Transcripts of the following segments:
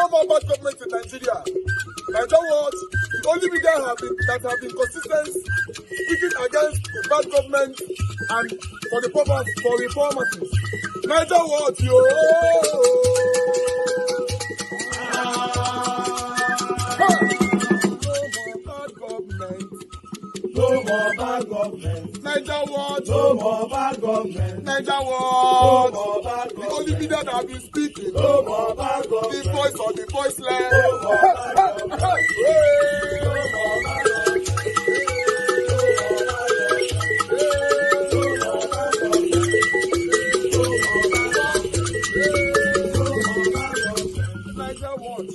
No more bad government in Nigeria. And that was the only media that have been consistent speaking against the bad government and for the purpose for reformers. Neither what you. No more bad government. Niger what? No more bad government. Niger what? No more bad government. The only media that have been speaking. No more bad government. The voice of the voiceless. No more bad government. No more bad government.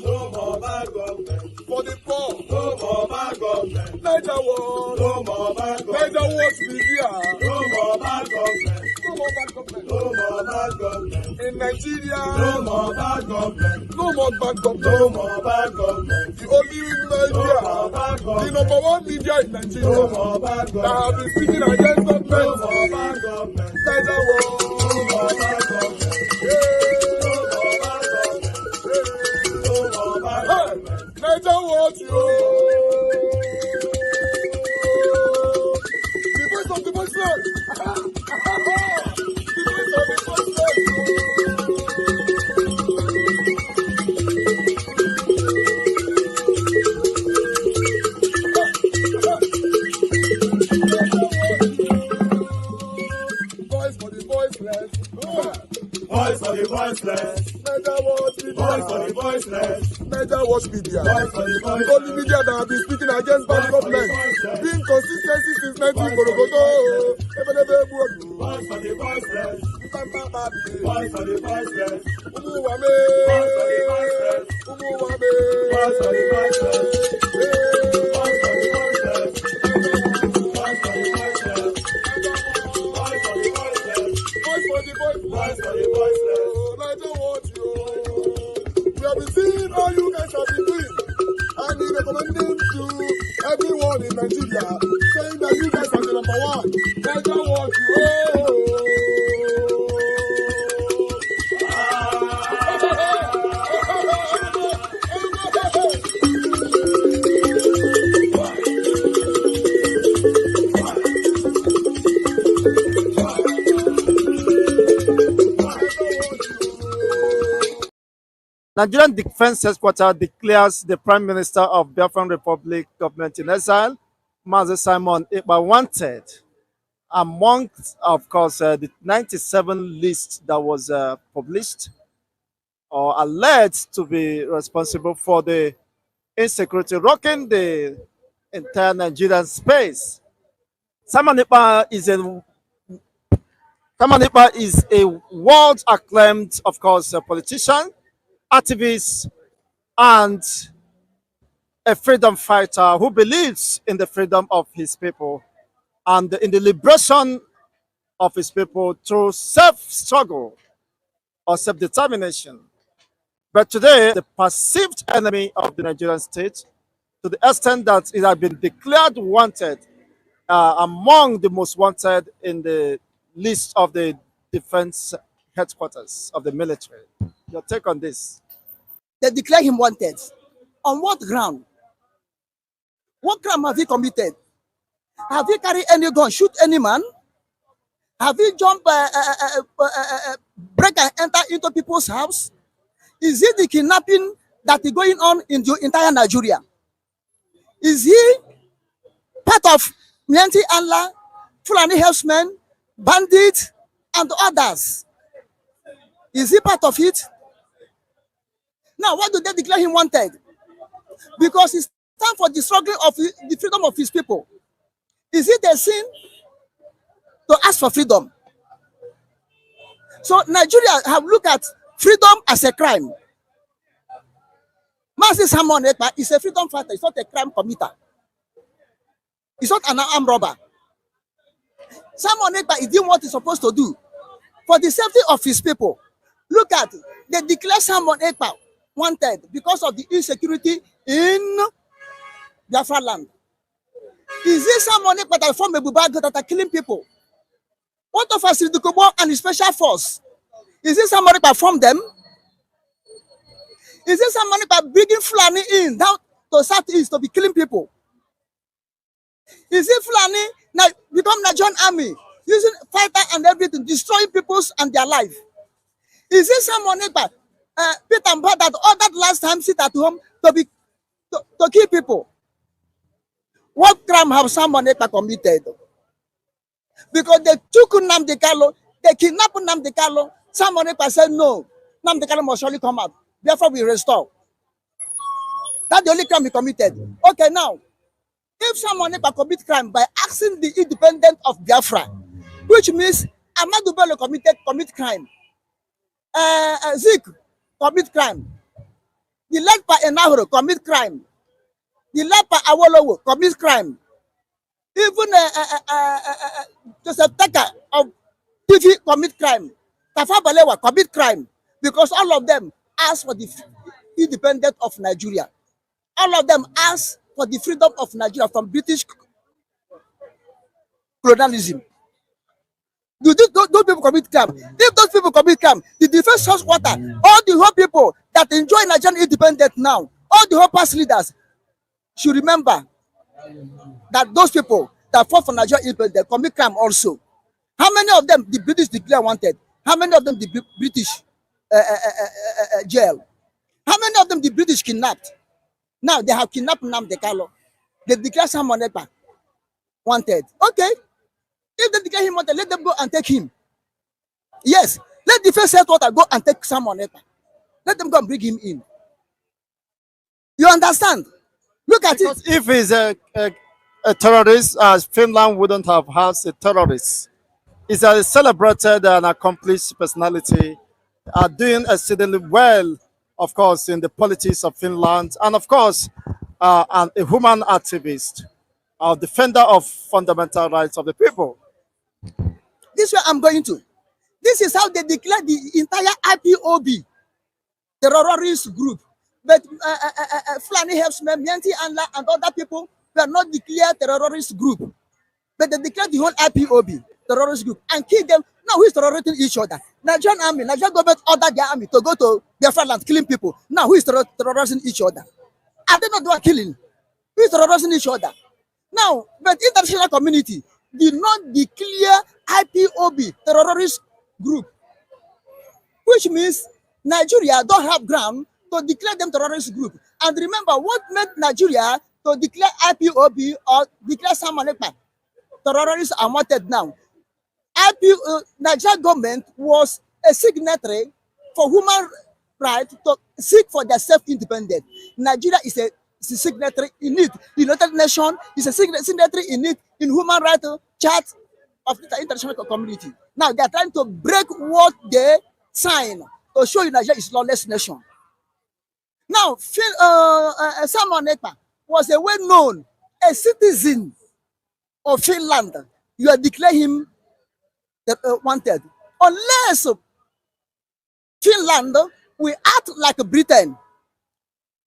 No more bad government. For the poor. No more bad government. Niger what? No more bad government. Niger what media? No more bad government. No more bad government. No more bad government. In Nigeria. No more bad government. No more bad government. No more bad government. The only media. No more bad government. The number one media in Nigeria. No more bad government. That have been speaking against government. No more bad government. Niger what? No more bad government. Niger what you? The voice of the voiceless. The voice of the voiceless. Voice for the voiceless. Voice for the voiceless. Niger what media? Voice for the voiceless. Niger watch media. The only media that have been speaking against bad government. Being consistency since 1944. Voice for the voiceless. Voice for the voiceless. Umuwame. Voice for the voiceless. Umuwame. Voice for the voiceless. Voice for the voiceless. Voice for the voiceless. Voice for the voiceless. Voice for the voiceless. Voice for the voiceless. Niger watch you. We have been seeing all you guys have been doing, and he recommending to everyone in Nigeria, saying that you guys are the number one. Niger what you. Nigerian Defense Headquarters declares the Prime Minister of Biafran Republic government in exile, Mazi Simon Ekpa, wanted among, of course, the 97 list that was published or alleged to be responsible for the insecurity rocking the entire Nigerian space. Simon Ekpa is a world acclaimed, of course, politician, activist, and a freedom fighter who believes in the freedom of his people and in the liberation of his people through self-struggle or self-determination. But today, the perceived enemy of the Nigerian state, to the extent that it has been declared wanted among the most wanted in the list of the defense headquarters of the military. Your take on this? They declare him wanted. On what ground? What crime have he committed? Have he carried any gun, shoot any man? Have he jumped, break and enter into people's house? Is it the kidnapping that is going on in the entire Nigeria? Is he part of Mianti Allah, Fulani herdsmen, bandits, and others? Is he part of it? Now, why do they declare him wanted? Because it's time for the struggle of the freedom of his people. Is it a sin to ask for freedom? So Nigeria have looked at freedom as a crime. Mazi Simon Ekpa is a freedom fighter. He's not a crime committer. He's not an armed robber. Simon Ekpa is doing what he's supposed to do for the safety of his people. Look at it. They declare Simon Ekpa wanted because of the insecurity in Biafra land. Is this Simon Ekpa that form a bubago that are killing people? What of us Tinubu and the special force? Is this Simon Ekpa from them? Is it somebody by bringing Fulani in down to southeast to be killing people? Is it Fulani now become Nigerian army using fighter and everything, destroying people's and their life? Is it someone by Peter and Paul that ordered last time sit at home to kill people? What crime have someone committed? Because they took Nnamdi Kanu, they kidnapped Nnamdi Kanu. Someone said no, Nnamdi Kanu must surely come out. Therefore, we restore. That's the only crime he committed. Okay, now, if someone commit crime by asking the independent of Biafra, which means Ahmadu Bello commit crime, Zik commit crime, the Lekpa Enahoro commit crime, the Lekpa Awolowo commit crime, even Joseph Taka of TV commit crime, Tafa Balewa commit crime, because all of them ask for the independence of Nigeria. All of them ask for the freedom of Nigeria from British colonialism. Do those people commit crime? If those people commit crime, the defense source water, all the whole people that enjoy Nigerian independence now, all the whole past leaders should remember that those people that fought for Nigerian independence commit crime also. How many of them the British declare wanted? How many of them the British jail? How many of them the British kidnapped? Now they have kidnapped Nnamdi Kanu. They declare someone wanted. Okay. If they declare him wanted, let them go and take him. Yes. Let the first headquarters go and take someone. Let them go and bring him in. You understand? Look at Because it. if he's a terrorist, Finland wouldn't have housed a terrorist. He's a celebrated and accomplished personality, doing exceedingly well, of course, in the politics of Finland, and of course, and a human activist, a defender of fundamental rights of the people. This way I'm going to. This is how they declare the entire IPOB terrorist group. But Fulani Herdsmen, Mianti and other people were not declared terrorist group. But they declared the whole IPOB terrorist group and kill them. Now who is terrorizing each other? Nigerian army, Nigerian government ordered their army to go to Biafra land killing people. Now who is terrorizing each other? Are they not the one killing? Who is terrorizing each other? Now, but international community did not declare IPOB terrorist group, which means Nigeria don't have ground to declare them terrorist group. And remember, what made Nigeria to declare IPOB or declare someone terrorists are wanted now? Nigeria government was a signatory for human rights to seek for their self-independence. Nigeria is a signatory in it. The United Nations is a signatory in it in human rights chart of the international community. Now they are trying to break what they sign to show you Nigeria is lawless nation. Now, Simon Ekpa was a well-known, a citizen of Finland. You are declaring him wanted. Unless Finland will act like Britain,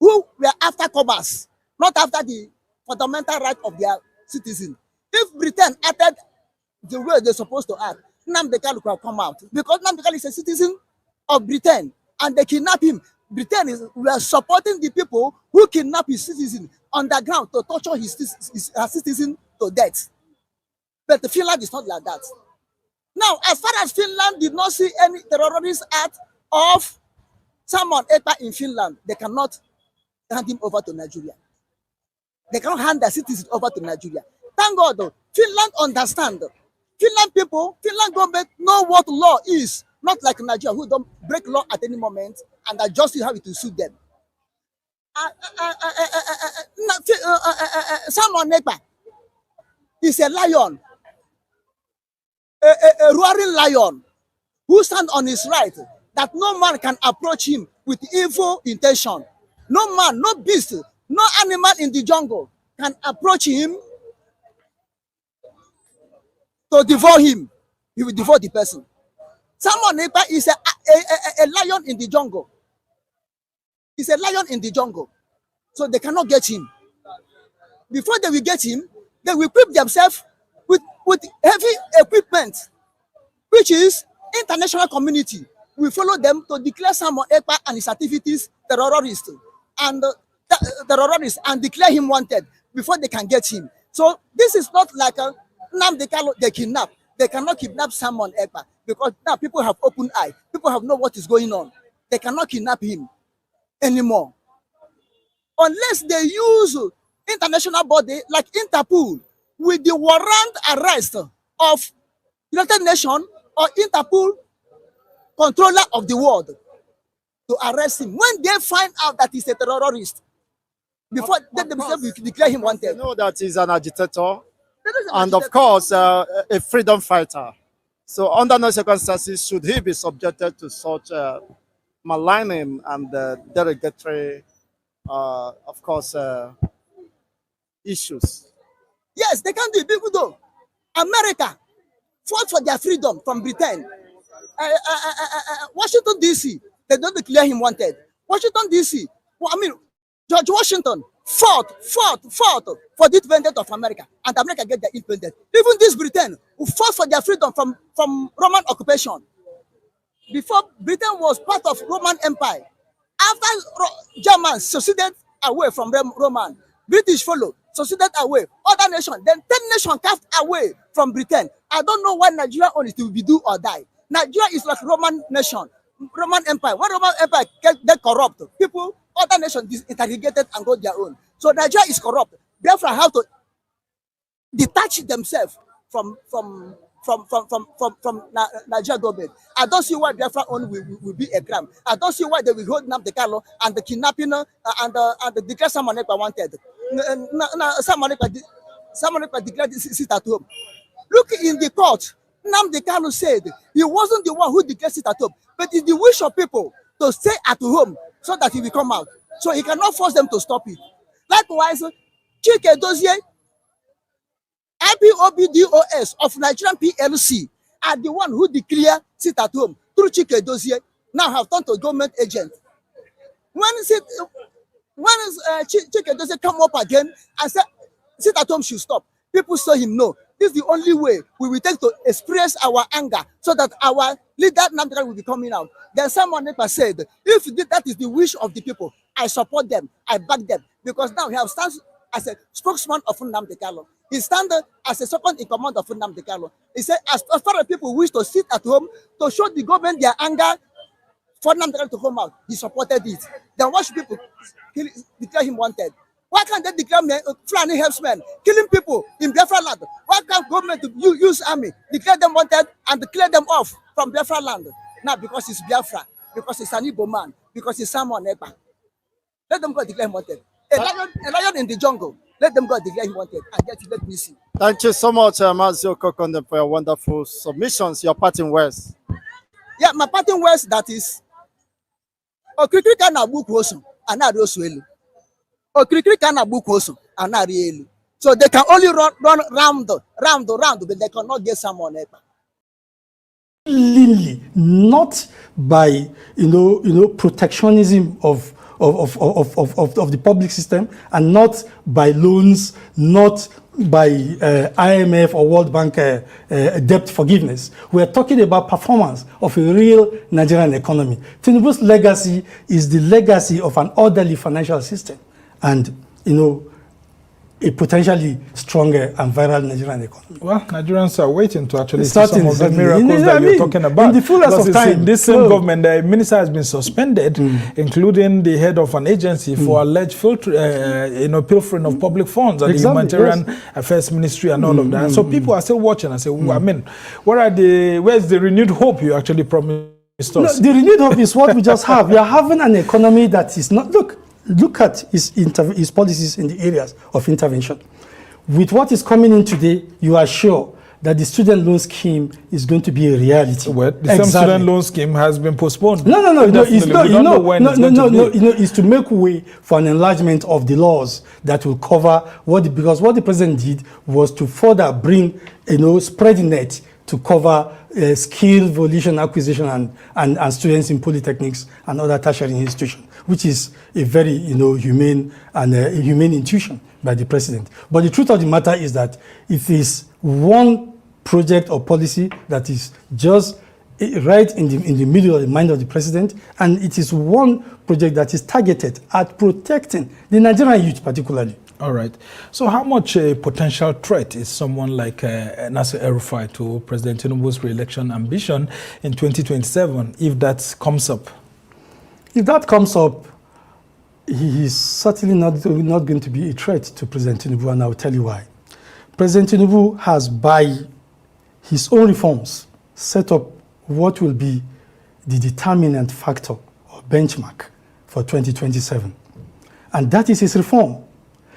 who were after commerce, not after the fundamental right of their citizens. If Britain acted the way they're supposed to act, Nnamdi Kanu will come out. Because Nnamdi Kanu is a citizen of Britain and they kidnap him. Britain were supporting the people who kidnap his citizen underground to torture his citizen to death. But Finland is not like that. Now, as far as Finland did not see any terrorist act of Simon Ekpa in Finland, they cannot hand him over to Nigeria. They cannot hand their citizens over to Nigeria. Thank God, though, Finland understand. Finland people, Finland government know what law is, not like Nigeria, who don't break law at any moment and adjust it how it will suit them. Simon Ekpa is a lion, a roaring lion who stands on his right, that no man can approach him with evil intention. No man, no beast, no animal in the jungle can approach him to devour him. He will devour the person. Simon Ekpa is a lion in the jungle. He's a lion in the jungle. So they cannot get him. Before they will get him, they will equip themselves with heavy equipment, which is international community we follow them to declare Simon Ekpa and his activities terrorists and terrorists and declare him wanted before they can get him. So this is not like a Nnamdi Kanu they kidnap. They cannot kidnap Simon Ekpa because now people have open eye. People have know what is going on. They cannot kidnap him anymore unless they use international body like Interpol with the warrant arrest of United Nations or Interpol controller of the world to arrest him when they find out that he's a terrorist before they themselves will declare him wanted. You know that he's an agitator and of course a freedom fighter. So under no circumstances should he be subjected to such maligning and derogatory, of course, issues. Yes, they can do it. People do. America fought for their freedom from Britain. Washington, D.C., they don't declare him wanted. Washington, D.C., George Washington fought for the independence of America, and America get their independence. Even this Britain, who fought for their freedom from Roman occupation. Before, Britain was part of Roman Empire. After Germans seceded away from Roman, British followed, seceded away. Other nations, then 10 nations cast away from Britain. I don't know why Nigeria only to be do or die. Nigeria is like Roman nation, Roman Empire. When Roman Empire get corrupt, people, other nations disintegrated and go their own. So Nigeria is corrupt. Therefore, have to detach themselves from Nigeria government. I don't see why Biafra own will be a crime. I don't see why they will hold Nnamdi Kanu and the kidnapping and the declare Simon Ekpa wanted. Simon Ekpa declared sit at home. Look in the court. Nnamdi Kanu said he wasn't the one who declared sit at home, but it's the wish of people to stay at home so that he will come out. So he cannot force them to stop it. Likewise, Chike Dozie, IPOBDOS of Nigerian PLC are the one who declare sit at home through Chike Dozie, now have turned to government agent. When Chike Dozie come up again and say sit at home should stop, people saw him no. This is the only way we will take to express our anger so that our leader Nnamdi Kanu will be coming out. Then someone said, if that is the wish of the people, I support them, I back them, because now he has stand as a spokesman of Nnamdi Kanu. He stands as a second in command of Nnamdi Kanu. He said, as far as people wish to sit at home to show the government their anger for Nnamdi Kanu to come out, he supported it. Then why should people declare him wanted? Why can't they declare Fulani herdsmen killing people in Biafra land? Why can't government use army, declare them wanted and declare them off from Biafra land? Now because it's Biafra, because it's an Igbo man, because it's Simon Ekpa. Let them go declare him wanted. A lion in the jungle, let them go declare him wanted and let me see. Thank you so much, Mazio Kokonde, for your wonderful submissions. Your parting words. Yeah, my parting words that is Okirikiri na buku osu, anari osu elu. Okirikiri na buku osu, anari elu. So they can only run round, but they cannot get someone else. Not by protectionism of the public system, and not by loans, not by IMF or World Bank debt forgiveness. We are talking about performance of a real Nigerian economy. Tinubu's legacy is the legacy of an orderly financial system, and a potentially stronger and viral Nigerian economy. Well, Nigerians are waiting to actually see some of the miracles that you're talking about. In the fullness of time. In this same government, the minister has been suspended, including the head of an agency for alleged pilfering of public funds at the Humanitarian Affairs Ministry and all of that. So people are still watching and say, I mean, where's the renewed hope you actually promised us? No, the renewed hope is what we just have. We are having an economy that is not, look at his policies in the areas of intervention. With what is coming in today, you are sure that the student loan scheme is going to be a reality. Well, the same student loan scheme has been postponed. No. It's to make way for an enlargement of the laws that will cover because what the president did was to further bring, spread the net to cover skill, volition, acquisition, and students in polytechnics and other tertiary institutions, which is a very humane and humane intuition by the president. But the truth of the matter is that it is one project or policy that is just right in the middle of the mind of the president, and it is one project that is targeted at protecting the Nigerian youth particularly. All right. So how much a potential threat is someone like Nasir El-Rufai to President Tinubu's re-election ambition in 2027 if that comes up? If that comes up, he is certainly not going to be a threat to President Tinubu, and I'll tell you why. President Tinubu has, by his own reforms, set up what will be the determinant factor or benchmark for 2027. And that is his reform.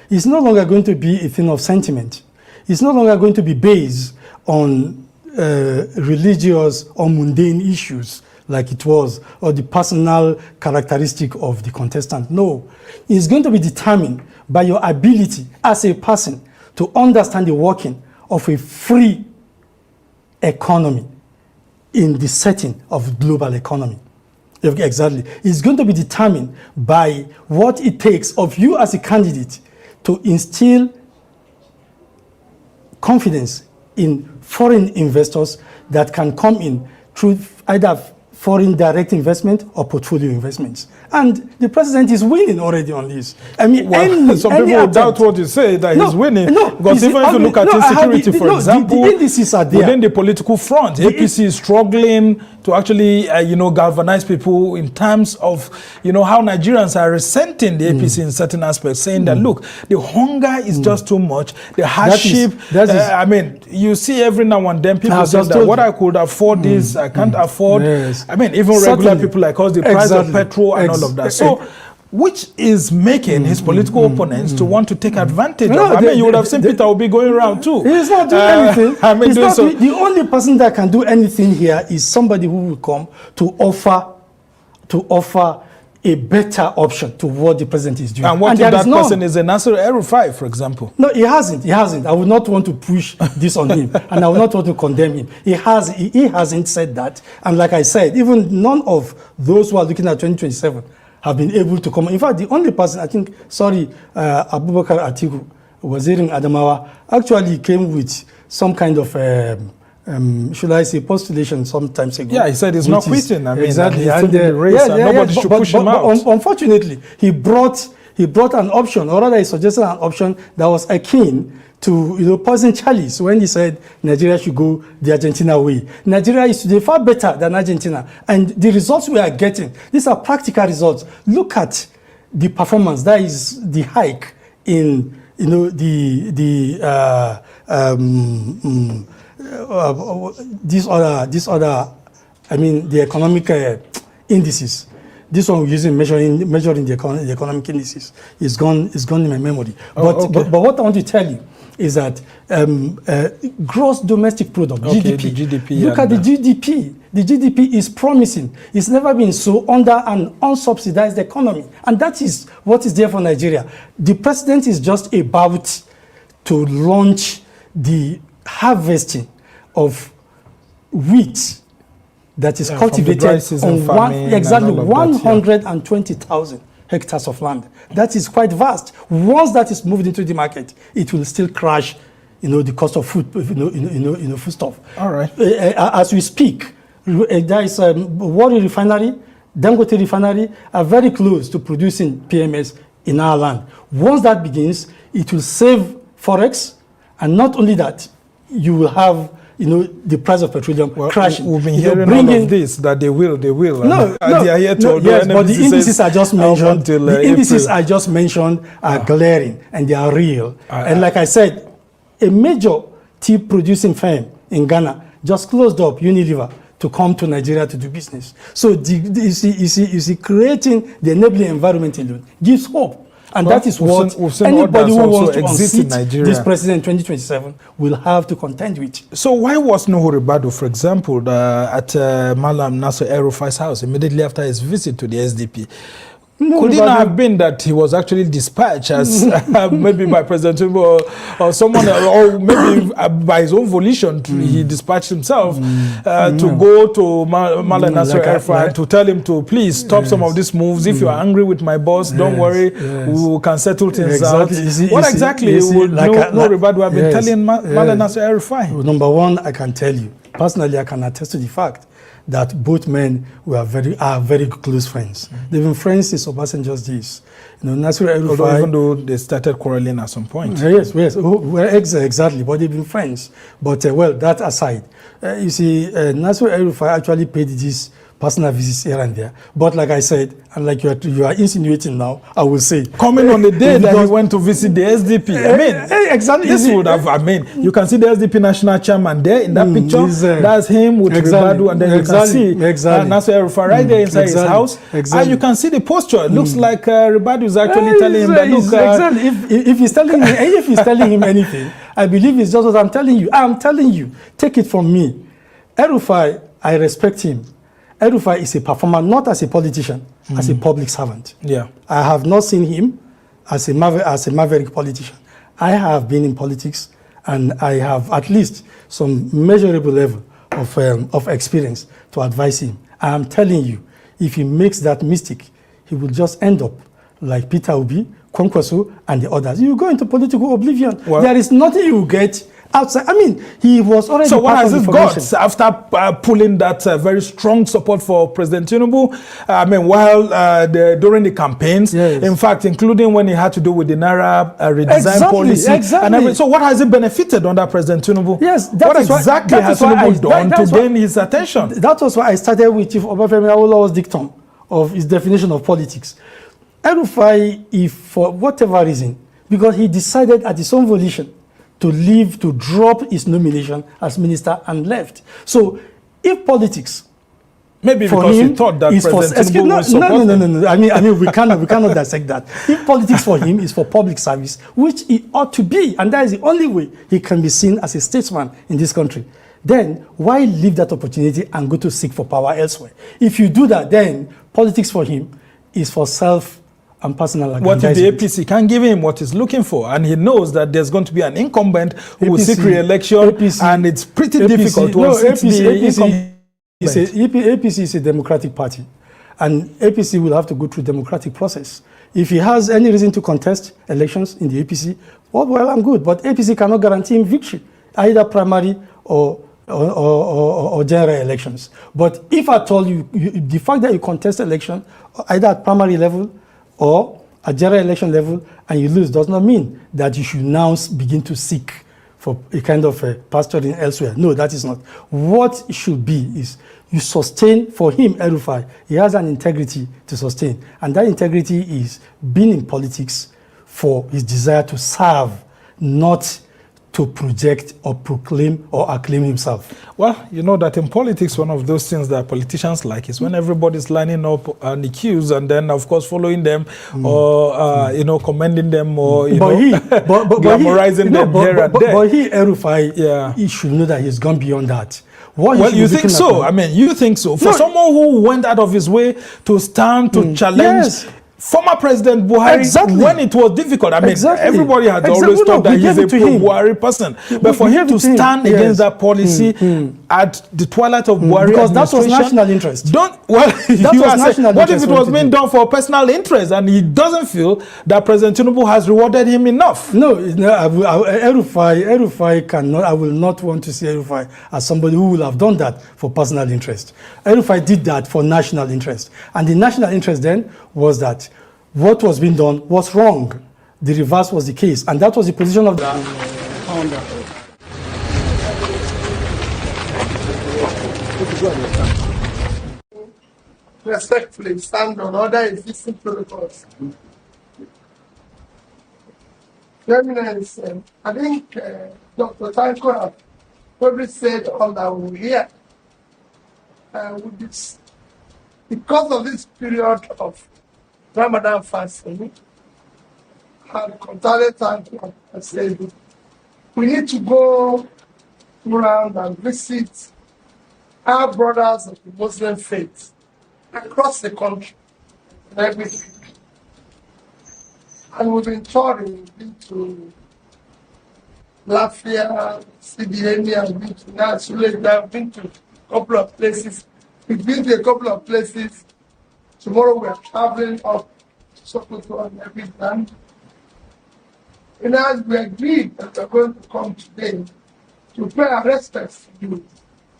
It's no longer going to be a thing of sentiment. It's no longer going to be based on religious or mundane issues like it was, or the personal characteristic of the contestant. No, it's going to be determined by your ability as a person to understand the working of a free economy in the setting of global economy. Exactly. It's going to be determined by what it takes of you as a candidate to instill confidence in foreign investors that can come in through either foreign direct investment or portfolio investments. And the president is winning already on this. I mean, some people doubt what you say, that he's winning. Because even if you look at insecurity, for example, the indices are there. Within the political front, APC is struggling to actually, galvanize people in terms of, how Nigerians are resenting the APC in certain aspects, saying that, look, the hunger is just too much, the hardship. You see every now and then people say that what I could afford this, I can't afford. Yes. Even regular people like us, the price of petrol and all of that. So, which is making his political opponents to want to take advantage of. You would have seen Peter Obi going around too. He's not doing anything. The only person that can do anything here is somebody who will come to offer a better option to what the president is doing. And what if that person is a Nasir El-Rufai, for example? No, he hasn't. I would not want to push this on him, and I would not want to condemn him. He hasn't said that. And like I said, even none of those who are looking at 2027 have been able to come. In fact, the only person, Abubakar Atiku, Wazirin Adamawa, actually came with some kind of should I say, postulation some time ago. Yeah, he said he's not quitting. Exactly. Nobody should push him out. Unfortunately, he brought an option, or rather he suggested an option that was akin to poison chalice when he said Nigeria should go the Argentina way. Nigeria is today far better than Argentina, and the results we are getting, these are practical results. Look at the performance. That is the hike in the economic indices. This one we're using measuring the economic indices is gone in my memory. But what I want to tell you is that gross domestic product, GDP. The GDP. Look at the GDP. The GDP is promising. It's never been so under an unsubsidized economy, and that is what is there for Nigeria. The president is just about to launch the harvesting of wheat that is cultivated on 120,000 hectares of land. That is quite vast. Once that is moved into the market, it will still crash, the cost of food, foodstuff. All right. As we speak, there is a Warri refinery, Dangote refinery are very close to producing PMS in our land. Once that begins, it will save forex, and not only that, you will have the price of petroleum crashing. We've been hearing all of this, that they will. They are here to yes, but the indices I just mentioned, are glaring and they are real. And like I said, a major tea producing firm in Ghana just closed up, Unilever, to come to Nigeria to do business. So you see, creating the enabling environment gives hope. And that is what anybody who wants to unseat this president in 2027 will have to contend with. So why was Nuhu Ribadu, for example, at Malam Nasir El-Rufai's house immediately after his visit to the SDP? Could it not have been that he was actually dispatched as maybe by President Tinubu or someone, or maybe by his own volition, he dispatched himself to go to Malam Nasir El-Rufai to tell him to please stop some of these moves. If you are angry with my boss, don't worry, we can settle things out. What exactly would Nuhu Ribadu have been telling Malam Nasir El-Rufai? Number one, I can tell you, personally, I can attest to the fact that both men are very close friends. They've been friends since Obasanjo's days. Nasiru El-Rufai, even though they started quarreling at some point. Yes. Well, exactly, but they've been friends. But well, that aside, you see, Nasiru El-Rufai actually paid these personal visits here and there. But like I said, and like you are insinuating now, I will say, coming on the day that he went to visit the SDP. I mean, exactly. This would have. I mean, you can see the SDP national chairman there in that picture. That's him with Ribadu, and then you can see Nasiru El-Rufai right there inside his house, and you can see the posture. It looks like Ribadu is actually telling him that look. Exactly. If he's telling him anything, I believe it's just what I'm telling you. I'm telling you. Take it from me. El-Rufai, I respect him. El-Rufai is a performer, not as a politician, as a public servant. Yeah, I have not seen him as a maverick politician. I have been in politics, and I have at least some measurable level of experience to advise him. I am telling you, if he makes that mistake, he will just end up like Peter Obi, Okonkwo, and the others. You go into political oblivion. Well, there is nothing you get outside. I mean, he was already. So what has he got after pulling that very strong support for President Tinubu? I mean, while during the campaigns, in fact, including when he had to do with the Naira redesign policy. And so what has he benefited under President Tinubu? Yes, what exactly has Tinubu done to gain his attention? That was why I started with Chief Obafemi Awolowo's dictum of his definition of politics. El-Rufai, if for whatever reason, because he decided at his own volition to drop his nomination as minister and left. So if politics, maybe because he thought that President Tinubu was supporting. No. I mean, we cannot dissect that. If politics for him is for public service, which it ought to be, and that is the only way he can be seen as a statesman in this country, then why leave that opportunity and go to seek for power elsewhere? If you do that, then politics for him is for self and personal aggrandizement. What if the APC can't give him what he's looking for, and he knows that there's going to be an incumbent who will seek re-election, and it's pretty difficult to unseat the incumbent? APC is a democratic party, and APC will have to go through democratic process. If he has any reason to contest elections in the APC, well, I'm good, but APC cannot guarantee him victory, either primary or general elections. But if at all the fact that you contest election either at primary level or at general election level and you lose does not mean that you should now begin to seek for a kind of pastoring elsewhere. No, that is not. What it should be is you sustain, for him, El-Rufai, he has an integrity to sustain. And that integrity is being in politics for his desire to serve, not to project or proclaim or acclaim himself. Well, you know that in politics, one of those things that politicians like is when everybody's lining up on the queues and then, of course, following them or, commending them or, glamorizing them here and there. But he, El-Rufai, he should know that he's gone beyond that. Well, you think so? I mean, you think so? For someone who went out of his way to stand, to challenge former President Buhari, when it was difficult. I mean, everybody had always thought that he's a pro-Buhari person. But for him to stand against that policy at the twilight of Buhari because that was national interest. What if it was being done for personal interest and he doesn't feel that President Tinubu has rewarded him enough? No, El-Rufai cannot. I will not want to see El-Rufai as somebody who will have done that for personal interest. El-Rufai did that for national interest. And the national interest then was that what was being done was wrong. The reverse was the case. And that was the position of the founder. Respectfully stand on other existing protocols. Your Eminence, I think Dr. Tanko have probably said all that we hear. With this, because of this period of Ramadan fasting, had contacted Tanko and said, we need to go around and visit our brothers of the Muslim faith across the country every week. And we've been touring, we've been to Lafayette, CDN, we've been to Nasuleta, we've been to a couple of places. We've been to a couple of places. Tomorrow we are traveling up to Sokoto and everything. And as we agreed that we're going to come today to pay our respects to you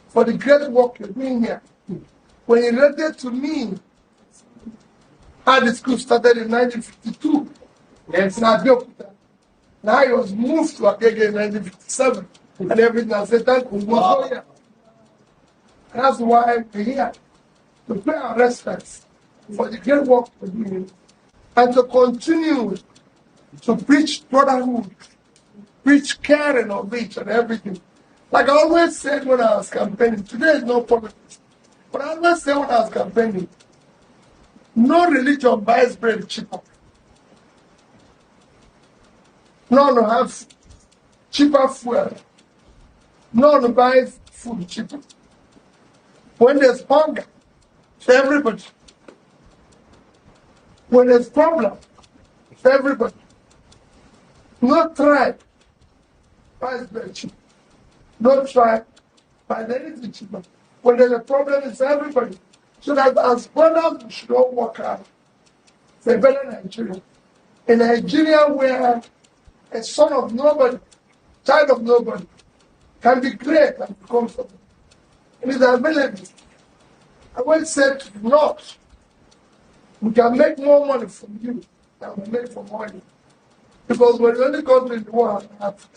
for the great work you're doing here When he related to me how the school started in 1952, yes, in Abeokuta. Now he was moved to Agege in 1957, and everything. I said, thank you, was here. That's why we're here, to pay our respects for the great work we're doing, and to continue to preach brotherhood, preach caring of each and everything. Like I always said when I was campaigning, today is no politics, but I always said when I was campaigning, no religion buys bread cheaper. None have cheaper fuel. None buys food cheaper. When there's hunger for everybody, when there's problem for everybody, no tribe buys bread cheaper. No tribe buys anything cheaper. When there's a problem, it's everybody. So that as brothers, we should all work hard for a better Nigeria. A Nigeria where a son of nobody, child of nobody, can be great and be comfortable. It is available. I once said to the North, we can make more money from you than we make from oil. Because we're the only country in the world that have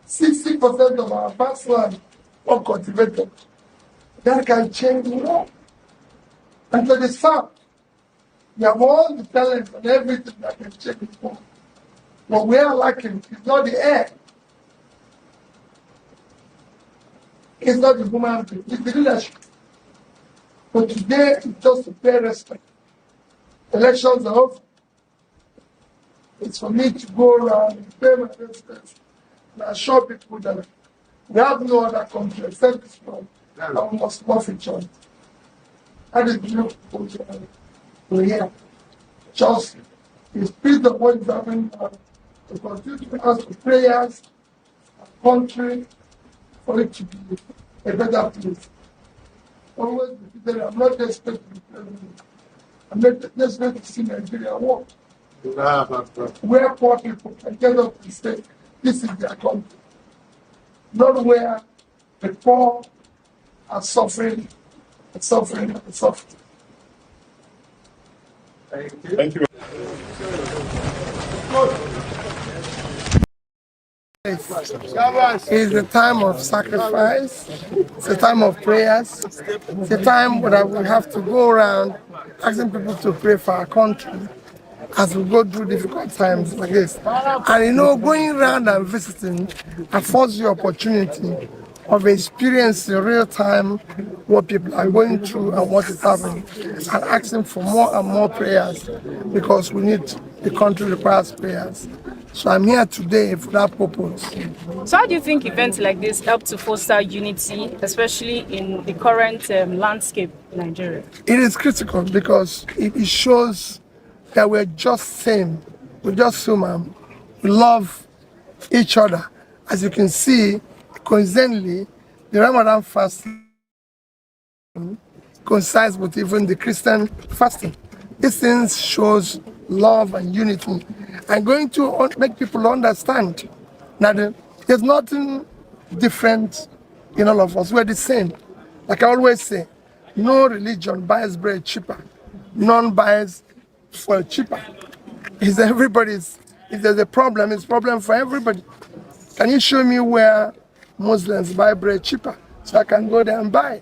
60% of our vast land uncultivated. That can change the world. And to the south, we have all the talent and everything that can change the world. What we are lacking is not the air. It's not the human being, it's the leadership. But today, it's just to pay respect. Elections are over. It's for me to go around and pay my respects and assure people that we have no other country except this one, and we must love each other. That is beautiful. We're here. Just the spirit of what is happening now, to continue to ask for prayers, our country, for it to be a better place. Always repeated, I'm not desperate to be president. I'm not desperate to see Nigeria work. Where poor people can get up and say, this is their country. Not where the poor are suffering and suffering and suffering. Thank you. It's a time of sacrifice, it's a time of prayers, it's a time that we have to go around asking people to pray for our country as we go through difficult times like this. And you know, going around and visiting affords the opportunity of experiencing in real time what people are going through and what is happening, and asking for more and more prayers, because we need, the country requires prayers. So I'm here today for that purpose. So how do you think events like this help to foster unity, especially in the current landscape in Nigeria? It is critical because it shows that we're just same, we're just human, we love each other. As you can see, coincidentally, the Ramadan fasting coincides with even the Christian fasting. These things shows love and unity, and going to make people understand that there's nothing different in all of us. We're the same. Like I always say, no religion buys bread cheaper, none buys fuel cheaper. It's everybody's. If there's a problem, it's a problem for everybody. Can you show me where Muslims buy bread cheaper so I can go there and buy?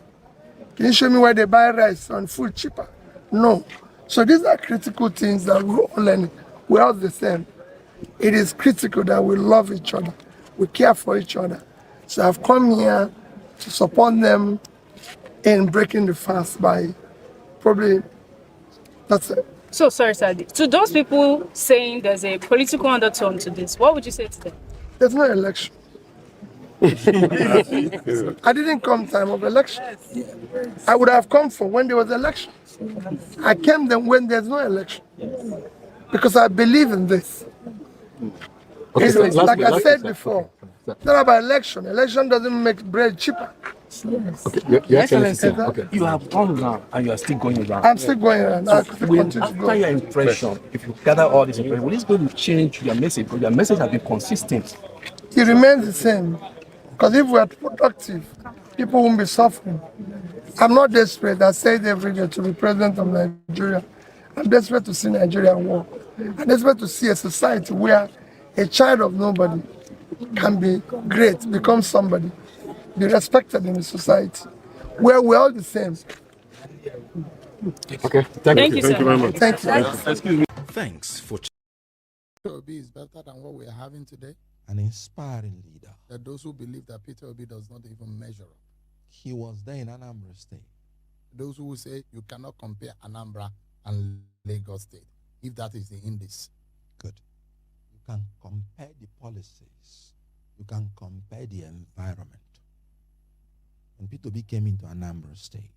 Can you show me where they buy rice and food cheaper? No. So these are critical things that we're all learning. We're all the same. It is critical that we love each other. We care for each other. So I've come here to support them in breaking the fast by probably, that's it. So sorry, sir. To those people saying there's a political undertone to this, what would you say to them? There's no election. I didn't come time of election. I would have come for when there was election. I came then when there's no election. Because I believe in this. Okay, It's like I said before, it's not about election. Election doesn't make bread cheaper. Okay, Your Excellency, okay. You have gone around and you are still going around. I'm still going around. I So continue to after go. your impression, if you gather all this information, will this going to change your message? Because your message has been consistent. It remains the same. Because if we are productive, people won't be suffering. I'm not desperate. I say it every day to be president of Nigeria. I'm desperate to see Nigeria work. I'm desperate to see a society where a child of nobody can be great, become somebody, be respected in the society, where we're all the same. Okay, thank you. Sir. Thank you very much. Thank you. Excuse me. Thanks for Peter Obi is better than what we're having today. An inspiring leader. That those who believe that Peter Obi does not even measure up. He was there in Anambra State. Those who will say you cannot compare Anambra and Lagos State, if that is the indice. Good. You can compare the policies. You can compare the environment. When Peter Obi came into Anambra State,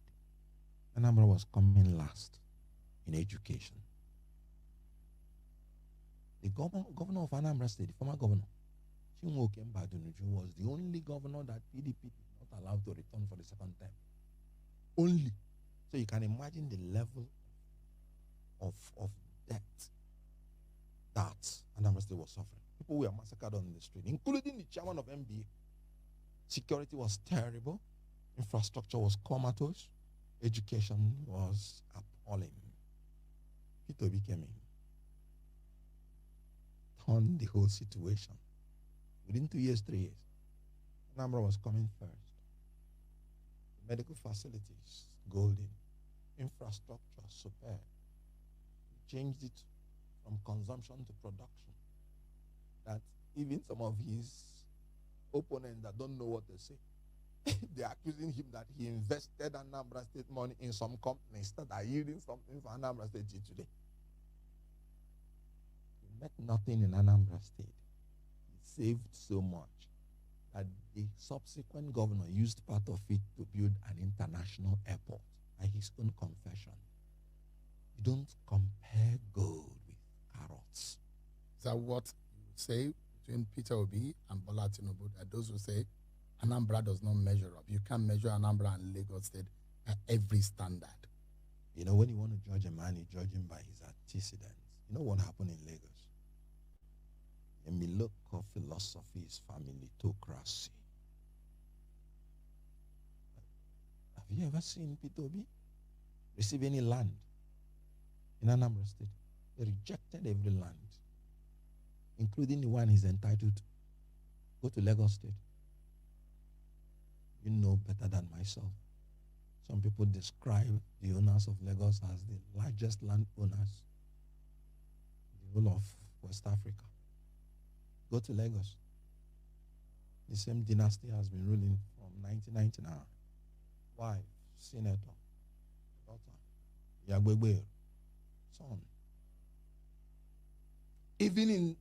Anambra was coming last in education. The governor of Anambra State, the former governor, Chinwoke Mbadunuju, was the only governor that PDP did not allow to return for the second time. Only. So you can imagine the level of debt that Anambra State was suffering. People were massacred on the street, including the chairman of MBA. Security was terrible. Infrastructure was comatose. Education was appalling. Peter Obi came in, turned the whole situation. Within 2 years, 3 years, Anambra was coming first. Medical facilities, golden. Infrastructure, superb. He changed it from consumption to production. That even some of his opponents that don't know what to say, they're accusing him that he invested Anambra State money in some companies that are yielding something for Anambra State today. He met nothing in Anambra State. He saved so much that the subsequent governor used part of it to build an international airport, by his own confession. You don't compare gold with carrots. Is that what you say between Peter Obi and Bola Tinubu? That those who say Anambra does not measure up. You can't measure Anambra and Lagos State at every standard. You know, when you want to judge a man, you judge him by his antecedents. You know what happened in Lagos? A Miloko philosophy is familitocracy. Have you ever seen Peter Obi receive any land in Anambra State? They rejected every land, including the one he's entitled to. Go to Lagos State. You know better than myself. Some people describe the owners of Lagos as the largest landowners in the whole of West Africa. Go to Lagos. The same dynasty has been ruling from 1999. Wife, senator, daughter, Yagbegbe, son. Even in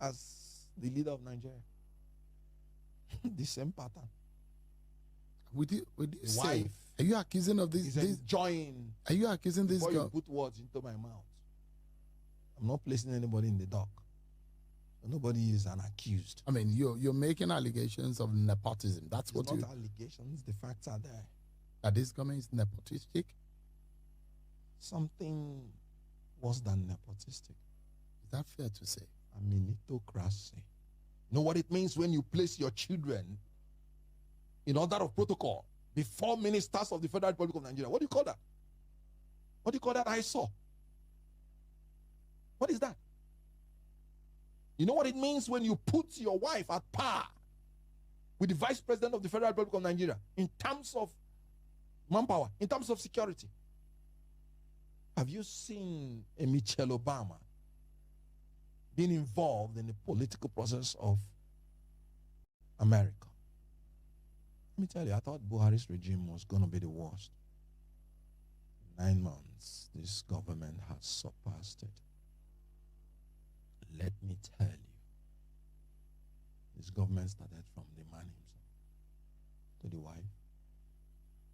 as the leader of Nigeria, the same pattern. Would you say, wife, are you accusing of this? Enjoying. Are you accusing this before girl? You put words into my mouth. I'm not placing anybody in the dock. Nobody is an accused. I mean, you're making allegations of nepotism. That's what not allegations. The facts are there. That this government is nepotistic. Something worse than nepotistic. Is that fair to say? Familitocracy. You know what it means when you place your children in order of protocol before ministers of the Federal Republic of Nigeria? What do you call that? What do you call that? I saw. What is that? You know what it means when you put your wife at par with the Vice President of the Federal Republic of Nigeria in terms of manpower, in terms of security? Have you seen a Michelle Obama being involved in the political process of America? Let me tell you, I thought Buhari's regime was going to be the worst. In 9 months, this government has surpassed it. Let me tell you, this government started from the man himself, to the wife,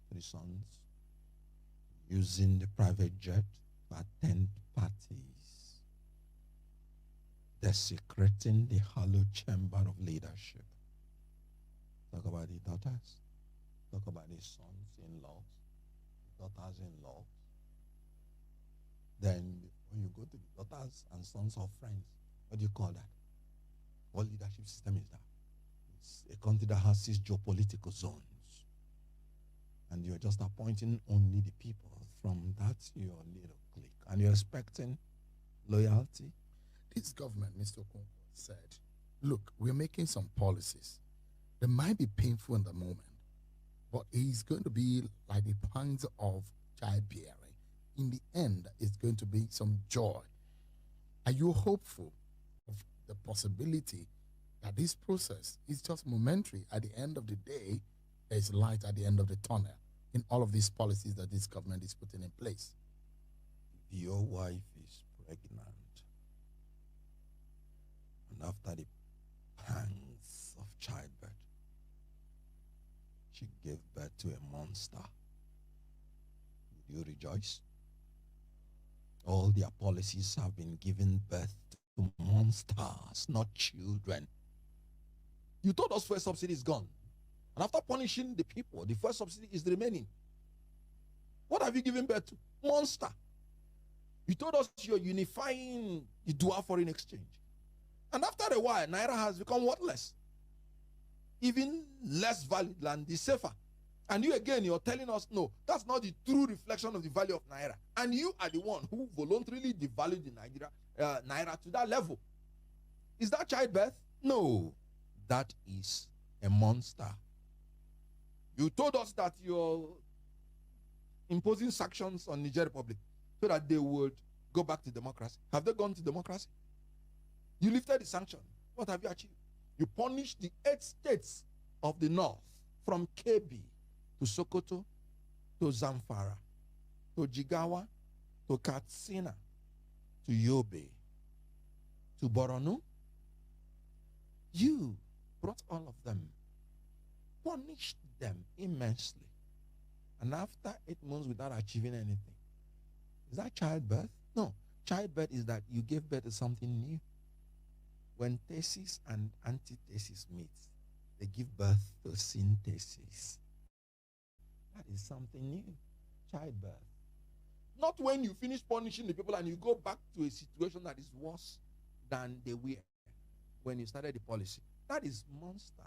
to the sons, using the private jet to attend parties, desecrating the hollow chamber of leadership. Talk about the daughters, talk about the sons-in-laws, daughters-in-law. Then when you go to the daughters and sons of friends, what do you call that? What leadership system is that? It's a country that has 6 geopolitical zones. and you're just appointing only the people from that your little clique, and you're expecting loyalty. This government, Mr. Okonkwo, said, look, we're making some policies. They might be painful in the moment, but it's going to be like the pangs of childbearing. In the end, it's going to be some joy. Are you hopeful of the possibility that this process is just momentary? At the end of the day, there's light at the end of the tunnel in all of these policies that this government is putting in place. If your wife is pregnant, and after the pangs of childbirth, she gave birth to a monster, would you rejoice? All their policies have been giving birth to monsters, not children. You told us fuel subsidy is gone. And after punishing the people, the fuel subsidy is remaining. What have you given birth to? Monster. You told us you're unifying the dual foreign exchange. And after a while, Naira has become worthless. Even less valid than the safer. And you again, you're telling us, no, that's not the true reflection of the value of Naira. And you are the one who voluntarily devalued the Naira to that level. Is that childbirth? No. That is a monster. You told us that you're imposing sanctions on Niger Republic so that they would go back to democracy. Have they gone to democracy? You lifted the sanction. What have you achieved? You punished the 8 states of the north from Kebbi to Sokoto to Zamfara to Jigawa to Katsina to Yobe to Borno. You brought all of them, punished them immensely, and after 8 months without achieving anything. Is that childbirth? No. Childbirth is that you gave birth to something new. When thesis and antithesis meet, they give birth to synthesis. That is something new. Childbirth. Not when you finish punishing the people and you go back to a situation that is worse than they were when you started the policy. That is monster.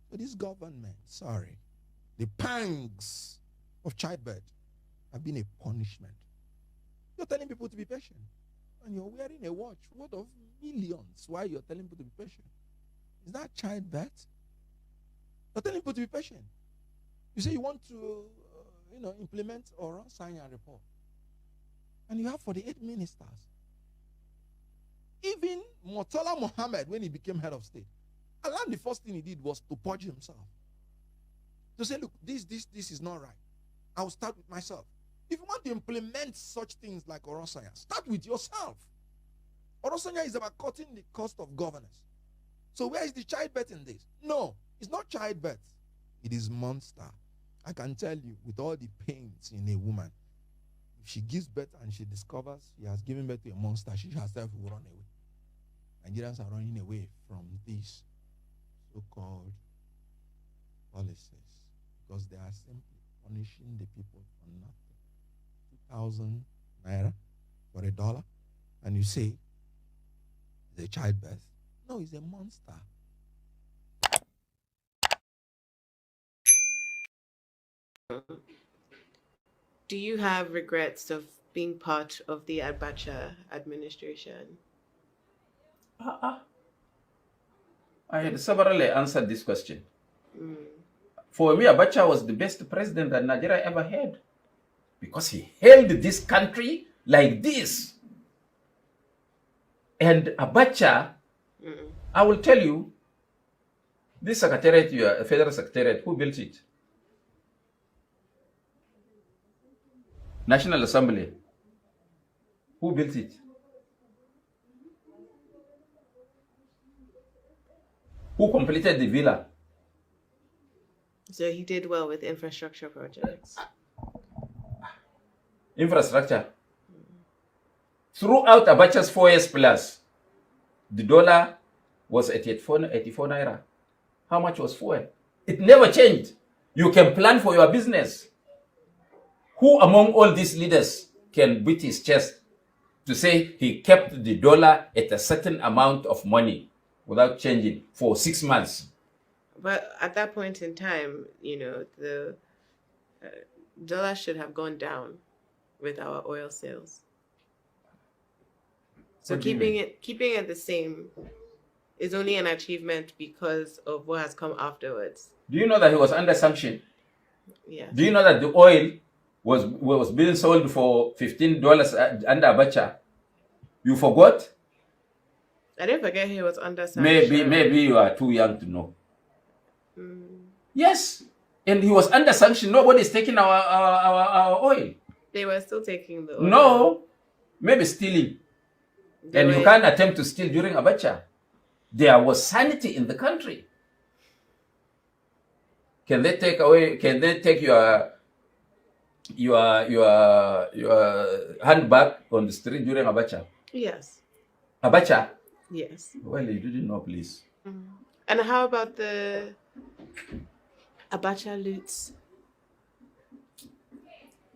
So this government, sorry, the pangs of childbirth have been a punishment. You're telling people to be patient. And you're wearing a watch worth of millions while you're telling people to be patient. Is that childbirth? You're telling people to be patient. You say you want to, implement or sign a report. And you have 48 ministers. Even Murtala Mohammed, when he became head of state, Alan, the first thing he did was to purge himself. To say, look, this is not right. I will start with myself. If you want to implement such things like Orosanya, start with yourself. Orosanya is about cutting the cost of governance. So where is the childbirth in this? No, it's not childbirth. It is monster. I can tell you, with all the pains in a woman, if she gives birth and she discovers she has given birth to a monster, she herself will run away. Nigerians are running away from these so-called policies because they are simply punishing the people for nothing. 2,000 naira for $1, and you say it's a childbirth. No, it's a monster. Do you have regrets of being part of the Abacha administration? I had severally answered this question. For me, Abacha was the best president that Nigeria ever had because he held this country like this. And Abacha, I will tell you, this secretariat, you are a federal secretariat, who built it? National Assembly. Who built it? Who completed the villa? So he did well with infrastructure projects. Infrastructure. Throughout Abacha's 4 years plus, the dollar was at 84 naira. How much was fuel? It never changed. You can plan for your business. Who among all these leaders can beat his chest to say he kept the dollar at a certain amount of money without changing for 6 months? But at that point in time, the Dollar should have gone down with our oil sales. So keeping it the same is only an achievement because of what has come afterwards. Do you know that he was under sanction? Yes. Do you know that the oil was being sold for $15 under Abacha? You forgot? I didn't forget he was under sanction. Maybe you are too young to know. Yes, and he was under sanction. Nobody's taking our oil. They were still taking the oil. No, maybe stealing. And you can't attempt to steal during Abacha. There was sanity in the country. Can they take away? Can they take your handbag on the street during Abacha? Yes. Abacha? Yes. Well, you didn't know, please. And how about the Abacha loots?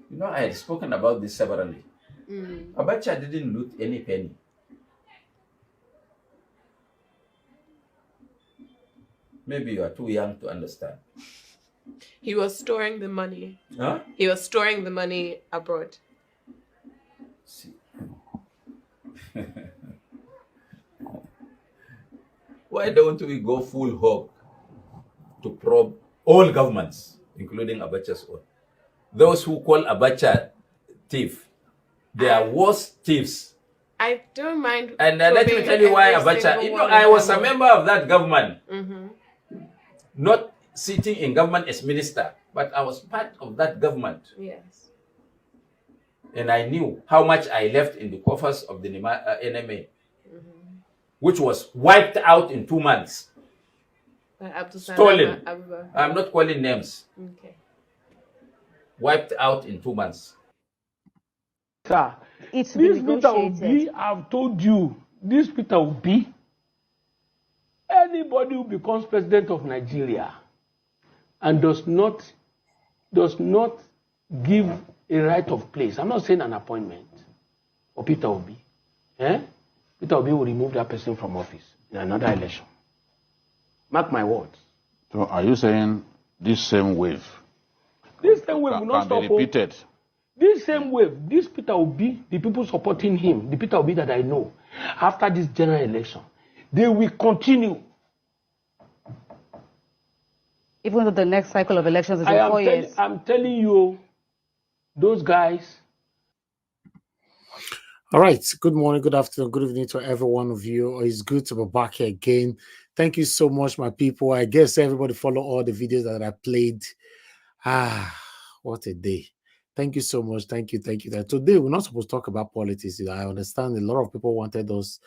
You know, I had spoken about this severally. Abacha didn't loot any penny. Maybe you are too young to understand. He was storing the money. Huh? He was storing the money abroad. See. Why don't we go full hog to probe all governments, including Abacha's own? Those who call Abacha thief, they are worse thieves. I don't mind. And let me tell you why Abacha. You know, I was a member of that government. Not sitting in government as minister, but I was part of that government. Yes. And I knew how much I left in the coffers of the NMA, which was wiped out in 2 months. Stolen. I'm not calling names. Okay. Wiped out in 2 months. Sir, this Peter Obi, I've told you, this Peter Obi, anybody who becomes president of Nigeria and does not give a right of place, I'm not saying an appointment for Peter Obi, Peter Obi will remove that person from office in another election. Mark my words. So are you saying this same wave? This same wave will not stop. Be repeated. This same wave, this Peter Obi, the people supporting him, the Peter Obi that I know, after this general election, they will continue. Even though the next cycle of elections is in 4 years. I'm telling you, those guys. All right. Good morning, good afternoon, good evening to every one of you. It's good to be back here again. Thank you so much, my people. I guess everybody follow all the videos that I played. What a day. Thank you so much. Thank you. Today, we're not supposed to talk about politics. I understand a lot of people wanted us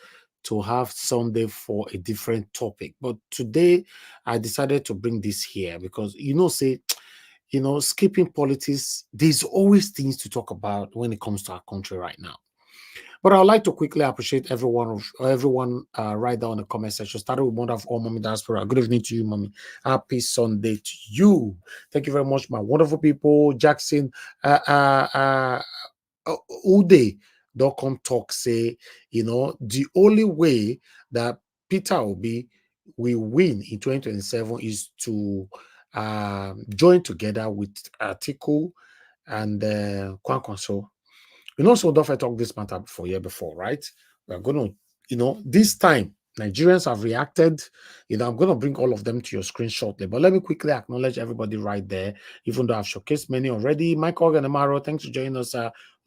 to have Sunday for a different topic. But today, I decided to bring this here because, skipping politics, there's always things to talk about when it comes to our country right now. But I'd like to quickly appreciate everyone right down in the comment section. Started with Mother of all Mommy Diaspora. Good evening to you, Mommy. Happy Sunday to you. Thank you very much, my wonderful people. Jackson, Ude, come talk, say, the only way that Peter Obi will win in 2027 is to join together with Atiku and Kwankwaso. So don't I talk this matter before, right? We're going to, this time, Nigerians have reacted. I'm going to bring all of them to your screen shortly. But let me quickly acknowledge everybody right there, even though I've showcased many already. Michael Ganamaro, thanks for joining us.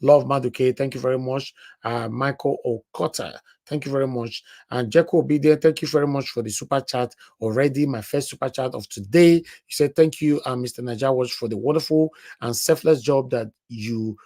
Love Maduke, thank you very much. Michael Okota, thank you very much. And Jeko Obidien, thank you very much for the super chat already. My first super chat of today. You said thank you, Mr. Najawash, for the wonderful and selfless job that you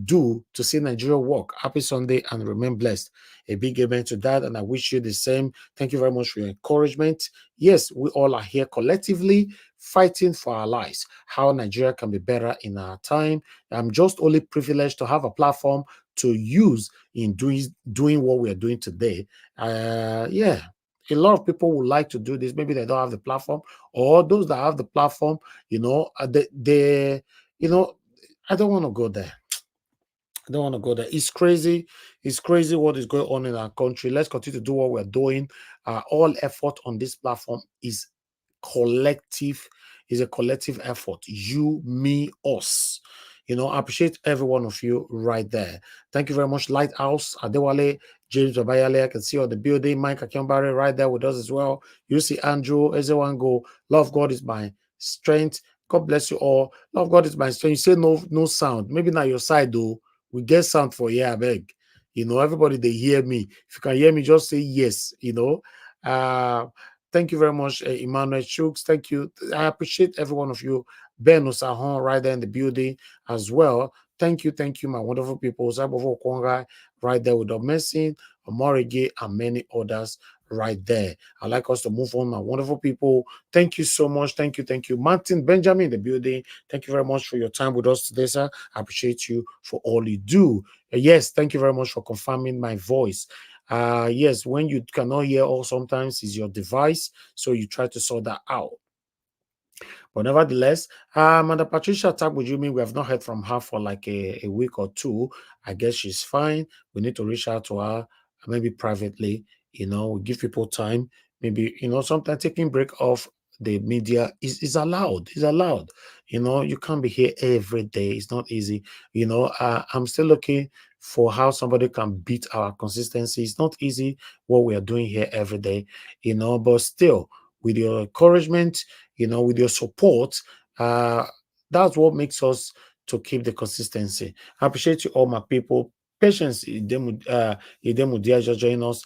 do to see Nigeria work. Happy Sunday and remain blessed. A big amen to that, and I wish you the same. Thank you very much for your encouragement. Yes, we all are here collectively fighting for our lives, how Nigeria can be better in our time. I'm just only privileged to have a platform to use in doing what we are doing today. A lot of people would like to do this. Maybe they don't have the platform, or those that have the platform, I don't want to go there. It's crazy. It's crazy what is going on in our country. Let's continue to do what we're doing. All effort on this platform is collective. is a collective effort. You, me, us. You know, I appreciate every one of you right there. Thank you very much, Lighthouse, Adewale, James Babayale. I can see you on the building. Mike Akiambare right there with us as well. You see Andrew, everyone go. Love God is my strength. God bless you all. Love God is my strength. You say no sound. Maybe not your side though. We get sound for I beg. You know, everybody they hear me. If you can hear me, just say yes. You know. Thank you very much, Emmanuel Chooks. Thank you. I appreciate every one of you. Ben Osahon right there in the building as well. Thank you, my wonderful people. Zabovo Okonga right there with Omesin, Omorige, and many others right there. I'd like us to move on, my wonderful people. Thank you so much. Thank you. Martin Benjamin in the building. Thank you very much for your time with us today, sir. I appreciate you for all you do. Yes, thank you very much for confirming my voice. Yes, when you cannot hear, or sometimes is your device, so you try to sort that out. But nevertheless, Mother Patricia Tabujumi, we have not heard from her for like a week or two. I guess she's fine. We need to reach out to her, maybe privately. You know, we give people time. Maybe, you know, sometimes taking break off the media is allowed. It's allowed. You know, you can't be here every day. It's not easy. You know, I'm still looking for how somebody can beat our consistency. It's not easy what we are doing here every day, you know, but still, with your encouragement, you know, with your support, that's what makes us to keep the consistency. I appreciate you all, my people. Patience, Idemudia just join us.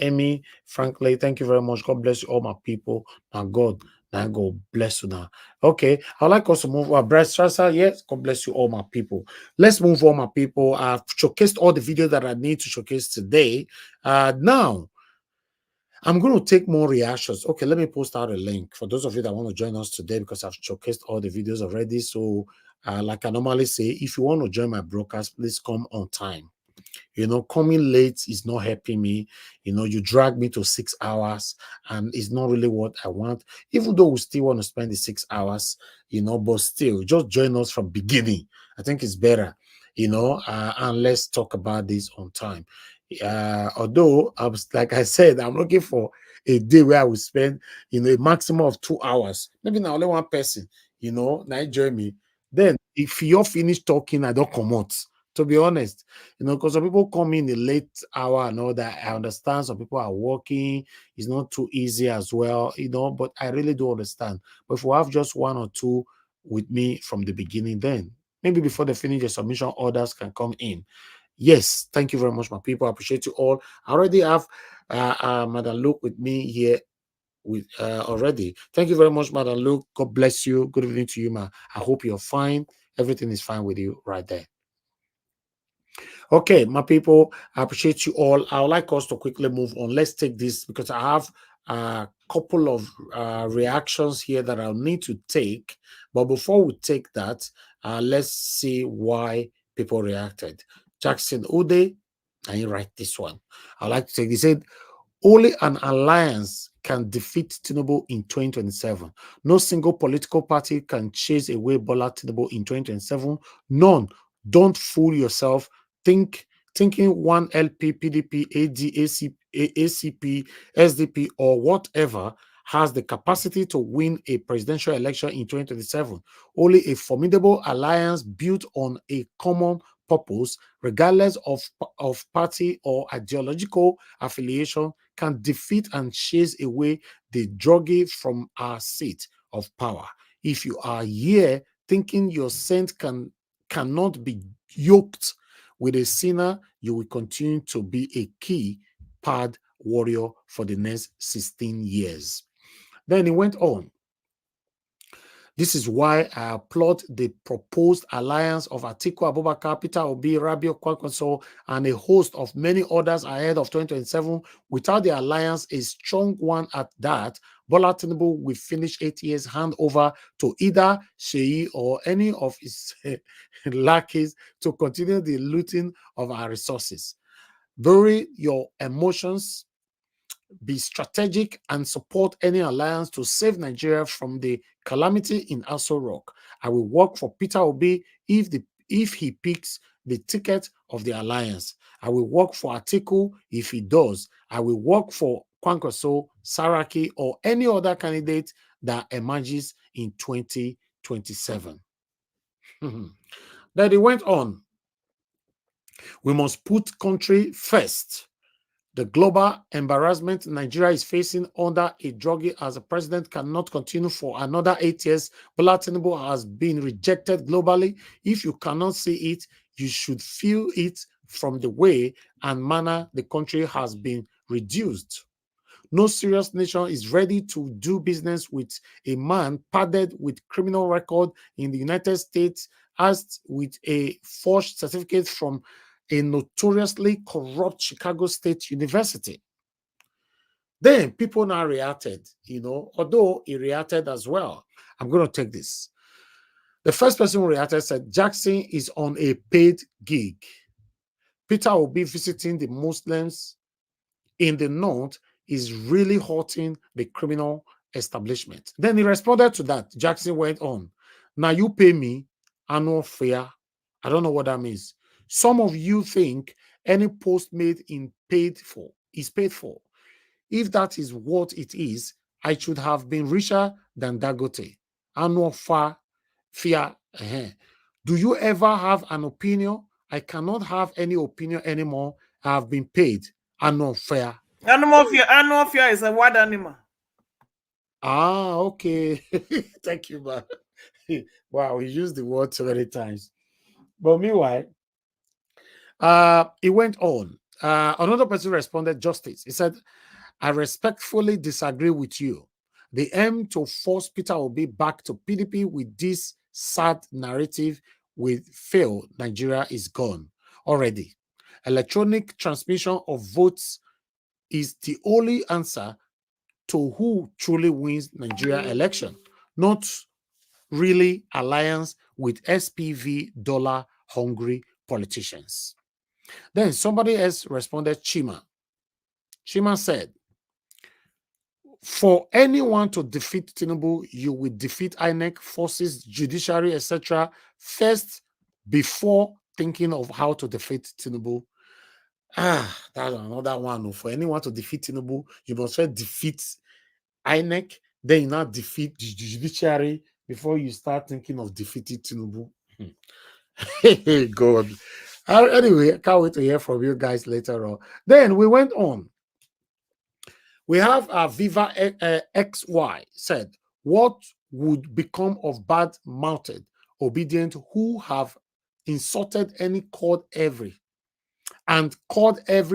Amy, frankly, thank you very much. God bless you all, my people. My God, now God bless you now. Okay, I'd like us to move. Bryce Strasser, yes, God bless you all, my people. Let's move on, my people. I've showcased all the videos that I need to showcase today. Now, I'm going to take more reactions. Okay, let me post out a link for those of you that want to join us today because I've showcased all the videos already. So, like I normally say, if you want to join my broadcast, please come on time. You know, coming late is not helping me. You know, you drag me to 6 hours and it's not really what I want. Even though we still want to spend the 6 hours, you know, but still, just join us from beginning. I think it's better, you know, and let's talk about this on time. Although I was, like I said, I'm looking for a day where I will spend, you know, a maximum of 2 hours. Maybe now only one person, you know, now join me. Then if you're finished talking, I don't come out. To be honest, you know, because some people come in the late hour and all that. I understand some people are working, it's not too easy as well, you know, but I really do understand. But if we have just one or two with me from the beginning, then maybe before they finish the submission, others can come in. Yes, thank you very much, my people. I appreciate you all. I already have Madam Luke with me here with already. Thank you very much, Madam Luke. God bless you. Good evening to you, ma. I hope you're fine. Everything is fine with you right there. Okay, my people, I appreciate you all. I would like us to quickly move on. Let's take this because I have a couple of reactions here that I'll need to take. But before we take that, let's see why people reacted. Jackson Ude, I write this one. I'd like to take this. He said, only an alliance can defeat Tinubu in 2027. No single political party can chase away Bola Tinubu in 2027. None. Don't fool yourself. Thinking one LP, PDP, AD, ACP, SDP, or whatever has the capacity to win a presidential election in 2027. Only a formidable alliance built on a common purpose, regardless of party or ideological affiliation, can defeat and chase away the druggie from our seat of power. If you are here thinking your saint cannot be yoked with a sinner, you will continue to be a key pad warrior for the next 16 years. Then he went on. This is why I applaud the proposed alliance of Atiku Abubakar, Peter Obi, Rabi Okonkwo, and a host of many others ahead of 2027. Without the alliance, a strong one at that, Bola Tinubu will finish 8 years hand over to either Sheyi or any of his lackeys to continue the looting of our resources. Bury your emotions, be strategic, and support any alliance to save Nigeria from the calamity in Aso Rock. I will work for Peter Obi if he picks the ticket of the alliance. I will work for Atiku if he does. I will work for Kwankwaso, Saraki, or any other candidate that emerges in 2027. Then he went on. We must put country first. The global embarrassment Nigeria is facing under a druggie as a president cannot continue for another 8 years. Bola Tinubu has been rejected globally. If you cannot see it, you should feel it from the way and manner the country has been reduced. No serious nation is ready to do business with a man padded with criminal record in the United States, as with a forged certificate from a notoriously corrupt Chicago State University. Then people now reacted, although he reacted as well. I'm going to take this. The first person who reacted said, Jackson is on a paid gig. Peter will be visiting the Muslims in the north is really hurting the criminal establishment. Then he responded to that. Jackson went on. Now you pay me annual fare. I don't know what that means. Some of you think any post made in paid for is paid for. If that is what it is, I should have been richer than Dagote. Annual fare. Do you ever have an opinion? I cannot have any opinion anymore. I have been paid annual fare. Annual fare is a wild animal. Ah, okay. Thank you, man. Wow, we used the word so many times. But meanwhile, it went on. Another person responded, justice. He said, I respectfully disagree with you. The aim to force Peter Obi back to PDP with this sad narrative will fail. Nigeria is gone already. Electronic transmission of votes is the only answer to who truly wins Nigeria election, not really alliance with SPV dollar hungry politicians. Then somebody else responded, Chima. Chima said, for anyone to defeat Tinubu, you will defeat INEC, forces, judiciary, etc. first before thinking of how to defeat Tinubu. That's another one. For anyone to defeat Tinubu, you must first defeat INEC, then you now defeat the judiciary before you start thinking of defeating Tinubu. Hey, God. Anyway, I can't wait to hear from you guys later on. Then we went on. We have Viva XY said, what would become of bad-mouthed, obedient who have insulted any called every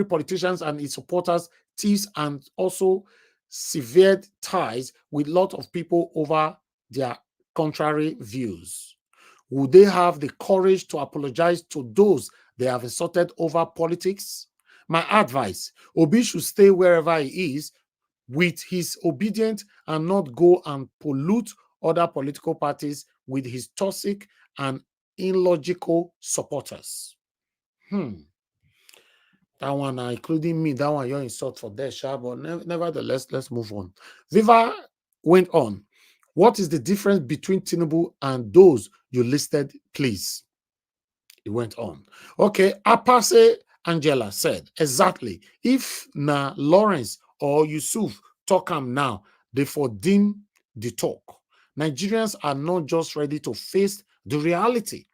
politicians and its supporters thieves and also severed ties with a lot of people over their contrary views? Would they have the courage to apologize to those they have insulted over politics? My advice, Obi should stay wherever he is with his obedient and not go and pollute other political parties with his toxic and illogical supporters. That one, including me, that one, you're insult for that, but nevertheless, let's move on. Viva went on. What is the difference between Tinubu and those you listed, please? He went on. Okay, Apase Angela said, exactly. If na Lawrence or Yusuf talk am now, they for dim the talk. Nigerians are not just ready to face the reality.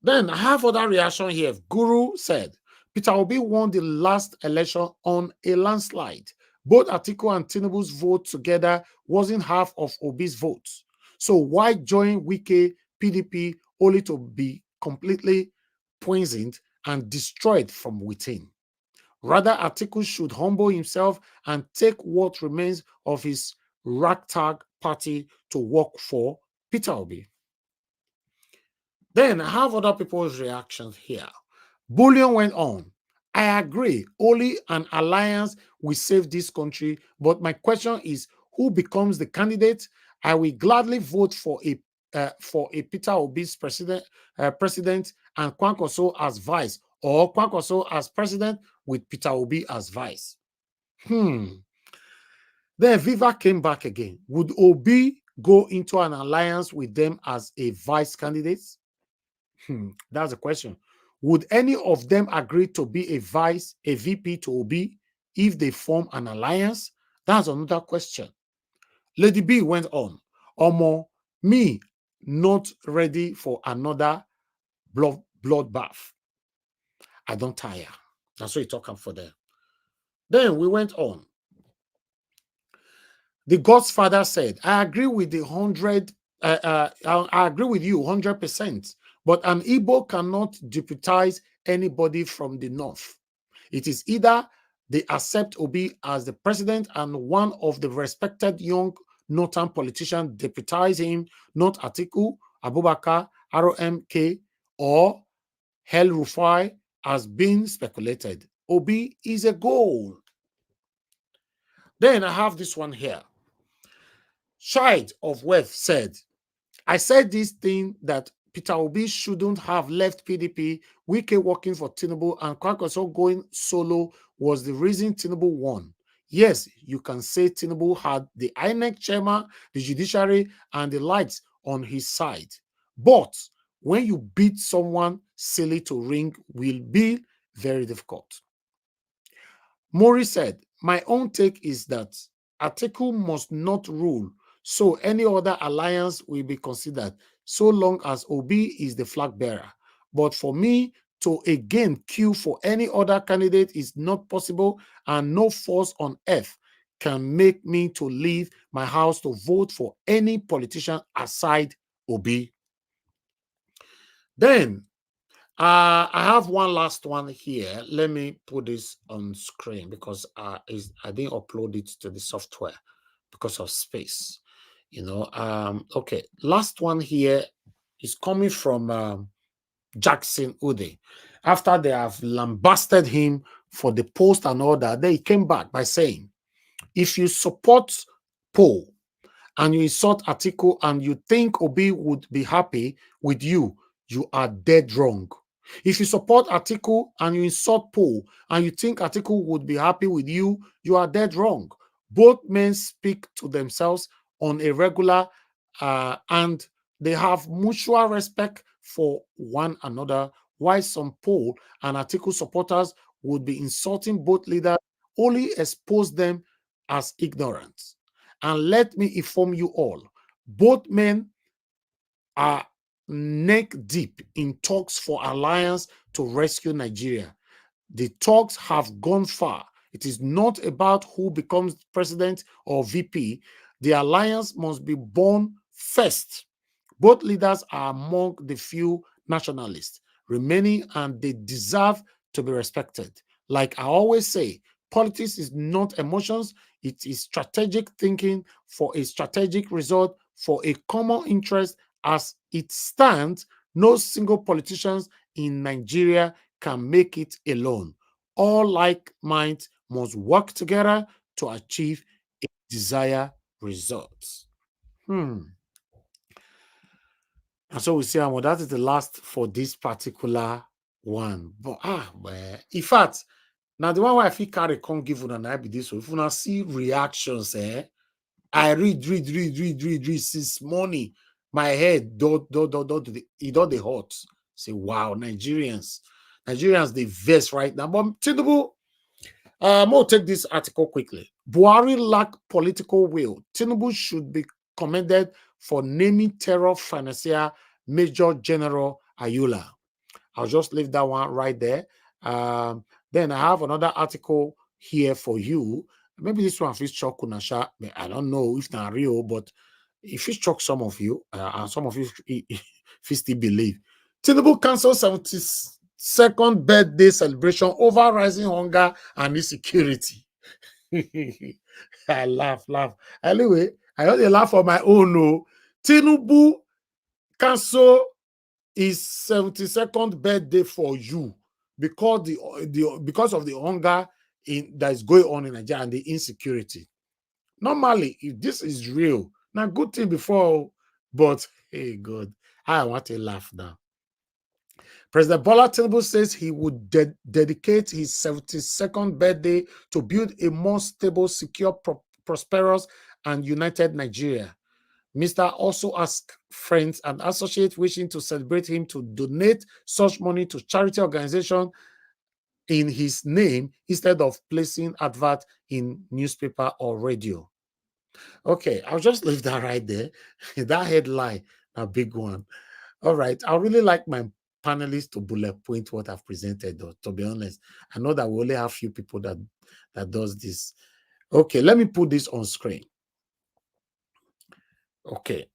Then I have other reaction here. Guru said, Peter Obi won the last election on a landslide. Both Atiku and Tinubu's vote together wasn't half of Obi's votes. So why join Wike PDP only to be completely poisoned and destroyed from within? Rather, Atiku should humble himself and take what remains of his ragtag party to work for Peter Obi. Then I have other people's reactions here. Bullion went on. I agree, only an alliance will save this country, but my question is, who becomes the candidate? I will gladly vote for a Peter Obi's president and Kwankwaso as vice, or Kwankwaso as president with Peter Obi as vice. Then Viva came back again. Would Obi go into an alliance with them as a vice candidate? That's the question. Would any of them agree to be a VP to Obi if they form an alliance? That's another question. Lady B went on. Omo, me not ready for another bloodbath. I don't tire. That's what you talk up for them. Then we went on. The God's father said, I agree with the 100, I agree with you 100%, but an Igbo cannot deputize anybody from the north. It is either they accept Obi as the president and one of the respected young northern politicians deputize him, not Atiku, Abubakar, ROMK, or Hel Rufai as being speculated. Obi is a goal. Then I have this one here. Child of Wealth said, I said this thing that Peter Obi shouldn't have left PDP, Wike working for Tinubu, and Kwankwaso going solo was the reason Tinubu won. Yes, you can say Tinubu had the INEC chairman, the judiciary, and the lights on his side. But when you beat someone silly to ring will be very difficult. Mori said, my own take is that Atiku must not rule, so any other alliance will be considered, so long as Obi is the flag bearer. But for me to again queue for any other candidate is not possible, and no force on earth can make me to leave my house to vote for any politician aside Obi. Then I have one last one here. Let me put this on screen because I didn't upload it to the software because of space. Okay. Last one here is coming from Jackson Ude. After they have lambasted him for the post and all that, they came back by saying, if you support Paul and you insult Atiku and you think Obi would be happy with you, you are dead wrong. If you support Atiku and you insult Paul and you think Atiku would be happy with you, you are dead wrong. Both men speak to themselves on a regular and they have mutual respect for one another, while some Paul and Atiku supporters would be insulting both leaders, only expose them as ignorant. And let me inform you all, both men are neck deep in talks for alliance to rescue Nigeria. The talks have gone far. It is not about who becomes president or VP. The alliance must be born first. Both leaders are among the few nationalists remaining, and they deserve to be respected. Like I always say, politics is not emotions, it is strategic thinking for a strategic result for a common interest. As it stands, no single politicians in Nigeria can make it alone. All like minds must work together to achieve a desired result. And so we say, well, that is the last for this particular one. But well, in fact, now the one where I feel carry can't give you I be this. So if you not see reactions, I read since morning. My head do the hot. Say, wow, Nigerians, they vest right now. But Tinubu, I'm gonna take this article quickly. Buhari lack political will. Tinubu should be commended for naming terror financier Major General Ayula. I'll just leave that one right there. Then I have another article here for you. Maybe this one feels shock Kunasha. I don't know if not real, but if it shock some of you, and some of you still believe. Tinubu cancelled 72nd birthday celebration over rising hunger and insecurity. I laugh. Anyway, I only laugh for my own. No, Tinubu cancel his 72nd birthday for you because of the hunger that is going on in Nigeria and the insecurity. Normally, if this is real, now good thing before, but hey God, I want to laugh now. President Bola Tinubu says he would dedicate his 72nd birthday to build a more stable, secure, prosperous, and united Nigeria. Mr. also asked friends and associates wishing to celebrate him to donate such money to charity organization in his name instead of placing advert in newspaper or radio. Okay, I'll just leave that right there. That headline, a big one. All right, I really like my panelists to bullet point what I've presented, though, to be honest. I know that we only have few people that does this. Okay, let me put this on screen. Okay.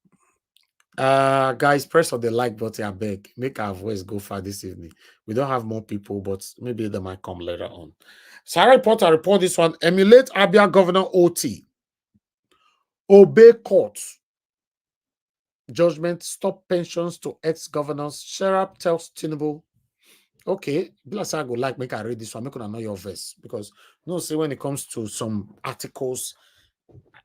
Guys, press on the like button, I beg. Make our voice go far this evening. We don't have more people, but maybe they might come later on. Sarah Reporter report this one. Emulate Abia Governor OT. Obey court. Judgment, stop pensions to ex-governors. Sherab tells Tinubu. Okay, bless I go like make I read this one. Make I know your verse because say when it comes to some articles,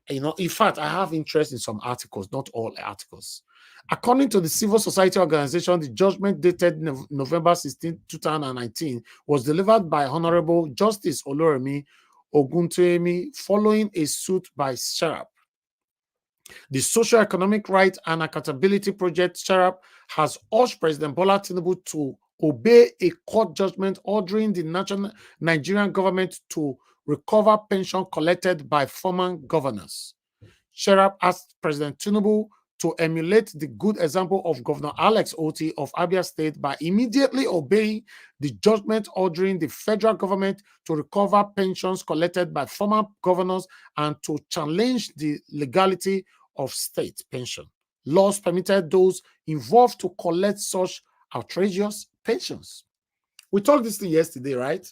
in fact, I have interest in some articles, not all articles. According to the civil society organization, the judgment dated November 16, 2019 was delivered by Honorable Justice Oloremi Oguntoyemi following a suit by Sherab. The Socio-Economic Rights and Accountability Project, Sherab, has urged President Bola Tinubu to obey a court judgment ordering the Nigerian government to recover pension collected by former governors. Sherab asked President Tinubu to emulate the good example of Governor Alex Oti of Abia State by immediately obeying the judgment ordering the federal government to recover pensions collected by former governors and to challenge the legality of state pension. Laws permitted those involved to collect such outrageous pensions. We talked this thing yesterday, right?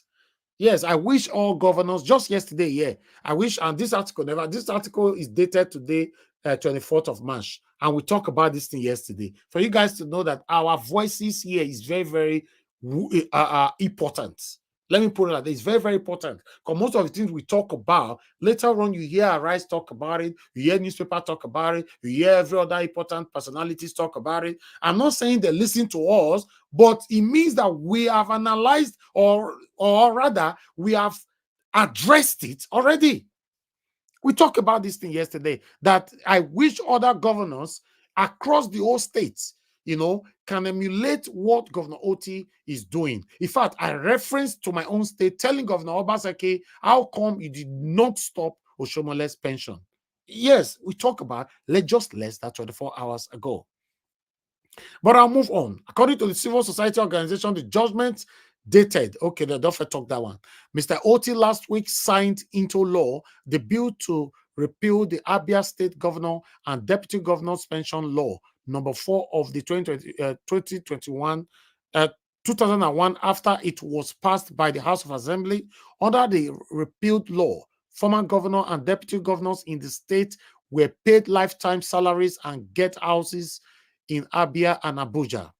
Yes, I wish all governors, just yesterday, yeah. I wish, and this article is dated today, 24th of March, and we talked about this thing yesterday. For you guys to know that our voices here is very, very important. Let me put it like this. It's very, very important. Because most of the things we talk about, later on you hear Arise talk about it, you hear newspaper talk about it, you hear every other important personalities talk about it. I'm not saying they listen to us, but it means that we have analyzed or rather we have addressed it already. We talked about this thing yesterday, that I wish other governors across the whole states, can emulate what Governor Oti is doing. In fact, I referenced to my own state telling Governor Obaseki, how come you did not stop Oshomole's pension? Yes, we talk about just less than 24 hours ago. But I'll move on. According to the civil society organization, the judgment dated, okay, the Duffer talked that one. Mr. Oti last week signed into law the bill to repeal the Abia State Governor and Deputy Governor's Pension Law, number 4 of the 2001, after it was passed by the House of Assembly. Under the repealed law, former governor and deputy governors in the state were paid lifetime salaries and get houses in Abia and Abuja.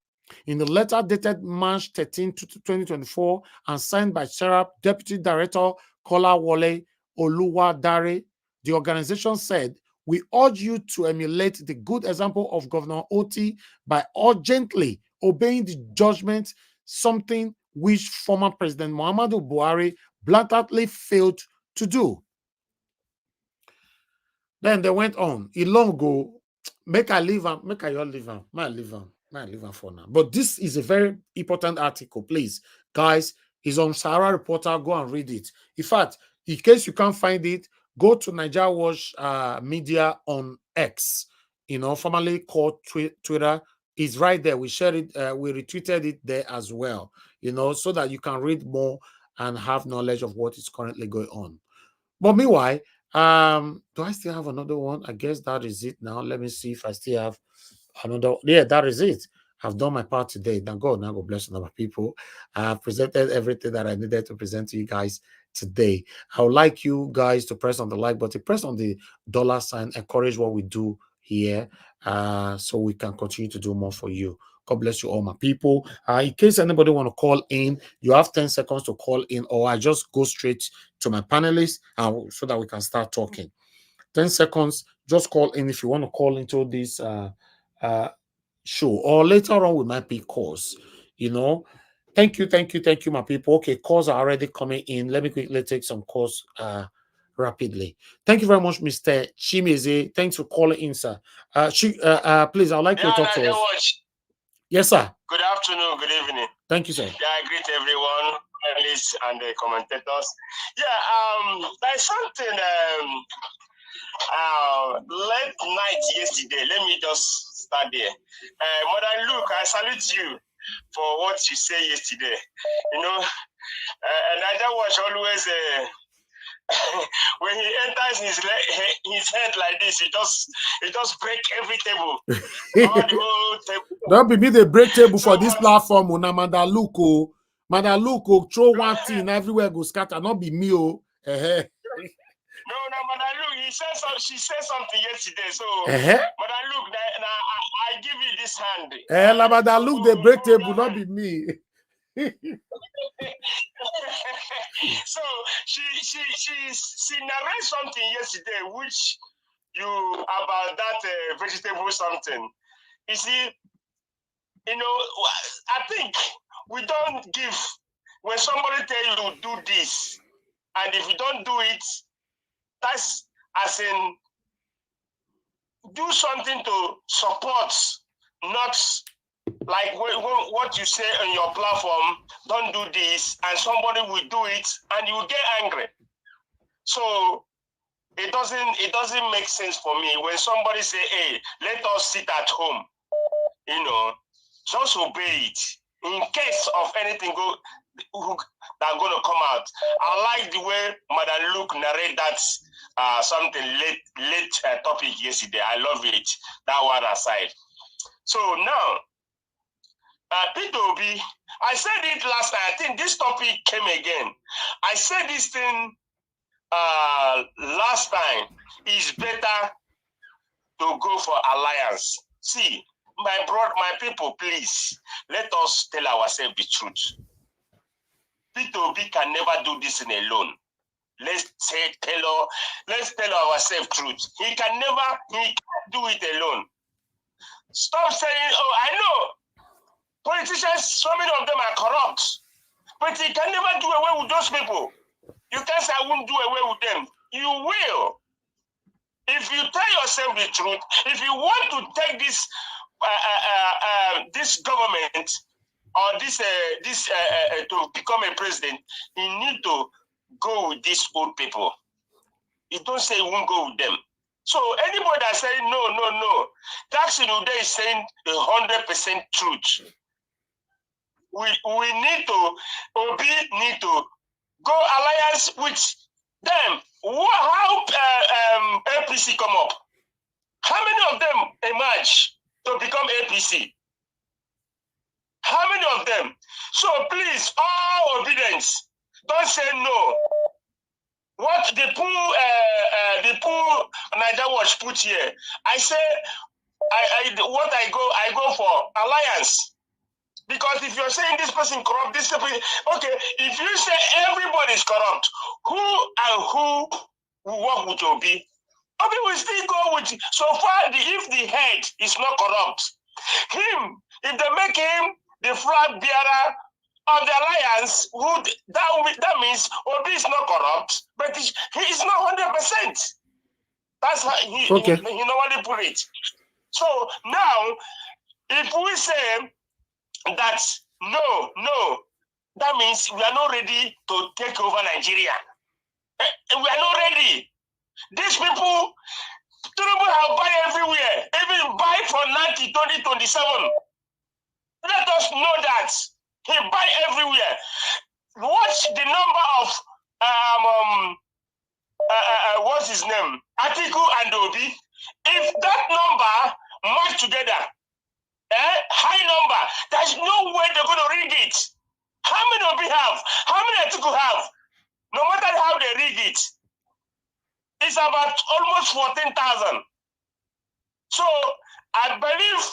In the letter dated March 13, 2024, and signed by Sherab Deputy Director Kola Wole Oluwadare, the organization said, "We urge you to emulate the good example of Governor Oti by urgently obeying the judgment, something which former President Muhammadu Buhari blatantly failed to do." Then they went on. It long ago, make I leave them, make I all leave them, might leave them for now. But this is a very important article, please. Guys, it's on Sahara Reporter. Go and read it. In fact, in case you can't find it, go to Nigeria Watch Media on X, formerly called Twitter. It's right there. We shared it, we retweeted it there as well, so that you can read more and have knowledge of what is currently going on. But meanwhile, do I still have another one? I guess that is it now. Let me see if I still have another. Yeah, that is it. I've done my part today. Now God bless another people. I've presented everything that I needed to present to you guys today. I would like you guys to press on the like button, press on the $sign, encourage what we do here, so we can continue to do more for you. God bless you all, my people. In case anybody want to call in, you have 10 seconds to call in, or I just go straight to my panelists so that we can start talking. 10 seconds, just call in if you want to call into this show, or later on we might be calls. Thank you, my people. Okay, calls are already coming in. Let me quickly take some calls rapidly. Thank you very much, Mr. Chimeze. Thanks for calling in, sir. Please, I'd like you to talk to us. Yes, sir. Good afternoon, good evening. Thank you, sir. Yeah, I greet everyone, panelists and the commentators. Yeah, there's something Late night yesterday, let me just start there. Mother Luke, I salute you for what you say yesterday. You know, and I just watch always when he enters his head like this, he just break every table. All the whole table. Don't be me the break table for this platform. Mother Luke, Mother Luke, throw one thing everywhere, go scatter. Not be me, oh. No, Mother Luke, she said something yesterday. So, Mother Luke, I give you this hand. Mother Luke, the break table, not be me. So she narrated something yesterday, which about that vegetable something. You see, you know, I think we don't give when somebody tell you to do this, and if you don't do it, that's as in do something to support, not like what you say on your platform. Don't do this, and somebody will do it, and you will get angry. So it doesn't make sense for me when somebody say, "Hey, let us sit at home," you know, just obey it in case of anything that's going to come out. I like the way Madam Luke narrated that something late topic yesterday. I love it. That one aside. So now, Peter Obi, I said it last time. I think this topic came again. I said this thing last time. It's better to go for alliance. See, my people, please, let us tell ourselves the truth. Peter Obi can never do this alone. Let's tell ourselves truth. He can't do it alone. Stop saying, "Oh, I know politicians, so many of them are corrupt," but he can never do away with those people. You can't say I won't do away with them. You will. If you tell yourself the truth, if you want to take this this government or this to become a president, you need to go with these old people. You don't say you won't go with them. So anybody that say no, Jackson Uday is saying 100% truth. We need to, Obi need to go alliance with them. How APC come up? How many of them emerge to become APC? How many of them? So please, all obedience. Don't say no. What the poor Niger Watch put here, I say, I go for alliance. Because if you're saying this person corrupt, this person, okay, if you say everybody is corrupt, who will work with Obi? Obi will still go with, so far, if the head is not corrupt, if they make him the flag bearer of the alliance, that means Obi is not corrupt, but he is not 100%. That's how he normally put it. So now, if we say that no, that means we are not ready to take over Nigeria. We are not ready. These people, Tinubu have buy everywhere, even buy for 2027. Let us know that he buy everywhere. Watch the number of what's his name, Atiku and Obi. If that number match together, high number, there's no way they're going to rig it. How many Obi have? How many Atiku have? No matter how they rig it, it's about almost 14,000. So I believe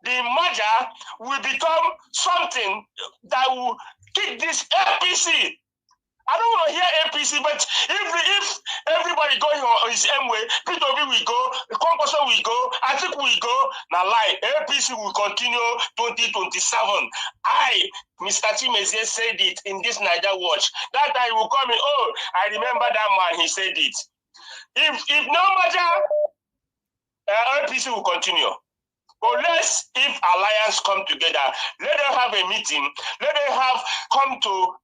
the merger will become something that will kick this APC. I don't want to hear APC, but if everybody going on his own way, Peter Obi will go, Okonkwo will go, Atiku will go, now lie, APC will continue 2027. Mr. Chimezie said it in this Niger Watch. That time he will come in, oh, I remember that man, he said it. If no merger, APC will continue. Unless if alliance come together, let them have a meeting, let them come to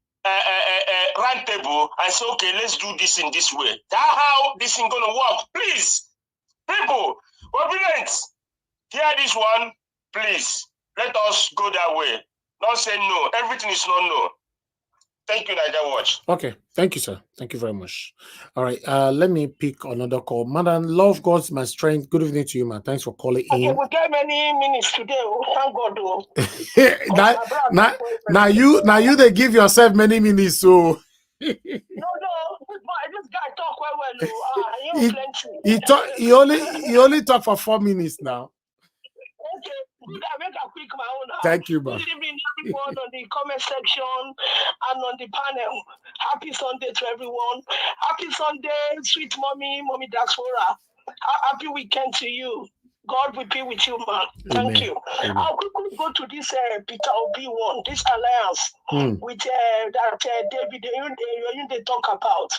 round table and say, okay, let's do this in this way. That's how this is going to work. Please, People, obedience. Hear this one, please. Let us go that way. Don't say no. Everything is not no. Thank you, Niger Watch. Okay, thank you, sir. Thank you very much. All right, let me pick another call. Madam, love God's my strength. Good evening to you, man. Thanks for calling Okay, in. we get many minutes today. Oh, thank God. Oh. now you they give yourself many minutes, so No, this guy talk well. he only talk for 4 minutes now. Okay, good. I make a quick my own. Thank you, man. Good evening, everyone on the comment section and on the panel. Happy Sunday to everyone. Happy Sunday, sweet mommy diaspora. Happy weekend to you. God will be with you, man. Thank Amen. you. Amen. I'll quickly go to this Peter Obi one, this alliance with that David they talk about.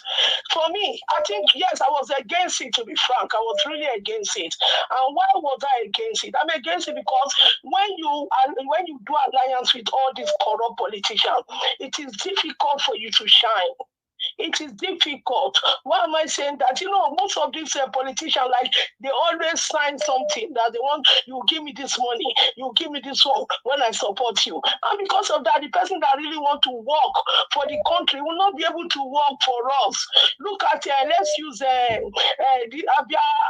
For me, I think, yes, I was against it, to be frank. I was really against it. And why was I against it? I'm against it because when you do alliance with all these corrupt politicians, it is difficult for you to shine. It is difficult. Why am I saying that? You know, most of these politicians, like, they always sign something that they want, you give me this money, you give me this one when I support you. And because of that, the person that really want to work for the country will not be able to work for us. Look at, let's use the Abia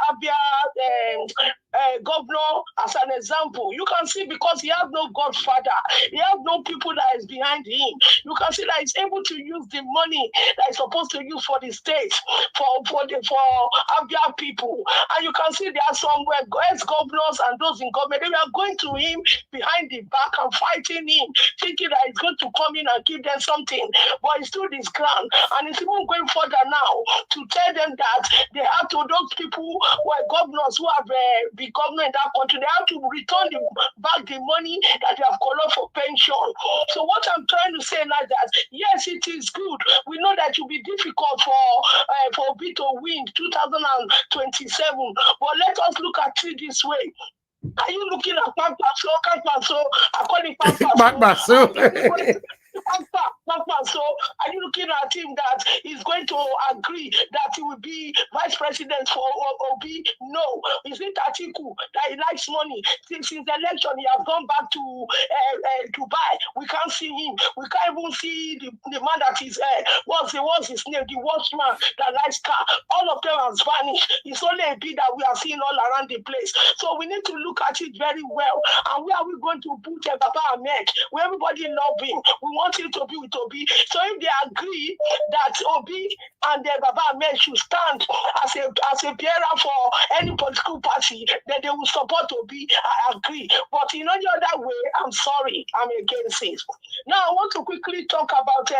governor as an example. You can see, because he has no godfather, he has no people that is behind him. You can see that he's able to use the money that he's supposed to use for the state, for Abia people. And you can see there are some ex-governors and those in government, they were going to him behind the back and fighting him, thinking that he's going to come in and give them something. But he stood his ground, and he's even going further now to tell them that they have to, those people who are governors who have been governor in that country, they have to return back the money that they have collected for pension. So what I'm trying to say now is that, yes, it is good. We know that it will be difficult for Obi to win 2027, but let us look at it this way. Are you looking at Pampaso? I call it Pampaso. So are you looking at him that he's going to agree that he will be vice president for Obi? No. Is it Atiku that he likes money? Since the election, he has gone back to Dubai. We can't see him. We can't even see the man that is what's his name? The watchman that likes car. All of them has vanished. It's only a bit that we are seeing all around the place. So we need to look at it very well. And where are we going to put Baba Ahmed? Where everybody love him. We want him to be with Obi. So if they agree that Obi and Baba Ahmed should stand as a bearer for any political party, then they will support Obi. I agree. But in any other way, I'm sorry, I'm against it. Now I want to quickly talk about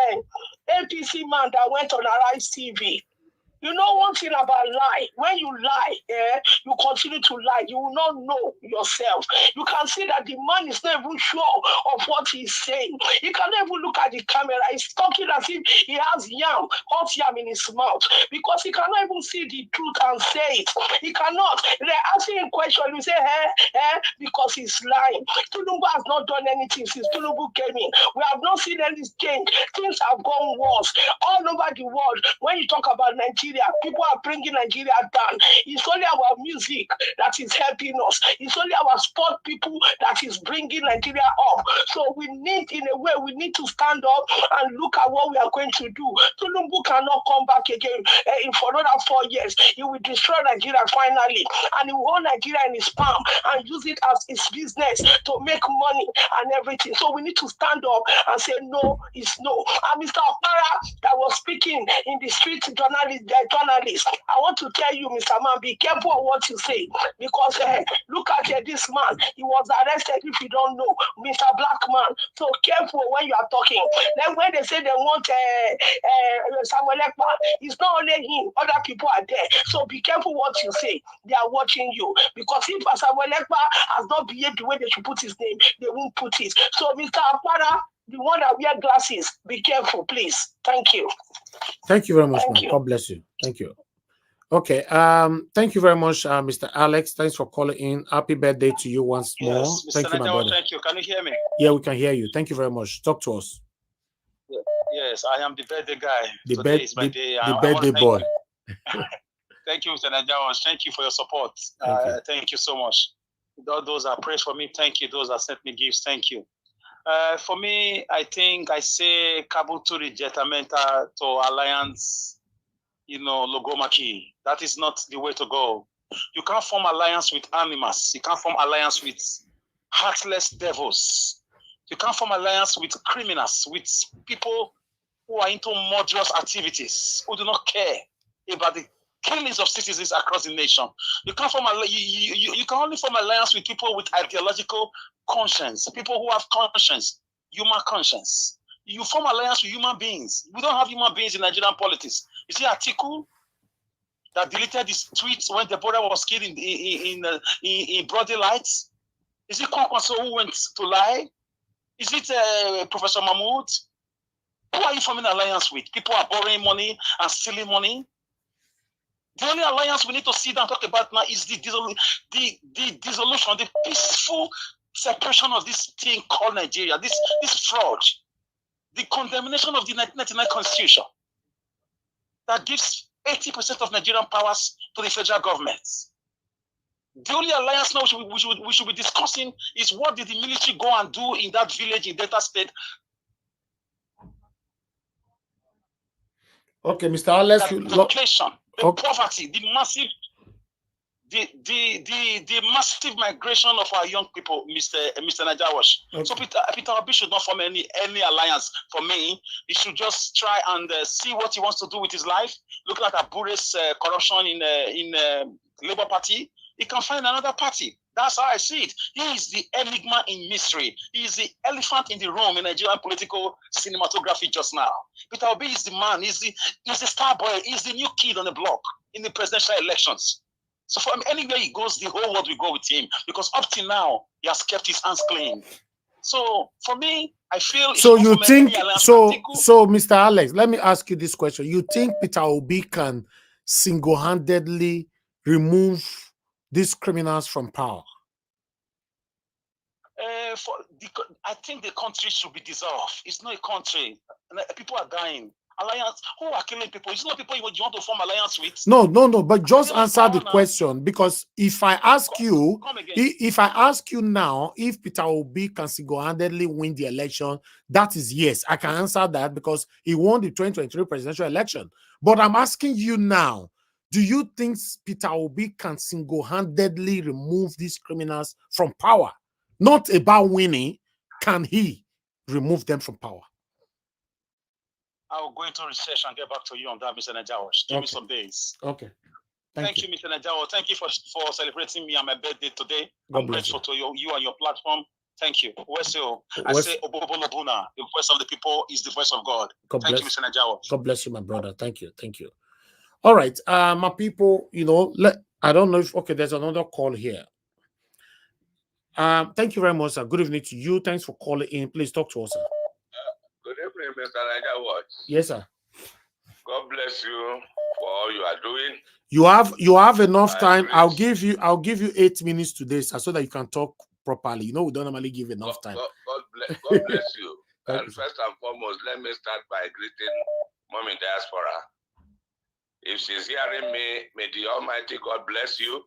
APC man that went on Arise TV. You know one thing about lie. When you lie, you continue to lie. You will not know yourself. You can see that the man is not even sure of what he's saying. He cannot even look at the camera. He's talking as if he has hot yam in his mouth, because he cannot even see the truth and say it. He cannot. They're asking him a question. You say, because he's lying. Tinubu has not done anything since Tinubu came in. We have not seen any change. Things have gone worse all over the world. When you talk about Nigeria, people are bringing Nigeria down. It's only our music that is helping us. It's only our sport people that is bringing Nigeria up. So we need, in a way, we need to stand up and look at what we are going to do. Tinubu cannot come back again for another 4 years. He will destroy Nigeria finally, and he will hold Nigeria in his palm and use it as his business to make money and everything. So we need to stand up and say no is no. And Mr. Okpara that was speaking in the street journalist, I want to tell you, Mr. Man, be careful of what you say, because look at this man. He was arrested, if you don't know, Mr. Black Man. So careful when you are talking. Then when they say they want Samuel Ekpa, it's not only him, other people are there. So be careful what you say. They are watching you, because if Samuel Ekpa has not behaved the way they should put his name, they won't put it. So Mr. Akpara, the one that wear glasses, be careful, please. Thank you. Thank you very much, man. God bless you. Thank you. Okay. Thank you very much, Mr. Alex. Thanks for calling in. Happy birthday to you once more. Thank you, my brother. Thank you. Can you hear me? Yeah, we can hear you. Thank you very much. Talk to us. Yes, I am the birthday guy. The Today is my day. birthday boy. Thank you, Mr. Najawas. Thank you for your support. Thank you so much. Those that prayed for me, thank you. Those that sent me gifts, thank you. For me, I think I say Kabuturi Jetamenta to Alliance, Logomaki. That is not the way to go. You can't form alliance with animals. You can't form alliance with heartless devils. You can't form alliance with criminals, with people who are into murderous activities, who do not care about the killings of citizens across the nation. You can't form you can only form alliance with people with ideological conscience, people who have conscience, human conscience. You form alliance with human beings. We don't have human beings in Nigerian politics. You see Atiku that deleted his tweets when the brother was killed in broad daylight? Is it Kwankwaso who went to lie? Is it Professor Mahmoud? Who are you forming alliance with? People are borrowing money and stealing money. The only alliance we need to sit down and talk about now is the dissolution, the peaceful separation of this thing called Nigeria, this fraud, the condemnation of the 1999 Constitution that gives 80% of Nigerian powers to the federal government. The only alliance now we should be discussing is what did the military go and do in that village in Delta State. Okay, Mr. Alex, the inflation, the poverty, the massive massive migration of our young people, Mr. Najawash. Okay. So Peter Obi should not form any alliance. For me, he should just try and see what he wants to do with his life. Looking at Abure's corruption in Labour Party, he can find another party. That's how I see it. He is the enigma in mystery. He is the elephant in the room in Nigerian political cinematography just now. Peter Obi is the man. He's the star boy. He's the new kid on the block in the presidential elections. So for him, anywhere he goes, the whole world will go with him because up till now, he has kept his hands clean. So for me, I feel... So you think... So Mr. Alex, let me ask you this question. You think Peter Obi can single-handedly remove these criminals from power? I think the country should be dissolved. It's not a country. People are dying. Alliance, who are killing people? It's not people you want to form alliance with. No. But just answer the question, because if I ask you, if I ask you now, if Peter Obi can single-handedly win the election, that is yes. I can answer that because he won the 2023 presidential election. But I'm asking you now, do you think Peter Obi can single-handedly remove these criminals from power? Not about winning. Can he remove them from power? I will go into research and get back to you on that, Mr. Najawash. Give me some days. Okay. Thank you, Mr. Najawash. Thank you for celebrating me on my birthday today. I'm grateful to you and your platform. Thank you. I say Obobolobuna, the voice of the people is the voice of God. Thank you, Mr. Najawash. God bless you, my brother. Thank you. Thank you. All right. My people, I don't know if, okay, there's another call here. Thank you very much, sir. Good evening to you. Thanks for calling in. Please talk to us, sir. Good evening, Mr. Najawash. Yes, sir. God bless you for all you are doing. You have enough time. I'll give you 8 minutes today, sir, so that you can talk properly. We don't normally give enough time. God bless you. And first and foremost, let me start by greeting Mom in Diaspora. If she's hearing me, may the Almighty God bless you.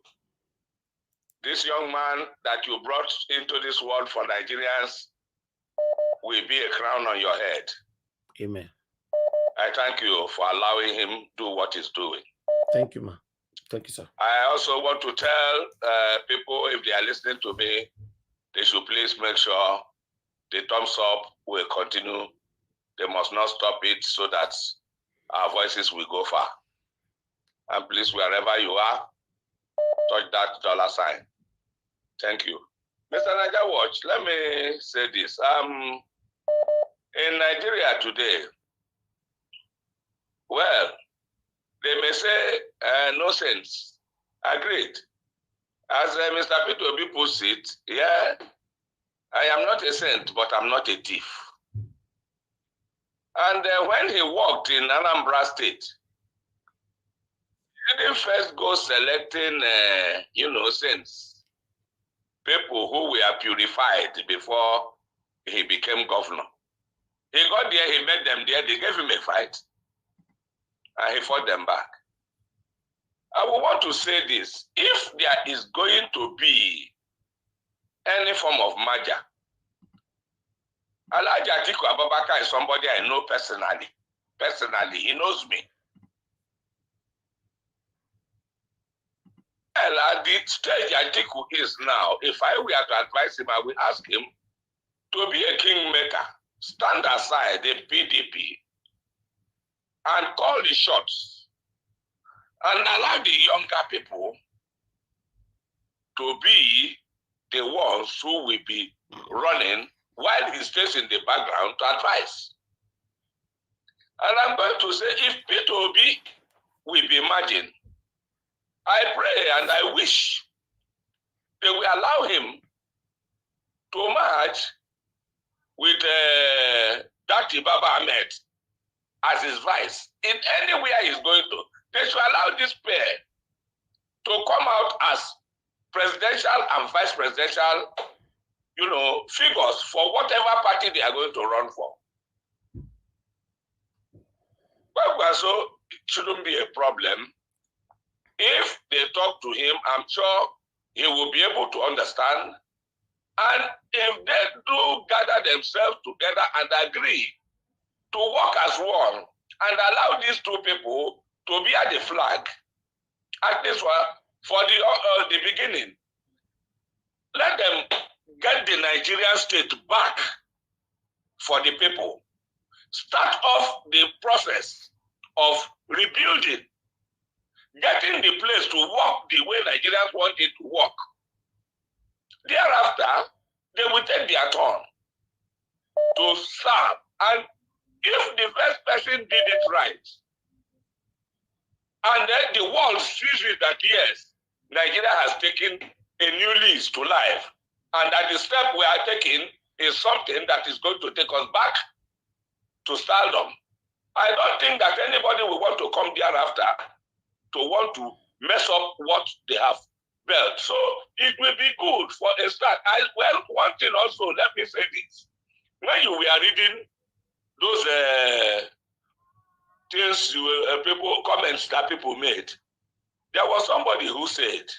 This young man that you brought into this world for Nigerians will be a crown on your head. Amen. I thank you for allowing him to do what he's doing. Thank you, man. Thank you, sir. I also want to tell people, if they are listening to me, they should please make sure the thumbs up will continue. They must not stop it so that our voices will go far. And please, wherever you are, touch that dollar sign. Thank you. Mr. Najawash, let me say this. In Nigeria today, well, they may say no sense. Agreed. As Mr. Peter Obi puts it, yeah, I am not a saint, but I'm not a thief. And when he walked in Anambra State, he didn't first go selecting, saints. People who were purified before he became governor. He got there, he met them there, they gave him a fight, and he fought them back. I would want to say this. If there is going to be any form of merger, Alhaji Atiku Abubakar is somebody I know personally. Personally, he knows me. Well, at the stage Atiku is now, if I were to advise him, I will ask him to be a kingmaker, stand aside the PDP, and call the shots, and allow the younger people to be the ones who will be running while he stays in the background to advise. And I'm going to say, if P2B will be merging, I pray and I wish they will allow him to merge with Dr. Baba Ahmed as his vice. In anywhere he's going to, they should allow this pair to come out as presidential and vice presidential, figures for whatever party they are going to run for. Well, so it shouldn't be a problem. If they talk to him, I'm sure he will be able to understand. And if they do gather themselves together and agree to work as one and allow these two people to be at the flag, at least for the beginning, let them get the Nigerian state back for the people. Start off the process of rebuilding, getting the place to work the way Nigerians want it to work. Thereafter, they will take their turn to serve. And if the first person did it right, and then the world sees it that yes, Nigeria has taken a new lease to life, and that the step we are taking is something that is going to take us back to stardom. I don't think that anybody will want to come thereafter to want to mess up what they have built. So it will be good for a start. Well, one thing also, let me say this. When you were reading those things, comments that people made, there was somebody who said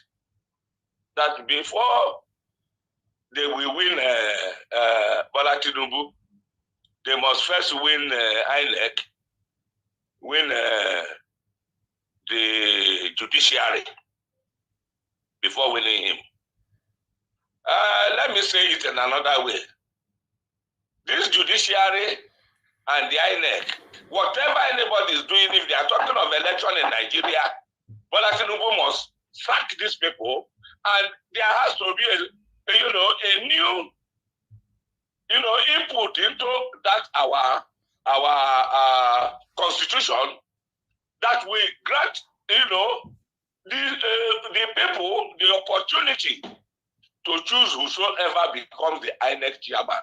that before they will win Bola Tinubu, they must first win INEC, win the judiciary before winning him. Let me say it in another way. This judiciary and the INEC, whatever anybody is doing, if they are talking of election in Nigeria, Bola Tinubu must sack these people, and there has to be a new input into that our constitution that will grant the people the opportunity to choose whosoever becomes the INEC chairman.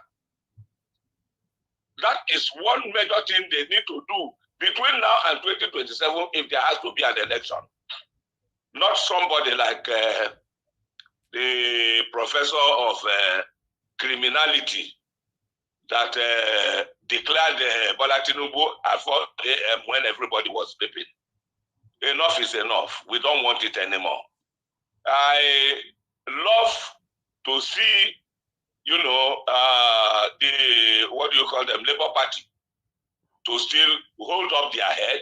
That is one major thing they need to do between now and 2027 if there has to be an election. Not somebody like the professor of criminality that declared Bola Tinubu at 4 a.m. when everybody was sleeping. Enough is enough. We don't want it anymore. I love to see, the Labour Party to still hold up their head.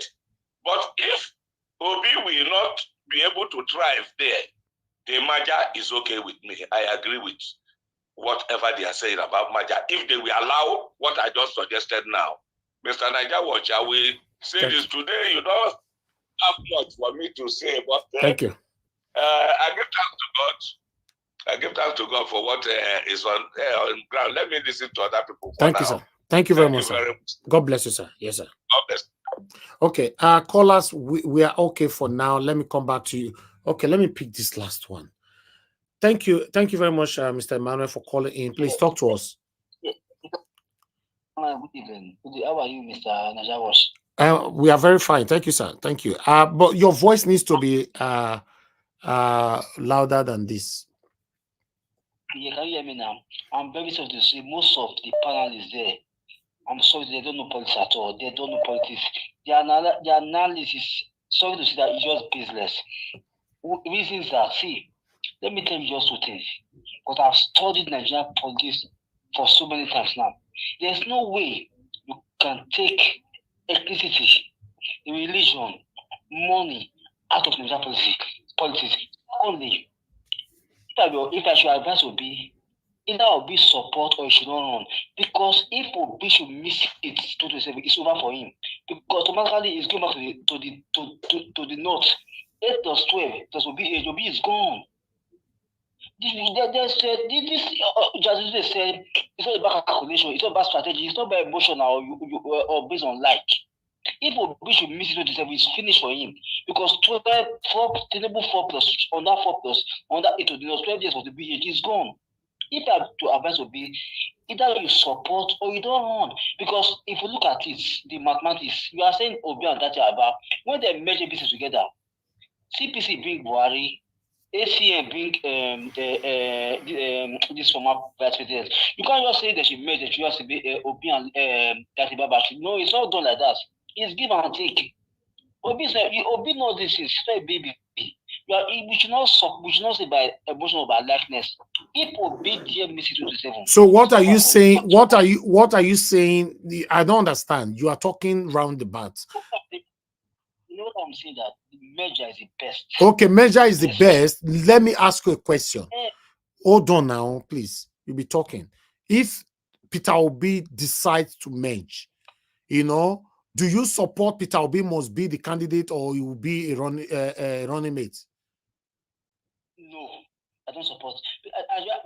But if Obi will not be able to thrive there, the merger is okay with me. I agree with whatever they are saying about merger. If they will allow what I just suggested now, Mr. Naija Watcher, I will say this today. You don't have much for me to say, but thank you. I give thanks to God. I give thanks to God for what is on ground. Let me listen to other people. Thank you, sir. Thank you very much, sir. God bless you, sir. Yes, sir. God bless. Okay, callers, we are okay for now. Let me come back to you. Okay, let me pick this last one. Thank you very much, Mr. Emmanuel, for calling in. Please talk to us. Good evening. How are you, Mr. Najawas? We are very fine. Thank you, sir. Thank you. But your voice needs to be louder than this. Yeah, can you hear me now? I'm very sorry to say most of the panel is there. I'm sorry, they don't know politics at all. They don't know politics. The analysis sorry to say that it's just business. Reasons are, see, let me tell you just two things. Because I've studied Nigerian politics for so many times now. There's no way you can take ethnicity, religion, money out of Nigerian politics. Only if I should advise Obi, either Obi support or he should not run. Because if Obi should miss it 2027, it's over for him. Because automatically it's going back to the north. 8 plus 12 plus Obi, Obi is gone. This Jazzy said it's not about calculation, it's not about strategy, it's not about emotion or based on like. If Obi should miss it 27, it's finished for him. Because 12, 4, Tinubu 4 plus, on that 4 plus, on that 8 to the 12 years of the BH is gone. If I have to advise Obi, either you support or you don't run. Because if you look at it, the mathematics, you are saying Obi and Dati Aba, when they measure pieces together, CPC bring Buhari, ACM bring this former vice president. You can't just say they should merge, they should just be Obi and Dati Baba. No, it's not done like that. It's give and take. Obi knows this is a baby. We should not say by emotion or by likeness. If Obi dear misses 27. So what are you saying? What are you saying? I don't understand. You are talking roundabout. You know what I'm saying, that the merger is the best. Okay, merger is the best. Let me ask you a question. Hold on now, please. You'll be talking. If Peter Obi decides to merge, you know, do you support Peter Obi must be the candidate or you will be a running mate? No, I don't support.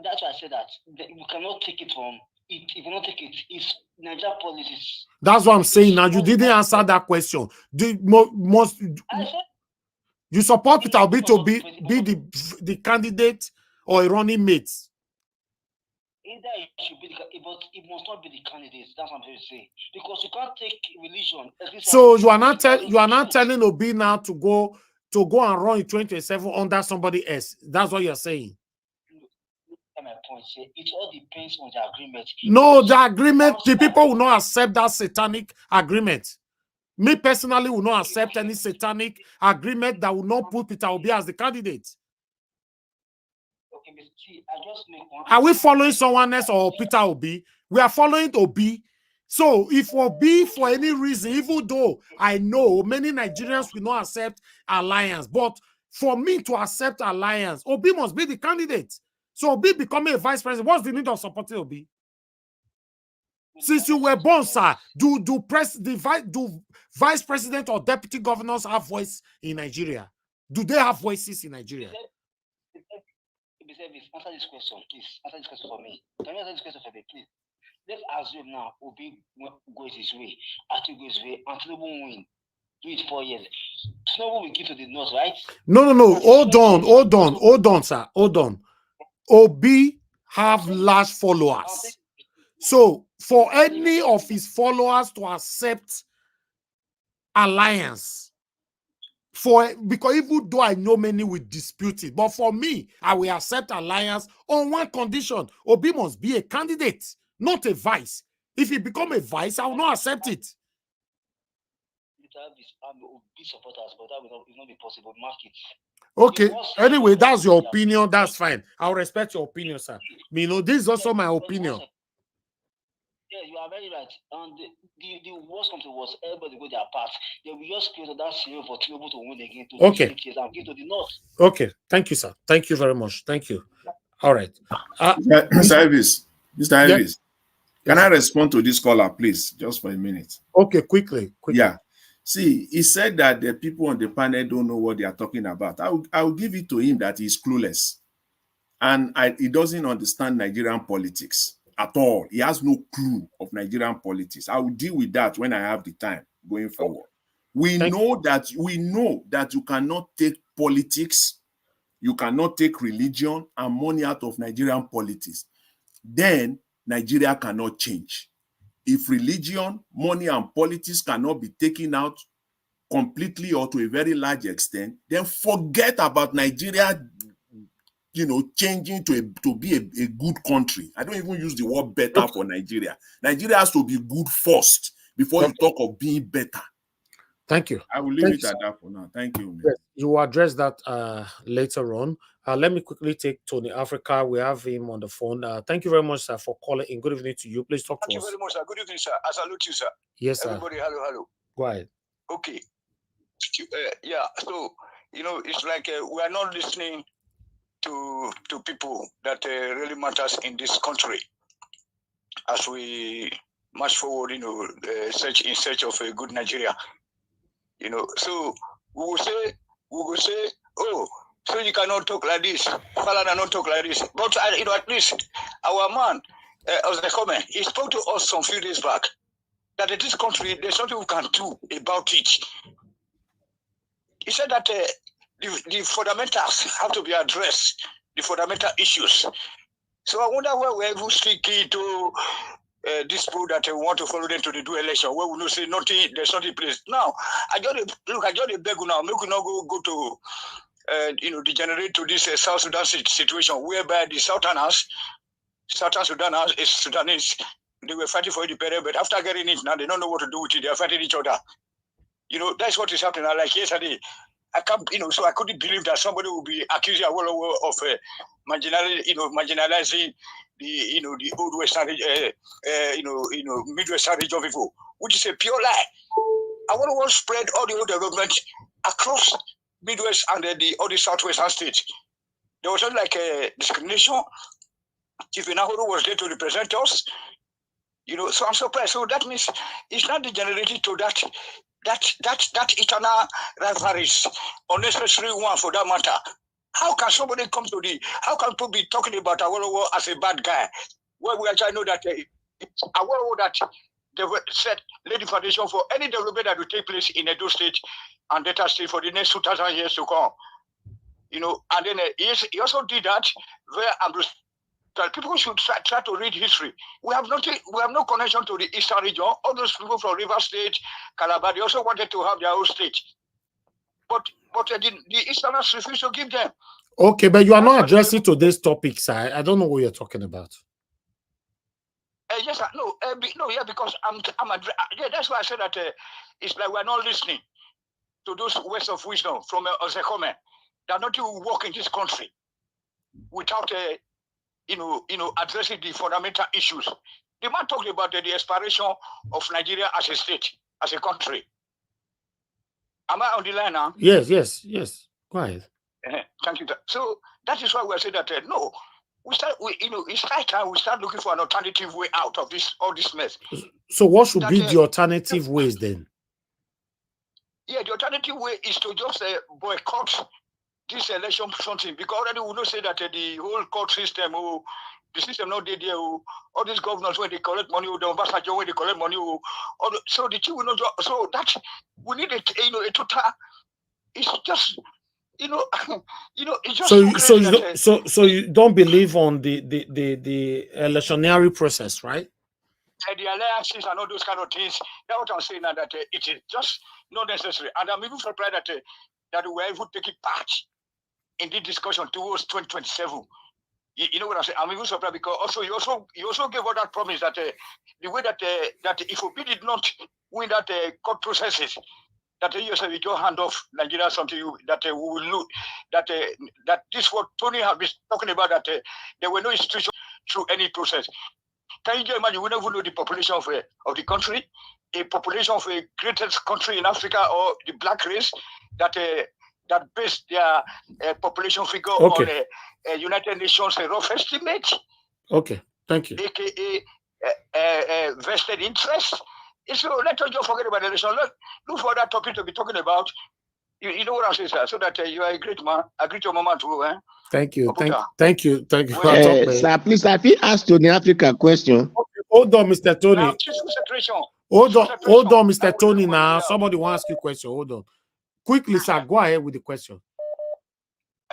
That's why I said that you cannot take it from it. If you not take it, it's Nigeria policies. That's what I'm saying. Now you didn't answer that question. You support Peter Obi to be the candidate or a running mate? Either it should be but it must not be the candidate. That's what I'm trying to say. Because you can't take religion. So you are not telling Obi now to go and run in 2027 under somebody else. That's what you're saying. My point. It all depends on the agreement. No, the agreement, the people will not accept that satanic agreement. Me personally will not accept any satanic agreement that will not put Peter Obi as the candidate. Okay, see, I just make one. Are we following someone else or Peter Obi? We are following Obi. So if Obi, for any reason, even though I know many Nigerians will not accept alliance, but for me to accept alliance, Obi must be the candidate. So Obi becoming a vice president, what's the need of supporting Obi? Since you were born, sir, do vice president or deputy governors have voice in Nigeria? Do they have voices in Nigeria? Answer this question, please. Answer this question for me. Can you answer this question for me, please? Let's assume now Obi goes his way, Ati goes his way, and Tinubu will win. Do it 4 years. Tinubu will give to the north, right? No. Hold on, sir. Hold on. Obi have large followers. So for any of his followers to accept alliance, because even though I know many will dispute it, but for me, I will accept alliance on one condition: Obi must be a candidate, not a vice. If he become a vice, I will not accept it. Obi supporters, but that will not be possible. Mark it. Okay. Anyway, that's your opinion. That's fine. I'll respect your opinion, sir. You know, this is also my opinion. Yeah, you are very right. And the worst come to was everybody go their part. They will just create that scenario for Tinubu to win again to 8 years and give to the north. Okay. Thank you, sir. Thank you very much. Thank you. All right. Mr. Ivis, can I respond to this caller, please, just for a minute? Okay, quickly. Yeah. See, he said that the people on the panel don't know what they are talking about. I will give it to him that he's clueless. And he doesn't understand Nigerian politics at all. He has no clue of Nigerian politics. I will deal with that when I have the time going forward. We know that you cannot take politics, you cannot take religion and money out of Nigerian politics. Then Nigeria cannot change. If religion, money, and politics cannot be taken out completely or to a very large extent, then forget about Nigeria, changing to be a good country. I don't even use the word better for Nigeria. Nigeria has to be good first before you talk of being better. Thank you. I will leave it at that for now. Thank you. Yes, you will address that later on. Let me quickly take Tony Africa. We have him on the phone. Thank you very much, sir, for calling in. Good evening to you. Please talk to us. Thank you very much, sir. Good evening, sir. I salute you, sir. Yes, sir. Everybody, hello. Go ahead. Okay. Yeah, so, it's like we are not listening to people that really matters in this country as we march forward, in search of a good Nigeria. So we will say, oh, so you cannot talk like this. Falana not talk like this. But at least our man, as the comment, he spoke to us some few days back that in this country there's something we can do about it. He said that the fundamentals have to be addressed, the fundamental issues. So I wonder where we're even sticking to this people that want to follow them to the do election, where we don't say nothing, there's nothing in place. Now, I just beg you now, make you not go to degenerate to this South Sudan situation, whereby the Southern Sudanese, they were fighting for independence, but after getting it, now they don't know what to do with it. They are fighting each other. That's what is happening. Like yesterday, I can't, so I couldn't believe that somebody would be accusing a world of marginalizing the old Western, Midwestern region of people, which is a pure lie. I want to spread all the old development across Midwest and all the Southwestern states. There was not like a discrimination. Chief Inahoro was there to represent us. So I'm surprised. So that means it's not degenerated to that eternal rivalries, unnecessary one for that matter. How can somebody how can people be talking about Awolowo as a bad guy? Well, we actually know that Awolowo that they said laid the foundation for any development that will take place in Edo State and Delta State for the next 2,000 years to come. And then he also did that where people should try to read history. We have no connection to the Eastern region. All those people from River State, Calabar, they also wanted to have their own state. But the Easterners refused to give them. Okay, but you are not addressing today's topics. I don't know what you're talking about. Yes, because that's why I said that it's like we're not listening to those words of wisdom from Ozekome that nothing will work in this country without addressing the fundamental issues. The man talked about the aspiration of Nigeria as a state, as a country. Am I on the line now? Yes. Go ahead. Thank you. So that is why we say that no, it's high time we start looking for an alternative way out of all this mess. So what should be the alternative ways then? Yeah, the alternative way is to just boycott this election something, because already we know say that the whole court system, the system not there, all these governors when they collect money, the ambassador when they collect money, so the two will not. So that we need a total. It's just it's just so you don't believe on the electionary process, right? The alliances and all those kind of things. That's what I'm saying now, that it is just not necessary. And I'm even surprised that we're even taking part in this discussion towards 2027. You know what I'm saying? I'm even surprised because also you also gave out that promise that the way that if Obi did not win that court processes, that you yourself will just hand off Nigeria something that we will lose. That this what Tony has been talking about, that there were no institutions through any process. Can you just imagine? We don't even know the population of the country, a population of a greatest country in Africa, or the black race that base their population figure on a United Nations rough estimate. Okay, thank you. AKA vested interest. So let us just forget about the election. Look for that topic to be talking about. You know what I'm saying, sir? So that you are a great man. I greet your mama too, eh? Thank you. Thank you. Sir, please, have you asked Tony Africa a question? Okay, hold on, Mr. Tony. Now, Hold on, Mr. Tony. Now, somebody wants to ask you a question. Hold on. Quickly, sir, go ahead with the question.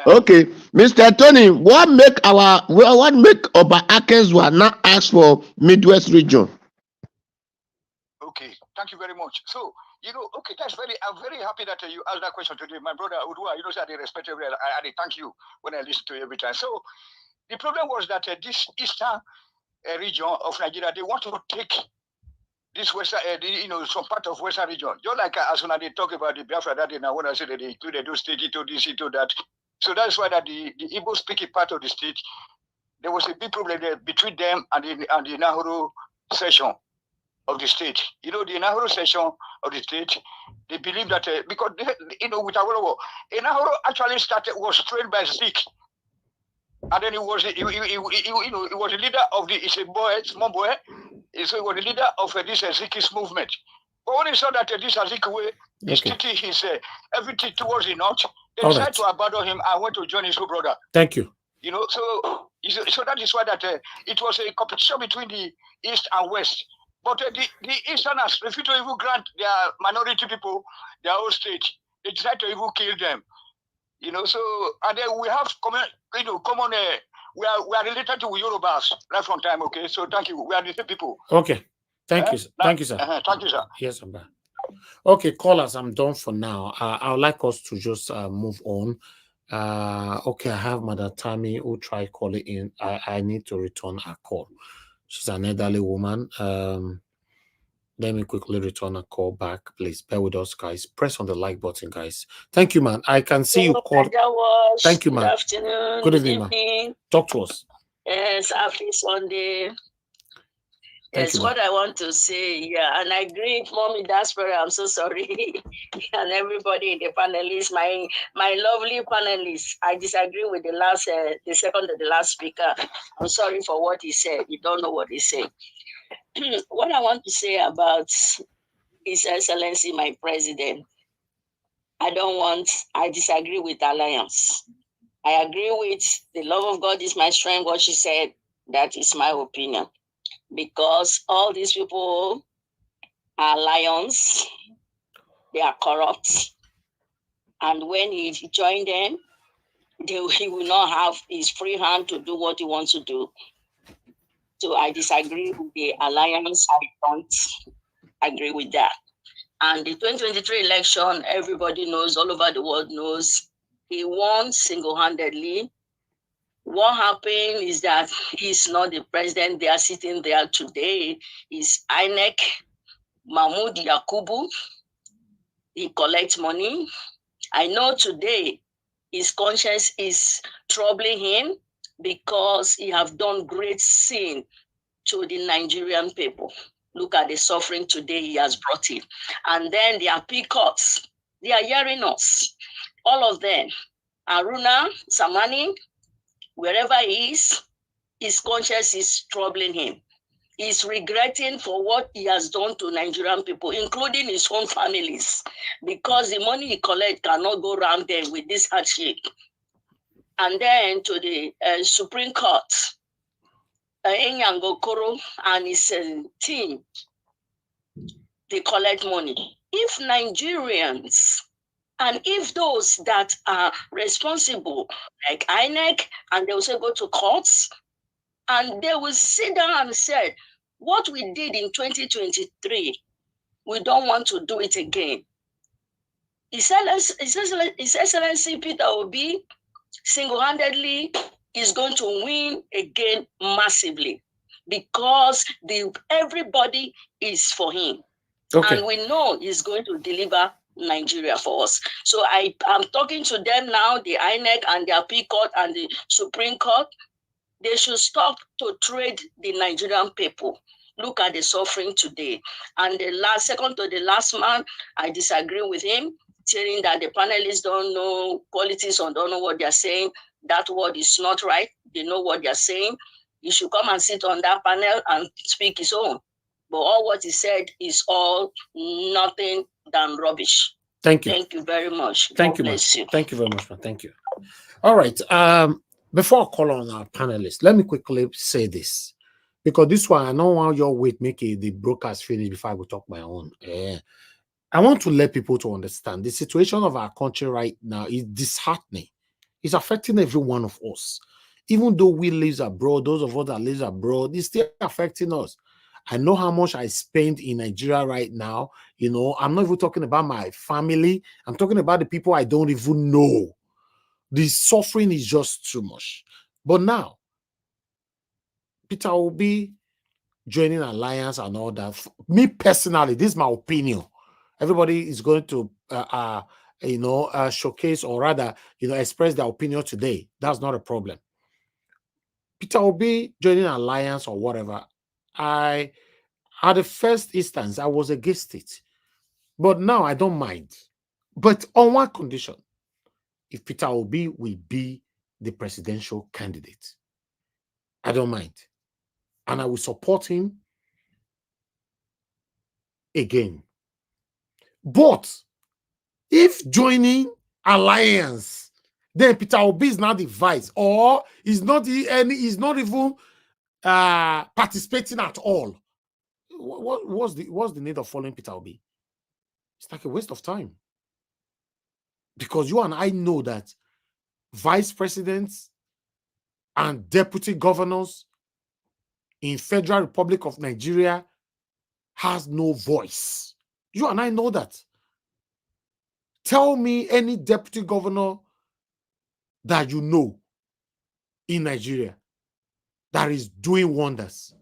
Okay, Mr. Tony, what make Oba Akenzwa not ask for Midwest region? Okay, thank you very much. So, okay, I'm very happy that you asked that question today. My brother Udua, I respect you, I thank you when I listen to you every time. So, the problem was that this eastern region of Nigeria, they want to take this western, some part of western region. Just like as when they talk about the Biafra that day, now when I say that they do state into this, into that. So that's why that the Igbo speaking part of the state, there was a big problem there between them and the Nahuru section of the state. The Nahuru section of the state, they believe that because with Awolowo, Nahuru actually was trained by Sikh, and then he was the leader of it's a boy, small boy, so he was the leader of this Sikh movement. But when he saw that this Azikiwe is taking his everything towards the north, they decided to abandon him and went to join his brother. Thank you. So that is why that it was a competition between the east and west. But the Easterners refused to even grant their minority people their own state. They tried to even kill them. So and then we have common. We are related to Yorubas right from time. Okay, so thank you. We are the same people. Okay, thank you, thank you, sir. Thank you, sir. Yes, I'm back. Okay, callers, I'm done for now. I would like us to just move on. Okay, I have Madam Tammy who tried calling in. I need to return her call. She's an elderly woman. Let me quickly return a call back. Please bear with us, guys. Press on the like button, guys. Thank you, man. I can see you call. Thank you, man. Good afternoon. Good evening, man. Talk to us. Yes, happy Sunday. Yes, what I want to say, yeah, and I agree, Mommy Diaspora, I'm so sorry. And everybody in the panelists, my lovely panelists, I disagree with the second to the last speaker. I'm sorry for what he said. You don't know what he said. What I want to say about His Excellency, my president, I disagree with alliance. I agree with the love of God is my strength, what she said, that is my opinion. Because all these people are lions, they are corrupt. And when he joined them, he will not have his free hand to do what he wants to do. So I disagree with the alliance. I don't agree with that. And the 2023 election, everybody knows, all over the world knows, he won single-handedly. What happened is that he's not the president. They are sitting there today. Is INEC, Mahmoud Yakubu. He collects money. I know today his conscience is troubling him because he have done great sin to the Nigerian people. Look at the suffering today he has brought in. And then the appeal courts, they are hearing us. All of them. Aruna, Samani, wherever he is, his conscience is troubling him. He's regretting for what he has done to Nigerian people, including his own families, because the money he collects cannot go around there with this hardship. And then to the Supreme Court, Enyango Koro and his team, they collect money. If Nigerians and if those that are responsible, like INEC, and they will say go to courts, and they will sit down and say, what we did in 2023, we don't want to do it again. His Excellency Peter Obi single-handedly is going to win again massively because everybody is for him. Okay. And we know he's going to deliver Nigeria for us. So I'm talking to them now, the INEC and the appeal court and the Supreme Court. They should stop to trade the Nigerian people. Look at the suffering today. And second to the last man, I disagree with him, saying that the panelists don't know politics or don't know what they're saying. That word is not right. They know what they're saying. He should come and sit on that panel and speak his own. But all what he said is all nothing than rubbish. Thank you. Thank you very much. Thank you, bless you. Thank you very much, man. Thank you. All right. Before I call on our panelists, let me quickly say this. Because this one, I know why your wait make the broadcast finish before I will talk my own. I want to let people to understand the situation of our country right now is disheartening. It's affecting every one of us. Even though we live abroad, those of us that live abroad, it's still affecting us. I know how much I spend in Nigeria right now. You know, I'm not even talking about my family. I'm talking about the people I don't even know. The suffering is just too much. But now, Peter Obi joining alliance and all that. Me personally, this is my opinion. Everybody is going to, showcase or rather, express their opinion today. That's not a problem. Peter Obi joining alliance or whatever, at the first instance, I was against it. But now I don't mind. But on one condition, if Peter Obi will be the presidential candidate, I don't mind. And I will support him again. But if joining alliance, then Peter Obi is not the vice, or is not even participating at all. What's the need of following Peter Obi? It's like a waste of time. Because you and I know that vice presidents and deputy governors in Federal Republic of Nigeria has no voice. You and I know that. Tell me any deputy governor that you know in Nigeria that is doing wonders.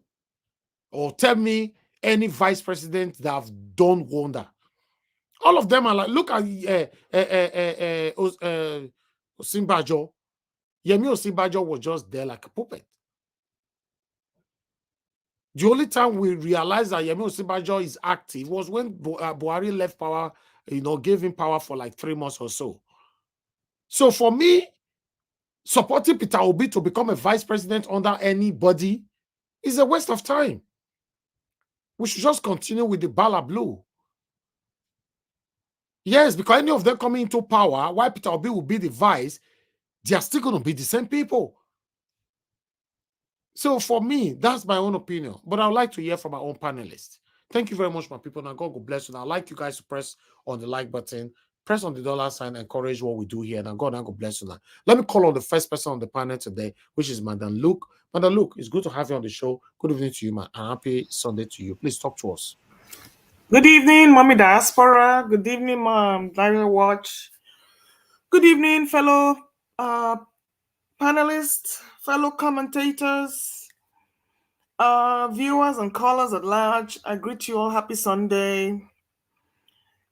Or tell me any vice president that have done wonder. All of them are like, look at Osinbajo. Yemi Osinbajo was just there like a puppet. The only time we realized that Yemi Osinbajo is active was when Buhari left power, gave him power for like 3 months or so. So for me, supporting Peter Obi to become a vice president under anybody is a waste of time. We should just continue with the Bala Blue. Yes, because any of them coming into power, while Peter Obi will be the vice, they are still going to be the same people. So for me, that's my own opinion. But I'd like to hear from my own panelists. Thank you very much, my people. Now, God will bless you. Now, I'd like you guys to press on the like button, press on the $sign, encourage what we do here. Now, God bless you. Now, let me call on the first person on the panel today, which is Madam Luke. Madam Luke, it's good to have you on the show. Good evening to you, man. And happy Sunday to you. Please talk to us. Good evening, Mommy Diaspora. Good evening, Mom Diary Watch. Good evening, fellow panelists, fellow commentators, viewers and callers at large. I greet you all. Happy Sunday.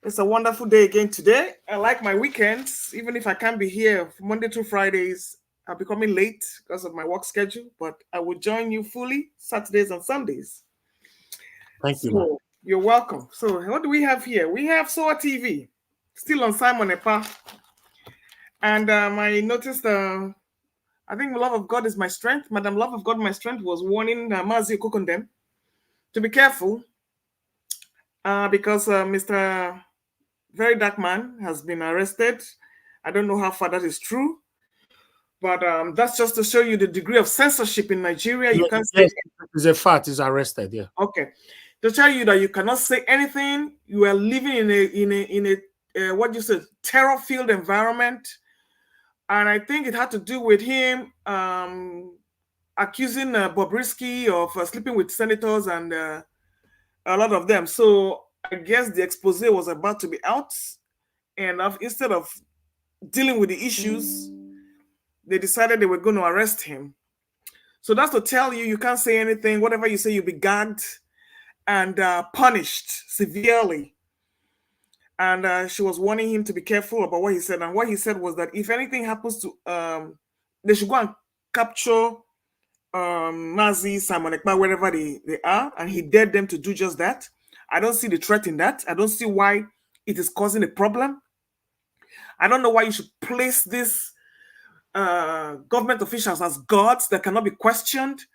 It's a wonderful day again today. I like my weekends, even if I can't be here Monday through Fridays. I'll be coming late because of my work schedule, but I will join you fully Saturdays and Sundays. Thank you, man. You're welcome. So what do we have here? We have SOA TV, still on Simon Ekpa. And I noticed, I think Love of God is my strength. Madam Love of God, my strength, was warning Mazi Okokondem to be careful because Mr. Very Dark Man has been arrested. I don't know how far that is true, but that's just to show you the degree of censorship in Nigeria. You can't say it's a fact. He's arrested. Yeah. Okay. To tell you that you cannot say anything. You are living in a what you said, terror-filled environment, and I think it had to do with him accusing Bobrisky of sleeping with senators and a lot of them. So I guess the expose was about to be out, and instead of dealing with the issues, they decided they were going to arrest him. So that's to tell you can't say anything. Whatever you say, you'll be gagged and punished severely. And she was warning him to be careful about what he said. And what he said was that if anything happens to, they should go and capture Nazi, Simon Ekpa, wherever they are. And he dared them to do just that. I don't see the threat in that. I don't see why it is causing a problem. I don't know why you should place these government officials as gods that cannot be questioned.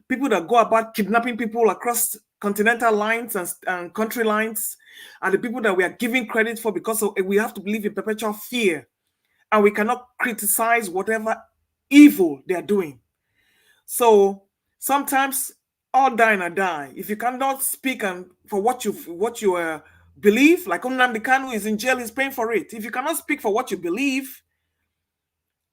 People that go about kidnapping people across continental lines and country lines are the people that we are giving credit for because we have to live in perpetual fear, and we cannot criticize whatever evil they are doing. So sometimes all die and die. If you cannot speak for what you believe, like Nnamdi Kanu is in jail, he's paying for it. If you cannot speak for what you believe,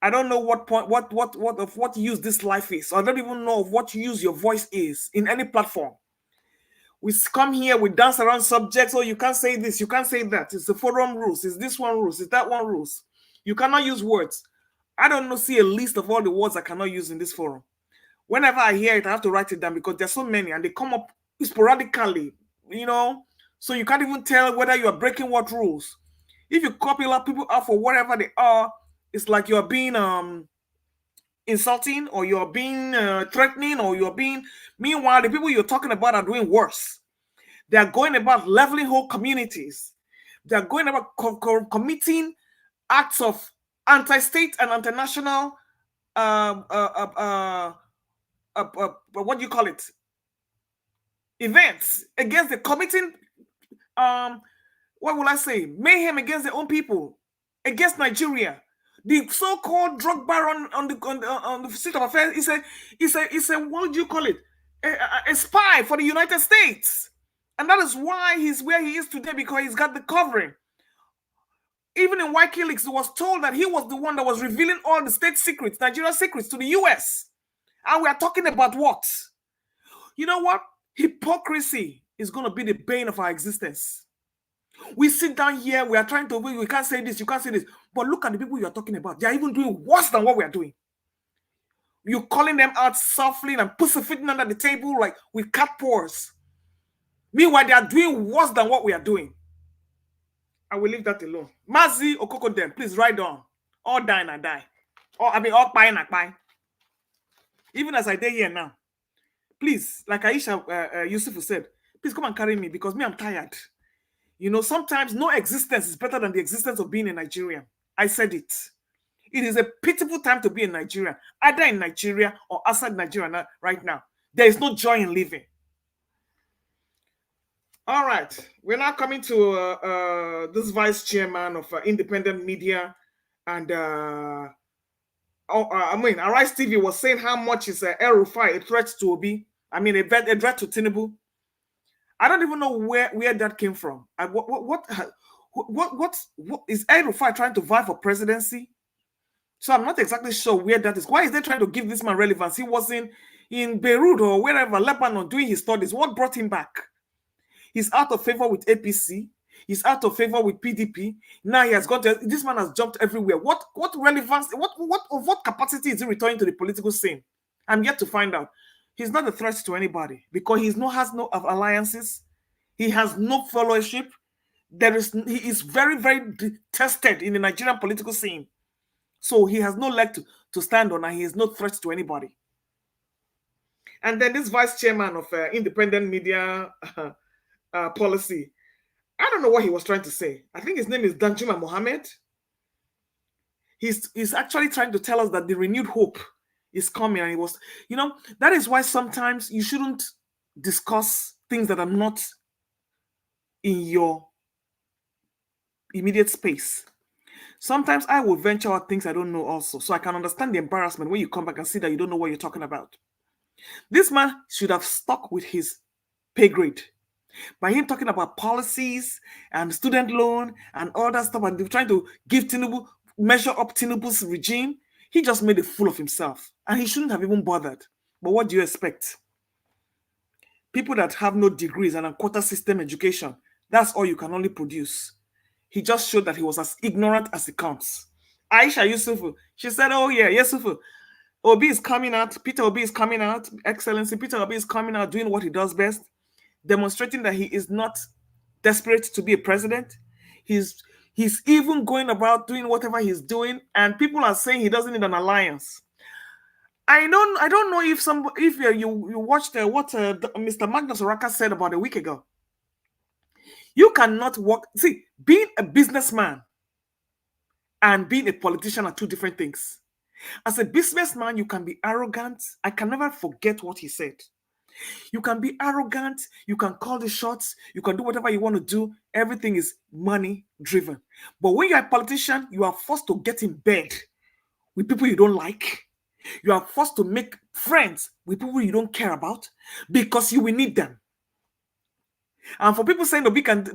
I don't know what use this life is. I don't even know of what use your voice is in any platform. We come here, we dance around subjects. Oh, you can't say this, you can't say that. It's the forum rules. It's this one rules. It's that one rules. You cannot use words. I don't know. See a list of all the words I cannot use in this forum. Whenever I hear it, I have to write it down because there's so many and they come up sporadically, you know, so you can't even tell whether you are breaking what rules. If you copy a lot of people out for whatever they are, it's like you're being insulting, or you're being threatening, or you're being. Meanwhile, the people you're talking about are doing worse. They are going about leveling whole communities. They are going about committing acts of anti-state and international what do you call it? Events against the committing what will I say? Mayhem against their own people, against Nigeria. The so-called drug baron on the state of affairs is a what do you call it? A spy for the United States, and that is why he's where he is today, because he's got the covering. Even in WikiLeaks, it was told that he was the one that was revealing all the state secrets, Nigeria secrets, to the US. And we are talking about what? You know what? Hypocrisy is going to be the bane of our existence. We sit down here, we are trying to, we can't say this, you can't say this. But look at the people you are talking about. They are even doing worse than what we are doing. You're calling them out softly and pussyfooting under the table like with cat paws. Meanwhile, they are doing worse than what we are doing. I will leave that alone. Mazi Okonkwo then, please write down. All die and I die. Or I mean, all pie and I pie. Even as I dare here now. Please, like Aisha Yusuf said, please come and carry me because me, I'm tired. You know, sometimes no existence is better than the existence of being a Nigerian. I said it. It is a pitiful time to be a Nigerian, either in Nigeria or outside Nigeria right now. There is no joy in living. All right, we're now coming to this vice chairman of independent media, and I mean, Arise TV was saying how much is El Rufai a threat to Obi. I mean, a threat to Tinubu. I don't even know where that came from. What is El Rufai trying to vie for presidency? So I'm not exactly sure where that is. Why is they trying to give this man relevance? He was in Beirut or wherever, Lebanon, doing his studies. What brought him back? He's out of favor with APC. He's out of favor with PDP. Now he has this man has jumped everywhere. What relevance, what capacity is he returning to the political scene? I'm yet to find out. He's not a threat to anybody because has no alliances. He has no fellowship. He is very, very tested in the Nigerian political scene. So he has no leg to stand on, and he is no threat to anybody. And then this vice chairman of independent media policy, I don't know what he was trying to say. I think his name is Danjuma Mohammed. He's actually trying to tell us that the renewed hope is coming. And that is why sometimes you shouldn't discuss things that are not in your immediate space. Sometimes I will venture out things I don't know also, so I can understand the embarrassment when you come back and see that you don't know what you're talking about. This man should have stuck with his pay grade. By him talking about policies and student loan and all that stuff, and trying to measure up Tinubu's regime, he just made a fool of himself. And he shouldn't have even bothered. But what do you expect? People that have no degrees and a quota system education, that's all you can only produce. He just showed that he was as ignorant as he comes. Aisha Yusufu, she said, oh yeah, Yusufu, Obi is coming out, Peter Obi is coming out, Excellency Peter Obi is coming out doing what he does best, demonstrating that he is not desperate to be a president. He's even going about doing whatever he's doing, and people are saying he doesn't need an alliance. I don't know if you watched what Mr. Magnus Oraka said about a week ago. You cannot work. See, being a businessman and being a politician are two different things. As a businessman, you can be arrogant. I can never forget what he said. You can be arrogant. You can call the shots. You can do whatever you want to do. Everything is money driven. But when you're a politician, you are forced to get in bed with people you don't like. You are forced to make friends with people you don't care about because you will need them. And for people saying Obi can,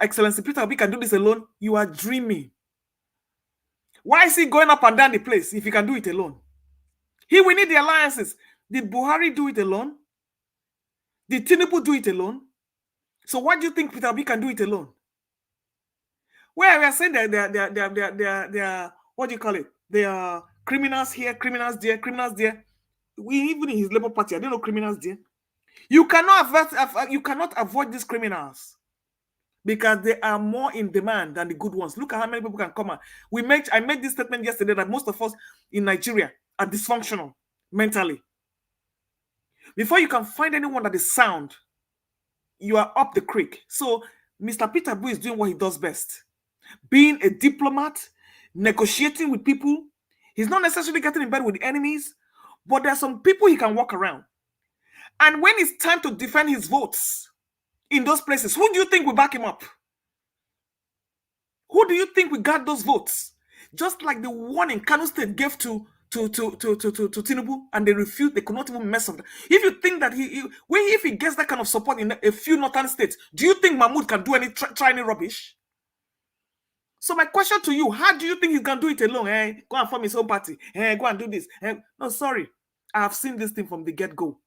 Excellency Peter Obi can do this alone, you are dreaming. Why is he going up and down the place if he can do it alone? He will need the alliances. Did Buhari do it alone? Did Tinubu do it alone? So why do you think Peter Obi can do it alone? Well, we are saying that they are what do you call it? They are criminals here, criminals there, criminals there. even in his Labour Party, I don't know criminals there. You cannot avoid these criminals because they are more in demand than the good ones. Look at how many people can come out. I made this statement yesterday that most of us in Nigeria are dysfunctional mentally. Before you can find anyone that is sound, you are up the creek. So Mr. Peter Boo is doing what he does best. Being a diplomat, negotiating with people. He's not necessarily getting in bed with the enemies, but there are some people he can walk around. And when it's time to defend his votes in those places, who do you think will back him up? Who do you think will guard those votes? Just like the warning Kano State gave to Tinubu, and they refused, they could not even mess up. If you think that if he gets that kind of support in a few northern states, do you think Mahmoud can do try any rubbish? So my question to you, how do you think he can do it alone? Go and form his own party. Go and do this. No, sorry. I have seen this thing from the get-go.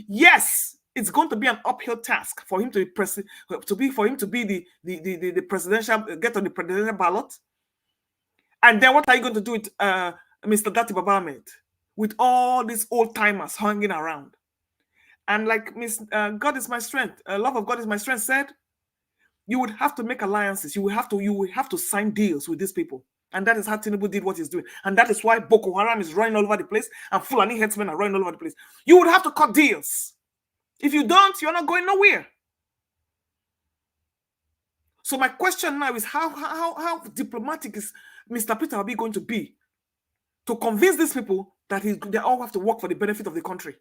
Yes, it's going to be an uphill task for him to be the presidential, get on the presidential ballot. And then what are you going to do with Mr. Dati Baba Ahmed, with all these old timers hanging around? And like God is my strength, love of God is my strength said, you would have to make alliances. You will have to sign deals with these people. And that is how Tinubu did what he's doing. And that is why Boko Haram is running all over the place and Fulani headsmen are running all over the place. You would have to cut deals. If you don't, you're not going nowhere. So my question now is how diplomatic is Mr. Peter Obi going to be to convince these people that they all have to work for the benefit of the country?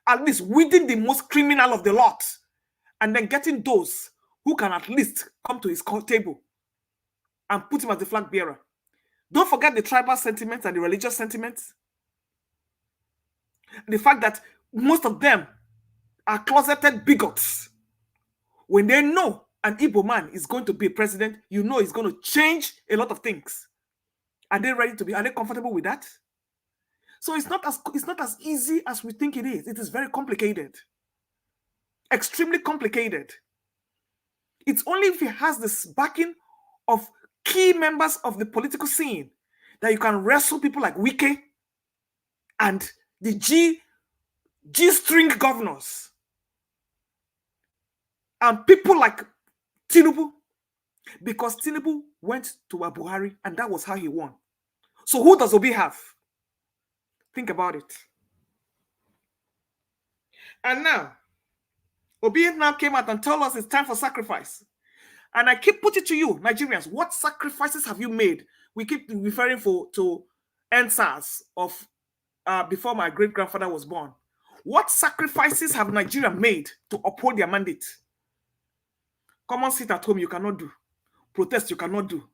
At least within the most criminal of the lot. And then getting those who can at least come to his table and put him as the flag bearer. Don't forget the tribal sentiments and the religious sentiments. The fact that most of them are closeted bigots. When they know an Igbo man is going to be president, you know he's going to change a lot of things. Are they ready to be? Are they comfortable with that? So it's not as easy as we think it is. It is very complicated. Extremely complicated. It's only if he has this backing of key members of the political scene that you can wrestle people like Wike and the G-string governors and people like Tinubu, because Tinubu went to Buhari and that was how he won. So who does Obi have? Think about it. And now, Obi now came out and told us it's time for sacrifice. And I keep putting to you, Nigerians, what sacrifices have you made? We keep referring to NSAS of before my great-grandfather was born. What sacrifices have Nigeria made to uphold their mandate? Come on, sit at home, you cannot do. Protest, you cannot do.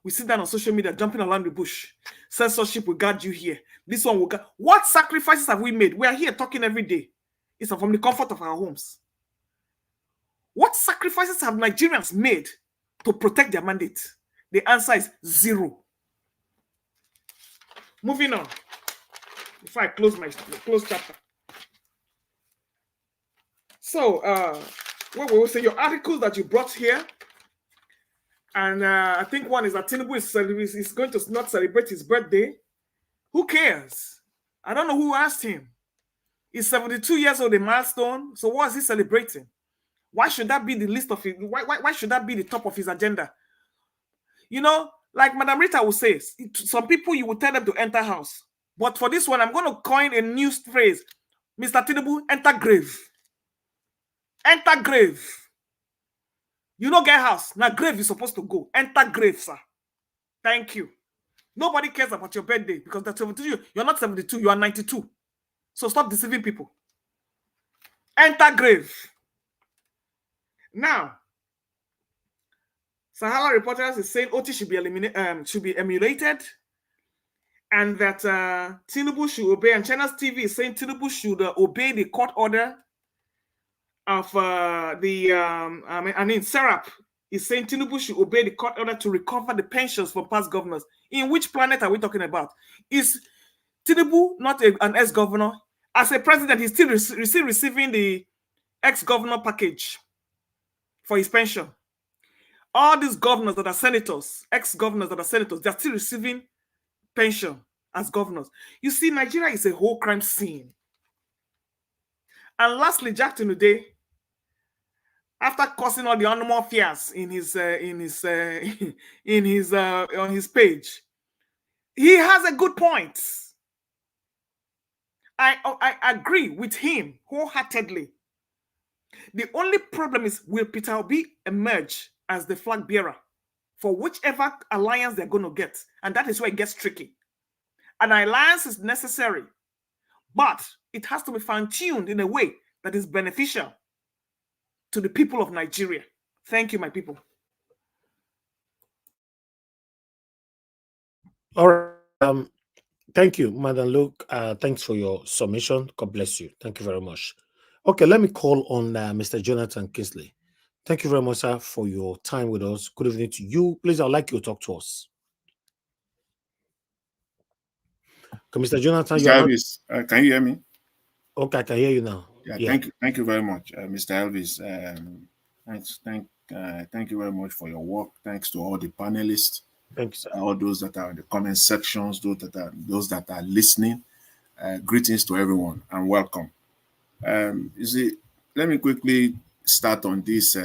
We sit down on social media, jumping around the bush. Censorship will guard you here. This one will guard. What sacrifices have we made? We are here talking every day. It's from the comfort of our homes. What sacrifices have Nigerians made to protect their mandate? The answer is zero. Moving on. Before I close chapter. So, what we will say, your articles that you brought here, and I think one is that Tinubu is going to not celebrate his birthday. Who cares? I don't know who asked him. He's 72 years old, a milestone. So what is he celebrating? Why should that be the list of it? Why should that be the top of his agenda? You know, like Madam Rita will say, some people you will tell them to enter house. But for this one, I'm going to coin a new phrase. Mr. Tinubu, enter grave. Enter grave. You don't get house. Now grave you're supposed to go. Enter grave, sir. Thank you. Nobody cares about your birthday because that's 72. You're not 72, you are 92. So stop deceiving people. Enter grave. Now, Sahara Reporters is saying Oti should be emulated, and that Tinubu should obey. And China's TV is saying Tinubu should obey the court order of Serap is saying Tinubu should obey the court order to recover the pensions from past governors. In which planet are we talking about? Is Tinubu not an ex-governor? As a president, he's still receiving the ex-governor package for his pension. All these governors that are senators, ex-governors that are senators, they're still receiving pension as governors. You see, Nigeria is a whole crime scene. And lastly, Jack Tinubu, after causing all the animal fears on his page, he has a good point. I agree with him wholeheartedly. The only problem is, will Peter Obi emerge as the flag bearer for whichever alliance they're going to get? And that is where it gets tricky. An alliance is necessary, but it has to be fine-tuned in a way that is beneficial to the people of Nigeria. Thank you, my people. All right. Thank you, Madam Luke. Thanks for your submission. God bless you. Thank you very much. Okay, let me call on Mr. Jonathan Kingsley. Thank you very much, sir, for your time with us. Good evening to you. Please, I'd like you to talk to us. Okay, Mr. Jonathan, Mr. Elvis, can you hear me? Okay, I can hear you now. Yeah. Thank you very much, Mr. Elvis. Thank you very much for your work. Thanks to all the panelists. Thanks, sir. All those that are in the comment sections, those that are listening. Greetings to everyone and welcome. You see, let me quickly start on this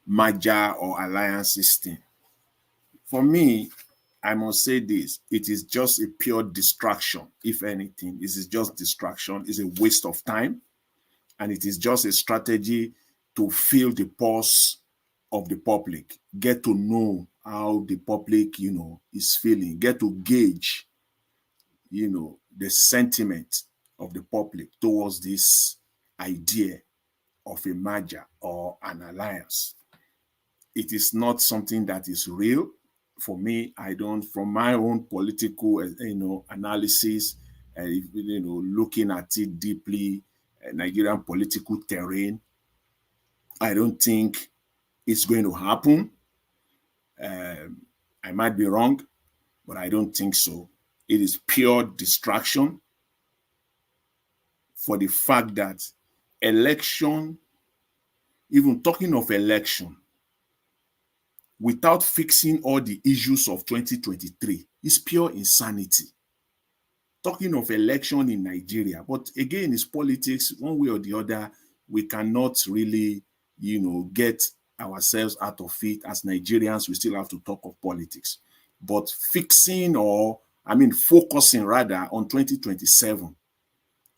merger or alliances thing. For me, I must say this: it is just a pure distraction. If anything, this is just distraction. It's a waste of time, and it is just a strategy to fill the pulse of the public, get to know how the public, is feeling, get to gauge, the sentiment of the public towards this idea of a merger or an alliance. It is not something that is real. For me, from my own political, analysis, looking at it deeply, Nigerian political terrain, I don't think it's going to happen. I might be wrong, but I don't think so. It is pure distraction for the fact that election, even talking of election, without fixing all the issues of 2023 is pure insanity. Talking of election in Nigeria, but again, it's politics. One way or the other, we cannot really, get ourselves out of it. As Nigerians, we still have to talk of politics. But focusing rather on 2027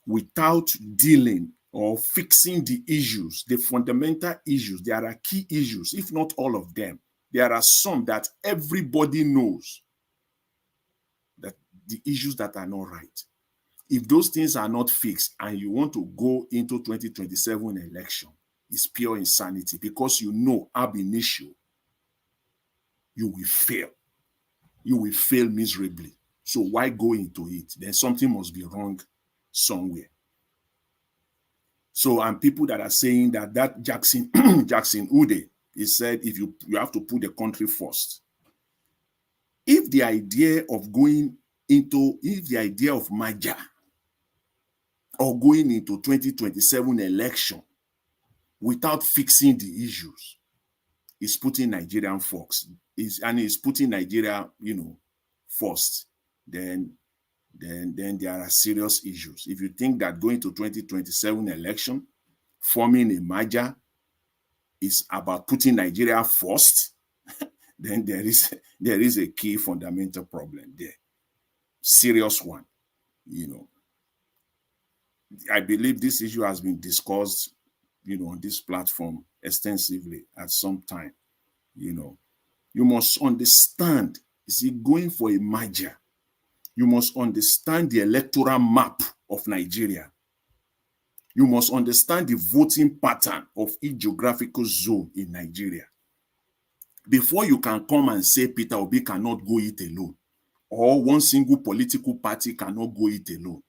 without dealing or fixing the issues, the fundamental issues. There are key issues, if not all of them. There are some that everybody knows, that the issues that are not right. If those things are not fixed and you want to go into 2027 election, it's pure insanity, because ab initio, you will fail. You will fail miserably. So why go into it? Then something must be wrong somewhere. So, and people that are saying that Jackson Ude, he said, if you have to put the country first. If the idea of merger or going into 2027 election without fixing the issues is putting Nigerian folks, is putting Nigeria, first, then there are serious issues. If you think that going to 2027 election, forming a merger is about putting Nigeria first, then there is a key fundamental problem there. Serious one. I believe this issue has been discussed, on this platform extensively at some time. You must understand, going for a merger, you must understand the electoral map of Nigeria. You must understand the voting pattern of each geographical zone in Nigeria before you can come and say Peter Obi cannot go it alone, or one single political party cannot go it alone.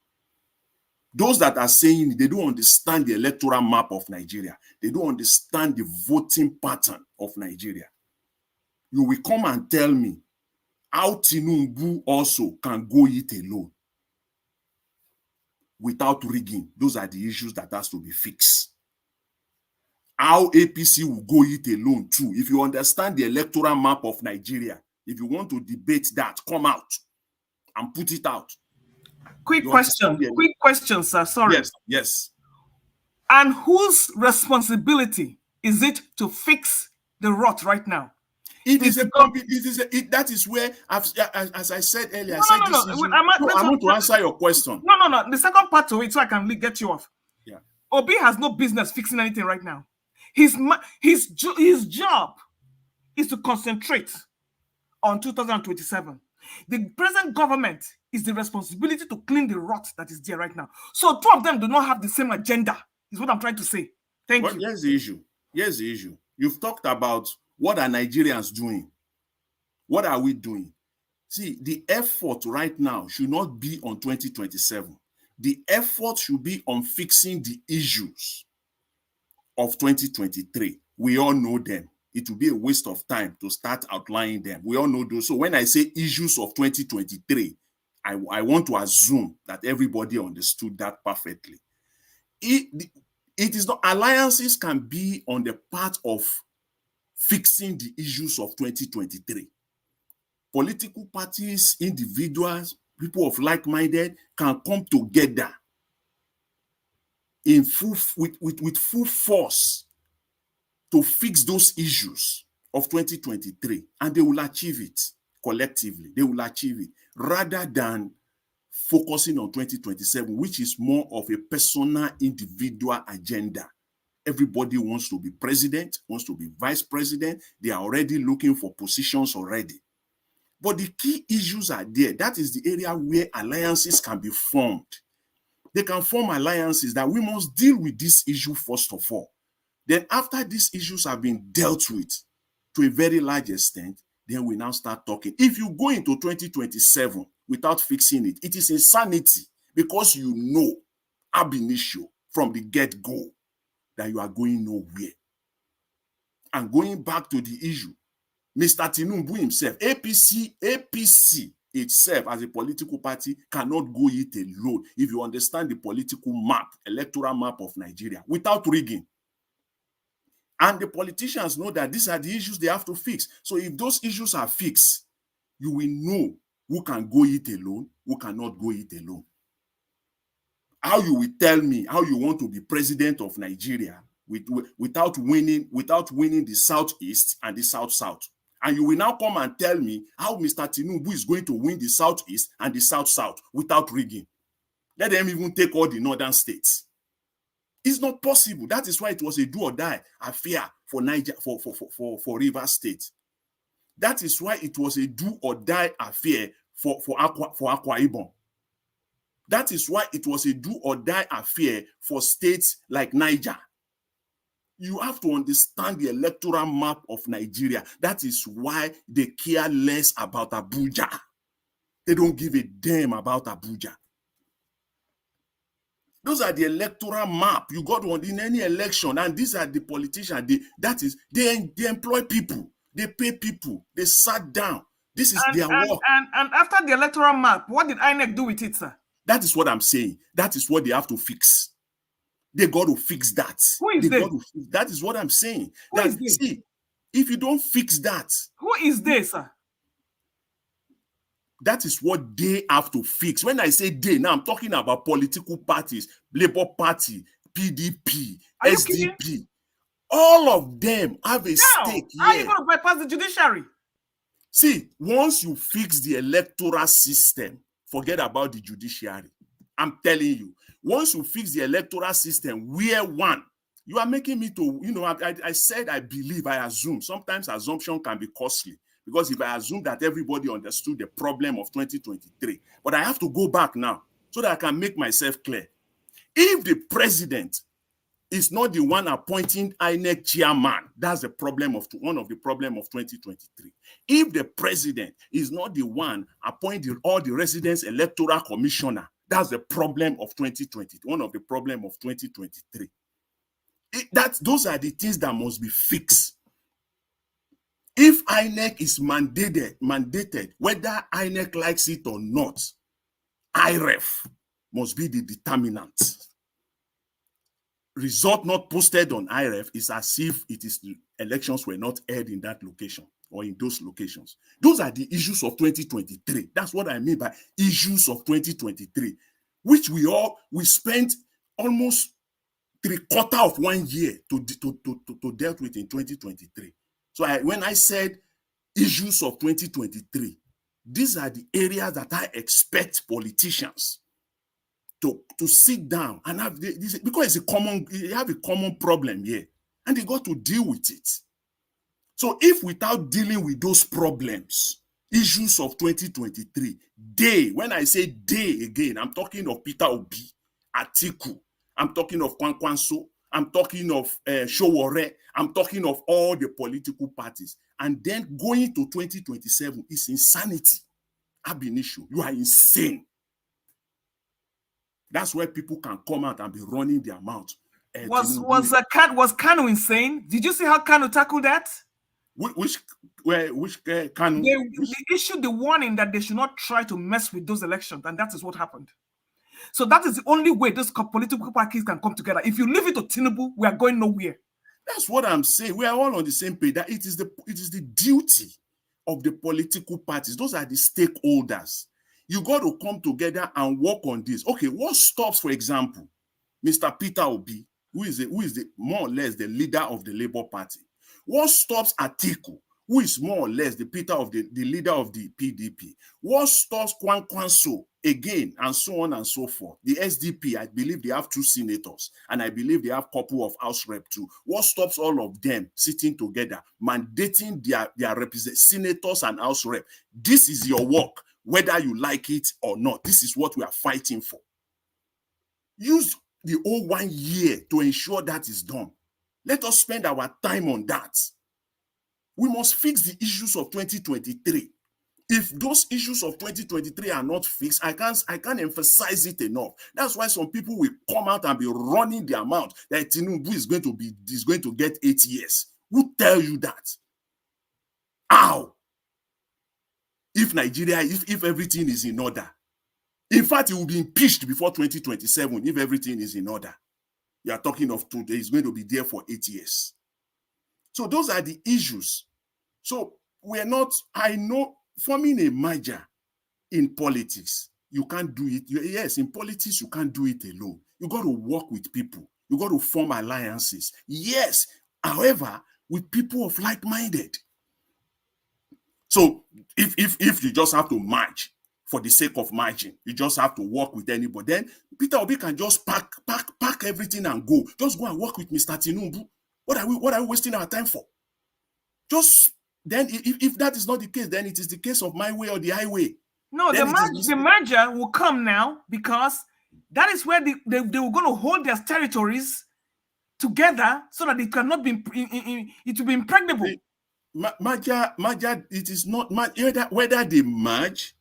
Those that are saying they don't understand the electoral map of Nigeria, they don't understand the voting pattern of Nigeria. You will come and tell me how Tinubu also can go it alone without rigging. Those are the issues that has to be fixed. How APC will go it alone too. If you understand the electoral map of Nigeria, if you want to debate that, come out and put it out. Quick question, sir. Sorry. Yes, yes. And whose responsibility is it to fix the rot right now? It is that is where, as I said earlier, I want to answer your question. No. The second part to it, so I can get you off. Yeah. Obi has no business fixing anything right now. His job is to concentrate on 2027. The present government is the responsibility to clean the rot that is there right now. So two of them do not have the same agenda, is what I'm trying to say. Thank you. Here's the issue. Here's the issue. You've talked about what are Nigerians doing? What are we doing? See, the effort right now should not be on 2027. The effort should be on fixing the issues of 2023. We all know them. It will be a waste of time to start outlining them. We all know those. So when I say issues of 2023, I want to assume that everybody understood that perfectly. It is not, alliances can be on the part of fixing the issues of 2023. Political parties, individuals, people of like-minded can come together in with full force to fix those issues of 2023, and they will achieve it collectively. They will achieve it rather than focusing on 2027, which is more of a personal, individual agenda. Everybody wants to be president, wants to be vice president. They are already looking for positions already. But the key issues are there. That is the area where alliances can be formed. They can form alliances that we must deal with this issue first of all. Then after these issues have been dealt with to a very large extent, then we now start talking. If you go into 2027 without fixing it, it is insanity, because you know ab initio from the get-go that you are going nowhere. And going back to the issue, Mr. Tinubu himself, APC itself as a political party cannot go it alone if you understand the political map, electoral map of Nigeria, without rigging. And the politicians know that these are the issues they have to fix. So if those issues are fixed, you will know who can go it alone, who cannot go it alone. How you will tell me how you want to be president of Nigeria without winning the Southeast and the South-South. And you will now come and tell me how Mr. Tinubu is going to win the Southeast and the South-South without rigging. Let them even take all the northern states. It's not possible. That is why it was a do or die affair for Niger, for Rivers State. That is why it was a do or die affair for Akwa Ibom. That is why it was a do or die affair for states like Niger. You have to understand the electoral map of Nigeria. That is why they care less about Abuja. They don't give a damn about Abuja. Those are the electoral map you got on in any election, and these are the politicians. They employ people, they pay people, they sat down. This is their work. And after the electoral map, what did INEC do with it, sir? That is what I'm saying. That is what they have to fix. They got to fix that. Who is they? That is what I'm saying. See, if you don't fix that, who is they, sir? That is what they have to fix. When I say they, now I'm talking about political parties, Labour Party, PDP, SDP. All of them have a stake here. How are you going to bypass the judiciary? See, once you fix the electoral system, forget about the judiciary. I'm telling you, once you fix the electoral system, you are making me to, I said, I believe, I assume. Sometimes assumption can be costly. Because if I assume that everybody understood the problem of 2023, but I have to go back now so that I can make myself clear. If the president is not the one appointing INEC chairman, that's the problem of one of the problem of 2023. If the president is not the one appointing all the residents electoral commissioner, that's the problem of 2020, one of the problem of 2023. Those are the things that must be fixed. If INEC is mandated, whether INEC likes it or not, IREF must be the determinant. Result not posted on IREF is as if the elections were not held in that location or in those locations. Those are the issues of 2023. That's what I mean by issues of 2023. which we spent almost 3/4 of 1 year to deal with in 2023. So when I said issues of 2023, these are the areas that I expect politicians to sit down and have this, because you have a common problem here, and they got to deal with it. So if without dealing with those problems, issues of 2023, when I say they again, I'm talking of Peter Obi, Atiku, I'm talking of Kwankwanso, I'm talking of Showore, I'm talking of all the political parties. And then going to 2027 is insanity. Ab initio, you are insane. That's where people can come out and be running their mouth. Was Kanu insane? Did you see how Kanu tackled that? Which Kanu? They issued the warning that they should not try to mess with those elections, and that is what happened. So that is the only way those political parties can come together. If you leave it to Tinubu, we are going nowhere. That's what I'm saying. We are all on the same page. That it is the duty of the political parties. Those are the stakeholders. You got to come together and work on this. Okay, what stops, for example, Mr. Peter Obi, who is more or less the leader of the Labour Party? What stops Atiku, who is more or less the leader of the PDP? What stops Kwankwanso again, and so on and so forth? The SDP, I believe they have 2 senators, and I believe they have a couple of House Rep too. What stops all of them sitting together, mandating their senators and House Rep? This is your work, whether you like it or not. This is what we are fighting for. Use the whole 1 year to ensure that is done. Let us spend our time on that. We must fix the issues of 2023. If those issues of 2023 are not fixed, I can't emphasize it enough. That's why some people will come out and be running their mouth that Tinubu is going to get 8 years. Who tell you that? How? If Nigeria, if everything is in order. In fact, it will be impeached before 2027 if everything is in order. You are talking of today, he's going to be there for 8 years. So those are the issues. So we're not, I know, forming a merger in politics, you can't do it. Yes, in politics, you can't do it alone. You got to work with people. You got to form alliances. Yes, however, with people of like-minded. So if you just have to merge for the sake of merging, you just have to work with anybody, then Peter Obi can just pack everything and go. Just go and work with Mr. Tinubu. What are we wasting our time for? Just then, if that is not the case, then it is the case of my way or the highway. No, the merger will come now, because that is where they were going to hold their territories together so that it cannot be, it will be impregnable. Merger, it is not whether they merge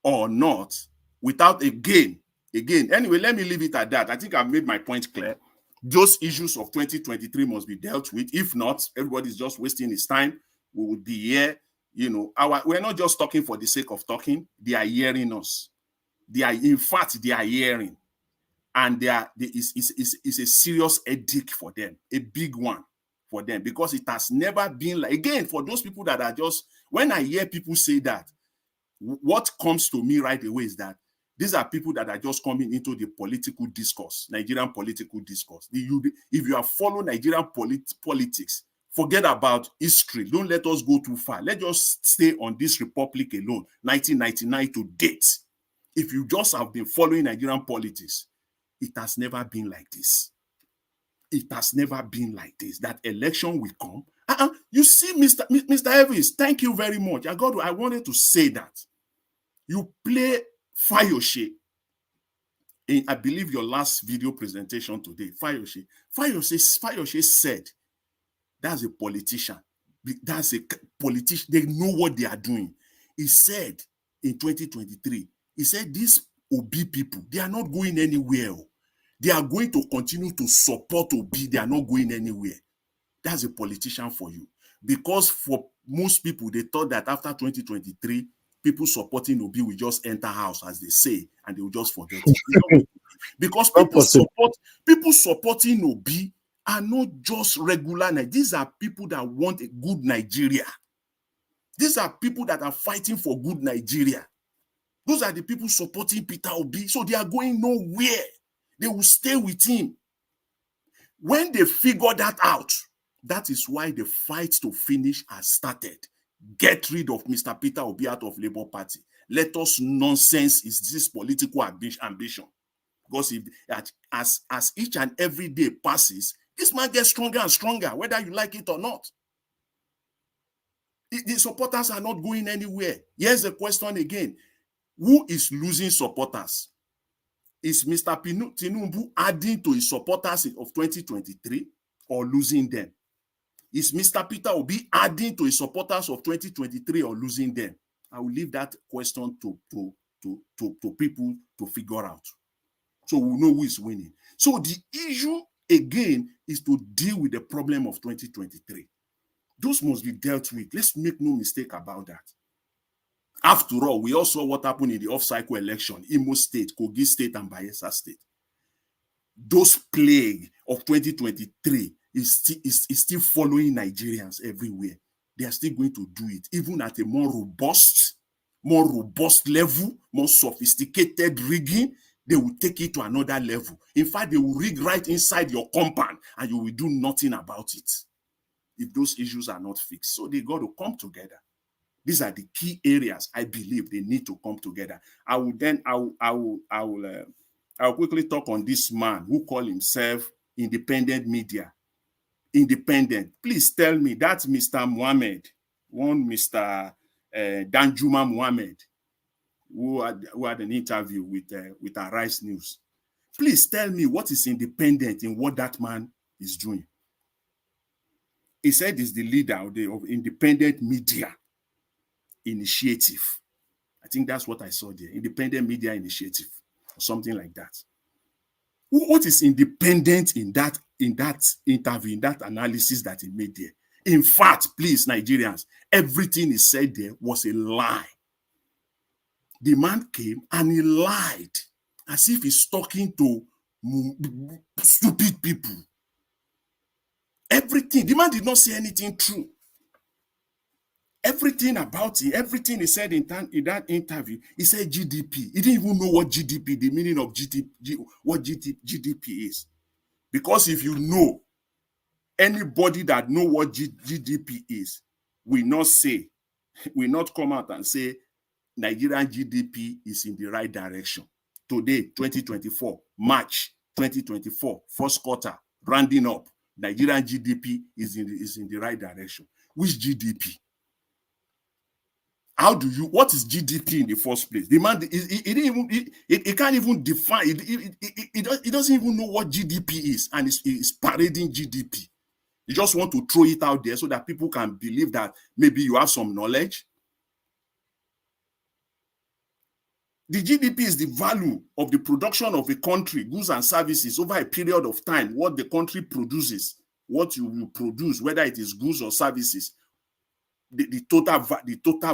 or not, without again. Anyway, let me leave it at that. I think I've made my point clear. Those issues of 2023 must be dealt with. If not, everybody's just wasting his time. We would be here. You know, we're not just talking for the sake of talking. They are hearing us. In fact, they are hearing. And it's a serious headache for them, a big one for them, because it has never been like, again, for those people that are just, when I hear people say that, what comes to me right away is that these are people that are just coming into the political discourse, Nigerian political discourse. If you are following Nigerian politics, forget about history. Don't let us go too far. Let's just stay on this republic alone, 1999 to date. If you just have been following Nigerian politics, it has never been like this. It has never been like this. That election will come. You see, Mr. Evans, thank you very much. I wanted to say that. You play Fayose in, I believe, your last video presentation today. Fayose said, that's a politician. That's a politician. They know what they are doing. He said in 2023, he said, these Obi people, they are not going anywhere. They are going to continue to support Obi. They are not going anywhere. That's a politician for you. Because for most people, they thought that after 2023, people supporting Obi will just enter house, as they say, and they will just forget it. Because people supporting Obi are not just regular. These are people that want a good Nigeria. These are people that are fighting for good Nigeria. Those are the people supporting Peter Obi. So they are going nowhere. They will stay with him. When they figure that out, that is why the fight to finish has started. Get rid of Mr. Peter Obi out of Labour Party. Let us nonsense is this political ambition. Because if, as each and every day passes, this man gets stronger and stronger, whether you like it or not. The supporters are not going anywhere. Here's the question again. Who is losing supporters? Is Mr. Tinubu adding to his supporters of 2023 or losing them? Is Mr. Peter Obi adding to his supporters of 2023 or losing them? I will leave that question to people to figure out. So we'll know who is winning. So the issue again is to deal with the problem of 2023. Those must be dealt with. Let's make no mistake about that. After all, we also saw what happened in the off-cycle election, Imo State, Kogi State, and Bayelsa State. Those plague of 2023 is still following Nigerians everywhere. They are still going to do it, even at a more robust level, more sophisticated rigging. They will take it to another level. In fact, they will rig right inside your compound, and you will do nothing about it if those issues are not fixed. So they got to come together. These are the key areas I believe they need to come together. I will quickly talk on this man who called himself independent media. Independent. Please tell me that's Mr. Mohammed, one Mr. Danjuma Mohammed, who had an interview with Arise News. Please tell me what is independent in what that man is doing. He said he's the leader of Independent Media Initiative. I think that's what I saw there. Independent Media Initiative, or something like that. What is independent in that interview, in that analysis that he made there? In fact, please, Nigerians, everything he said there was a lie. The man came and he lied as if he's talking to stupid people. Everything, the man did not say anything true. Everything about it, everything he said in that interview, he said GDP. He didn't even know what GDP, the meaning of GDP is. Because if you know, anybody that know what GDP is will not come out and say Nigerian GDP is in the right direction. Today, 2024, March 2024, first quarter, rounding up, Nigerian GDP is in the right direction. Which GDP? What is GDP in the first place? The man, he can't even define, he doesn't even know what GDP is, and he's parading GDP. You just want to throw it out there so that people can believe that maybe you have some knowledge. The GDP is the value of the production of a country, goods and services over a period of time, what the country produces, what you will produce, whether it is goods or services, the total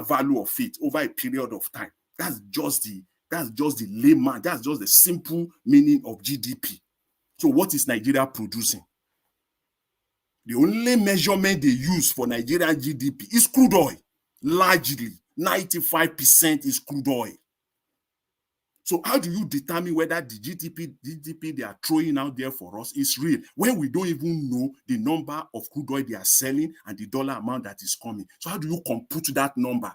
value of it over a period of time. That's just the layman, that's just the simple meaning of GDP. So what is Nigeria producing? The only measurement they use for Nigerian GDP is crude oil. Largely, 95% is crude oil. So how do you determine whether the GDP they are throwing out there for us is real when we don't even know the number of crude oil they are selling and the dollar amount that is coming? So how do you compute that number?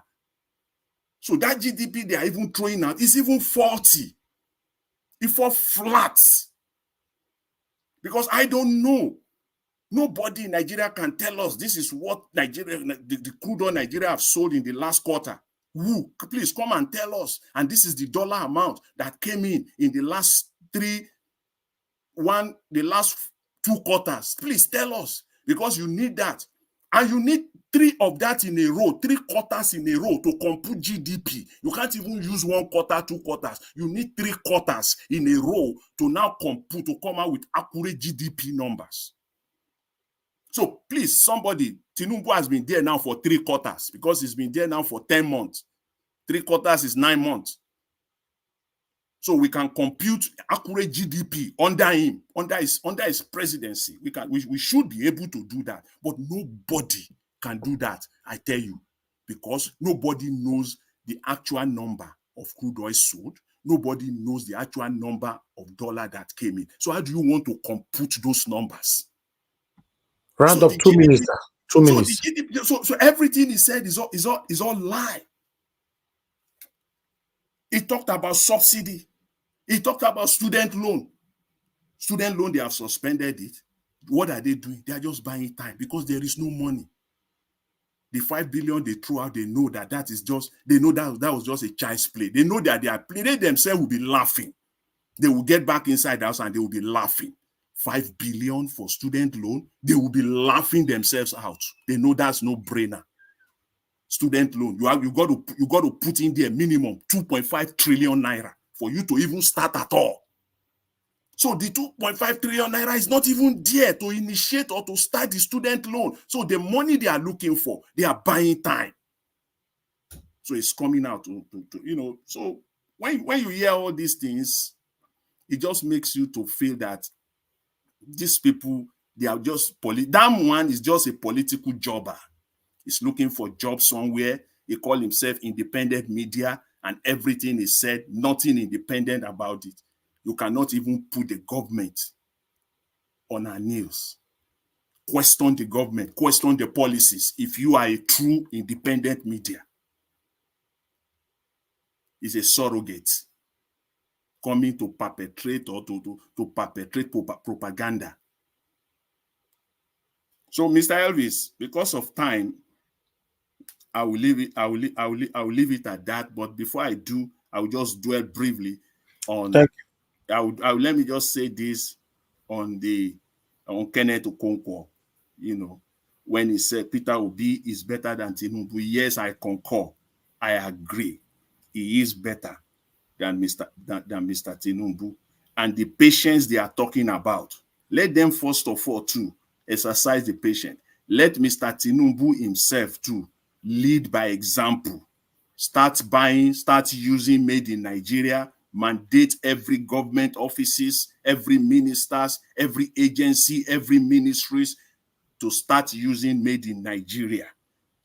So that GDP they are even throwing out is even faulty. It falls flat. Because I don't know. Nobody in Nigeria can tell us this is what the crude oil Nigeria have sold in the last quarter. Who? Please come and tell us. And this is the dollar amount that came in the last the last 2 quarters. Please tell us, because you need that. And you need 3 of that in a row, 3 quarters in a row to compute GDP. You can't even use 1 quarter, 2 quarters. You need 3 quarters in a row to now compute, to come out with accurate GDP numbers. So please, somebody, Tinubu has been there now for 3 quarters because he's been there now for 10 months. 3 quarters is 9 months. So we can compute accurate GDP under him, under his presidency. We should be able to do that, but nobody can do that, I tell you, because nobody knows the actual number of crude oil sold. Nobody knows the actual number of dollar that came in. So how do you want to compute those numbers? Round up 2 minutes, sir. 2 minutes. So everything he said is all lie. He talked about subsidy. He talked about student loan. Student loan, they have suspended it. What are they doing? They are just buying time because there is no money. The 5 billion they threw out, they know that is just, they know that was just a child's play. They know that they are playing. They themselves will be laughing. They will get back inside the house and they will be laughing. 5 billion for student loan, they will be laughing themselves out. They know that's no brainer. Student loan, you got to put in there minimum 2.5 trillion naira for you to even start at all. So the 2.5 trillion naira is not even there to initiate or to start the student loan. So the money they are looking for, they are buying time. So it's coming out to so when you hear all these things, it just makes you to feel that these people, they are just that one is just a political jobber. He's looking for job somewhere. He call himself independent media, and everything is said, nothing independent about it. You cannot even put the government on our nails. Question the government, question the policies if you are a true independent media. It's a surrogate coming to perpetrate or to perpetrate propaganda. So, Mr. Elvis, because of time, I will leave it at that. But before I do, I will just dwell briefly on. Thank you. I will let me just say this on Kenneth Okonkwo. When he said Peter Obi is better than Tinubu, yes, I concur. I agree. He is better than Mr. Tinubu. And the patience they are talking about, let them first of all too exercise the patience. Let Mr. Tinubu himself too lead by example. Start buying, start using made in Nigeria, mandate every government offices, every ministers, every agency, every ministries to start using made in Nigeria.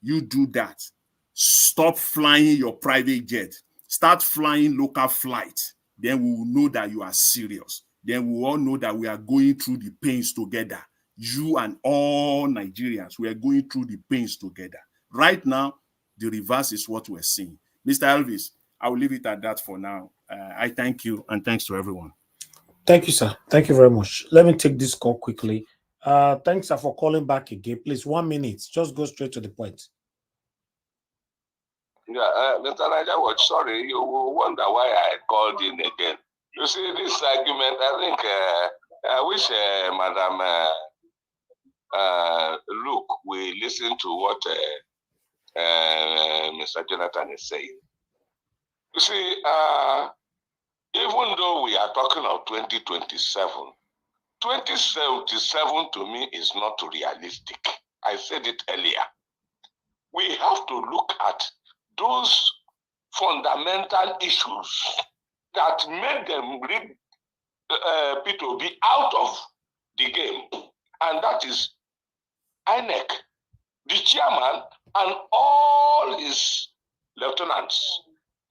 You do that. Stop flying your private jet. Start flying local flights. Then we will know that you are serious. Then we will all know that we are going through the pains together. You and all Nigerians, we are going through the pains together. Right now, the reverse is what we're seeing. Mr. Elvis, I will leave it at that for now. I thank you, and thanks to everyone. Thank you, sir. Thank you very much. Let me take this call quickly. Thanks, sir, for calling back again. Please, 1 minute. Just go straight to the point. Yeah, Mr. Niger, sorry, you will wonder why I called in again. You see, this argument, I think, I wish Madam Luke will listen to what Mr. Jonathan is saying. You see, even though we are talking of 2027, 2077 to me is not realistic. I said it earlier. We have to look at those fundamental issues that made them bring P2B out of the game, and that is INEC, the chairman, and all his lieutenants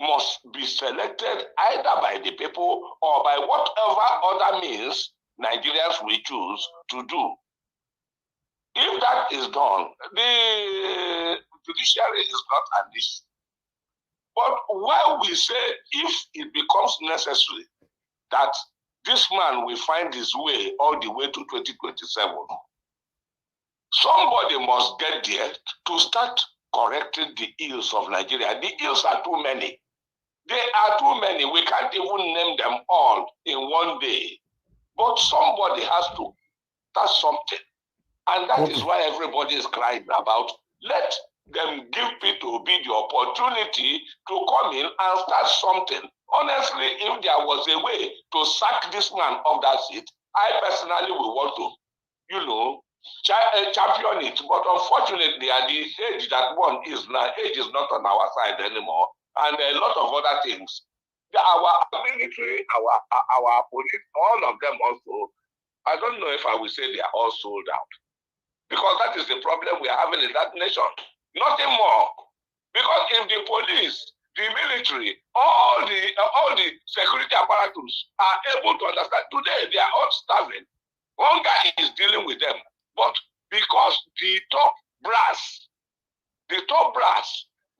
must be selected either by the people or by whatever other means Nigerians will choose to do. If that is done, the judiciary is not an issue. But why we say if it becomes necessary that this man will find his way all the way to 2027, somebody must get there to start correcting the ills of Nigeria. The ills are too many. They are too many. We can't even name them all in one day. But somebody has to start something. And that is why everybody is crying about, let them give P2B the opportunity to come in and start something. Honestly, if there was a way to sack this man of that seat, I personally would want to, champion it. But unfortunately, at the age that one is now, age is not on our side anymore, and a lot of other things. Our military, our police, all of them also, I don't know if I will say they are all sold out. Because that is the problem we are having in that nation. Nothing more. Because if the police the military, all the security apparatus are able to understand. Today, they are all starving. One guy is dealing with them. But because the top brass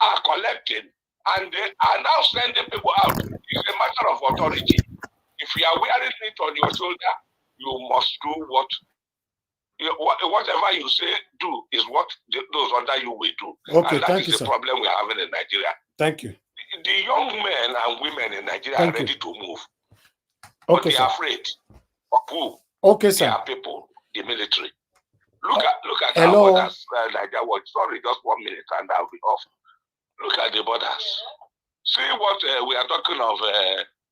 are collecting and they are now sending people out, it's a matter of authority. If you are wearing it on your shoulder, you must do whatever you say do is what those under you will do. Okay, and that thank is you, the sir. problem we are having in Nigeria. Thank you. The young men and women in Nigeria Thank are ready you. to move, but Okay, they sir. are afraid of who? Okay, sir. Their people, the military. Look at our Hello. borders, Nigeria. Sorry, just 1 minute and I'll be off. Look at the borders. See what we are talking of,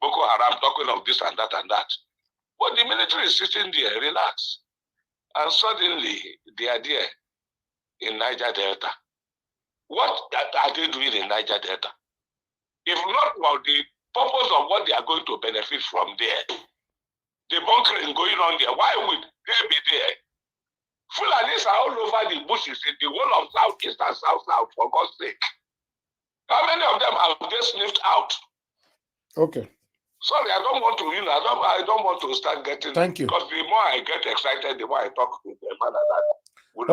Boko Haram, talking of this and that and that. But the military is sitting there, relax. And suddenly, they are there in Niger Delta. What are they doing in Niger Delta? If not for the purpose of what they are going to benefit from there, the bunkering going on there, why would they be there? Fulanis are all over the bushes in the whole of Southeast and South, for God's sake. How many of them have they sniffed out? Okay. Sorry, I don't want to, I don't want to start getting. Thank you. Because the more I get excited, the more I talk with them and that.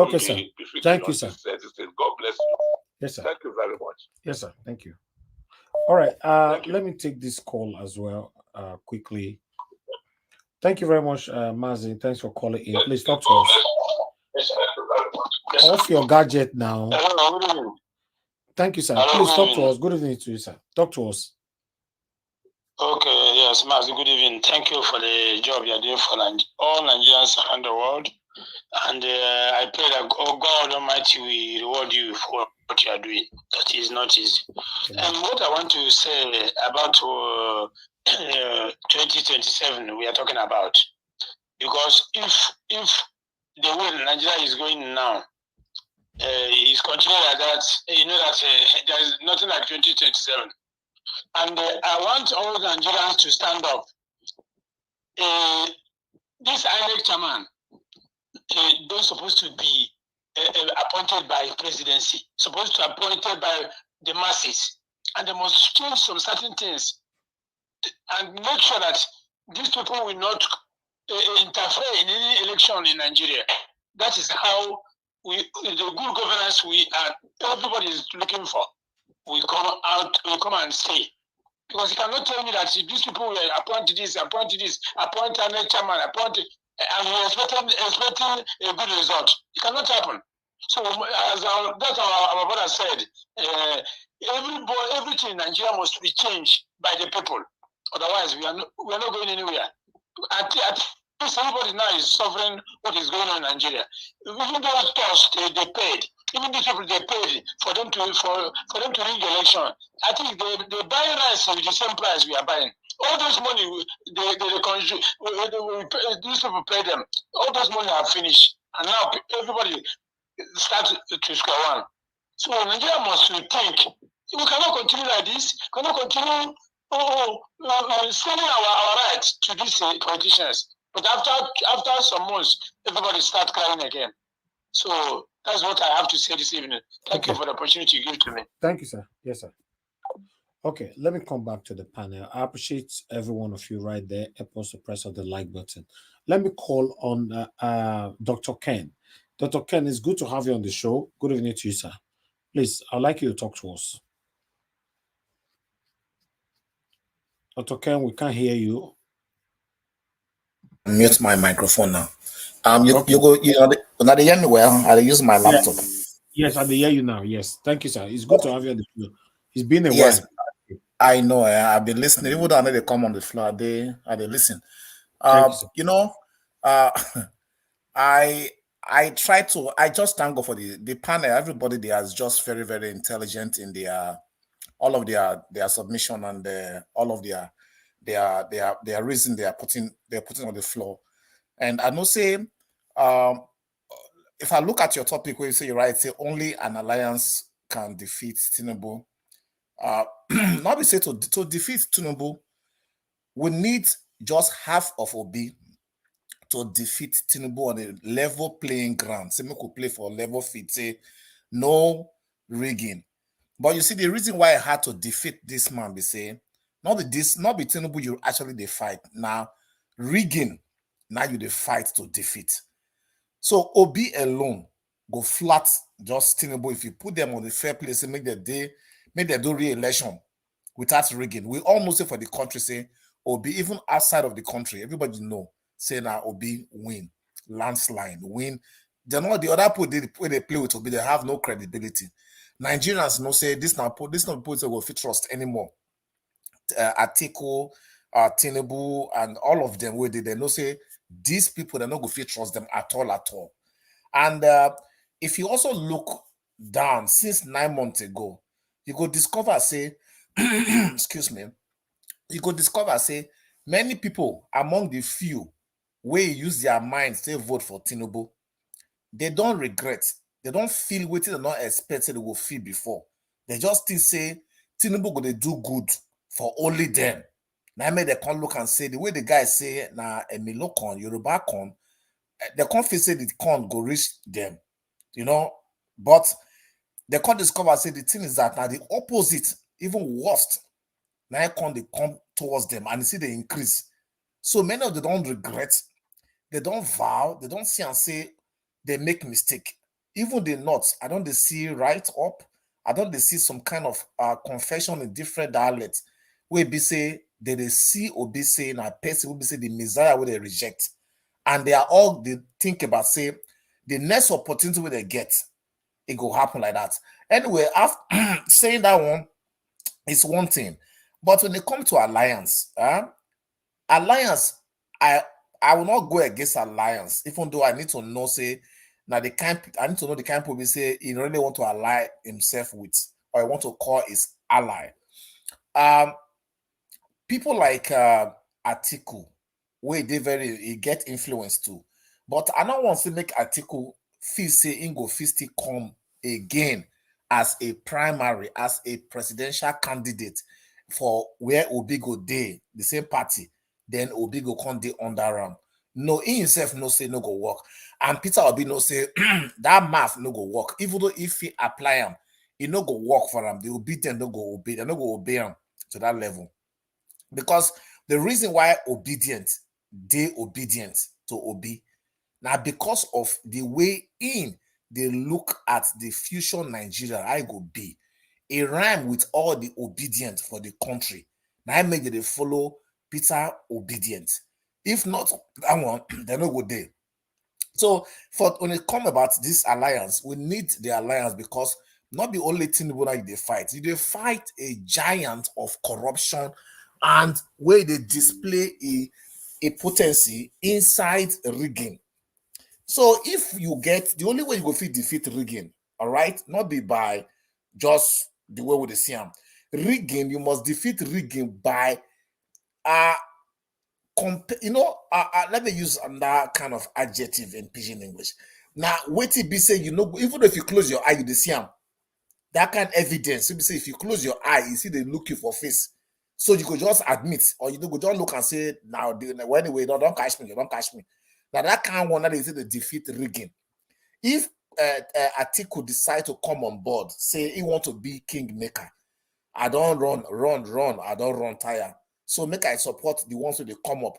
Okay, sir. Thank you, sir. God bless you. Yes, sir. Thank you very much. Yes, sir. Thank you. All right. Let me take this call as well quickly. Thank you very much, Mazi. Thanks for calling in. Please talk to us. Off your gadget now. Hello, good evening. Thank you, sir. Hello, Please good talk to evening. us. Good evening to you, sir. Talk to us. Okay, yes, Mazi, good evening. Thank you for the job you're doing for all Nigerians around the world. And I pray that God Almighty will reward you for what you are doing. That is not easy. And what I want to say about 2027 we are talking about, because if the way Nigeria is going now is continuing like that, you know that there is nothing like 2027. And I want all Nigerians to stand up. This INEC chairman, they're supposed to be appointed by presidency, supposed to be appointed by the masses, and they must change some certain things and make sure that these people will not interfere in any election in Nigeria. That is how the good governance everybody is looking for. We come and say. Because you cannot tell me that if these people will appoint this, appoint another chairman, and we're expecting a good result. It cannot happen. So as our brother said, everything in Nigeria must be changed by the people. Otherwise, we are not going anywhere. At least everybody now is suffering what is going on in Nigeria. Even those costs they paid, even these people they paid for them to rig the election. I think they buy rice with the same price we are buying. All those money these people pay them. All those money are finished, and now everybody starts to square one. So Nigeria must rethink. We cannot continue like this. We cannot continue selling our rights to these politicians. But after some months, everybody starts crying again. So that's what I have to say this evening. Thank you for the opportunity you give to me. Thank you, sir. Yes, sir. Okay, let me come back to the panel. I appreciate every one of you right there. Help us to press on the like button. Let me call on Dr. Ken. Dr. Ken, it's good to have you on the show. Good evening to you, sir. Please, I'd like you to talk to us. Dr. Ken, we can't hear you. Mute my microphone now. You know they hear me well. I use my laptop. Yes, I hear you now. Yes, thank you, sir. It's good to have you on the show. It's been a Yes, while. I know. I've been listening. Even though I know they come on the floor, they listen. Thank you, sir. You know, I just thank God for the panel. Everybody there is just very, very intelligent in all of their submission and all of their reason they are putting on the floor. And I know say if I look at your topic where you say say only an alliance can defeat Tinubu. Not be say to defeat Tinubu, we need just half of Obi to defeat Tinubu on a level playing ground. Say we could play for level field, say no rigging, But you see, the reason why I had to defeat this man be saying, not be Tinubu you actually they fight. Now, rigging, now you they fight to defeat. So Obi alone go flat just Tinubu if you put them on the fair place and make them do re-election without rigging. We almost say for the country say Obi, even outside of the country, everybody know say now Obi win, landslide win. They're not the other people they play with Obi, they have no credibility. Nigerians know say this not people will fit trust anymore. Atiku, Tinubu, and all of them where they know say these people they not go fit trust them at all. And if you also look down since 9 months ago, you go discover say, excuse me, you go discover say many people among the few where use their minds to vote for Tinubu, they don't regret. They don't feel what they not expected they will feel before. They just still say Tinubu gonna do good for only them. Now they can't look and say the way the guy say na Emilo con Yoruba con, they can't feel say the con go reach them, you know. But they can't discover say the thing is that now the opposite, even worst. Now they come towards them and you see they increase. So many of them don't regret, they don't vow, they don't see and say they make mistake. Even the notes, I don't they see right up, I don't they see some kind of confession in different dialects where be say they see or be saying a person will be say the Messiah will they reject. And they are all they think about say the next opportunity where they get, it go happen like that. Anyway, after saying that one is one thing. But when it comes to alliance, alliance, I will not go against alliance, even though I need to know say now I need to know the kind of people say he really want to ally himself with or I want to call his ally. People like Atiku, where he get influence too. But I don't want to make Atiku feel say Ingo Fisti come again as a primary, as a presidential candidate for where Obi go dey, the same party, then Obi go come dey under him. No, he himself no say no go work. And Peter Obi no say that math no go work. Even though if he apply him, he no go work for him. The obedient no go obey, they no go obey him to that level. Because the reason why they obedient to Obi now because of the way they look at the future Nigeria, I go be a rhyme with all the obedient for the country. Now I make they follow Peter obedient. If not that one, they no go there. So for when it come about this alliance, we need the alliance because not the only thing like they fight. They fight a giant of corruption and where they display a potency inside rigging. So if you get the only way you go fit defeat rigging, all right, not be by just the way we they see them. Rigging, you must defeat rigging by let me use another kind of adjective in pidgin English. Now, wait till be say even if you close your eye, you see them. That kind of evidence. So be say if you close your eye, you see they look you for face. So you could just admit, or you go don't look and say, now anyway, no, don't catch me, you don't catch me. Now that kind of one that is the defeat rigging. If Atiku decide to come on board, say he want to be kingmaker, I don't run, I don't run tire. So make I support the ones who they come up.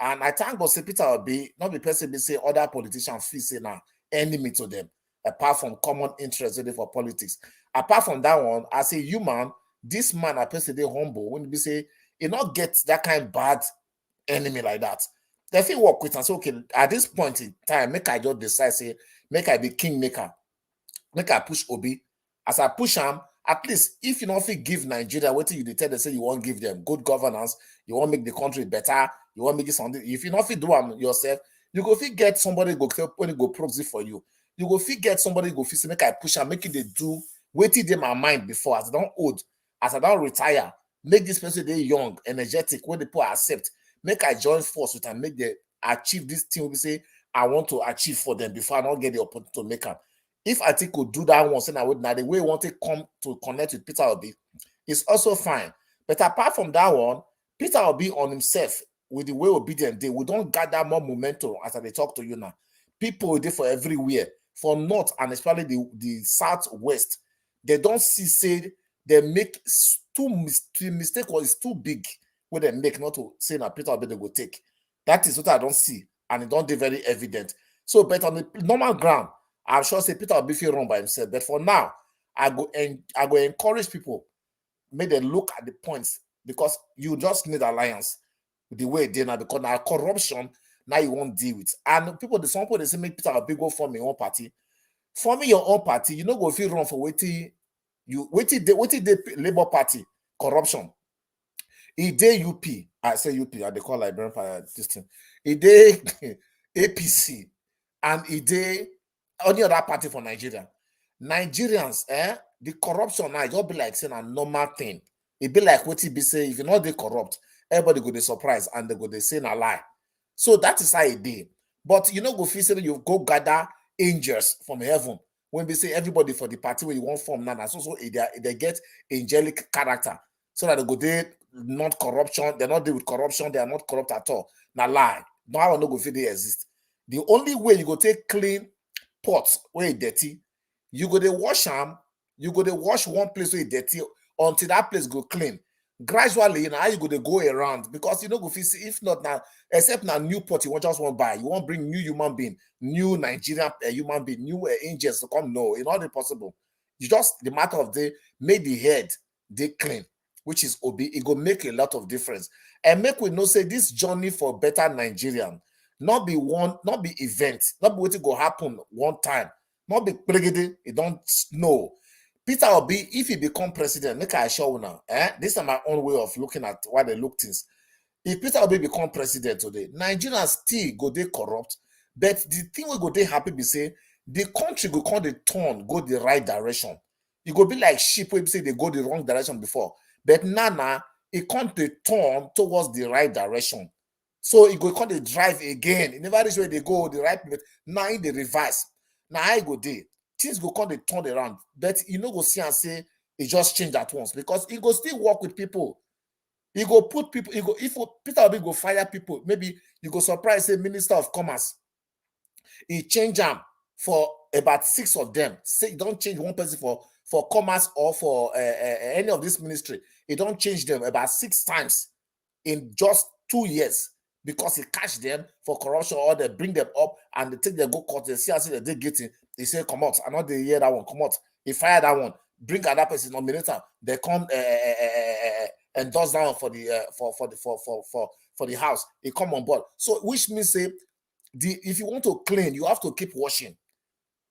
And I thank God say Peter will be not the person they say other politicians feel say now enemy to them, apart from common interest for politics. Apart from that one, I say human, this man I person they humble when we say he not get that kind of bad enemy like that. They feel work with and say, okay, at this point in time, make I just decide, say, make I be kingmaker, make I push Obi. As I push him, at least if you don't give Nigeria what you tell them say you won't give them good governance, you want make the country better, you want make it something. If you don't do them yourself, you go get somebody go proxy for you. You go get somebody go say make I push and make it they do waiting in my mind before as I don't old, as I don't retire, make this person they young, energetic, when the people accept, make I join force with and make them achieve this thing we say I want to achieve for them before I don't get the opportunity to make them. If I think could do that once, and I would now the way we want to come to connect with Peter Obi, it's also fine. But apart from that one, Peter Obi on himself with the way obedient they we don't gather more momentum as they talk to you now. People there for everywhere, for north and especially the southwest, they don't see say they make mistake was too big when they make not to say that Peter Obi they go take. That is what I don't see, and it don't be very evident. So, but on the normal ground, I'm sure say Peter Obi feel wrong by himself. But for now, I go encourage people, make them look at the points, because you just need alliance the way they now, because now corruption now you won't deal with. And people, some people they say make Peter Obi go form your own party. Forming your own party, you know go feel wrong for waiting the Labour Party corruption. It dey UP, I say UP, they call Liberian Fire this thing. It dey APC, and it dey any other party for Nigeria. Nigerians, the corruption now just be like saying a normal thing. It be like what it be say, if you know they corrupt, everybody go dey surprise and they go dey say a lie. So that is how it dey. But you know, go feel say you go gather angels from heaven. When we say everybody for the party where you want form now, so they get angelic character, so that they go there not corruption, they're not deal with corruption, they are not corrupt at all. Now lie. No, I don't go feel they exist. The only way you go take clean pots where it dirty, you go to wash them, you go to wash one place where it dirty until that place go clean. Gradually, now you go to go around, because you know go feel, if not now, except now new pot you just want to buy, you want to bring new human being, new Nigerian human being, new angels to come. No, it's not impossible. You just, the matter of they make the head they clean, which is Obi. It go make a lot of difference. And make we know say this journey for better Nigerian, not be event, not be what it go happen one time, not be pregede, it don't know. Peter Obi, if he become president, make I show you now. This is my own way of looking at why they look things. If Peter Obi become president today, Nigerians still go they corrupt, but the thing we go they happy be say the country go come the turn, go the right direction. You go be like sheep where say they go the wrong direction before, but now it can't turn towards the right direction. So it go come the drive again. It never reach where they go the right place. Now in the reverse. Now I go there. Things go come they turn around, but you know go see and say it just changed at once, because he go still work with people. He go put people. He go, if Peter Obi go fire people, maybe you go surprise say Minister of Commerce. He change them for about 6 of them. Say don't change one person for commerce or for any of this ministry. He don't change them about 6 times in just 2 years, because he catch them for corruption, or they bring them up and they take them go court. They see as they getting. He say come out. I'm not the hear that one. Come out. He fire that one. Bring another person, nominate her. They come endorse that one for the house. He come on board. So which means say if you want to clean, you have to keep washing.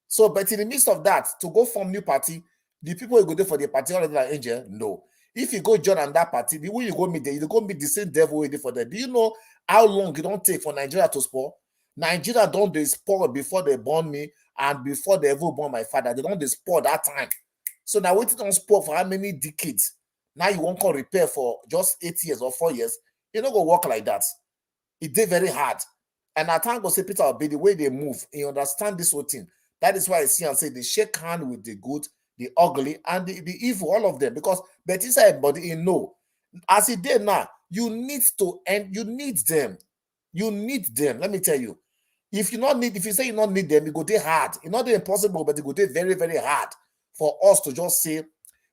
So, but in the midst of that, to go form new party, the people you go there for the party already like angel, no. If you go join on that party, the way you go meet there, you go meet the same devil way for them. Do you know how long it don't take for Nigeria to spoil? Nigeria don't they spoil before they born me and before they ever born my father. They don't they spoil that time. So now waiting on spoil for how many decades? Now you won't come repair for just 8 years or 4 years. You don't go work like that. It did very hard. And I thank God say Peter Obi, the way they move, you understand this whole thing. That is why I see and say they shake hand with the good, the ugly, and the evil, all of them. Because but inside body, you know, as it did now, you need to, and you need them. You need them. Let me tell you. If you say you not need them, it go there hard. It's not impossible, but it go there very, very hard for us to just say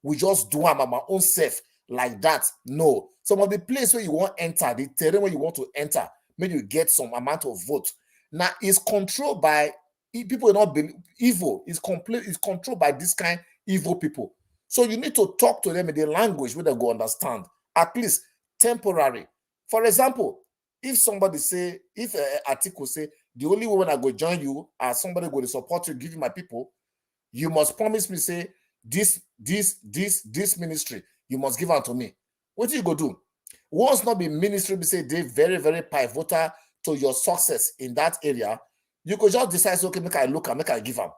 we just do them our own self like that. No. Some of the place where you want to enter, the terrain where you want to enter, maybe you get some amount of vote. Now it's controlled by people not believe evil. It's controlled by this kind evil people. So you need to talk to them in the language where they go understand, at least temporary. For example, if somebody say, if an article say, the only way when I go join you as somebody go to support you, give you my people, you must promise me, say, this ministry, you must give unto me. What do you go do? Once not be ministry, be say they very, very pivotal to your success in that area, you could just decide, okay, make I look and make I give them.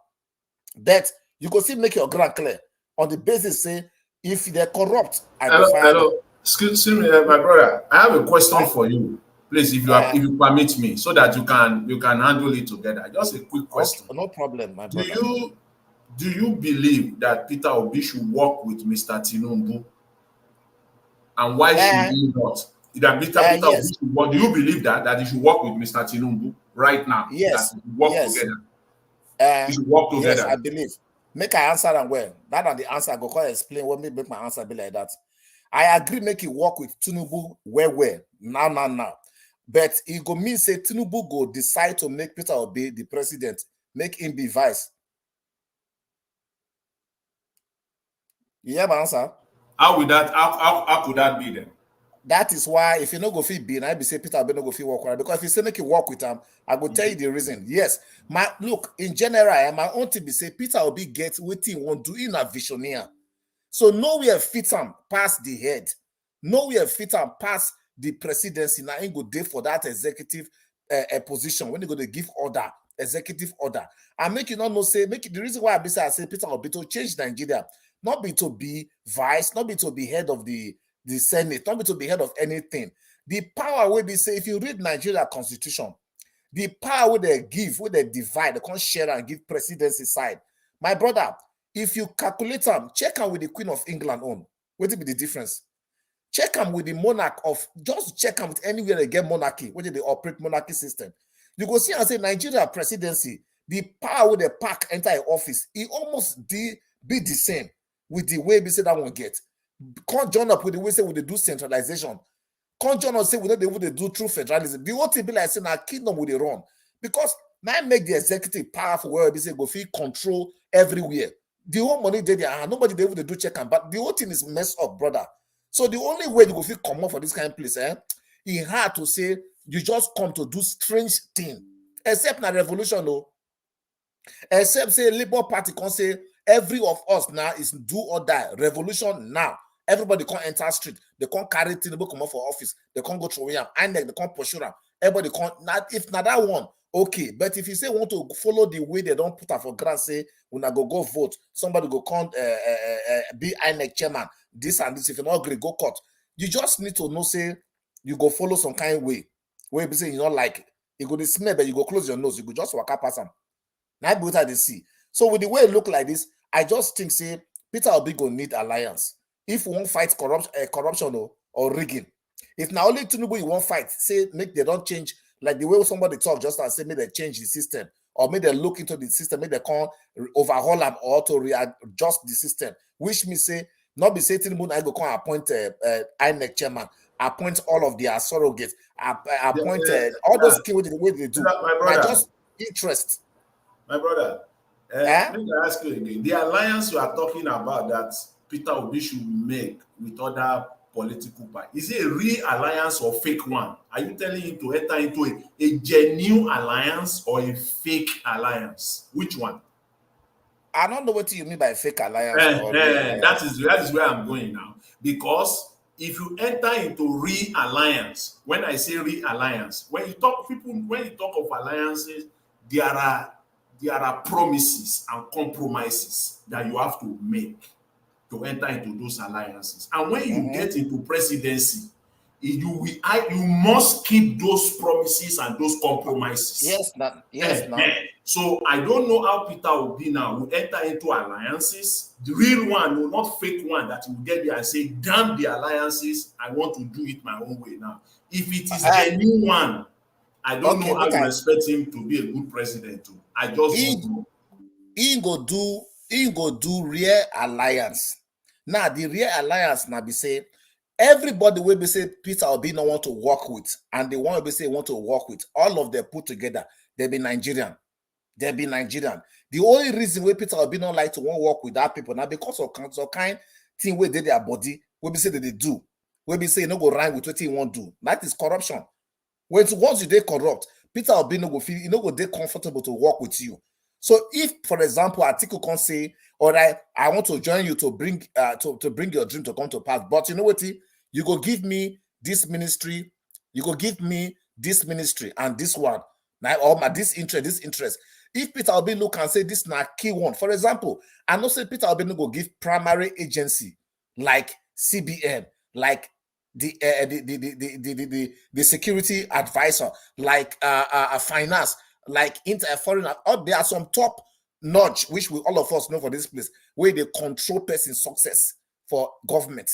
But you could still make your ground clear on the basis, say, if they're corrupt, I will fire them. Excuse me, my brother. I have a question for you. Please, if you permit me, so that you can handle it together. Just a quick question. No problem, my brother. Do you believe that Peter Obi should work with Mr. Tinubu? And why should he not? That Peter Obi should work. Do you believe that he should work with Mr. Tinubu right now? Yes. That he should work together. He should work together. Yes, I believe. Make I answer and well. That are the answer. I go call explain what me make my answer be like that. I agree, make it work with Tinubu well. Now. But it go mean say Tinubu go decide to make Peter Obi the president, make him be vice. You hear my answer? How would that? How could that be then? That is why if you no go fit be, and I be say Peter Obi no go fit work, because if you say make it work with him, I go tell you the reason. Yes, my look in general, my own thing be say Peter Obi get what he want to do in a visioneer. So nowhere fit him past the head, nowhere fit him past the presidency. Now he go there for that executive position when he go to give order, executive order. And make you not know say make it, the reason why I say Peter Obi to change Nigeria, not be to be vice, not be to be head of the Senate, not be to be head of anything. The power will be say if you read Nigeria Constitution, the power will they give, will they divide, they can't share and give presidency side. My brother, if you calculate them, check them with the Queen of England on. What will be the difference? Check them with the monarch of, just check them with anywhere they get monarchy, where they operate monarchy system. You go see and say Nigeria presidency, the power with the pack enter office, it almost be the same with the way we say that one get. Can't join up with the way say we do centralization. Can't join up say we know they would do true federalism. The whole thing be like saying our kingdom will they run. Because now make the executive powerful where we say go feel control everywhere. The whole money they there, nobody they would do check and but the whole thing is messed up, brother. So the only way you go feel come up for this kind of place, it's hard to say you just come to do strange thing. Except na revolution, though. Except say Labour Party can say every of us now is do or die. Revolution now. Everybody can't enter street. They can't carry Tinubu come up for office. They can't go through him. And they can't pursue him. Everybody can't. Not if not that one, okay. But if you say want to follow the way they don't put up for grant, say when I go vote, somebody go can't be INEC chairman. This and this. If you not agree, go court. You just need to know say you go follow some kind of way. Where you say you don't like it. You go to smell, but you go close your nose. You go just walk up past them. Now be what they see. So with the way it look like this, I just think say Peter Obi go need alliance. If we won't fight corruption or rigging, if now only Tinubu you won't fight, say make they don't change like the way somebody talk just and say make they change the system or make they look into the system, make they can't overhaul them or to readjust the system. Which means say not be say Tinubu I go come appoint INEC chairman, appoint all of their surrogates, appoint all those key the way they do. My brother, just interest. My brother, let me ask you again. The alliance you are talking about that Peter Obi should make with other political parties, is it a real alliance or fake one? Are you telling him to enter into a genuine alliance or a fake alliance? Which one? I don't know what you mean by fake alliance. That is where I'm going now. Because if you enter into real alliance, when I say real alliance, when you talk of alliances, there are promises and compromises that you have to make to enter into those alliances. And when you get into presidency, you must keep those promises and those compromises. Yes, So I don't know how Peter Obi now will enter into alliances, the real one, not fake one that you will get there and say, damn the alliances, I want to do it my own way now. If it is genuine one, I don't know how you expect him to be a good president too. I just don't know. He go do real alliance. Now the real alliance now be say everybody will be say Peter Obi no want to work with, and the one will be say want to work with, all of them put together, they be Nigerian. They be Nigerian. The only reason why Peter Obi don't like to want to work with that people now because of some kind thing where they their body, will be say that they do. Will be say no go rhyme with what he want to do. That is corruption. Once you dey corrupt, Peter Obi no go feel, he no go dey comfortable to work with you. So if, for example, Atiku can say, all right, I want to join you to bring to bring your dream to come to pass, but you know what? You go give me this ministry, you go give me this ministry and this one. Now, or my this interest. If Peter Obi look and say this na key one, for example, I know say Peter Obi no go give primary agency like CBN, like the security advisor, like finance, like foreign. There are some top notch which we all of us know for this place where they control person success for government.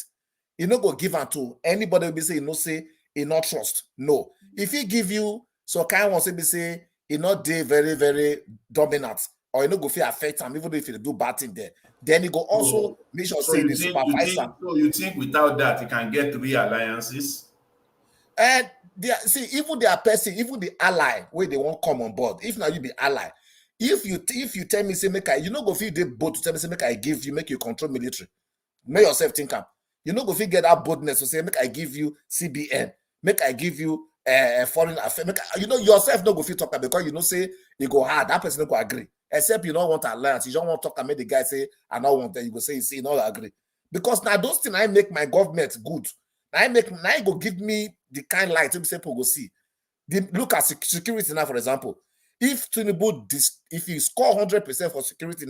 You no go give am to anybody. Be say you no say he not trust. No, if he give you so kind one say be say he not dey very very dominant or you know go fit affect him, even if you do bad thing there. Then he go also make sure say you the supervisor. So you think without that you can get 3 alliances? And see, even their person, even the ally where they won't come on board. If now you be ally, if you tell me say make I, you know go feel the boat to tell me say make I give you, make you control military. Make yourself think am. You know go feel get that boldness to say make I give you CBN, make I give you foreign affairs. You know yourself no go feel talk because you know say you go hard. That person no go agree. Except you don't want alliance. You don't want to talk and make the guy say I don't want that. You go say you see no agree. Because now those things I make my government good. Now go give me the kind light to be people go see. Look at security now, for example. If Tinubu, if you score 100% for security,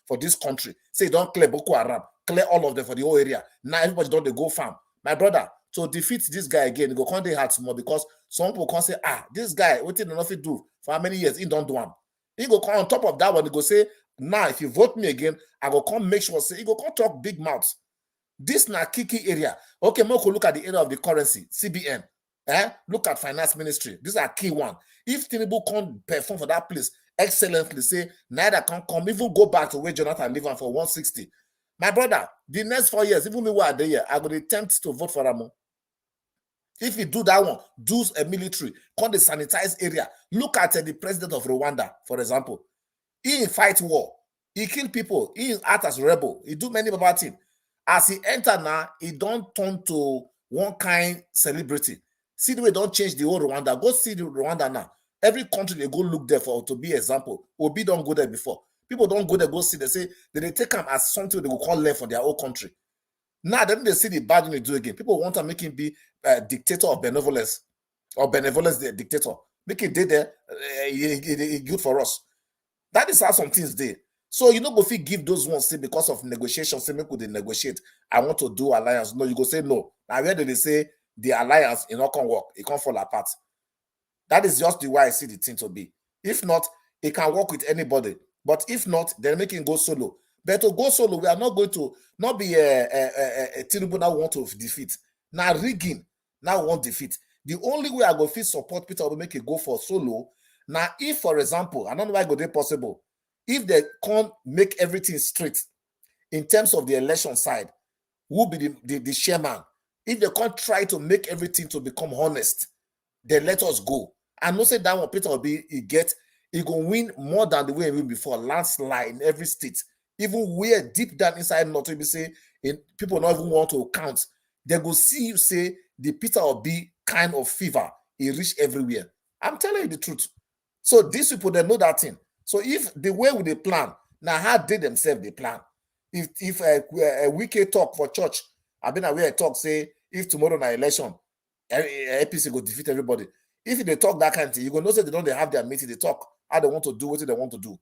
for this country, say don't clear Boko Haram, clear all of them for the whole area. Now everybody don't they go farm. My brother, to defeat this guy again, go can't they hard more because some people can say, this guy, what did nothing do for how many years? He don't do one. He go come on top of that one, he go say, now if you vote me again, I go come make sure say he go come talk big mouths. This na key area. Okay, Moko, look at the area of the currency, CBN. Look at finance ministry. These are key one. If Tinubu can't perform for that place excellently, say neither can come, even go back to where Jonathan live on for 160. My brother, the next 4 years, even me were there, I would attempt to vote for Ramo. If you do that one, do a military, call the sanitized area. Look at the president of Rwanda, for example. He fight war. He kill people. He act as rebel. He do many bad things. As he enter now, he don't turn to one kind celebrity. See the way don't change the whole Rwanda. Go see the Rwanda now. Every country they go look there for to be example. Obi don't go there before. People don't go there, go see. They say they take them as something they will call learn for their own country. Now then they see the bad thing they do again. People want to make him be a dictator of benevolence, or benevolence the dictator. Make it there, good for us. That is how some things they. So you know, go fit give those ones say because of negotiation, say make they negotiate. I want to do alliance. No, you go say no. Now where do they say the alliance it not can work, it can't fall apart. That is just the way I see the thing to be. If not, it can work with anybody. But if not, then make him go solo. But to go solo, we are not going to not be a Tinubu now want to defeat. Now rigging now want defeat. The only way I go fit support Peter will make it go for solo. Now, if for example, I don't know why go there possible. If they can't make everything straight in terms of the election side, who will be the chairman? If they can't try to make everything to become honest, then let us go. I know say that one Peter will be he go win more than the way he win before, landslide in every state. Even where deep down inside North, we say people not even want to count. They go see you say the Peter will be kind of fever. He reach everywhere. I'm telling you the truth. So these people they know that thing. So if the way they plan, now how they themselves they plan. If a wicked talk for church, I've been aware talk say if tomorrow na election, APC go defeat everybody. If they talk that kind of thing, you go know say they don't have their meeting, they talk how they want to do what they want to do.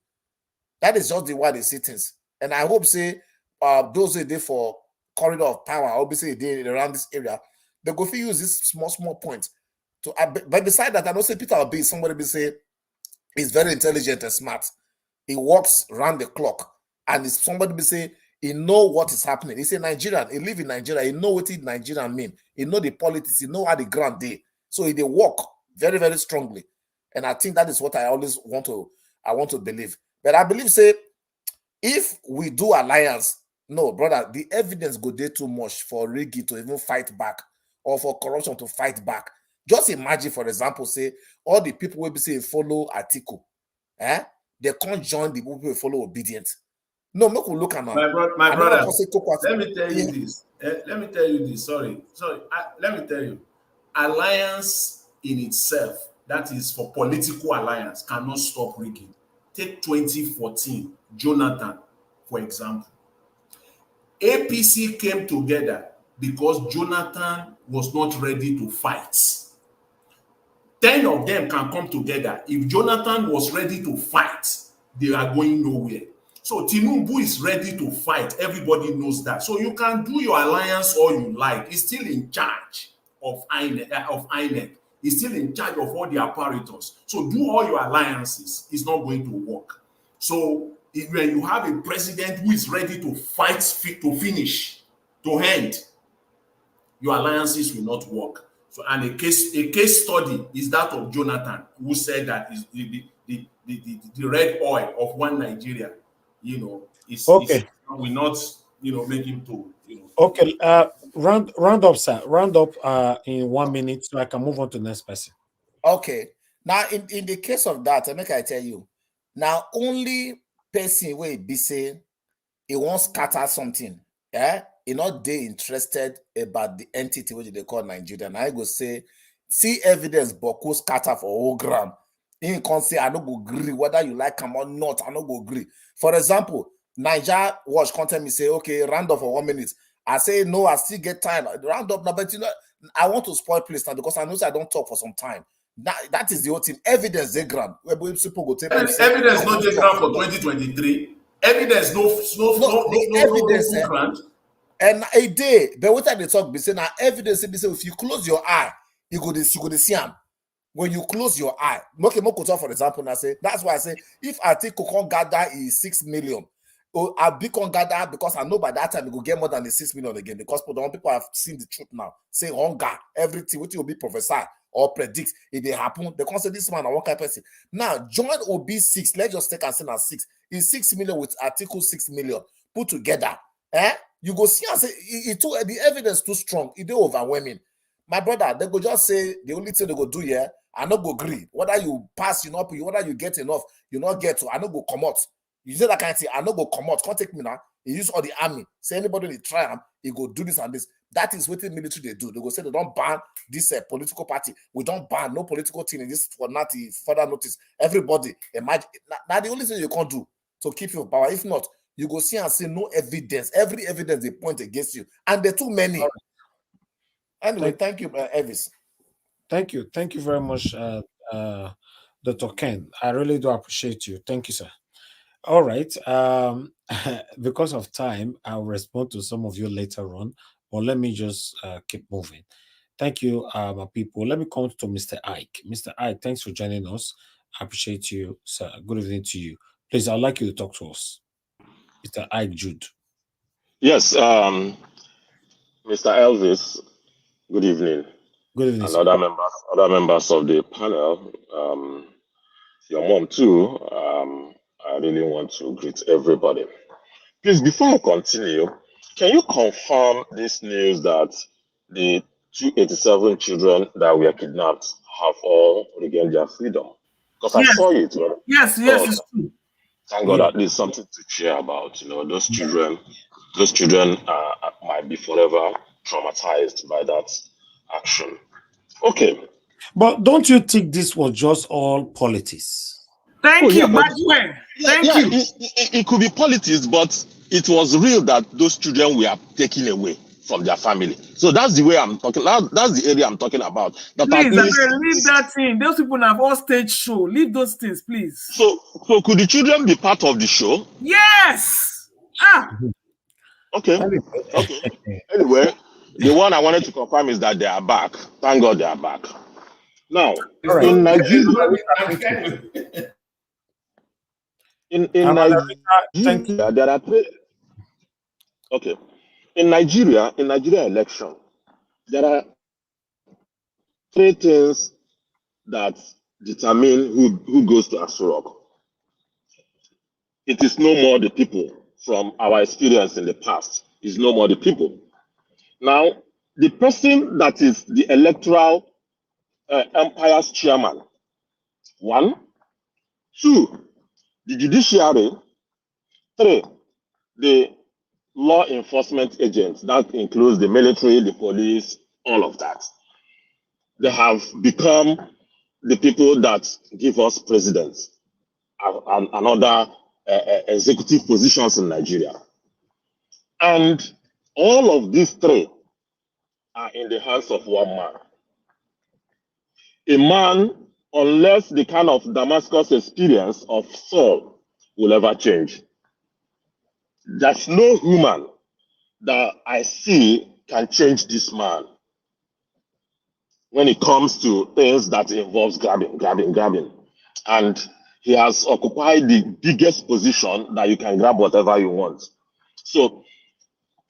That is just the way they see things. And I hope say those who are there for corridor of power, obviously they around this area, they go for use this small point to. But beside that, I know say Peter Obi somebody be say he's very intelligent and smart. He works around the clock, and somebody be say he know what is happening. He's a Nigerian. He live in Nigeria. He know what Nigerian mean. He know the politics. He know how the ground they. So they work very, very strongly. And I think that is what I always want to believe. But I believe say if we do alliance, no, brother, the evidence go there too much for Rigi to even fight back or for corruption to fight back. Just imagine, for example, say all the people will be saying follow Atiku. They can't join the people who follow obedient. No, make we look at my brother. Let me tell you this. Let me tell you this. Sorry. Let me tell you. Alliance in itself, that is for political alliance, cannot stop rigging. Take 2014, Jonathan, for example. APC came together because Jonathan was not ready to fight. 10 of them can come together. If Jonathan was ready to fight, they are going nowhere. So Tinubu is ready to fight. Everybody knows that. So you can do your alliance all you like. He's still in charge of INEC. He's still in charge of all the apparatus. So do all your alliances. It's not going to work. So when you have a president who is ready to fight to finish, to end, your alliances will not work. So, and a case study is that of Jonathan, who said that the red oil of one Nigeria, you know, Okay. will not, you know, make him to, you know. Okay. Round up, sir. Round up in 1 minute so I can move on to the next person. Okay. Now, in the case of that, I tell you, now only person will be saying he wants scatter something. Yeah, he not they interested about the entity which they call Nigeria. Now I go say, see evidence, Boko scatter for whole ground. He can say I don't go agree whether you like him or not. I don't go agree. For example, Niger watch content me say okay, round up for 1 minute. I say no, I still get time. Round up now, but you know, I want to spoil place now because I know I don't talk for some time. That is the whole thing. Evidence they grant. Evidence not just grant for 2023. Evidence no grant. And a day, but what they talk be say now evidence be say if you close your eye, you go to see them. When you close your eye, for example, now say that's why I say if I take Kokon gather is 6 million, or I become gather because I know by that time you go get more than the 6 million again because people have seen the truth now. Say hunger, everything which will be prophesied or predict if they happen, they can say this man or one kind of person. Now join OB6, let's just take and send as 6 is 6 million with article 6 million put together. You go see and say the evidence too strong, it overwhelming. My brother, they go just say the only thing they go do here, I not go agree. Whether you pass, you not, whether you get enough, you not get to, I not go come out. You say that kind of thing, I not go come out. Can't take me now. He use all the army. Say anybody they try him, he go do this and this. That is what the military they do. They go say they don't ban this political party. We don't ban no political thing in this for not further notice. Everybody imagine now the only thing you can't do to keep your power. If not, you go see and say no evidence. Every evidence they point against you, and they're too many. Right. Anyway, thank you, Elvis. Thank you very much, Dr. Ken. I really do appreciate you. Thank you, sir. All right. Because of time, I'll respond to some of you later on, but let me just keep moving. Thank you, my people. Let me come to Mr. Ike. Mr. Ike, thanks for joining us. I appreciate you, sir. Good evening to you. Please, I'd like you to talk to us. Mr. Ike Jude. Yes, Mr. Elvis, good evening. Good evening, and other members of the panel. Your mom too. I really want to greet everybody. Please, before I continue, can you confirm this news that the 287 children that were kidnapped have all regained their freedom? Because yes. I saw it. Right? Yes, it's true. Thank God, at least something to cheer about. You know, those children might be forever traumatized by that action. Okay. But don't you think this was just all politics? Thank you, but Thank you. It could be politics, but it was real that those children were taken away from their family. So that's the way I'm talking. That's the area I'm talking about. That please, at least, leave that thing. Those people have all stage show. Leave those things, please. So could the children be part of the show? Yes. Okay. Anyway, the one I wanted to confirm is that they are back. Thank God they are back. Now, in Nigeria, in Nigeria, there are three. Okay. In Nigeria election, there are three things that determine who goes to Asurok. It is no more the people. From our experience in the past, is no more the people. Now, the person that is the electoral empire's chairman, 1, 2, the judiciary, 3, the law enforcement agents, that includes the military, the police, all of that. They have become the people that give us presidents and other executive positions in Nigeria. And all of these three are in the hands of one man. A man, unless the kind of Damascus experience of Saul will ever change. There's no human that I see can change this man when it comes to things that involves grabbing. And he has occupied the biggest position that you can grab whatever you want. So,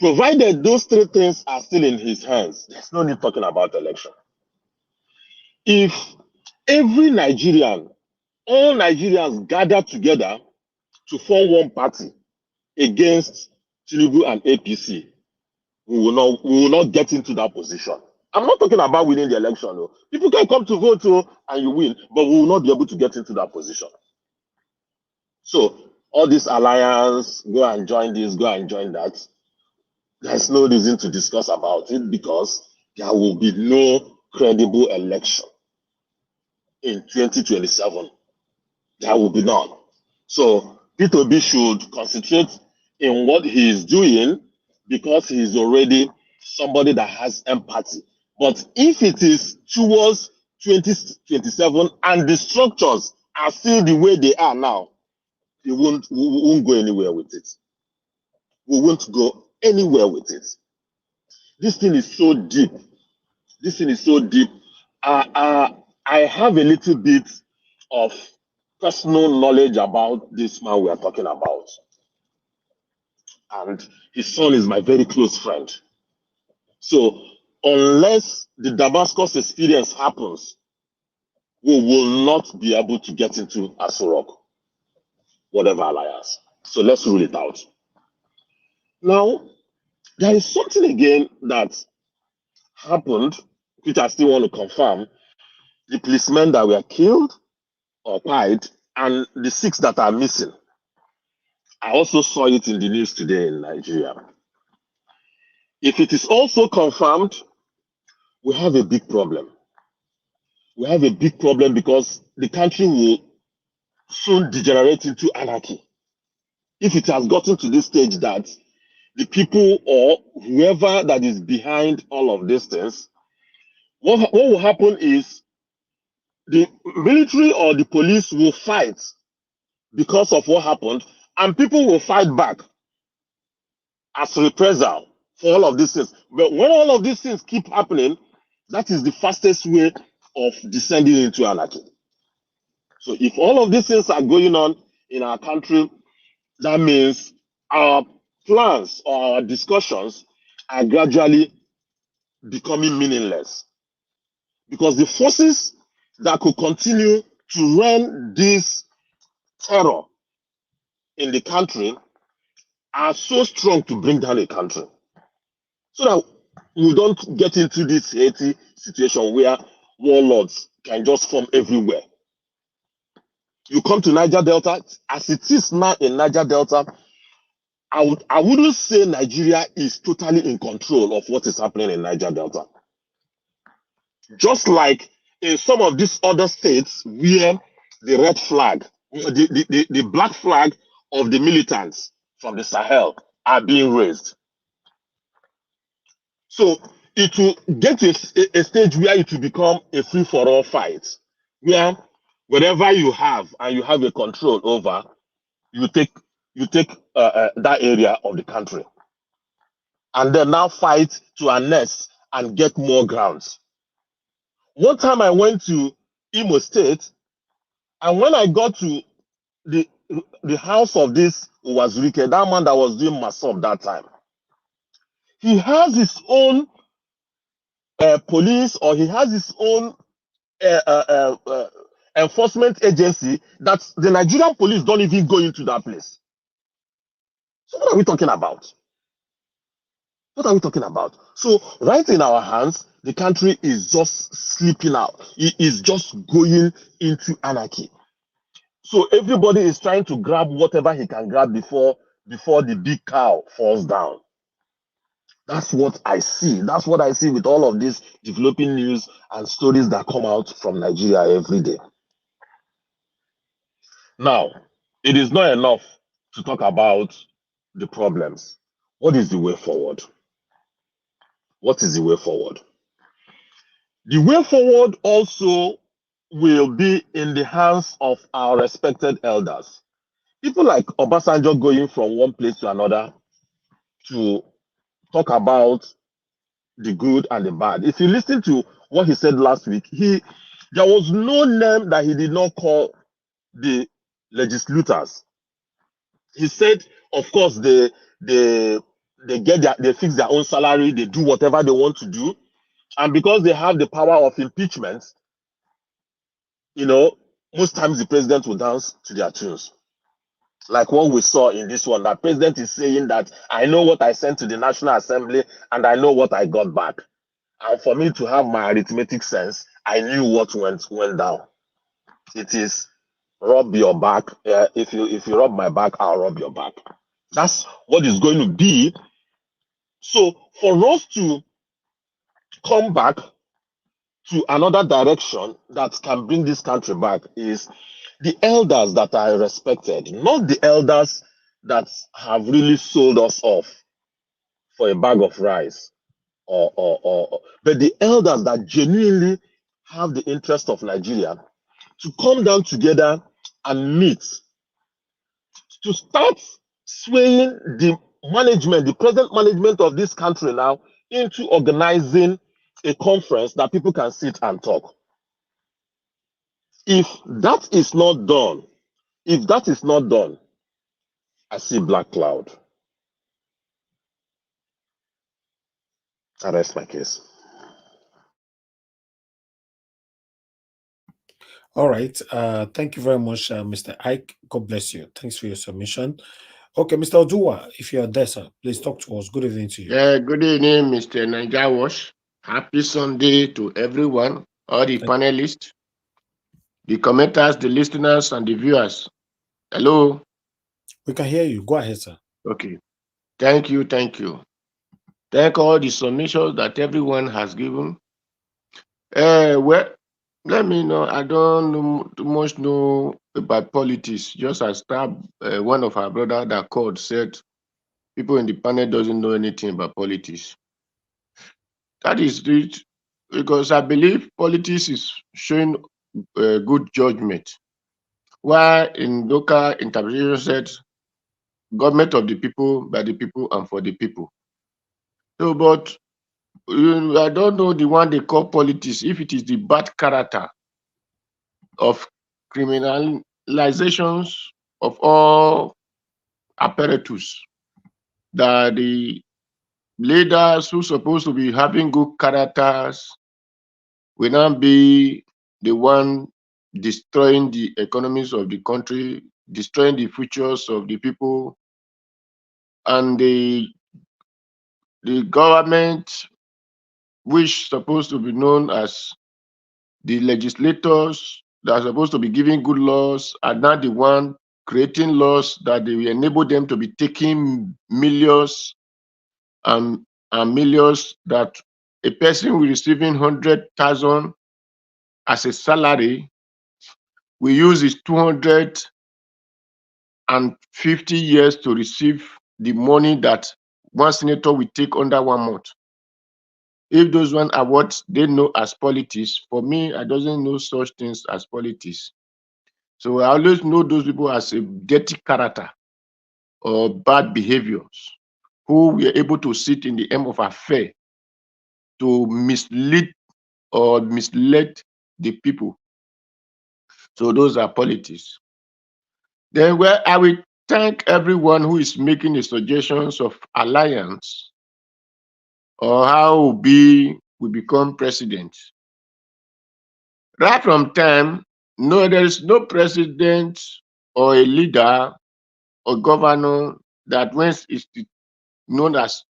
provided those three things are still in his hands, there's no need talking about election. If every Nigerian all Nigerians gathered together to form one party against Tinubu and APC, we will not get into that position. I'm not talking about winning the election. No. People can come to vote and you win, but we will not be able to get into that position. So all this alliance, go and join this, go and join that, there's no reason to discuss about it because there will be no credible election in 2027. There will be none. So P2B should concentrate in what he is doing because he is already somebody that has empathy. But if it is towards 2027 and the structures are still the way they are now, we won't go anywhere with it. We won't go anywhere with it. This thing is so deep. This thing is so deep. I have a little bit of personal knowledge about this man we are talking about. And his son is my very close friend. So unless the Damascus experience happens, we will not be able to get into Asurok, whatever alliance. So let's rule it out. Now, there is something again that happened, which I still want to confirm. The policemen that were killed or died, and the 6 that are missing. I also saw it in the news today in Nigeria. If it is also confirmed, we have a big problem. We have a big problem because the country will soon degenerate into anarchy. If it has gotten to this stage that the people or whoever that is behind all of these things, what will happen is the military or the police will fight because of what happened, and people will fight back as reprisal for all of these things. But when all of these things keep happening, that is the fastest way of descending into anarchy. So if all of these things are going on in our country, that means our plans or our discussions are gradually becoming meaningless. Because the forces that could continue to run this terror in the country are so strong to bring down a country. So that we don't get into this Haiti situation where warlords can just form everywhere. You come to Niger Delta, as it is now in Niger Delta, I wouldn't say Nigeria is totally in control of what is happening in Niger Delta. Just like in some of these other states where the red flag, the black flag of the militants from the Sahel are being raised. So it will get to a stage where it will become a free-for-all fight, where whatever you have and you have a control over, you take that area of the country, and then now fight to annex and get more grounds. One time I went to Imo State, and when I got to the house of this Wazirike, that man that was doing Masop that time, he has his own police, or he has his own enforcement agency that the Nigerian police don't even go into that place. So what are we talking about? What are we talking about? So right in our hands, the country is just slipping out. It is just going into anarchy. So everybody is trying to grab whatever he can grab before the big cow falls down. That's what I see. That's what I see with all of these developing news and stories that come out from Nigeria every day. Now, it is not enough to talk about the problems. What is the way forward? What is the way forward? The way forward also will be in the hands of our respected elders. People like Obasanjo going from one place to another to talk about the good and the bad. If you listen to what he said last week, there was no name that he did not call the legislators. He said, of course, they fix their own salary, they do whatever they want to do, and because they have the power of impeachment, most times the president will dance to their tunes. Like what we saw in this one, that president is saying that I know what I sent to the National Assembly and I know what I got back. And for me to have my arithmetic sense, I knew what went down. It is rub your back. If you rub my back, I'll rub your back. That's what is going to be. So for us to come back to another direction that can bring this country back is the elders that are respected, not the elders that have really sold us off for a bag of rice, but the elders that genuinely have the interest of Nigeria to come down together and meet, to start swaying the management, the present management of this country now into organizing a conference that people can sit and talk. If that is not done, I see black cloud. I rest my case. All right. Thank you very much, Mr. Ike. God bless you. Thanks for your submission. Okay, Mr. Oduwa, if you are there, sir, please talk to us. Good evening to you. Good evening, Mr. Niger Wash. Happy Sunday to everyone, all the panelists, the commenters, the listeners, and the viewers. Hello. We can hear you. Go ahead, sir. Okay. Thank you. Thank all the submissions that everyone has given. Well, let me know. I don't know too much know about politics. Just as one of our brother that called said, people in the panel doesn't know anything about politics. That is it, because I believe politics is showing good judgment. While in local interpretation said, government of the people, by the people, and for the people. So, but I don't know the one they call politics, if it is the bad character of criminalizations of all apparatus, that the leaders who supposed to be having good characters will not be the one destroying the economies of the country, destroying the futures of the people, and the government, which supposed to be known as the legislators that are supposed to be giving good laws, are not the one creating laws that they will enable them to be taking millions and millions, that a person will receiving 100,000 as a salary will use his 250 years to receive the money that one senator will take under 1 month. If those ones are what they know as politics, for me, I doesn't know such things as politics. So I always know those people as a dirty character or bad behaviors, who were able to sit in the aim of affair to mislead or misled the people. So those are politics. Then where I will thank everyone who is making the suggestions of alliance or how we become president. Right from time, no, there is no president or a leader or governor that once is known as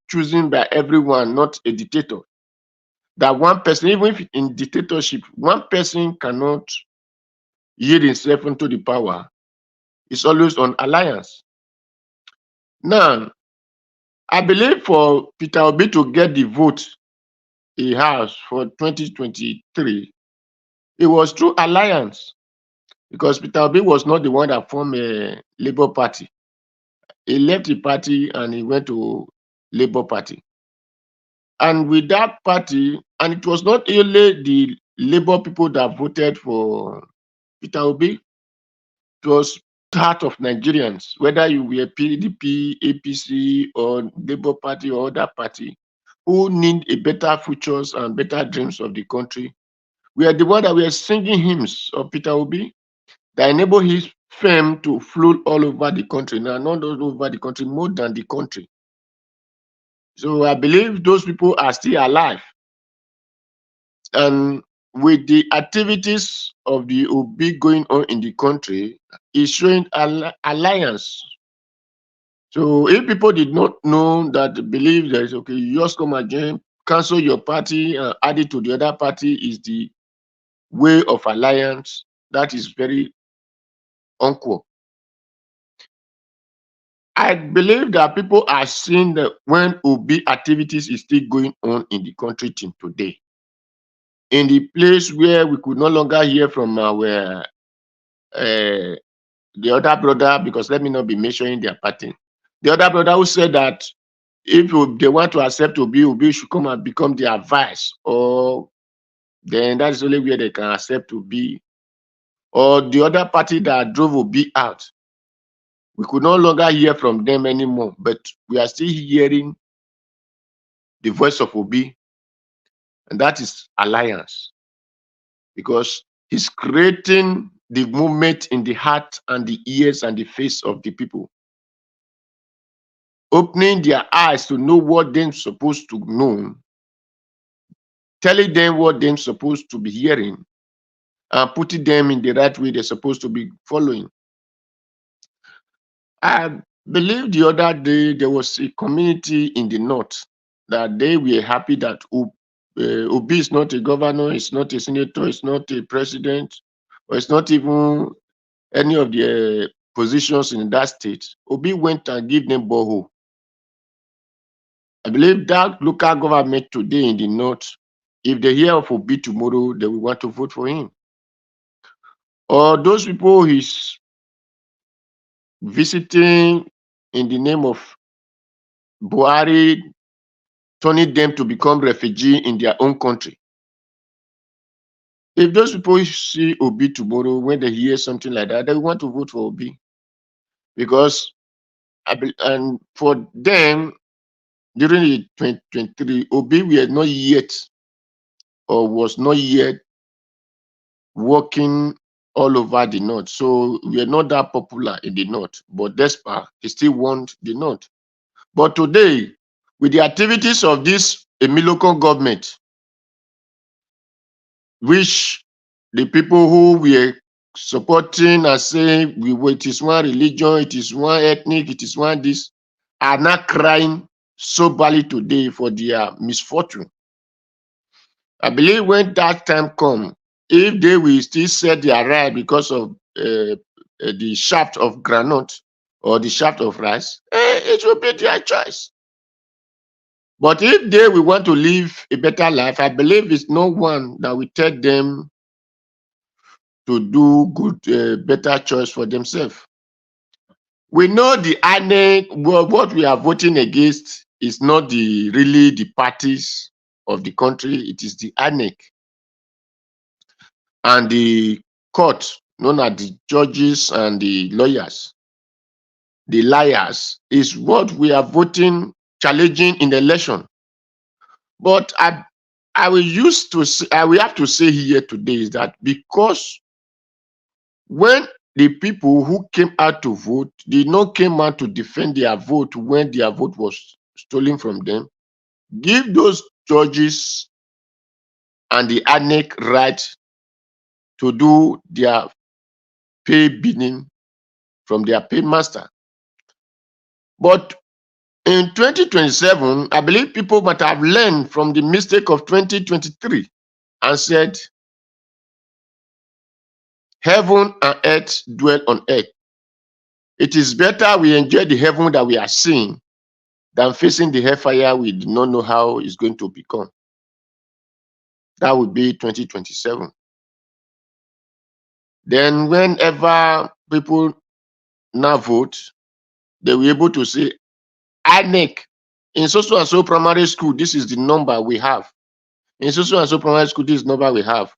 chosen by everyone, not a dictator. That one person, even if in dictatorship, one person cannot yield himself into the power. It's always on alliance. Now, I believe for Peter Obi to get the vote he has for 2023, it was through alliance, because Peter Obi was not the one that formed a Labour Party. He left the party and he went to Labour Party. And with that party, and it was not only the Labour people that voted for Peter Obi, it was part of Nigerians, whether you were PDP, APC, or Labour Party or other party, who need a better futures and better dreams of the country. We are the one that were singing hymns of Peter Obi that enable his fame to flow all over the country. Now, not all over the country, more than the country. So I believe those people are still alive. And with the activities of the Obi going on in the country, is showing alliance. So if people did not know that, believe that, okay, you just come and join, cancel your party and add it to the other party is the way of alliance, that is very uncool. I believe that people are seeing that when Obi activities is still going on in the country till today, in the place where we could no longer hear from our the other brother, because let me not be mentioning their party. The other brother who said that if they want to accept Obi should come and become their vice, or then that's only where they can accept Obi. Or the other party that drove Obi out, we could no longer hear from them anymore, but we are still hearing the voice of Obi, and that is alliance, because he's creating the movement in the heart and the ears and the face of the people, opening their eyes to know what they're supposed to know, telling them what they're supposed to be hearing, and putting them in the right way they're supposed to be following. I believe the other day there was a community in the north that they were happy that Obi is not a governor, it's not a senator, it's not a president, or it's not even any of the positions in that state. Obi went and gave them borehole. I believe that local government today in the north, if they hear of Obi tomorrow, they will want to vote for him. Or those people he's visiting in the name of Buhari, turning them to become refugee in their own country. If those people see Obi tomorrow, when they hear something like that, they want to vote for Obi. Because, and for them, during the 2023, Obi were not yet, or was not yet working all over the north. So we are not that popular in the north, but Despa, he still want the north. But today, with the activities of this Emiloko government, which the people who were supporting and saying it is one religion, it is one ethnic, it is one this, are not crying so badly today for their misfortune. I believe when that time comes, if they will still set their right because of the shaft of granite or the shaft of rice, it will be their choice. But if they will want to live a better life, I believe it's no one that will tell them to do good, better choice for themselves. We know the what we are voting against is not really the parties of the country, it is the INEC and the court, known as the judges and the lawyers. The liars is what we are voting, challenging in the election. But I will have to say here today is that because when the people who came out to vote did not come out to defend their vote when their vote was stolen from them, give those judges and the INEC right to do their pay bidding from their paymaster. But in 2027, I believe people might have learned from the mistake of 2023 and said, heaven and earth dwell on earth. It is better we enjoy the heaven that we are seeing than facing the hellfire we do not know how it's going to become. That would be 2027. Then whenever people now vote, they will be able to say, INEC, in so and so primary school, this is the number we have. In so and so primary school, this is the number we have.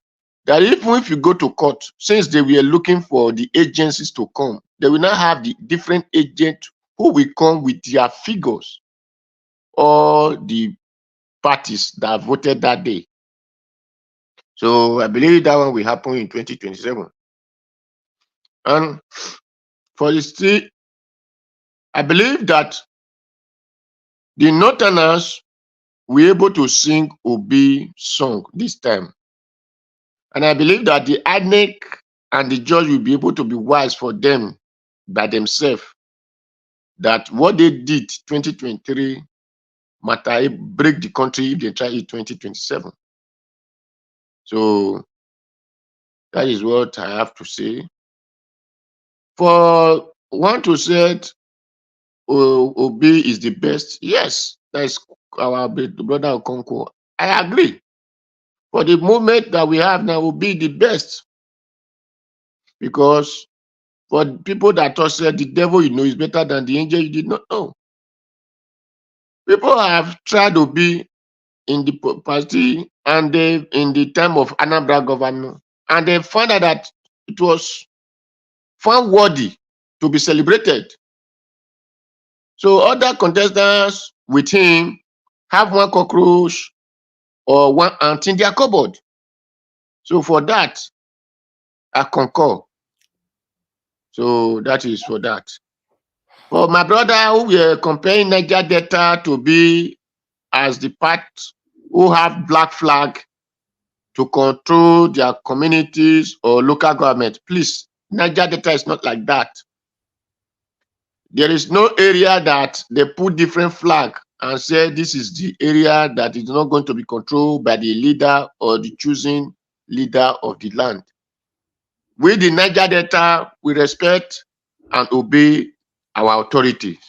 That even if you go to court, since they were looking for the agencies to come, they will now have the different agents who will come with their figures, all the parties that voted that day. So I believe that one will happen in 2027. And for the state, I believe that the Northerners were able to sing Obi song this time. And I believe that the INEC and the judge will be able to be wise for them by themselves, that what they did 2023 matter break the country if they try it 2027. So that is what I have to say. For one to say Obi is the best, yes, that's our brother Okonkwo. I agree. For the moment that we have now, Obi the best, because for people that thought said the devil you know is better than the angel you did not know. People have tried to be in the party and they in the time of Anambra governor, and they found out that it was found worthy to be celebrated. So other contestants with him have one cockroach or one ant in their cupboard. So for that, I concur. So that is for that. For my brother who were comparing Niger Delta to be as the part who have black flag to control their communities or local government, please, Niger Delta is not like that. There is no area that they put different flag and say this is the area that is not going to be controlled by the leader or the choosing leader of the land. With the Niger Delta, we respect and obey our authorities.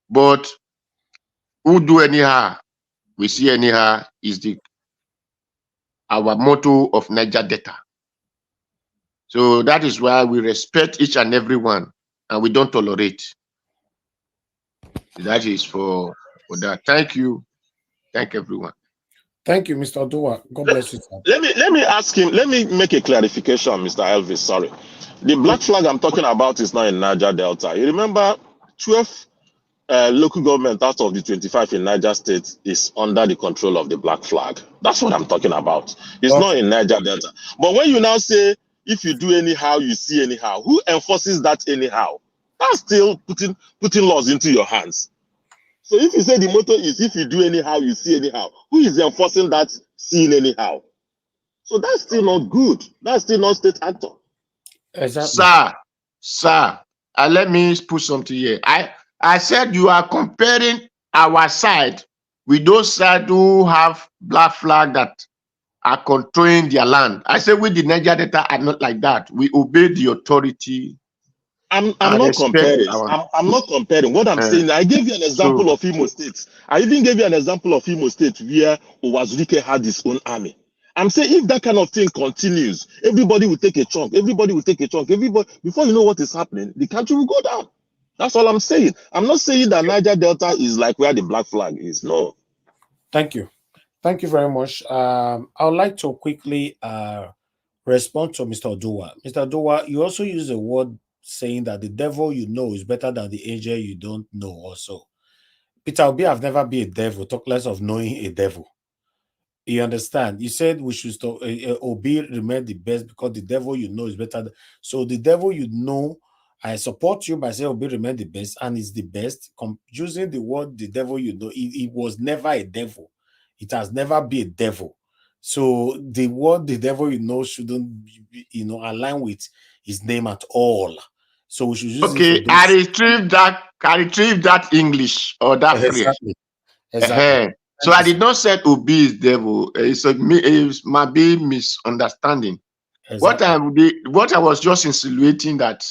But who do anyhow, we see anyhow is our motto of Niger Delta. So that is why we respect each and every one and we don't tolerate. That is for that. Thank you. Thank everyone. Thank you, Mr. Oduwa. God bless you, sir. Let me ask him, let me make a clarification, Mr. Elvis. Sorry. The black flag I'm talking about is not in Niger Delta. You remember 12 local government out of the 25 in Niger State is under the control of the black flag. That's what I'm talking about. It's not in Niger Delta. But when you now say, if you do anyhow, you see anyhow, who enforces that anyhow? That's still putting laws into your hands. So if you say the motto is, if you do anyhow, you see anyhow, who is enforcing that seeing anyhow? So that's still not good. That's still not state actor. Exactly. Sir, let me put something here. I said you are comparing our side with those side who have black flag that are controlling their land. I said with the Niger Delta are not like that. We obey the authority. I'm not comparing. I'm not comparing. What I'm saying, I gave you an example of Imo State. I even gave you an example of Imo State where Owazurike had his own army. I'm saying if that kind of thing continues, everybody will take a chunk. Everybody will take a chunk. Everybody, before you know what is happening, the country will go down. That's all I'm saying. I'm not saying that Niger Delta is like where the black flag is. No. Thank you. Thank you very much. I would like to quickly respond to Mr. Oduwa. Mr. Oduwa, you also use a word saying that the devil you know is better than the angel you don't know also. Peter Obi have never been a devil, talk less of knowing a devil. You understand? You said we should stop, Obi remain the best because the devil you know is better. So the devil you know, I support you by saying Obi remain the best and is the best. Using the word the devil you know, it was never a devil. It has never been a devil. So the word the devil you know shouldn't, align with his name at all. So we should use it for those. I retrieved that English or that phrase. Exactly. So I did not say Obi is devil. It might be misunderstanding. Exactly. What I was just insinuating that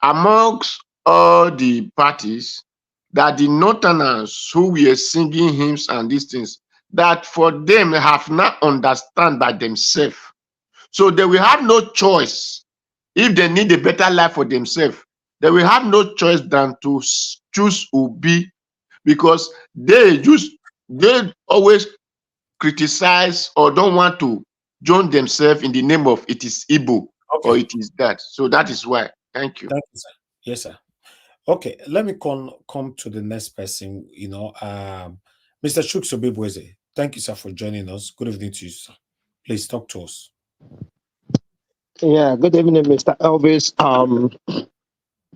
amongst all the parties, that the Northerners who were singing hymns and these things, that for them have not understand by themselves. So they will have no choice. If they need a better life for themselves, they will have no choice than to choose Obi, because they always criticize or don't want to join themselves in the name of it is Igbo or it is that. So that is why. Thank you. Thank you, sir. Yes, sir. Okay, let me come to the next person. Mr. Chuksobibweze. Thank you, sir, for joining us. Good evening to you, sir. Please talk to us. Yeah, good evening, Mr. Elvis.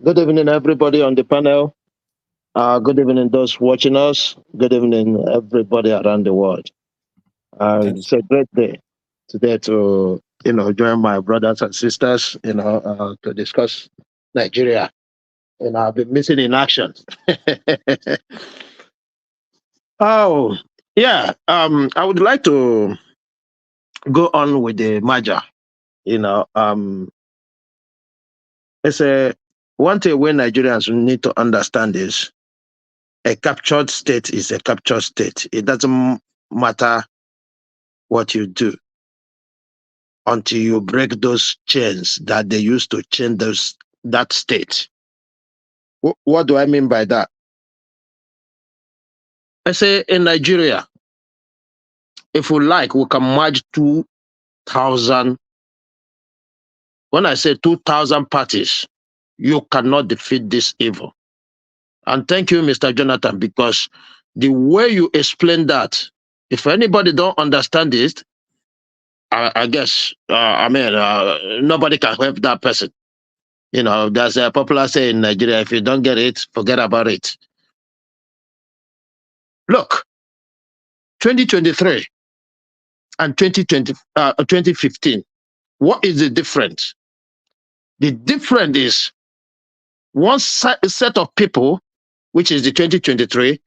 Good evening, everybody on the panel. Good evening, those watching us. Good evening, everybody around the world. It's a great day. today to, join my brothers and sisters, to discuss Nigeria. And I've been missing in action. Oh, yeah. I would like to go on with the merger. It's one thing when Nigerians need to understand is a captured state is a captured state. It doesn't matter what you do until you break those chains that they used to chain that state. What do I mean by that? I say in Nigeria, if we like, we can merge 2,000. When I say 2,000 parties, you cannot defeat this evil. And thank you, Mr. Jonathan, because the way you explain that, if anybody don't understand it, I guess, nobody can help that person. There's a popular saying in Nigeria, if you don't get it, forget about it. Look, 2023 and 2015, what is the difference? The difference is one set of people, which is the 2023,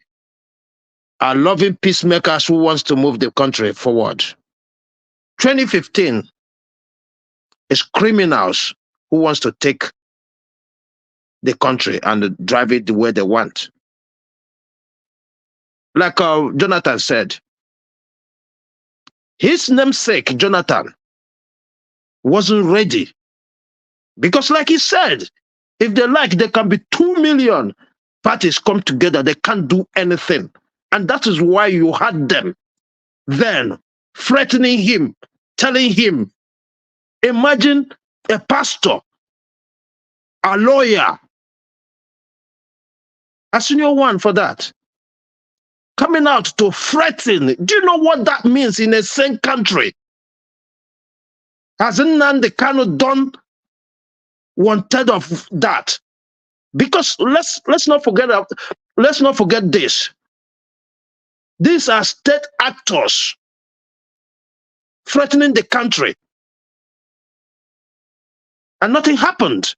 are loving peacemakers who wants to move the country forward. 2015 is criminals who wants to take the country and drive it the way they want. Like Jonathan said, his namesake, Jonathan, wasn't ready. Because like he said, if they like, there can be 2 million parties come together. They can't do anything. And that is why you had them then threatening him, telling him, imagine a pastor, a lawyer, a senior one for that, coming out to threaten. Do you know what that means in a same country? Hasn't Nnamdi Kanu done 1/3 of that? Because let's not forget this. These are state actors threatening the country, and nothing happened.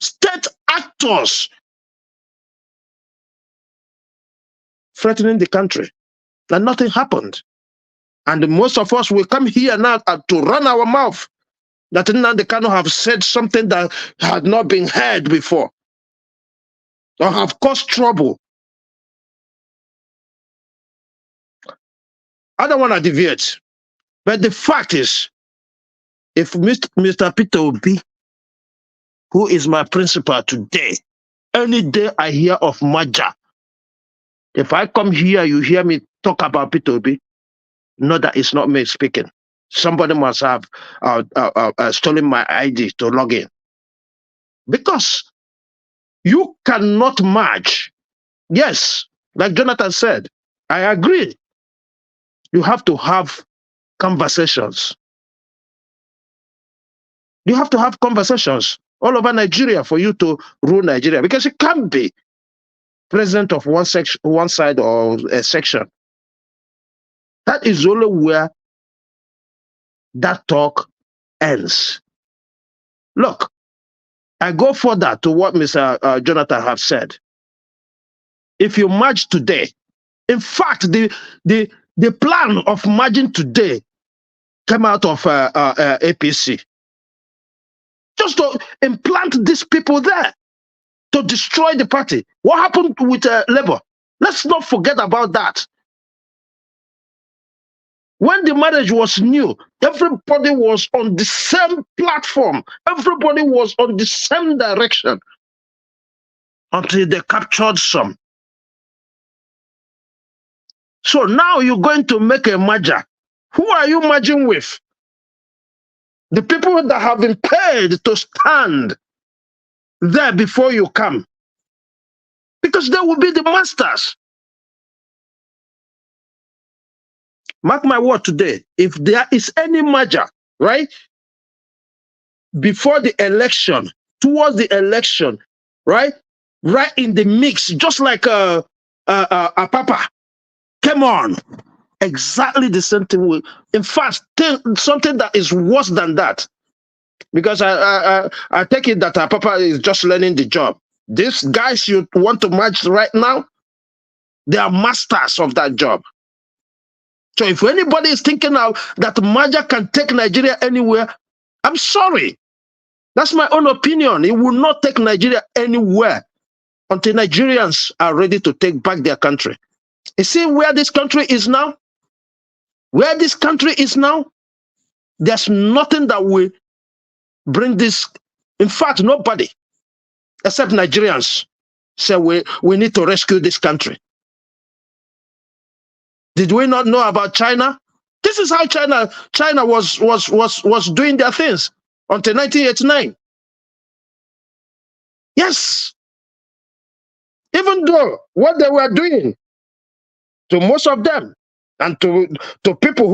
State actors threatening the country, and nothing happened. And most of us will come here now to run our mouth that Nnamdi Kanu have said something that had not been heard before, or have caused trouble. I don't want to deviate, but the fact is, if Mr. Peter Obi, who is my principal today, any day I hear of merger, if I come here, you hear me talk about Peter Obi, know that it's not me speaking. Somebody must have stolen my ID to log in. Because you cannot merge. Yes, like Jonathan said, I agree. You have to have conversations. You have to have conversations all over Nigeria for you to rule Nigeria, because it can't be president of one side or a section. That is only where that talk ends. Look, I go further to what Mr. Jonathan have said. If you merge today, in fact, the plan of merging today came out of APC. Just to implant these people there, to destroy the party. What happened with Labour? Let's not forget about that. When the marriage was new, everybody was on the same platform. Everybody was on the same direction until they captured some. So now you're going to make a merger. Who are you merging with? The people that have been paid to stand there before you come. Because they will be the masters. Mark my word today, if there is any merger, right, before the election, towards the election, right in the mix, just like a papa, come on, exactly the same thing. In fact, something that is worse than that. Because I take it that our Papa is just learning the job. These guys you want to match right now, they are masters of that job. So if anybody is thinking now that Maja can take Nigeria anywhere, I'm sorry. That's my own opinion. It will not take Nigeria anywhere until Nigerians are ready to take back their country. You see where this country is now? Where this country is now, there's nothing that will bring this. In fact, nobody except Nigerians say we need to rescue this country. Did we not know about China? This is how China was doing their things until 1989. Yes. Even though what they were doing to most of them and to people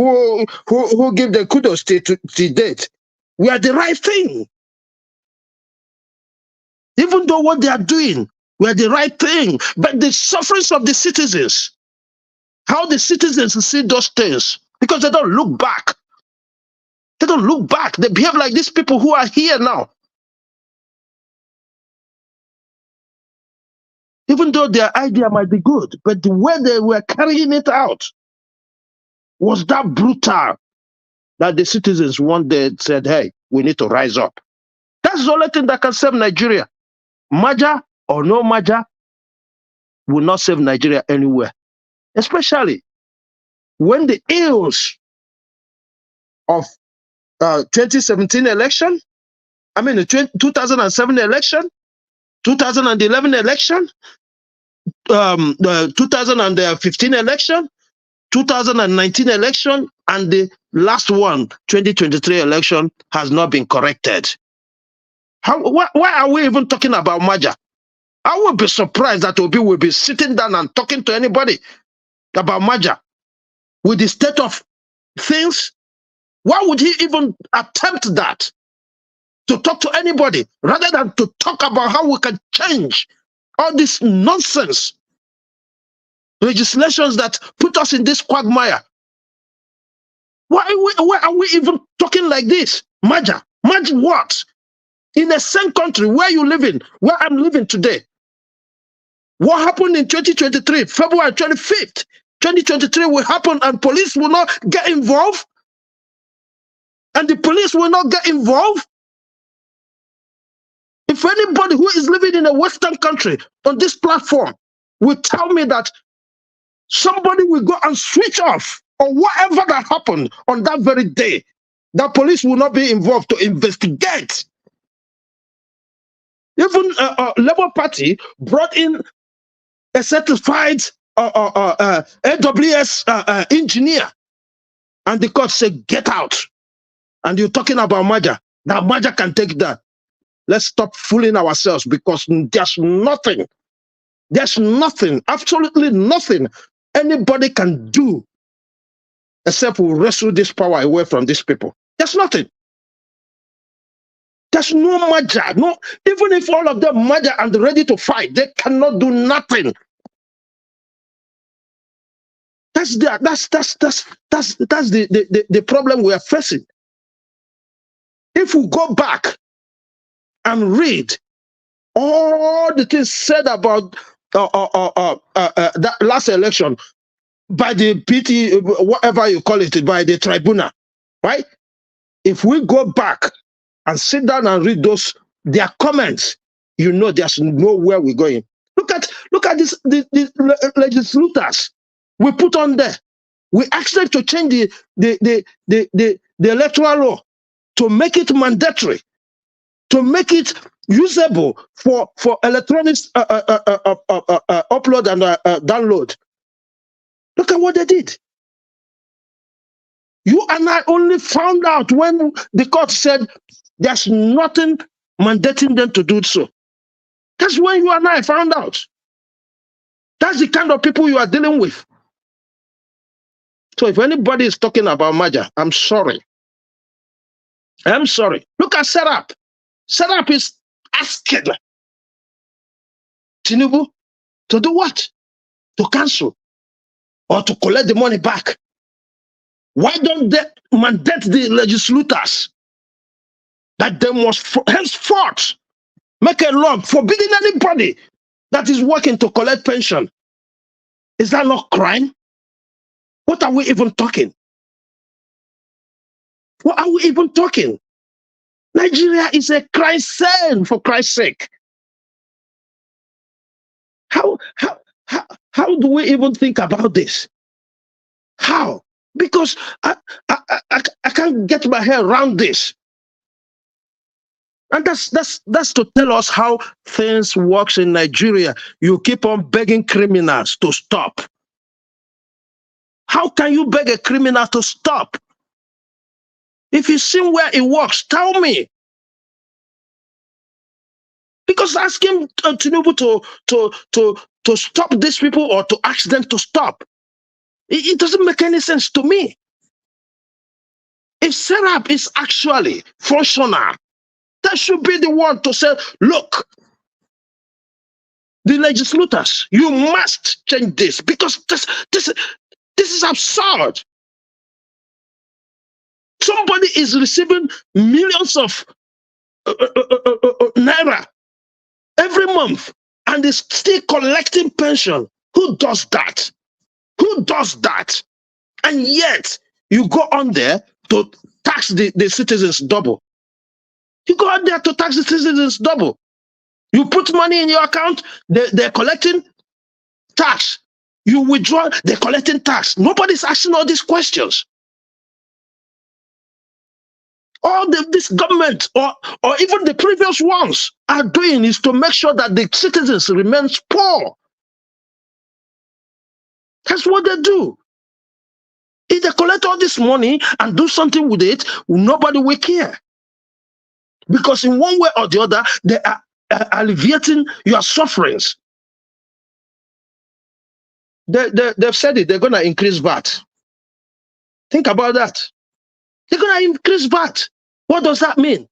who give the kudos to date, we are the right thing. Even though what they are doing, we are the right thing. But the sufferings of the citizens, how the citizens see those things, because they don't look back. They don't look back. They behave like these people who are here now. Even though their idea might be good, but the way they were carrying it out was that brutal that the citizens one day said, hey, we need to rise up. That's the only thing that can save Nigeria. Maja or no Maja will not save Nigeria anywhere. Especially when the ills of 2017 election, I mean the 2007 election, 2011 election, the 2015 election, 2019 election, and the last one, 2023 election, has not been corrected. Why are we even talking about Maja? I would be surprised that Obi will be sitting down and talking to anybody about Maja. With the state of things, why would he even attempt that? To talk to anybody, rather than to talk about how we can change all this nonsense legislations that put us in this quagmire. Why are we even talking like this? Maja what? In the same country where you live in, where I'm living today. What happened in 2023, February 25th, 2023 will happen and police will not get involved? And the police will not get involved? If anybody who is living in a Western country on this platform will tell me that somebody will go and switch off or whatever that happened on that very day, that police will not be involved to investigate. Even Labour Party brought in a certified AWS engineer, and the court said, get out. And you're talking about Maja. Now Maja can take that. Let's stop fooling ourselves, because there's nothing, absolutely nothing anybody can do except we wrestle this power away from these people. There's nothing. There's no Maja. No, even if all of them Maja and ready to fight, they cannot do nothing. That's the problem we are facing. If we go back and read all the things said about that last election by the PT, whatever you call it, by the tribunal, right? If we go back and sit down and read their comments, you know there's nowhere we're going. Look at this, the legislators we put on there. We asked them to change the electoral law to make it mandatory, to make it usable for electronic upload and download. Look at what they did. You and I only found out when the court said there's nothing mandating them to do so. That's when you and I found out. That's the kind of people you are dealing with. So if anybody is talking about Maja, I'm sorry. I'm sorry. Look at Serap. Serap is asking Tinubu to do what? To cancel or to collect the money back. Why don't they mandate the legislators that they must henceforth make a law forbidding anybody that is working to collect pension? Is that not crime? What are we even talking? What are we even talking? Nigeria is a crime scene, for Christ's sake. How do we even think about this? How? Because I can't get my head around this. And that's to tell us how things works in Nigeria. You keep on begging criminals to stop. How can you beg a criminal to stop? If you see where it works, tell me. Because asking Tinubu to stop these people or to ask them to stop, it doesn't make any sense to me. If Serap is actually functional, that should be the one to say, look, the legislators, you must change this because this is absurd. Somebody is receiving millions of naira every month and is still collecting pension. Who does that? Who does that? And yet you go on there to tax the citizens double. You go out there to tax the citizens double. You put money in your account, they're collecting tax. You withdraw, they're collecting tax. Nobody's asking all these questions. All this government or even the previous ones are doing is to make sure that the citizens remain poor. That's what they do. If they collect all this money and do something with it, nobody will care. Because in one way or the other, they are alleviating your sufferings. They've said it, they're going to increase VAT. Think about that. They're going to increase VAT. What does that mean?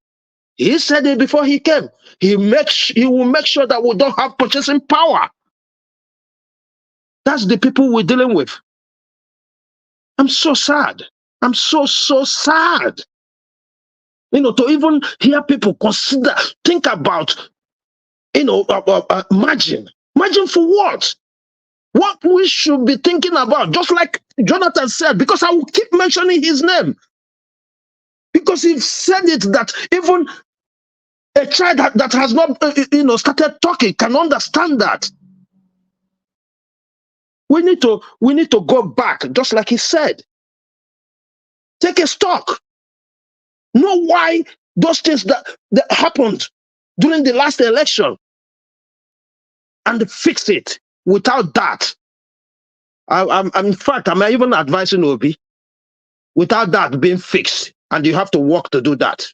He said it before he came. He will make sure that we don't have purchasing power. That's the people we're dealing with. I'm so sad. I'm so sad. To even hear people think about, margin. Margin for what? What we should be thinking about, just like Jonathan said, because I will keep mentioning his name. Because he said it that even a child that has not, started talking can understand that. We need to go back, just like he said. Take a stock. Know why those things that happened during the last election and fix it. Without that, in fact, I'm even advising Obi, without that being fixed, and you have to work to do that.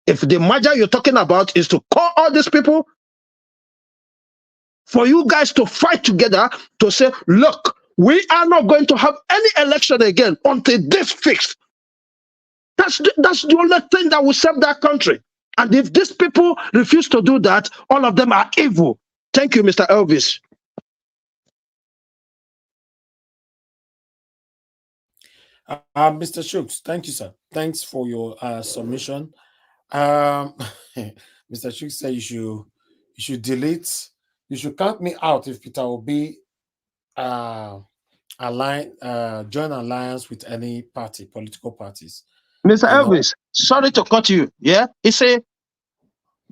If the merger you're talking about is to call all these people, for you guys to fight together to say, look, we are not going to have any election again until this fixed. That's the only thing that will save that country. And if these people refuse to do that, all of them are evil. Thank you, Mr. Elvis. Mr. Shooks, thank you, sir. Thanks for your submission. Mr. Shooks said you should delete. You should count me out if Peter Obi join alliance with any party, political parties. Mr. Elvis, sorry to cut you. Yeah, he said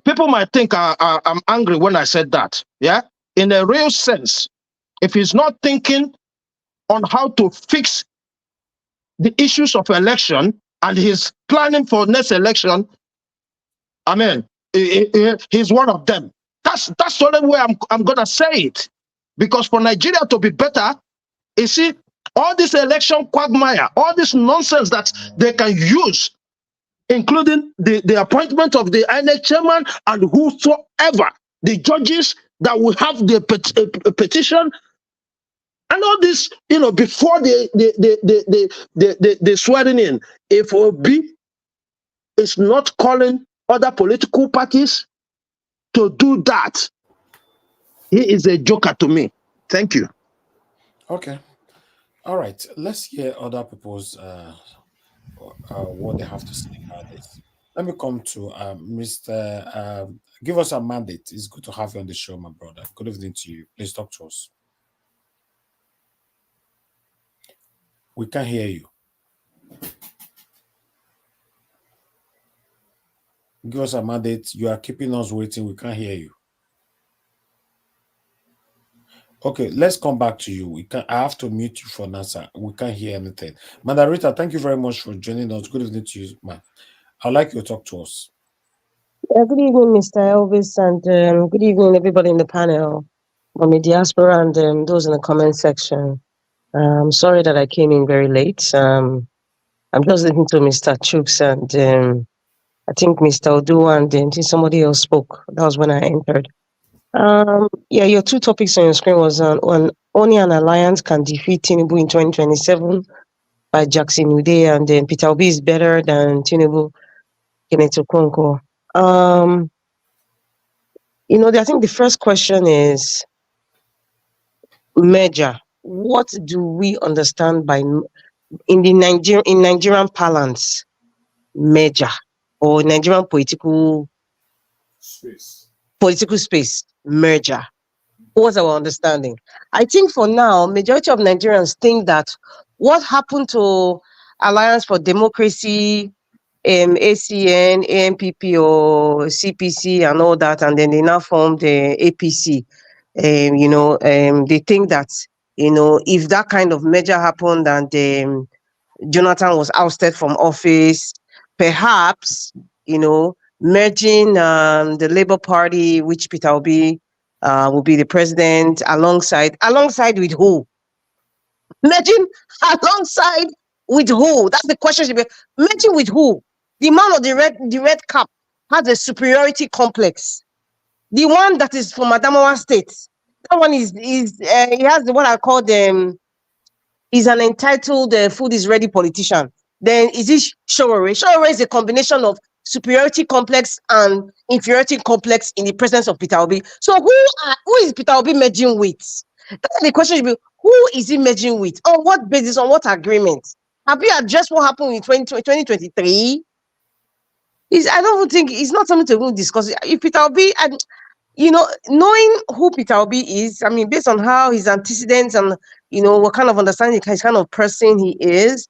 people might think I'm angry when I said that. Yeah, in a real sense, if he's not thinking on how to fix the issues of election and he's planning for next election, I mean, he's one of them. That's the only way I'm gonna say it. Because for Nigeria to be better, you see, all this election quagmire, all this nonsense that they can use, including the appointment of the INEC chairman and whosoever, the judges that will have the petition, and all this, before the swearing in, if Obi is not calling other political parties to do that, he is a joker to me. Thank you. Okay. All right, let's hear other people's what they have to say about this. Let me come to Mr. Give us a mandate. It's good to have you on the show, my brother. Good evening to you. Please talk to us. We can't hear you. Give us a mandate. You are keeping us waiting. We can't hear you. Okay, let's come back to you. I have to mute you for now, sir. We can't hear anything. Madam Rita, thank you very much for joining us. Good evening to you, ma'am. I'd like you to talk to us. Good evening, Mr. Elvis, and good evening, everybody in the panel, on the diaspora, and those in the comment section. I'm sorry that I came in very late. I'm just listening to Mr. Chooks, and I think Mr. Odu, and then somebody else spoke. That was when I entered. Yeah, your two topics on your screen was on only an alliance can defeat Tinubu in 2027 by Jackson Ude, and then Peter Obi is better than Tinubu, Kenneth Okonkwo. I think the first question is merger. What do we understand by in Nigerian parlance merger or Nigerian political space merger? What's our understanding? I think for now, majority of Nigerians think that what happened to Alliance for Democracy, ACN, AMPP, or CPC, and all that, and then they now formed the APC. They think that if that kind of merger happened and Jonathan was ousted from office, perhaps merging the Labour Party, which Peter Obi will be the president, alongside with who? Merging alongside with who? That's the question. Merging with who? The man of the red cap has a superiority complex. The one that is from Adamawa State, that one he has what I call them. Is an entitled food is ready politician. Then is it Showore? Showore is a combination of superiority complex and inferiority complex in the presence of Peter Obi. So who is Peter Obi merging with? That's the question should be, who is he merging with? On what basis? On what agreement? Have you addressed what happened in 2023? I don't think it's not something to discuss. If Peter Obi and knowing who Peter Obi is, I mean, based on how his antecedents and what kind of understanding, his kind of person he is,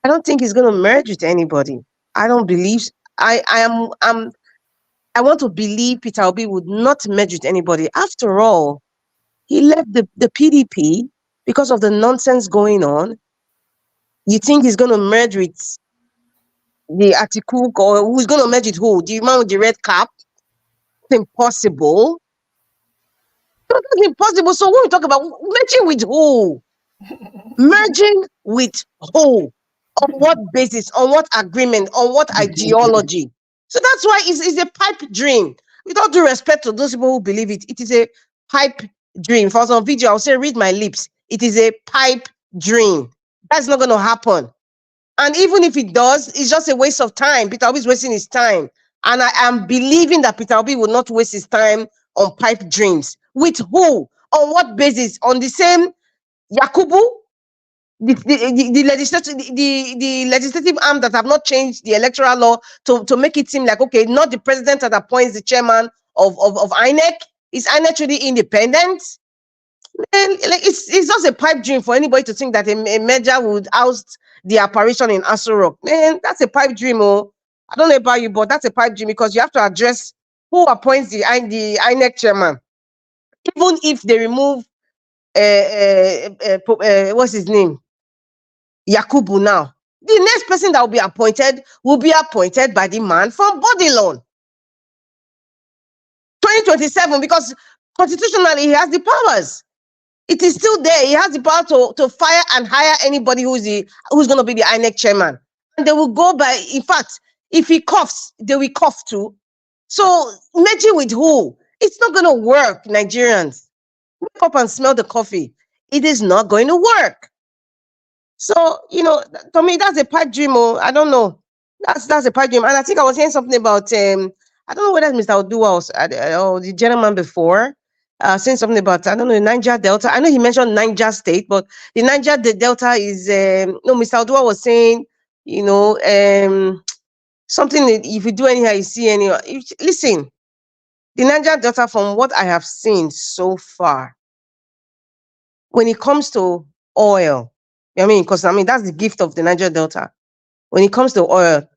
I don't think he's going to merge with anybody. I don't believe. I want to believe Peter Obi would not merge with anybody. After all, he left the PDP because of the nonsense going on. You think he's going to merge with the Atiku, or who's going to merge with who? The man with the red cap? It's impossible. It's impossible. So when we talk about merging with who? Merging with who? On what basis? On what agreement? On what ideology? So that's why it's a pipe dream. With all due respect to those people who believe it, it is a pipe dream. If I was on video, I'll say, read my lips. It is a pipe dream. That's not going to happen. And even if it does, it's just a waste of time. Peter Obi is wasting his time. And I am believing that Peter Obi will not waste his time on pipe dreams. With who? On what basis? On the same Yakubu? The legislative arm that have not changed the electoral law to make it seem like, okay, not the president that appoints the chairman of INEC. Is INEC really independent? And it's just a pipe dream for anybody to think that a merger would oust the apparition in Aso Rock. Man, that's a pipe dream. Oh, I don't know about you, but that's a pipe dream, because you have to address who appoints the INEC chairman. Even if they remove what's his name? Yakubu now. The next person that will be appointed by the man from Body Loan. 2027, because constitutionally he has the powers. It is still there. He has the power to fire and hire anybody who's going to be the INEC chairman. And they will go by, in fact, if he coughs, they will cough too. So merging with who? It's not going to work, Nigerians. Wake up and smell the coffee. It is not going to work. So, to me, that's a pipe dream. I don't know. That's a pipe dream. And I think I was saying something about, I don't know whether Mr. Odua or the gentleman before, saying something about, I don't know, Niger Delta. I know he mentioned Niger State, but the Niger Delta is, no, Mr. Odua was saying, you know, something that if you do anyhow, you see anyhow. Listen, the Niger Delta, from what I have seen so far, when it comes to oil, I mean, because I mean, that's the gift of the Niger Delta. When it comes to oil,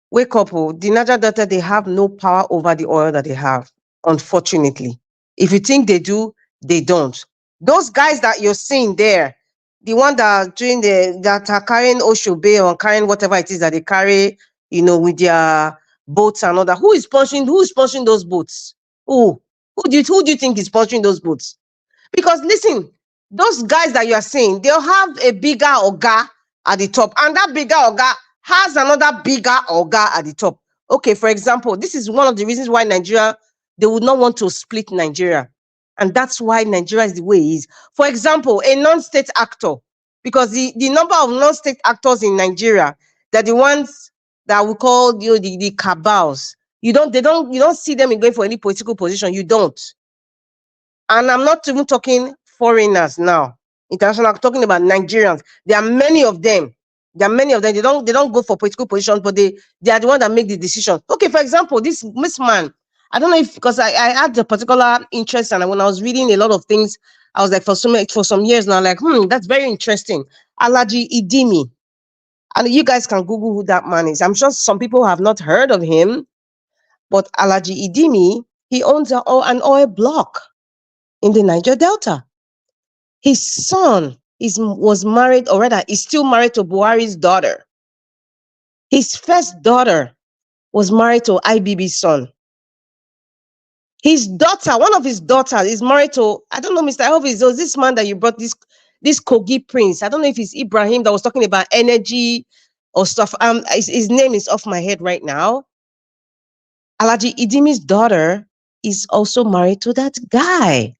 wake up, oh, the Niger Delta, they have no power over the oil that they have, unfortunately. If you think they do, they don't. Those guys that you're seeing there, the one that are doing that are carrying Oshobe or carrying whatever it is that they carry, you know, with their boats and all that. Who is sponsoring those boats? Who do you think is sponsoring those boats? Because listen, those guys that you are seeing, they'll have a bigger Oga at the top, and that bigger Oga has another bigger Oga at the top. Okay, for example, this is one of the reasons why Nigeria, they would not want to split Nigeria. And that's why Nigeria is the way it is. For example, a non-state actor, because the number of non-state actors in Nigeria, they're the ones that we call, you know, the cabals. You don't see them going for any political position. You don't. And I'm not even talking foreigners now. International, I'm talking about Nigerians. There are many of them. There are many of them. They don't go for political positions, but they are the one that make the decision. Okay, for example, this man, I don't know if, because I had a particular interest, and when I was reading a lot of things, I was like, for some years now, like, that's very interesting. Alaji Idimi. And you guys can Google who that man is. I'm sure some people have not heard of him, but Alaji Idimi, he owns an oil block in the Niger Delta. His son was married, or rather, is still married to Buhari's daughter. His first daughter was married to IBB's son. His daughter, one of his daughters, is married to, I don't know, Mr. Elvis, there was this man that you brought, this Kogi prince. I don't know if it's Ibrahim that was talking about energy or stuff. His name is off my head right now. Alaji Idimi's daughter is also married to that guy.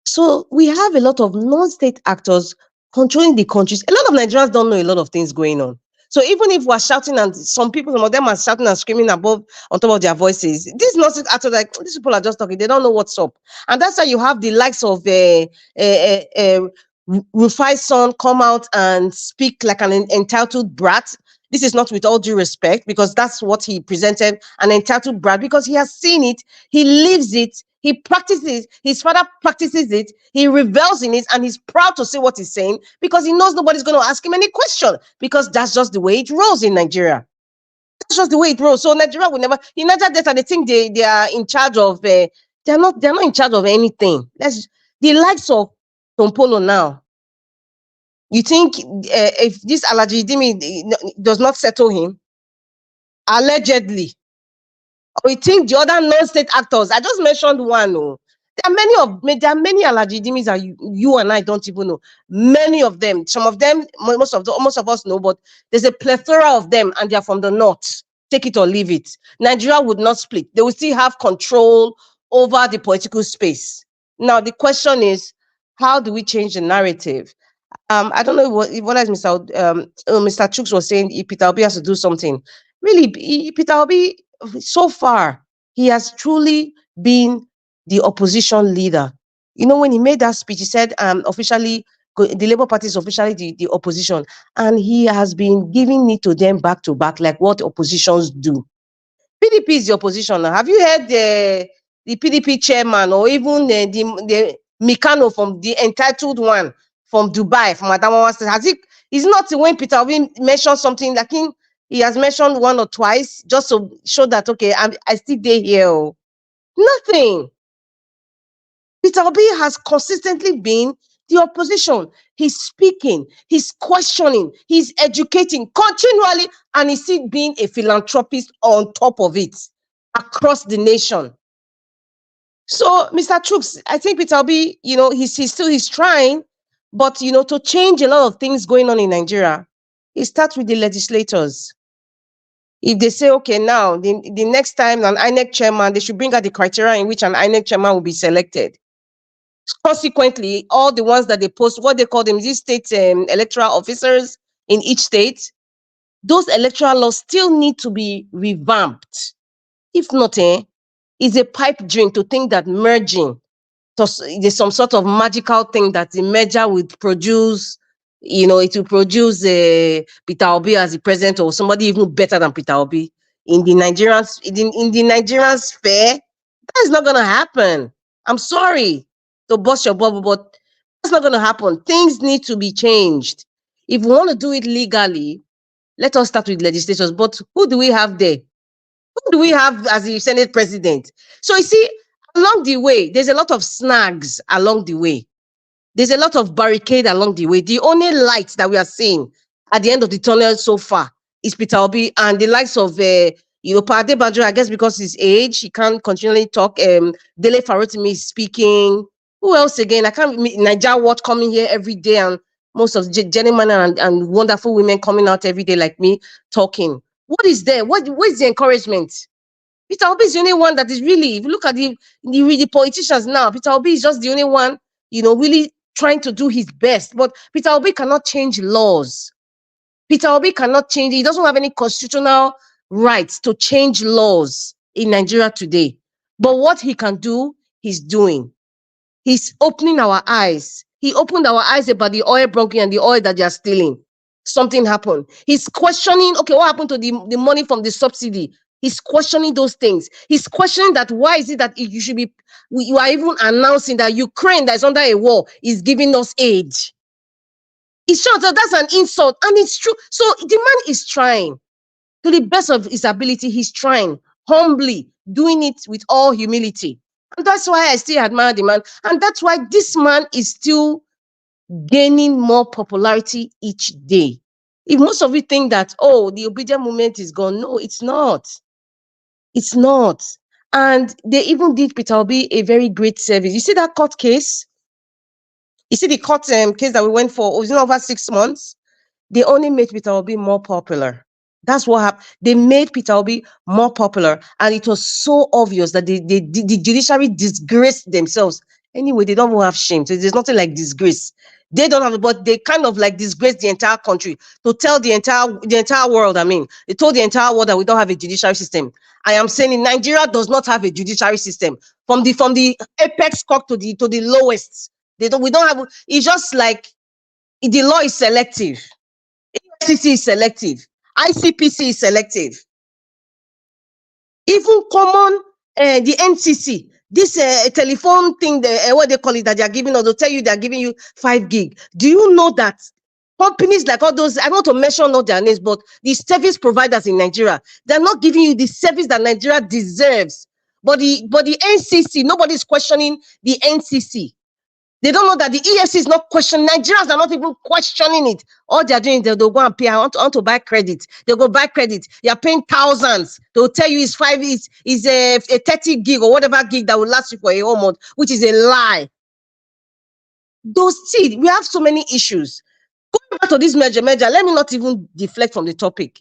So we have a lot of non-state actors controlling the countries. A lot of Nigerians don't know a lot of things going on. So even if we're shouting, and some of them are shouting and screaming on top of their voices, these non-state actors, like, these people are just talking, they don't know what's up. And that's why you have the likes of Rufai's son come out and speak like an entitled brat. This is not with all due respect, because that's what he presented, an entitled brat, because he has seen it, he lives it, he practices it, his father practices it, he revels in it, and he's proud to say what he's saying, because he knows nobody's going to ask him any question, because that's just the way it rolls in Nigeria. That's just the way it rolls. So Nigeria will never, in Nigeria Delta, they think they are in charge of, they're not in charge of anything. That's the likes of Tompolo now. You think if this Alaji Idimi does not settle him, allegedly, or you think the other non-state actors, I just mentioned one, there are many Alaji Idimis that you and I don't even know. Many of them, some of them, most of us know, but there's a plethora of them, and they're from the north. Take it or leave it. Nigeria would not split. They will still have control over the political space. Now, the question is, how do we change the narrative? I don't know what as Mr. Chooks was saying, Peter Obi has to do something. Really, Peter Obi, so far, he has truly been the opposition leader. You know, when he made that speech, he said, officially, the Labour Party is officially the opposition. And he has been giving it to them back to back, like what oppositions do. PDP is the opposition now. Have you heard the PDP chairman, or even the Mikano, from the entitled one from Dubai, from Adamawa State? Has he? Is not when Peter Obi mentioned something like he has mentioned one or twice just to show that, okay, I still there here. Nothing. Peter Obi has consistently been the opposition. He's speaking, he's questioning, he's educating continually, and he's still being a philanthropist on top of it across the nation. So, Mr. Chooks, I think Peter Obi, you know, he's trying, but, you know, to change a lot of things going on in Nigeria, it starts with the legislators. If they say, okay, now, the next time an INEC chairman, they should bring out the criteria in which an INEC chairman will be selected. Consequently, all the ones that they post, what they call them, these state electoral officers in each state, those electoral laws still need to be revamped. If not, It's a pipe dream to think that merging, there's some sort of magical thing that the merger would produce, it will produce Peter Obi as the president or somebody even better than Peter Obi. In the Nigerian sphere, that's not going to happen. I'm sorry to bust your bubble, but that's not going to happen. Things need to be changed. If we want to do it legally, let us start with legislators. But who do we have there? Who do we have as the Senate president? So you see, along the way, there's a lot of snags along the way. There's a lot of barricade along the way. The only light that we are seeing at the end of the tunnel so far is Peter Obi and the likes of Pade Badjo, I guess because his age, he can't continually talk. Dele Farotimi is speaking. Who else again? I can't Niger Watch coming here every day, and most of the gentlemen and wonderful women coming out every day like me talking. What is there? Where's the encouragement? Peter Obi is the only one that is really, if you look at the politicians now, Peter Obi is just the only one, really trying to do his best. But Peter Obi cannot change laws. Peter Obi cannot change. He doesn't have any constitutional rights to change laws in Nigeria today. But what he can do, he's doing. He's opening our eyes. He opened our eyes about the oil brokering and the oil that they are stealing. Something happened. He's questioning, okay, what happened to the money from the subsidy? He's questioning those things. He's questioning that why is it that you are even announcing that Ukraine that is under a war is giving us aid. It's sure that that's an insult, and it's true. So the man is trying. To the best of his ability, he's trying, humbly, doing it with all humility. And that's why I still admire the man. And that's why this man is still gaining more popularity each day. If most of you think that, oh, the obedient movement is gone, no, it's not. It's not. And they even did Peter Obi a very great service. You see that court case? You see the court case that we went for, it was over 6 months? They only made Peter Obi more popular. That's what happened. They made Peter Obi more popular, and it was so obvious that the judiciary disgraced themselves. Anyway, they don't have shame. So there's nothing like disgrace. They don't have, but they kind of like disgrace the entire country to tell the entire world. I mean, they told the entire world that we don't have a judiciary system. I am saying Nigeria does not have a judiciary system from the apex court to the lowest. We don't have. It's just like the law is selective. FCC is selective. ICPC is selective. Even common, the NCC, this telephone thing, what they call it, that they are giving, or they'll tell you they are giving you 5 gig. Do you know that companies like all those, I don't want to mention all their names, but the service providers in Nigeria, they're not giving you the service that Nigeria deserves. But the NCC, nobody's questioning the NCC. They don't know that the EFC is not questioning. Nigerians are not even questioning it. All they are doing is they'll go and pay. I want to buy credit. They'll go buy credit. They are paying thousands. They'll tell you it's 30 gig or whatever gig that will last you for a whole month, which is a lie. We have so many issues. Going back to this merger, let me not even deflect from the topic.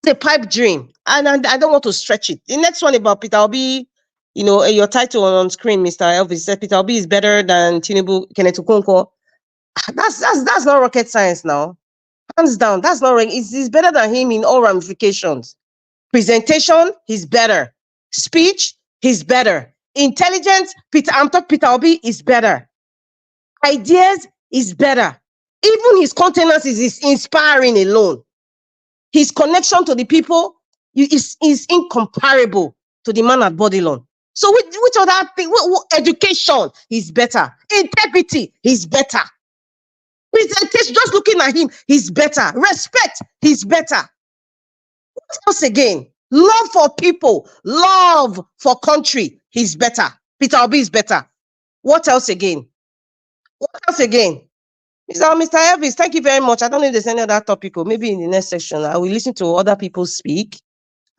It's a pipe dream, and I don't want to stretch it. The next one about Peter Obi. Your title on screen, Mr. Elvis, said Peter Obi is better than Tinubu, Kenneth Okonkwo. That's not rocket science now. Hands down, that's not right. It's better than him in all ramifications. Presentation, he's better. Speech, he's better. Intelligence, Peter Obi is better. Ideas is better. Even his countenance is inspiring alone. His connection to the people is incomparable to the man at Bodilon. So which other thing? Education is better. Integrity is better. Presentation, just looking at him, he's better. Respect, he's better. What else again? Love for people, love for country, he's better. Peter Obi is better. What else again? What else again? Mr. Elvis, thank you very much. I don't know if there's any other topic, or maybe in the next section, I will listen to other people speak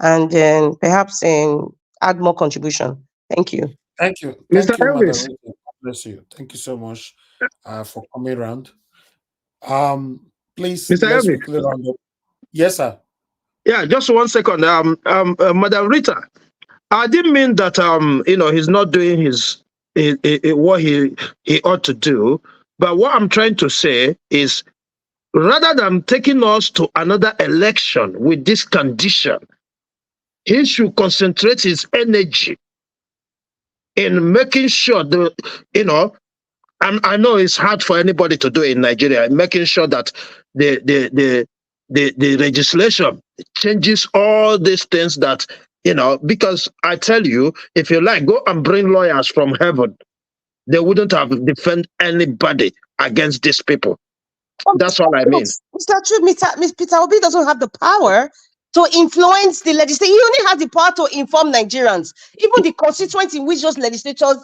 and then perhaps add more contribution. Thank you. Thank you. Mr. Thank you, Madam. Elvis. Bless you. Thank you so much for coming around. Please, Mr. let's Elvis. quickly round up. Yes, sir. Yeah, just 1 second. Madam Rita, I didn't mean that he's not doing his what he ought to do. But what I'm trying to say is, rather than taking us to another election with this condition, he should concentrate his energy in making sure I know it's hard for anybody to do it in Nigeria, making sure that the legislation changes all these things that, because I tell you, if you like, go and bring lawyers from heaven, they wouldn't have defended anybody against these people. That's all I mean. Mr. True, Mr. Peter Obi doesn't have the power to influence the legislature. He only has the power to inform Nigerians. Even the constituents in which those legislators,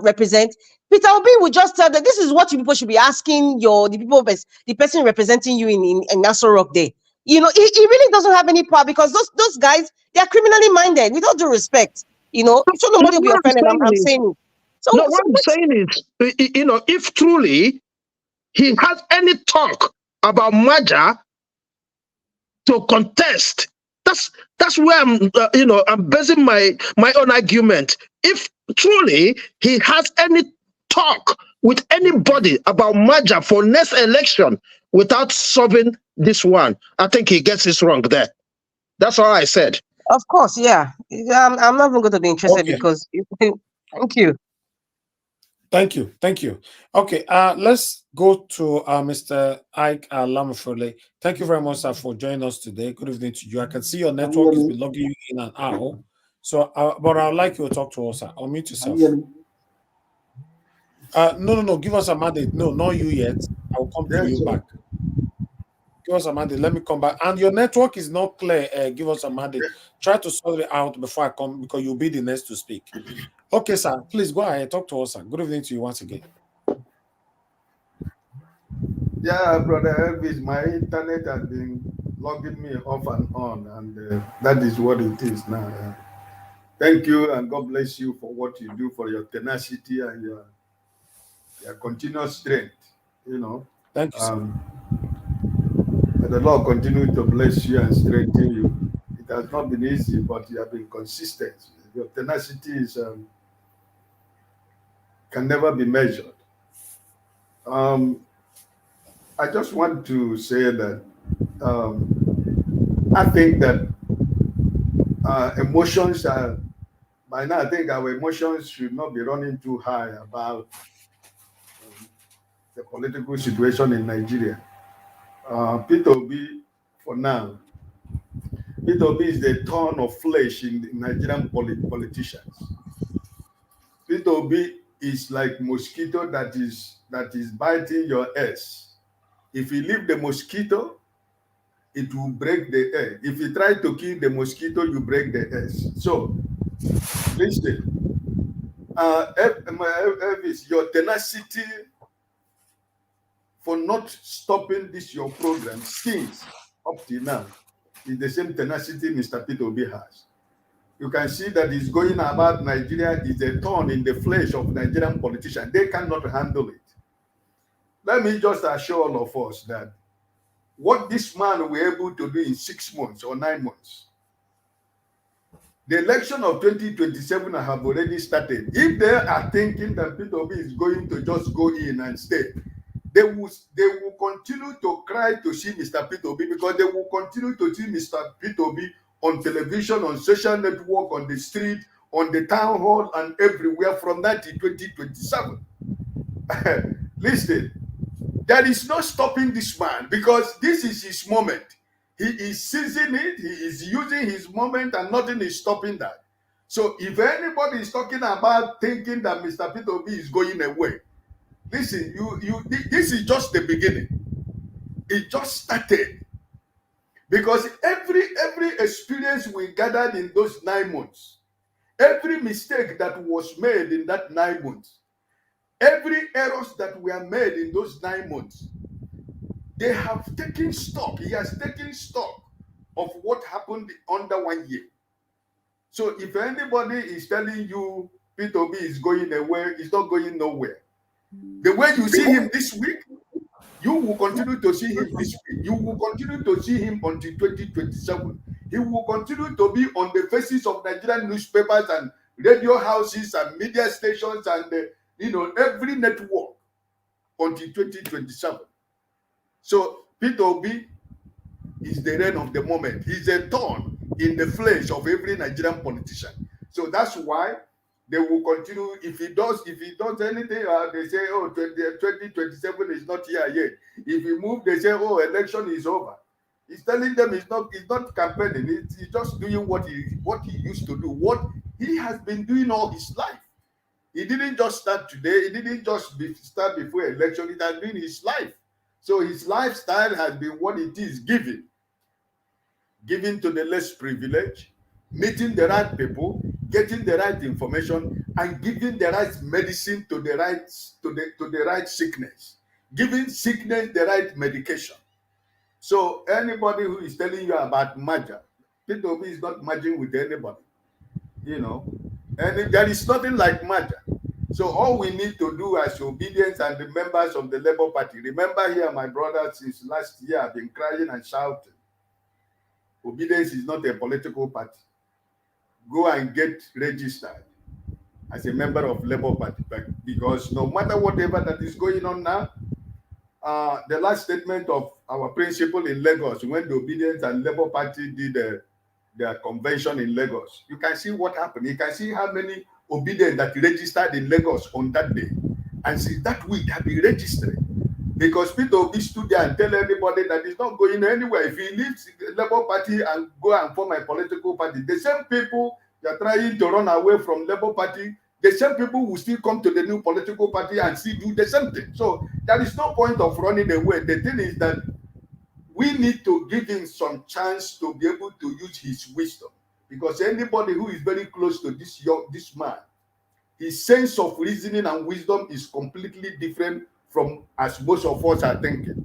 represent. Peter Obi will just tell them, this is what you people should be asking the person representing you in Nassau Rock Day. He really doesn't have any power, because those guys, they are criminally minded, with all due respect. So nobody will be offended. I'm saying it. What I'm saying is, if truly he has any talk about merger to contest, that's where I'm basing my own argument. If truly he has any talk with anybody about merger for next election without solving this one, I think he gets it wrong there. That's all I said. Of course, yeah. I'm not even going to be interested, because thank you. Thank you. Okay, let's go to Mr. Ike Lamafole. Thank you very much, sir, for joining us today. Good evening to you. I can see your network has been logging you in and out. So, but I'd like you to talk to us, sir. Unmute yourself. No. Give us a mandate. No, not you yet. I'll come to you back. Give us a mandate. Let me come back. And your network is not clear. Give us a mandate. Try to sort it out before I come, because you'll be the next to speak. Okay, sir. Please go ahead. Talk to us, sir. Good evening to you once again. Yeah, brother Elvis, my internet has been logging me off and on, and that is what it is now. Thank you, and God bless you for what you do, for your tenacity and your continuous strength. Thank you, sir. May the Lord continue to bless you and strengthen you. It has not been easy, but you have been consistent. Your tenacity can never be measured. I just want to say that I think that emotions are, by now, I think our emotions should not be running too high about the political situation in Nigeria. Peter Obi, for now, Peter Obi is the thorn of flesh in the Nigerian politicians. Peter Obi is like mosquito that is biting your ass. If you leave the mosquito, it will break the egg. If you try to kill the mosquito, you break the egg. So, listen, Elvis, your tenacity for not stopping this your program since up till now is the same tenacity Mr. Peter Obi has. You can see that he's going about Nigeria is a thorn in the flesh of Nigerian politicians. They cannot handle it. Let me just assure all of us that what this man will be able to do in 6 months or 9 months, the election of 2027 have already started. If they are thinking that Peter Obi is going to just go in and stay, they will continue to cry to see Mr. Peter Obi, because they will continue to see Mr. Peter Obi on television, on social network, on the street, on the town hall, and everywhere from that to 2027. Listen, there is no stopping this man, because this is his moment. He is seizing it, he is using his moment, and nothing is stopping that. So if anybody is talking about thinking that Mr. Peter Obi is going away, listen, this is just the beginning. It just started. Because every experience we gathered in those 9 months, every mistake that was made in that 9 months, every errors that were made in those 9 months, they have taken stock. He has taken stock of what happened under 1 year. So if anybody is telling you Peter Obi is going away, he's not going nowhere. The way you see him this week, you will continue to see him this week. You will continue to see him until 2027. He will continue to be on the faces of Nigerian newspapers and radio houses and media stations and every network until 2027. So Peter Obi is the reign of the moment. He's a thorn in the flesh of every Nigerian politician. So that's why they will continue. If he does anything, they say, oh, 2027 is not here yet. If he move, they say, oh, election is over. He's telling them he's not campaigning. He's just doing what he used to do, what he has been doing all his life. He didn't just start today. He didn't just start before election. It has been his life. So his lifestyle has been what it is, giving to the less privileged, meeting the right people, getting the right information, and giving the right medicine to the right sickness, giving sickness the right medication. So anybody who is telling you about merger, P2B is not merging with anybody, and there is nothing like merger. So all we need to do as obedience and the members of the Labour Party, remember here, my brother, since last year I've been crying and shouting. Obedience is not a political party. Go and get registered as a member of Labour Party, because no matter whatever that is going on now, the last statement of our principal in Lagos, when the Obedience and Labour Party did their convention in Lagos, you can see what happened. You can see how many Obedience that registered in Lagos on that day. And since that week, they have been registering. Because P2B stood there and tell everybody that he's not going anywhere. If he leaves the Labour Party and go and form a political party, the same people that are trying to run away from Labour Party, the same people will still come to the new political party and still do the same thing. So there is no point of running away. The thing is that we need to give him some chance to be able to use his wisdom. Because anybody who is very close to this man, his sense of reasoning and wisdom is completely different from as most of us are thinking.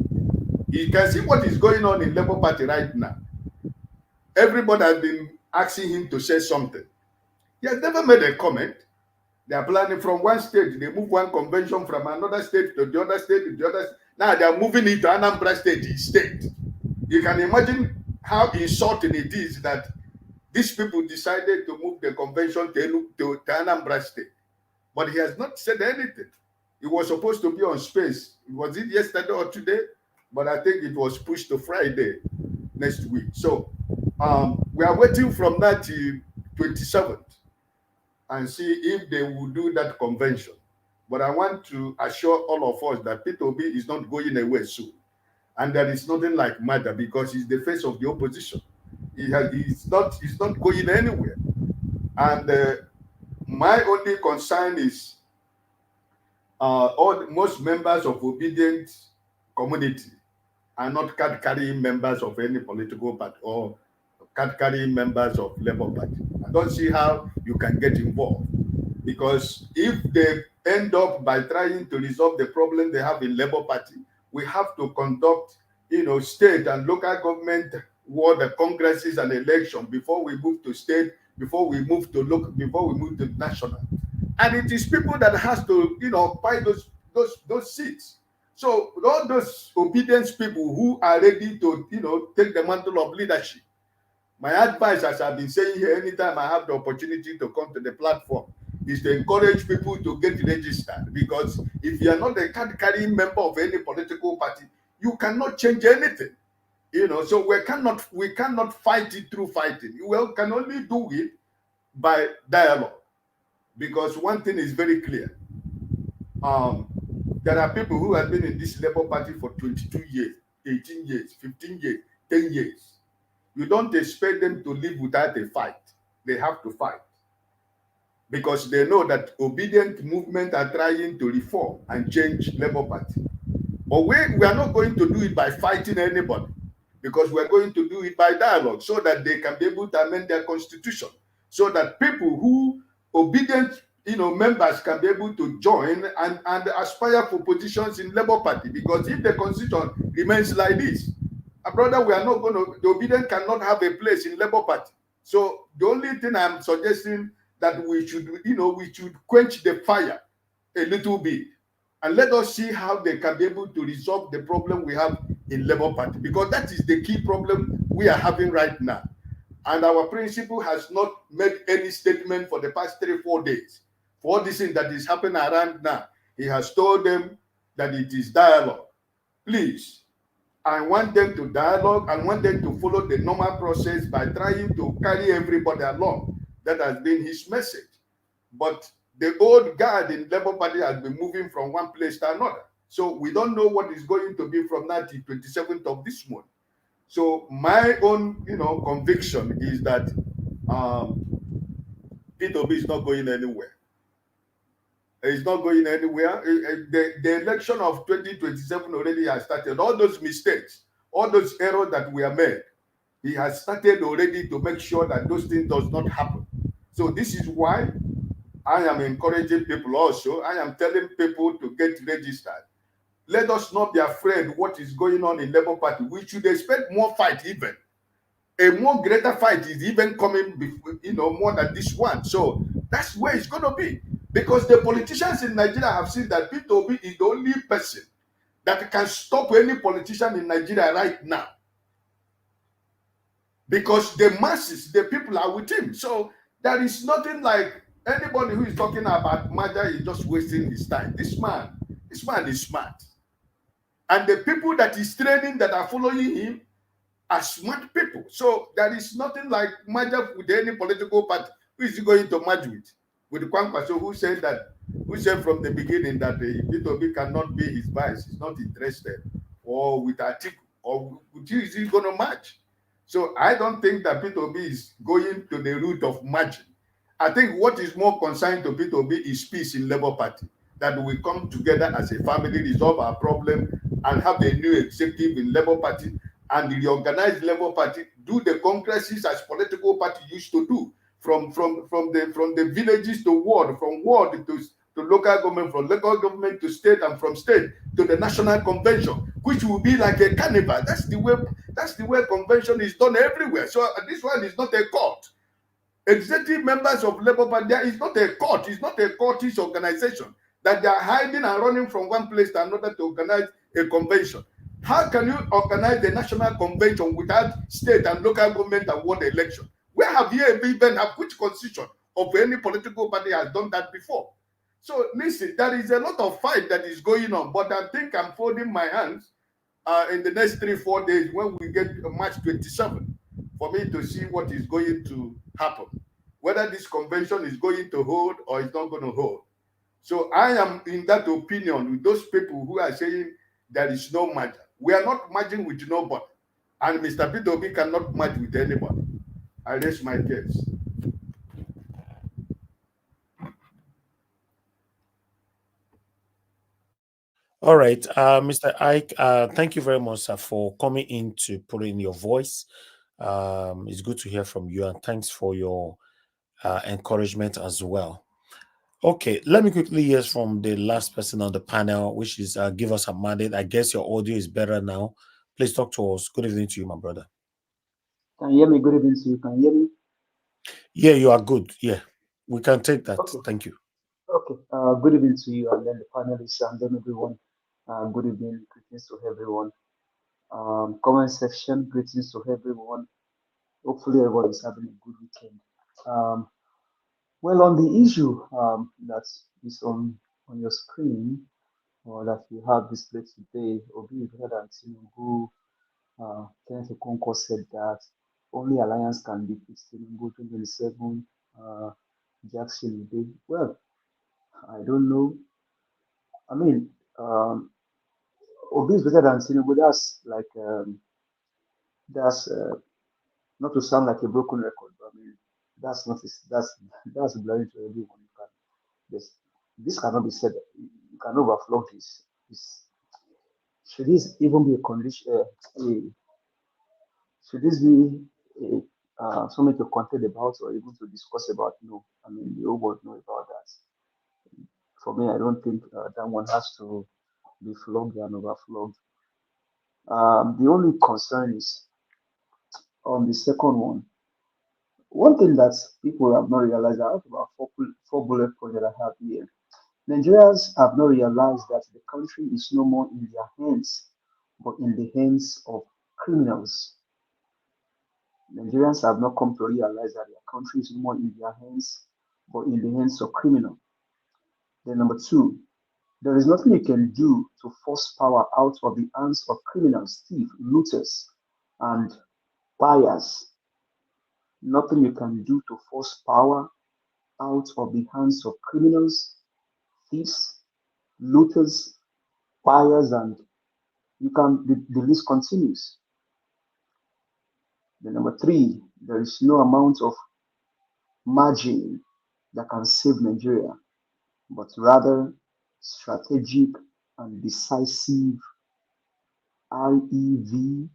You can see what is going on in Labour Party right now. Everybody has been asking him to say something. He has never made a comment. They are planning from one state. They move one convention from another state to the other state to the other. Now they are moving it to Anambra state. You can imagine how insulting it is that these people decided to move the convention to Anambra state. But he has not said anything. He was supposed to be on space. Was it yesterday or today? But I think it was pushed to Friday next week. So we are waiting from that till 27th and see if they will do that convention. But I want to assure all of us that P2B is not going away soon. And there is nothing like matter because he's the face of the opposition. He's not going anywhere. And my only concern is most members of obedient community are not card-carrying members of any political party or card-carrying members of Labour Party. I don't see how you can get involved, because if they end up by trying to resolve the problem they have in Labour Party, we have to conduct, state and local government ward congresses and election before we move to state, before we move to local, before we move to national. And it is people that has to, buy those seats. So all those obedience people who are ready to, take the mantle of leadership. My advice, as I've been saying here, anytime I have the opportunity to come to the platform, is to encourage people to get registered. Because if you are not a card-carrying member of any political party, you cannot change anything. So we cannot fight it through fighting. You can only do it by dialogue. Because one thing is very clear. There are people who have been in this Labour Party for 22 years, 18 years, 15 years, 10 years. You don't expect them to live without a fight. They have to fight. Because they know that obedient movement are trying to reform and change Labour Party. But we are not going to do it by fighting anybody, because we're going to do it by dialogue so that they can be able to amend their constitution, so that people who obedient members can be able to join and aspire for positions in Labour Party. Because if the constitution remains like this, brother, we are not going to, the obedient cannot have a place in Labour Party. So the only thing I'm suggesting that we should, we should quench the fire a little bit and let us see how they can be able to resolve the problem we have in Labour Party, because that is the key problem we are having right now. And our principal has not made any statement for the past 3-4 days. For all this thing that is happening around now, he has told them that it is dialogue. Please, I want them to dialogue. I want them to follow the normal process by trying to carry everybody along. That has been his message. But the old guard in Labour Party has been moving from one place to another. So we don't know what is going to be from now till 27th of this month. So my own, conviction is that P2B is not going anywhere. It's not going anywhere. The election of 2027 already has started. All those mistakes, all those errors that we have made, he has started already to make sure that those things does not happen. So this is why I am encouraging people also. I am telling people to get registered. Let us not be afraid what is going on in Labour Party. We should expect more fight even. A more greater fight is even coming, more than this one. So that's where it's going to be. Because the politicians in Nigeria have seen that Peter Obi is the only person that can stop any politician in Nigeria right now. Because the masses, the people are with him. So there is nothing like anybody who is talking about Maja is just wasting his time. This man is smart. And the people that he's training that are following him are smart people. So there is nothing like Maja with any political party. Who is he going to merge with? With Kwankwaso, who said from the beginning that Peter Obi cannot be his vice, he's not interested, or with Atiku, or with who is he going to match? So I don't think that Peter Obi is going to the route of matching. I think what is more concerned to Peter Obi is peace in Labour Party, that we come together as a family, resolve our problem, and have a new executive in Labour Party, and the reorganized Labour Party do the congresses as political party used to do, from the villages to ward, from ward to local government, from local government to state, and from state to the national convention, which will be like a carnival. That's the way convention is done everywhere. So this one is not a court. Executive members of Labour Party, there is not a court. It's not a courtish organization that they are hiding and running from one place to another to organize a convention. How can you organize the national convention without state and local government and ward election? Where have you even have which constitution of any political party has done that before? So listen, there is a lot of fight that is going on, but I think I'm folding my hands in the next 3-4 days when we get March 27 for me to see what is going to happen, whether this convention is going to hold or it's not going to hold. So I am in that opinion with those people who are saying there is no merger. We are not merging with nobody, and Mr. Peter Obi cannot merge with anybody. I raise my case. All right, Mr. Ike, thank you very much, sir, for coming in to put in your voice. It's good to hear from you, and thanks for your encouragement as well. Okay, let me quickly hear from the last person on the panel, which is Give Us a Mandate. I guess your audio is better now. Please talk to us. Good evening to you, my brother. Can you hear me? Good evening to you. Can you hear me? Yeah, you are good. Yeah, we can take that. Okay. Thank you. Okay. Good evening to you, and then the panelists, and then everyone. Good evening. Greetings to everyone. Comment section. Greetings to everyone. Hopefully, everyone is having a good weekend. Well, on the issue that is on your screen, or that we have displayed today, Obi and Tinubu, Kenneth Okonkwo said that only alliance can defeat Tinubu 2027. Jackson Day. Well, I don't know. I mean, Obi is better than Tinubu. That's like that's not to sound like a broken record, but I mean that's not that's blurring to everyone. This cannot be said. You can overflow this. Should this even be a condition? Should this be something to contend about or even to discuss about? No, I mean the whole world know about that. For me, I don't think that one has to be flogged and overflogged. The only concern is on the second one. One thing that people have not realized, I have about four bullet points that I have here. Nigerians have not realized that the country is no more in their hands, but in the hands of criminals. Nigerians have not come to realize that their country is no more in their hands, but in the hands of criminals. Then number two, There is nothing you can do to force power out of the hands of criminals, thieves, looters, and buyers. Nothing you can do to force power out of the hands of criminals, thieves, looters, buyers, and the list continues. The number three, there is no amount of margin that can save Nigeria, but rather strategic and decisive REV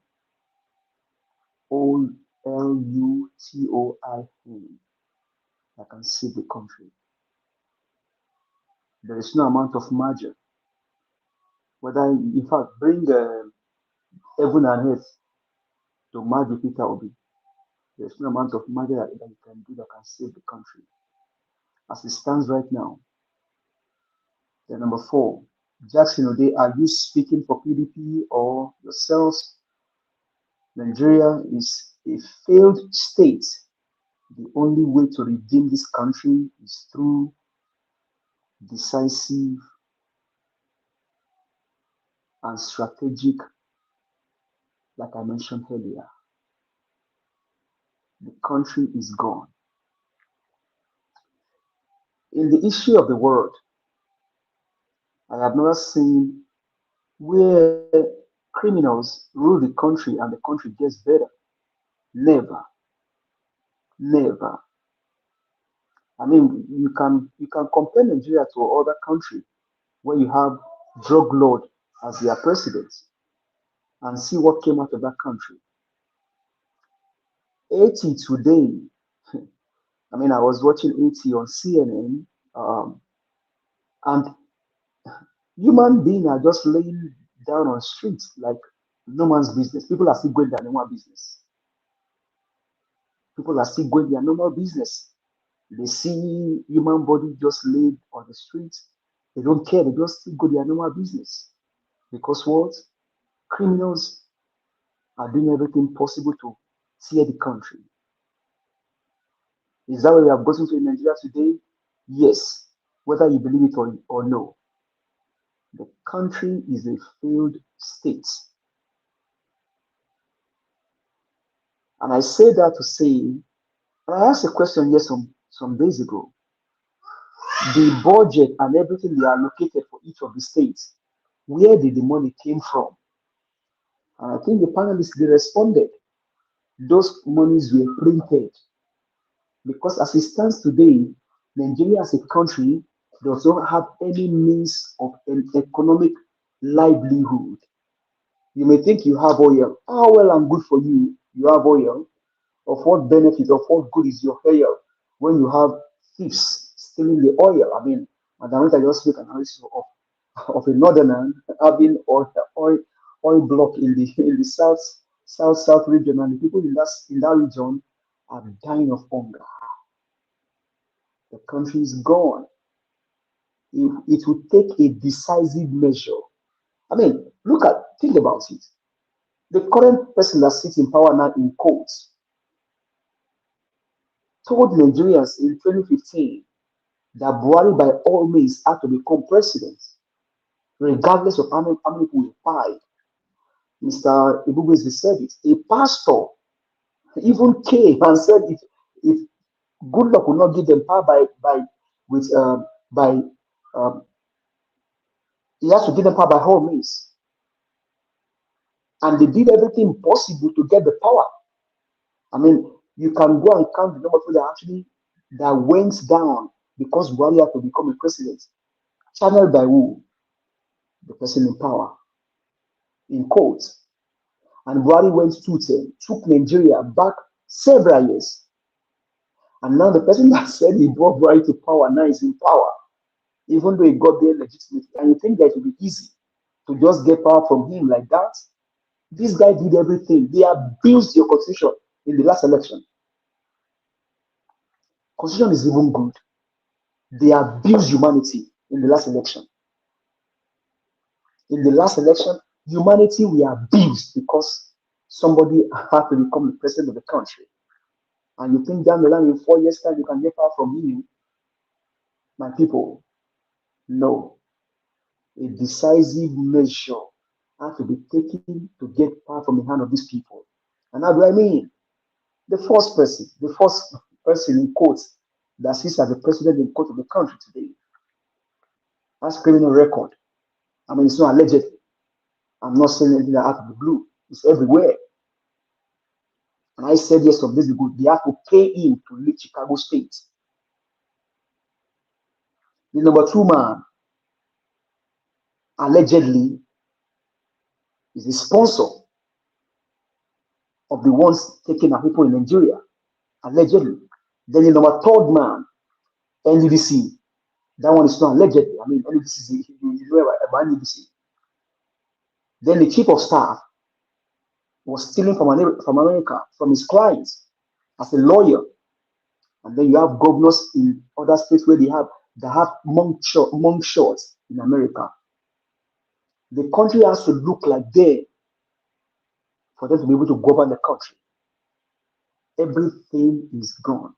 OLUTOIN that can save the country. There is no amount of margin. Whether, in fact, bring heaven and earth to merge with Peter Obi. There's no amount of margin that you can do that can save the country. As it stands right now, the number four, Jackson Ode, are you speaking for PDP or yourselves? Nigeria is a failed state. The only way to redeem this country is through decisive and strategic, like I mentioned earlier. The country is gone. In the history of the world, I have never seen where criminals rule the country and the country gets better. Never. Never. I mean, you can compare Nigeria to other country where you have drug lord as their president and see what came out of that country. Haiti today, I mean, I was watching Haiti on CNN, and human beings are just laying down on streets like no man's business. People are still going their normal business. People are still going their normal business. They see human body just laid on the streets. They don't care. They just still go their normal business. Because what? Criminals are doing everything possible to tear the country. Is that what we have gotten to in Nigeria today? Yes. Whether you believe it or no. The country is a failed state. And I say that to say, and I asked a question here some days ago. The budget and everything they allocated for each of the states, where did the money came from? And I think the panelists, they responded. Those monies were printed. Because as it stands today, Nigeria as a country does not have any means of an economic livelihood. You may think you have oil. Ah, well and good for you. You have oil. Of what benefit, of what good is your oil when you have thieves stealing the oil? I mean, Madam, I just make an analysis of a northerner having oil block in the south region, and the people in that region are dying of hunger. The country is gone. It will take a decisive measure. I mean, think about it. The current person that sits in power now in courts told Nigerians in 2015 that Buhari by all means had to become president, regardless of how many people he fired. Mr. Ibubeze said it. A pastor even came and said if good luck will not give them power he has to give them power by all means. And they did everything possible to get the power. I mean, you can go and count the number of people that went down because Buhari had to become a president. Channeled by who? The person in power, in court. And Buhari went to took Nigeria back several years. And now the person that said he brought Buhari to power now is in power, even though he got there legitimately. And you think that it would be easy to just get power from him like that? This guy did everything. They abused your constitution in the last election. Constitution is even good. They abused humanity in the last election. In the last election, humanity were abused because somebody had to become the president of the country. And you think down the line in 4 years' time you can get power from him? My people, no. a decisive measure has to be taken to get power from the hand of these people. And how do I mean? The first person in quotes that sits as the president in court of the country today has criminal record. I mean, it's not allegedly. I'm not saying anything that out of the blue. It's everywhere. And I said yes some days ago, they have to pay him to leave Chicago State. The number two man, allegedly, is the sponsor of the ones taking our people in Nigeria, allegedly. Then the number third man, NDDC, that one is not allegedly. I mean, NDDC is you know about NDDC. Then the chief of staff was stealing from America, from his clients as a lawyer. And then you have governors in other states where they have monk shots in America. The country has to look like they for them to be able to govern the country. Everything is gone.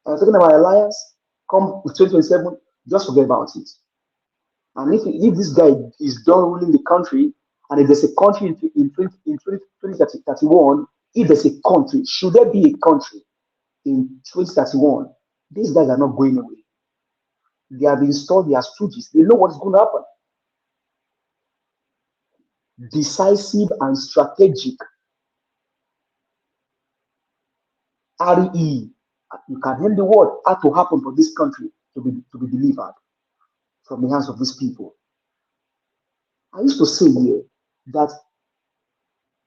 Talking about alliance, come 2027, just forget about it. And if this guy is done ruling the country, and if there's a country in 2031, if there's a country, should there be a country in 2031, these guys are not going away. They have installed their stooges. They know what's going to happen. Decisive and strategic. RE. You can name the word, had to happen for this country to be delivered from the hands of these people. I used to say here that,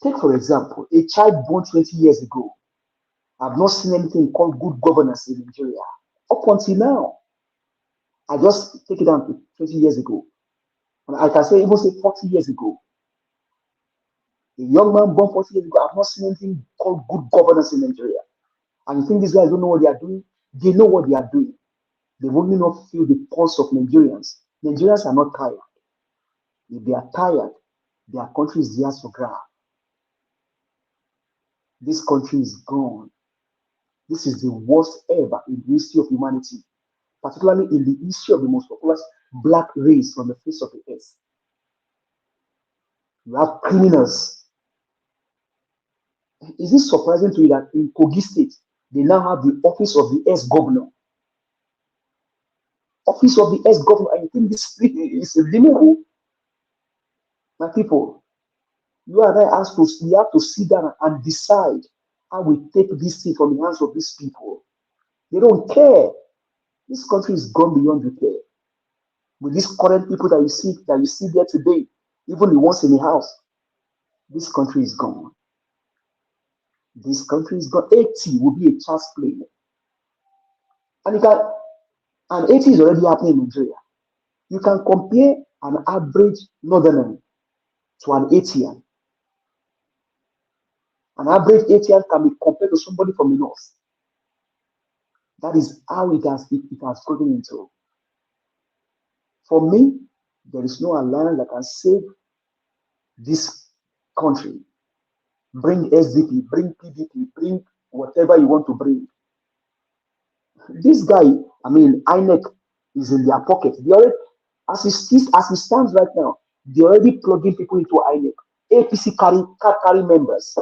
take for example, a child born 20 years ago. I've not seen anything called good governance in Nigeria up until now. I just take it down to 20 years ago. And I can say, even say 40 years ago. A young man born 40 years ago, I've not seen anything called good governance in Nigeria. And you think these guys don't know what they are doing? They know what they are doing. They've only not feel the pulse of Nigerians. Nigerians are not tired. If they are tired, their country is theirs to grab. This country is gone. This is the worst ever in the history of humanity, particularly in the history of the most populous black race on the face of the earth. You have criminals. Is it surprising to you that in Kogi State, they now have the office of the ex-governor? Office of the ex-governor. I think this is illegal. My people, you and I have to sit down and decide how we take this thing from the hands of these people. They don't care. This country is gone beyond repair. With these current people that you see there today, even the ones in the house, this country is gone. This country is gone. 80 will be a child's play. And 80 is already happening in Nigeria. You can compare an average northerner to an 80-year. An average 80-year can be compared to somebody from the north. That is how it has gotten into. For me, there is no alliance that can save this country. Bring SDP, bring PDP, bring whatever you want to bring. This guy, I mean, INEC is in their pocket. They already, as it stands right now, they're already plugging people into INEC. APC carry members.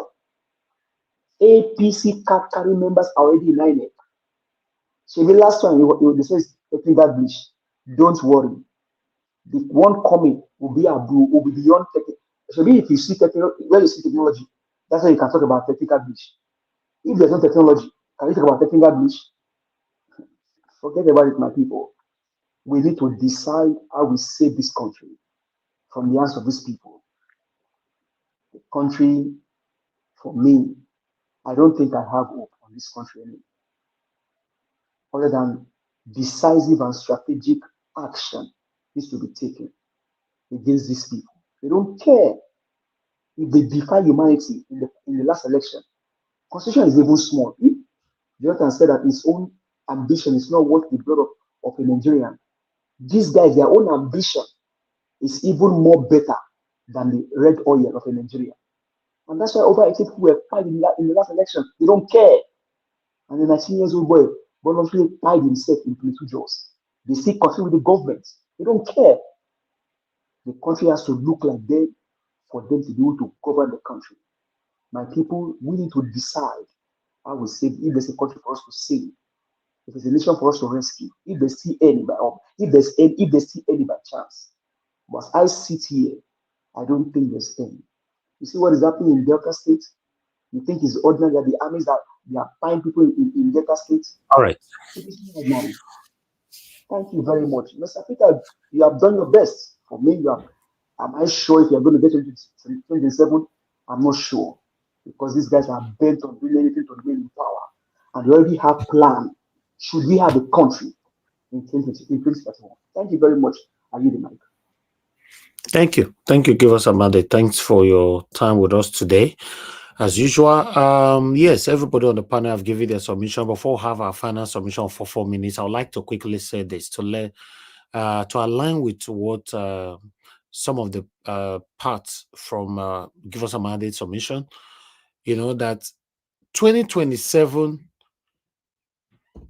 APC carry members are already in INEC. So the last one, they say technical glitch. Don't worry. The one coming will be beyond technical. So if you see technology, that's why you can talk about technical glitch. If there's no technology, can you talk about technical glitch? Forget about it, my people. We need to decide how we save this country from the hands of these people. The country, for me, I don't think I have hope on this country anymore. Other than decisive and strategic action needs to be taken against these people. They don't care if they defy humanity in the last election. Constitution is even small. If Jonathan said that his own ambition is not worth the blood of a Nigerian, these guys, their own ambition is even more better than the red oil of a Nigerian. And that's why over 80 people were fighting in the last election. They don't care. And the 19 years old boy voluntarily tied himself in 22 jaws. They still continue with the government. They don't care. The country has to look like them for them to be able to govern the country. My people, we need to decide how we save, if there's a country for us to save, if there's a nation for us to rescue, if there's still any by if there's still any by chance. But as I sit here, I don't think there's any. You see what is happening in Delta State? You think it's ordinary that the armies that they are buying people in Delta State? All right. It is not ordinary. Thank you very much. Mr. Peter, you have done your best. For me, you have. Am I sure if you're going to get into 2027? I'm not sure. Because these guys are bent on doing anything to remain in power. And they already have plan. Should we have a country in 2031? Thank you very much. I yield the mic. Thank you. Thank you, Give Us Amade. Thanks for your time with us today. As usual, yes, everybody on the panel have given their submission. Before we have our final submission for 4 minutes, I would like to quickly say this to align with what some of the parts from Give Us Amade submission. You know that 2027,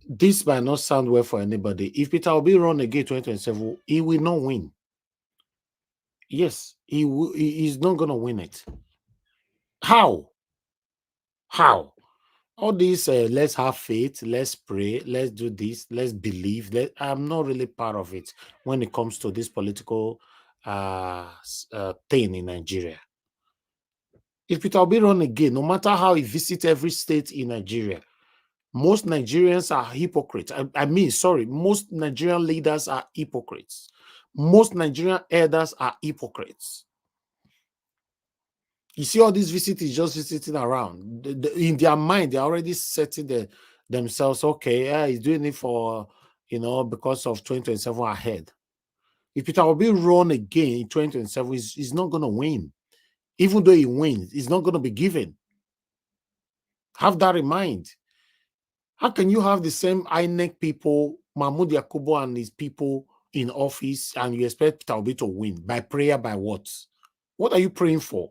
this might not sound well for anybody. If Peter Obi run again 2027, he will not win. Yes, he's not going to win it. How? How? All these, let's have faith, let's pray, let's do this, let's believe. I'm not really part of it when it comes to this political thing in Nigeria. If Peter Obi run again, no matter how he visits every state in Nigeria, most Nigerians are hypocrites. Most Nigerian leaders are hypocrites. Most Nigerian elders are hypocrites. You see all these visitors just visiting around. In their mind, they're already setting themselves, okay, he's doing it for, because of 2027 ahead. If Peter will be run again in 2027, he's not going to win. Even though he wins, he's not going to be given. Have that in mind. How can you have the same INEC people, Mahmoud Yakubu and his people in office, and you expect Peter Obi to win? By prayer, by what? What are you praying for?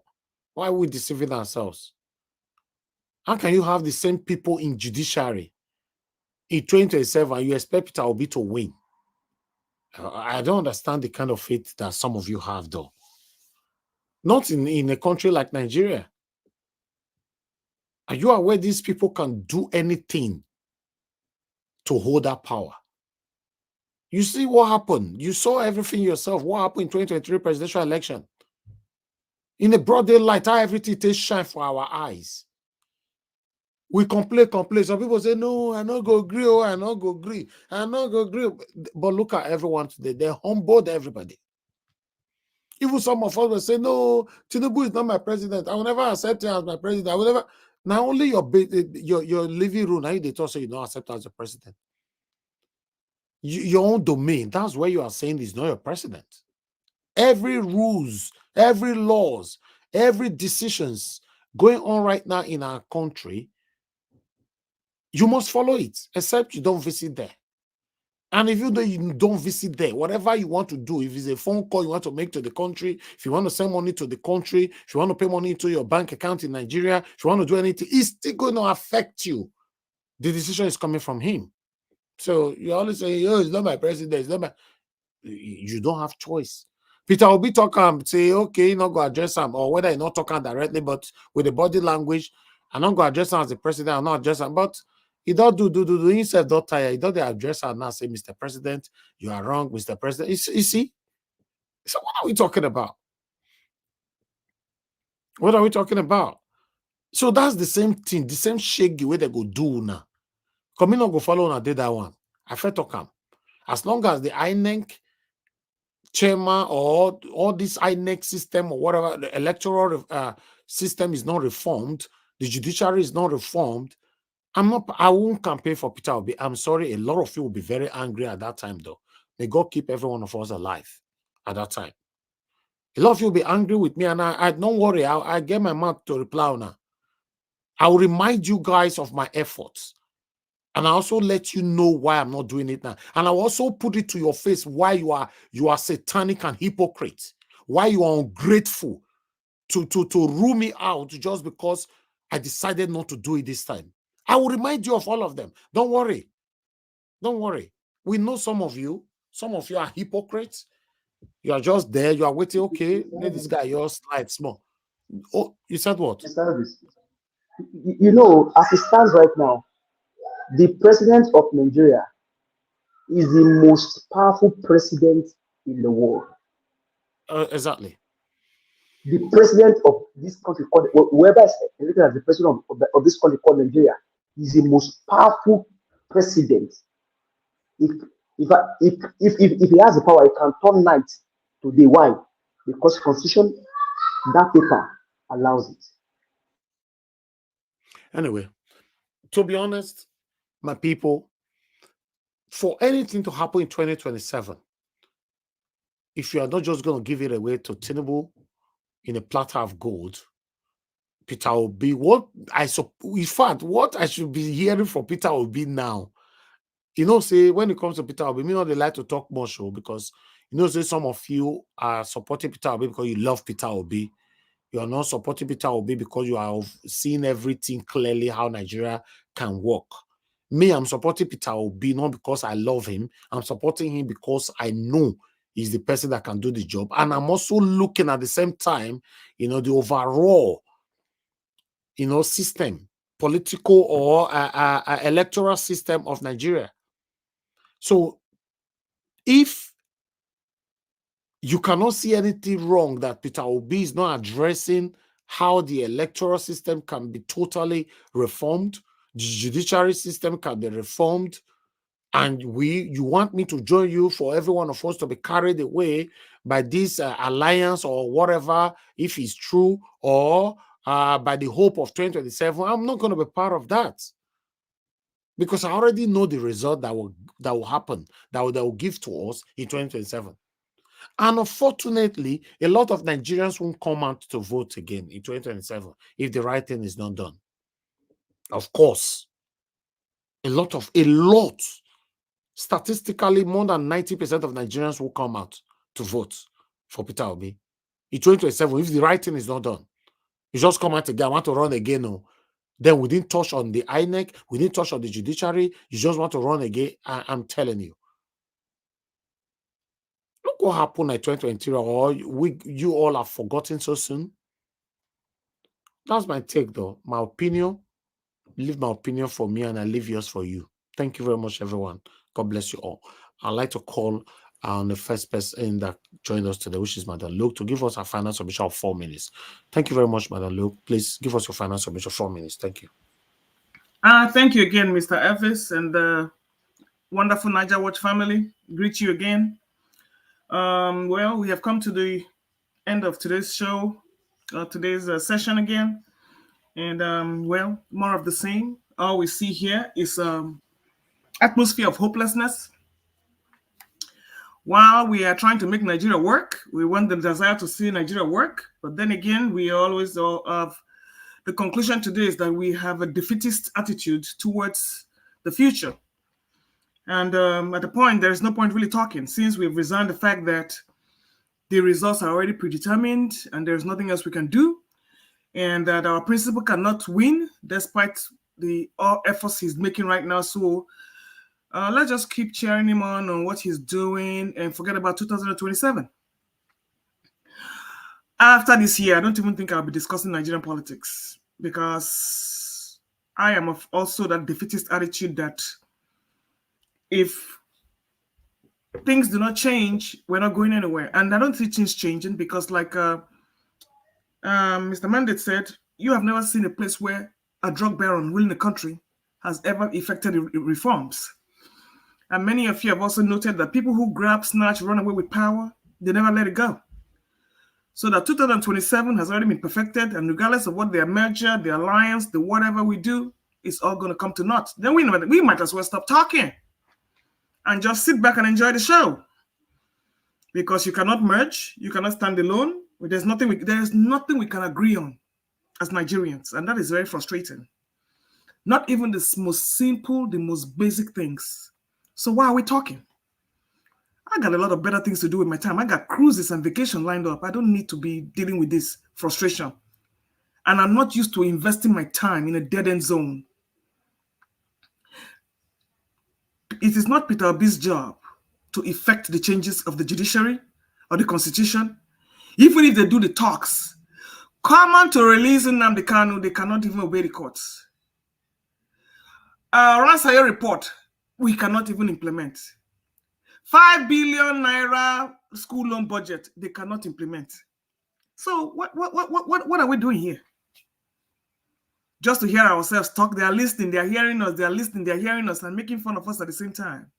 Why are we deceiving ourselves? How can you have the same people in judiciary in 2027 and you expect Peter Obi to win? I don't understand the kind of faith that some of you have, though. Not in a country like Nigeria. Are you aware these people can do anything to hold that power? You see what happened. You saw everything yourself. What happened in 2023 presidential election? In the broad daylight, how everything takes shine for our eyes. We complain. Some people say, no, I not go agree, I not go agree. But look at everyone today. They humbled everybody. Even some of us will say, no, Tinubu is not my president. I will never accept him as my president. I will never. Now only your living room, now they talk so you don't accept him as a president. Your own domain, that's where you are saying he's not your president. Every rules, every laws, every decisions going on right now in our country, you must follow it, except you don't visit there. And if you don't visit there, whatever you want to do, if it's a phone call you want to make to the country, if you want to send money to the country, if you want to pay money into your bank account in Nigeria, if you want to do anything, it's still going to affect you. The decision is coming from him. So you always say, oh, it's not my president, it's not my... You don't have choice. Peter will be talking, say, okay, you're not going to address him, or whether you're not talking directly, but with the body language, I'm not going to address him as the president, I'm not addressing him, but he don't do himself don't tire. He don't address her now, say, Mr. President, you are wrong, Mr. President. You see? So what are we talking about? What are we talking about? So that's the same thing, the same shaggy way they go do now. Come in and go follow and I did that one. I felt to come. As long as the INEC chairman or all this INEC system or whatever, the electoral system is not reformed, the judiciary is not reformed, I won't campaign for Peter Obi. I'm sorry, a lot of you will be very angry at that time, though. May God keep every one of us alive at that time. A lot of you will be angry with me, and I don't worry, I get my mouth to reply now. I will remind you guys of my efforts. And I also let you know why I'm not doing it now. And I will also put it to your face why you are satanic and hypocrite. Why you are ungrateful to rule me out just because I decided not to do it this time. I will remind you of all of them. Don't worry. Don't worry. We know some of you are hypocrites. You are just there. You are waiting. Okay, let this guy your slide small. Oh, you said what? Mr. Elvis, you know, as it stands right now, the president of Nigeria is the most powerful president in the world. Exactly. The president of this country, called whoever is elected as the president of this country called Nigeria, is the most powerful president. If he has the power, he can turn night to day. Why? Because constitution, that paper allows it. Anyway, to be honest, my people, for anything to happen in 2027, if you are not just going to give it away to Tinubu in a platter of gold, Peter Obi, in fact, what I should be hearing from Peter Obi now, say when it comes to Peter Obi, me not they like to talk more show because say some of you are supporting Peter Obi because you love Peter Obi. You are not supporting Peter Obi because you are seeing everything clearly how Nigeria can work. Me, I'm supporting Peter Obi not because I love him. I'm supporting him because I know he's the person that can do the job. And I'm also looking at the same time, the overall, system, political or electoral system of Nigeria. So if you cannot see anything wrong that Peter Obi is not addressing how the electoral system can be totally reformed, the judiciary system can be reformed, and you want me to join you for every one of us to be carried away by this alliance or whatever, if it's true, or by the hope of 2027, I'm not going to be part of that. Because I already know the result that will happen, that will give to us in 2027. And unfortunately, a lot of Nigerians won't come out to vote again in 2027 if the right thing is not done. Of course, a lot, statistically, more than 90% of Nigerians will come out to vote for Peter Obi in 2027 if the right thing is not done. You just come out again, I want to run again, no. Then we didn't touch on the INEC, we didn't touch on the judiciary, you just want to run again. I'm telling you. Look what happened in 2023, or you all have forgotten so soon. That's my take, though. My opinion. Leave my opinion for me, and I leave yours for you. Thank you very much, everyone. God bless you all. I'd like to call on the first person that joined us today, which is Madam Luke, to give us a final submission of 4 minutes. Thank you very much, Madam Luke. Please give us your final submission of 4 minutes. Thank you. Thank you again, Mr. Elvis, and the wonderful Niger Watch family. Greet you again. Well, we have come to the end of today's show, today's session again. And, well, more of the same. All we see here is atmosphere of hopelessness. While we are trying to make Nigeria work, we want the desire to see Nigeria work. But then again, we always have the conclusion today is that we have a defeatist attitude towards the future. And at the point, there is no point really talking, since we've resigned the fact that the results are already predetermined and there's nothing else we can do, and that our principal cannot win despite all efforts he's making right now. So let's just keep cheering him on what he's doing and forget about 2027. After this year, I don't even think I'll be discussing Nigerian politics, because I am also that defeatist attitude that if things do not change, we're not going anywhere. And I don't see things changing because, like Mr. Mandate said, you have never seen a place where a drug baron ruling the country has ever effected reforms. And many of you have also noted that people who grab, snatch, run away with power, they never let it go. So that 2027 has already been perfected, and regardless of what their merger, the alliance, the whatever we do, it's all going to come to naught. Then we might as well stop talking and just sit back and enjoy the show. Because you cannot merge, you cannot stand alone. There's nothing we can agree on as Nigerians, and that is very frustrating. Not even the most simple, the most basic things. So why are we talking? I got a lot of better things to do with my time. I got cruises and vacation lined up. I don't need to be dealing with this frustration. And I'm not used to investing my time in a dead-end zone. It is not Peter Obi's job to effect the changes of the judiciary or the Constitution. Even if they do the talks, come on to release Nnamdi Kanu, they cannot even obey the courts. Ransayo report, we cannot even implement. 5 billion naira school loan budget, they cannot implement. So what are we doing here? Just to hear ourselves talk, they are listening, they are hearing us, they are listening, they are hearing us and making fun of us at the same time.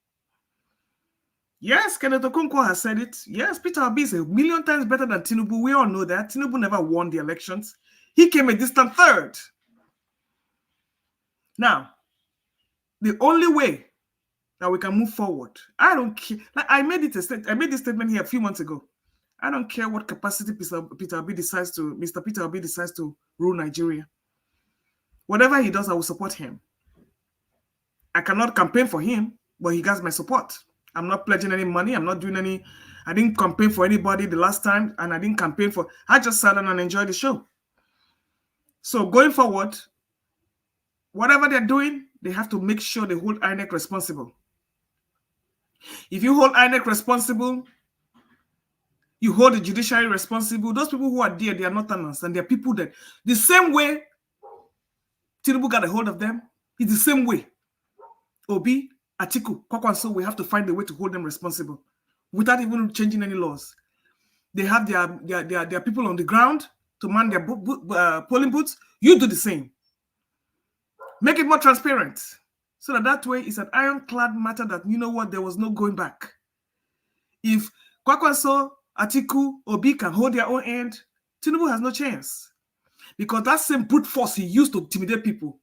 Yes, Kenneth Okonkwo has said it. Yes, Peter Obi is a million times better than Tinubu. We all know that. Tinubu never won the elections. He came a distant third. Now, the only way that we can move forward, I don't care. Like I made this statement here a few months ago. I don't care what capacity Mr. Peter Obi decides to rule Nigeria. Whatever he does, I will support him. I cannot campaign for him, but he has my support. I'm not pledging any money. I'm not doing any. I didn't campaign for anybody the last time, and I didn't campaign for. I just sat down and enjoyed the show. So going forward, whatever they're doing, they have to make sure they hold INEC responsible. If you hold INEC responsible, you hold the judiciary responsible. Those people who are there, they are not honest, and they're people that the same way Tinubu got a hold of them, it's the same way Obi, Atiku, Kwakwanso, we have to find a way to hold them responsible without even changing any laws. They have their people on the ground to man their polling booths. You do the same. Make it more transparent so that way it's an ironclad matter that, you know what, there was no going back. If Kwakwanso, Atiku, Obi can hold their own end, Tinubu has no chance. Because that same brute force he used to intimidate people,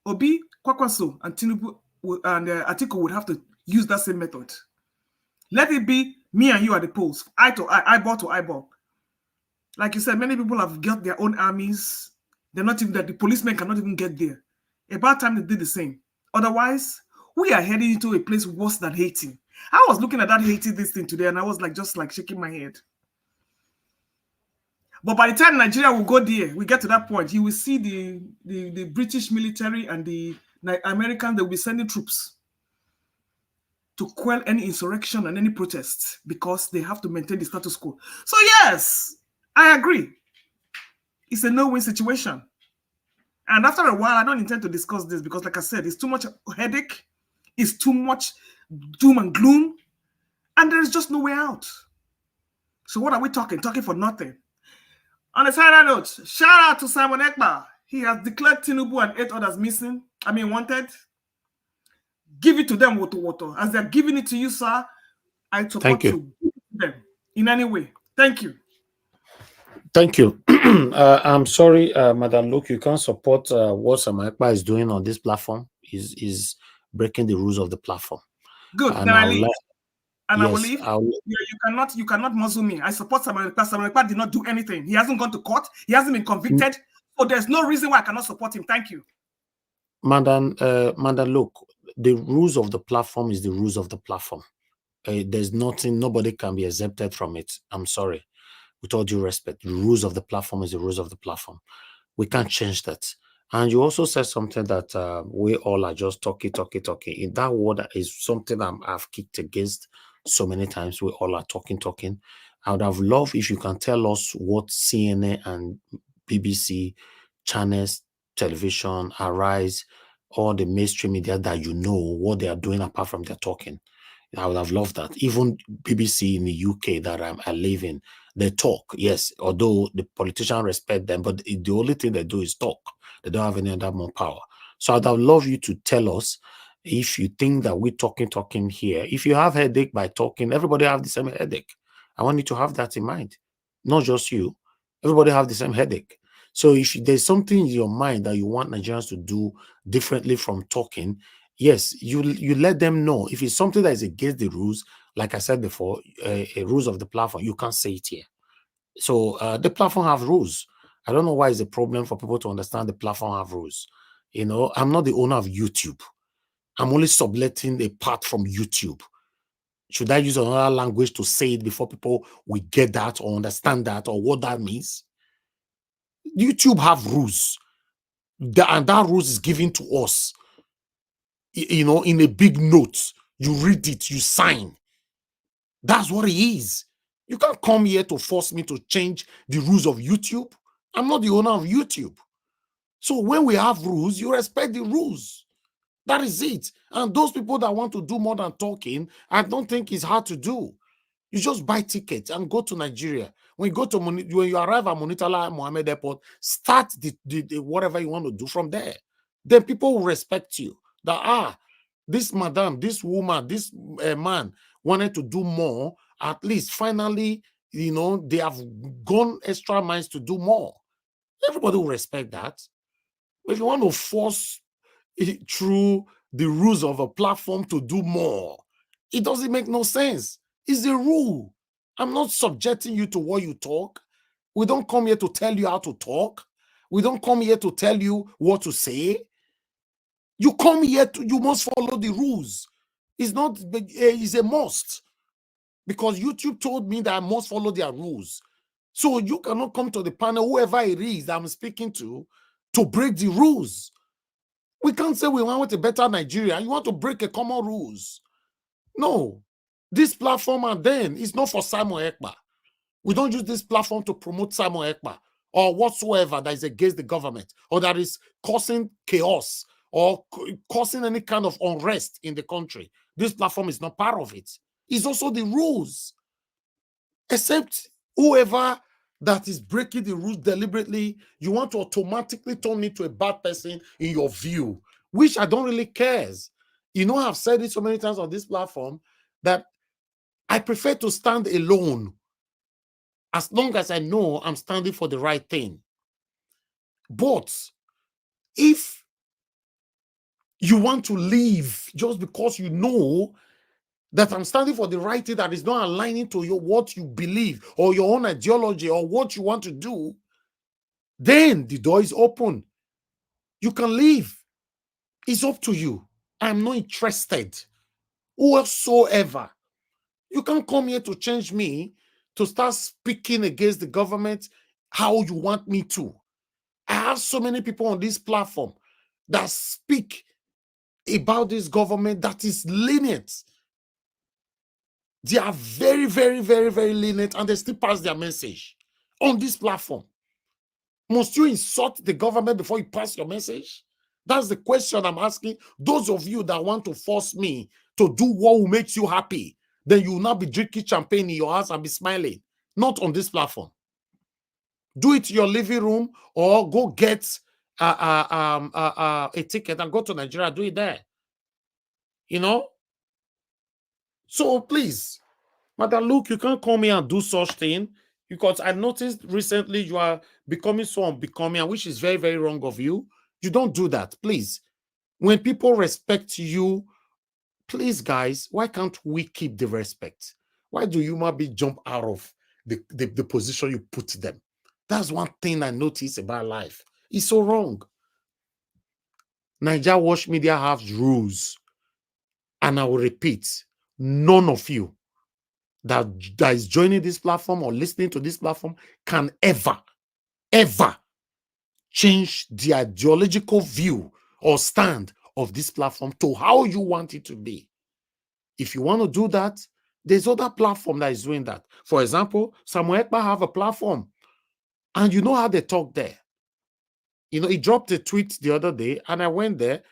Obi, Kwakwanso, and Tinubu and Atiku would have to use that same method. Let it be me and you at the polls, eye to eye, eyeball to eyeball. Like you said, many people have got their own armies. They're not even that the policemen cannot even get there. About time they did the same. Otherwise, we are heading into a place worse than Haiti. I was looking at that Haiti this thing today, and I was like just like shaking my head. But by the time Nigeria will go there, we get to that point, you will see the British military and the Americans, they will be sending troops to quell any insurrection and any protests because they have to maintain the status quo. So yes, I agree. It's a no-win situation. And after a while, I don't intend to discuss this because, like I said, it's too much headache. It's too much doom and gloom. And there's just no way out. So what are we talking? Talking for nothing. On a side note, shout out to Simon Ekpa. He has declared Tinubu and 8 others missing. Wanted. Give it to them, Woto. As they're giving it to you, sir, I support you. Them in any way. Thank you. Thank you. I'm sorry, Madam Luke, you can't support what Simon Ekpa is doing on this platform. Is breaking the rules of the platform. Good. Then I leave. I will leave. You cannot muzzle me. I support Simon Ekpa. Simon Ekpa did not do anything. He hasn't gone to court. He hasn't been convicted. So there's no reason why I cannot support him. Thank you. Madam Luke, the rules of the platform is the rules of the platform. There's nothing, nobody can be exempted from it. I'm sorry. With all due respect, the rules of the platform is the rules of the platform. We can't change that. And you also said something that we all are just talking. In that word is something I've kicked against so many times. We all are talking. I would have loved if you can tell us what CNN and BBC channels, television, Arise, all the mainstream media that you know what they are doing apart from their talking. I would have loved that. Even BBC in the UK that I live in, they talk, yes, although the politicians respect them, but the only thing they do is talk. They don't have any other more power. So I'd have loved you to tell us if you think that we're talking here. If you have headache by talking, everybody have the same headache. I want you to have that in mind. Not just you. Everybody have the same headache. So if there's something in your mind that you want Nigerians to do differently from talking, yes, you let them know. If it's something that is against the rules, like I said before, rules of the platform, you can't say it here. So the platform have rules. I don't know why it's a problem for people to understand the platform have rules. You know, I'm not the owner of YouTube. I'm only subletting a part from YouTube. Should I use another language to say it before people will get that or understand that or what that means? YouTube have rules. And that rules is given to us. You know, in a big note. You read it, you sign. That's what it is. You can't come here to force me to change the rules of YouTube. I'm not the owner of YouTube. So when we have rules, you respect the rules. That is it. And those people that want to do more than talking, I don't think it's hard to do. You just buy tickets and go to Nigeria. When you arrive at Munitala Mohammed Airport, start the whatever you want to do from there. Then people will respect you. That this madam, this woman, this man wanted to do more. At least finally, they have gone extra miles to do more. Everybody will respect that. If you want to force it through the rules of a platform to do more, it doesn't make no sense. It's a rule. I'm not subjecting you to what you talk. We don't come here to tell you how to talk. We don't come here to tell you what to say. You come here you must follow the rules. It's a must. Because YouTube told me that I must follow their rules. So you cannot come to the panel, whoever it is that I'm speaking to break the rules. We can't say we want a better Nigeria. You want to break a common rules. No. This platform and then is not for Simon Ekpa. We don't use this platform to promote Simon Ekpa or whatsoever that is against the government or that is causing chaos or causing any kind of unrest in the country. This platform is not part of it. It's also the rules. Except whoever that is breaking the rules deliberately, you want to automatically turn me to a bad person in your view, which I don't really care. I've said it so many times on this platform that I prefer to stand alone as long as I know I'm standing for the right thing. But if you want to leave just because you know that I'm standing for the right thing that is not aligning to what you believe or your own ideology or what you want to do, then the door is open. You can leave. It's up to you. I'm not interested. Whatsoever. You can't come here to change me to start speaking against the government how you want me to. I have so many people on this platform that speak about this government that is lenient. They are very, very, very, very lenient and they still pass their message on this platform. Must you insult the government before you pass your message? That's the question I'm asking. Those of you that want to force me to do what will make you happy, then you will not be drinking champagne in your house and be smiling. Not on this platform. Do it in your living room or go get a ticket and go to Nigeria. Do it there. So please, Madam Luke, you can't come here and do such thing because I noticed recently you are becoming so unbecoming, which is very, very wrong of you. You don't do that, please. When people respect you, please, guys, why can't we keep the respect? Why do human beings jump out of the position you put them? That's one thing I notice about life. It's so wrong. Nigeria Watch Media has rules. And I will repeat, none of you that is joining this platform or listening to this platform can ever change the ideological view or stand of this platform to how you want it to be. If you want to do that, there's other platform that is doing that. For example, Samuel Ekpa have a platform, and you know how they talk there. He dropped a tweet the other day, and I went there.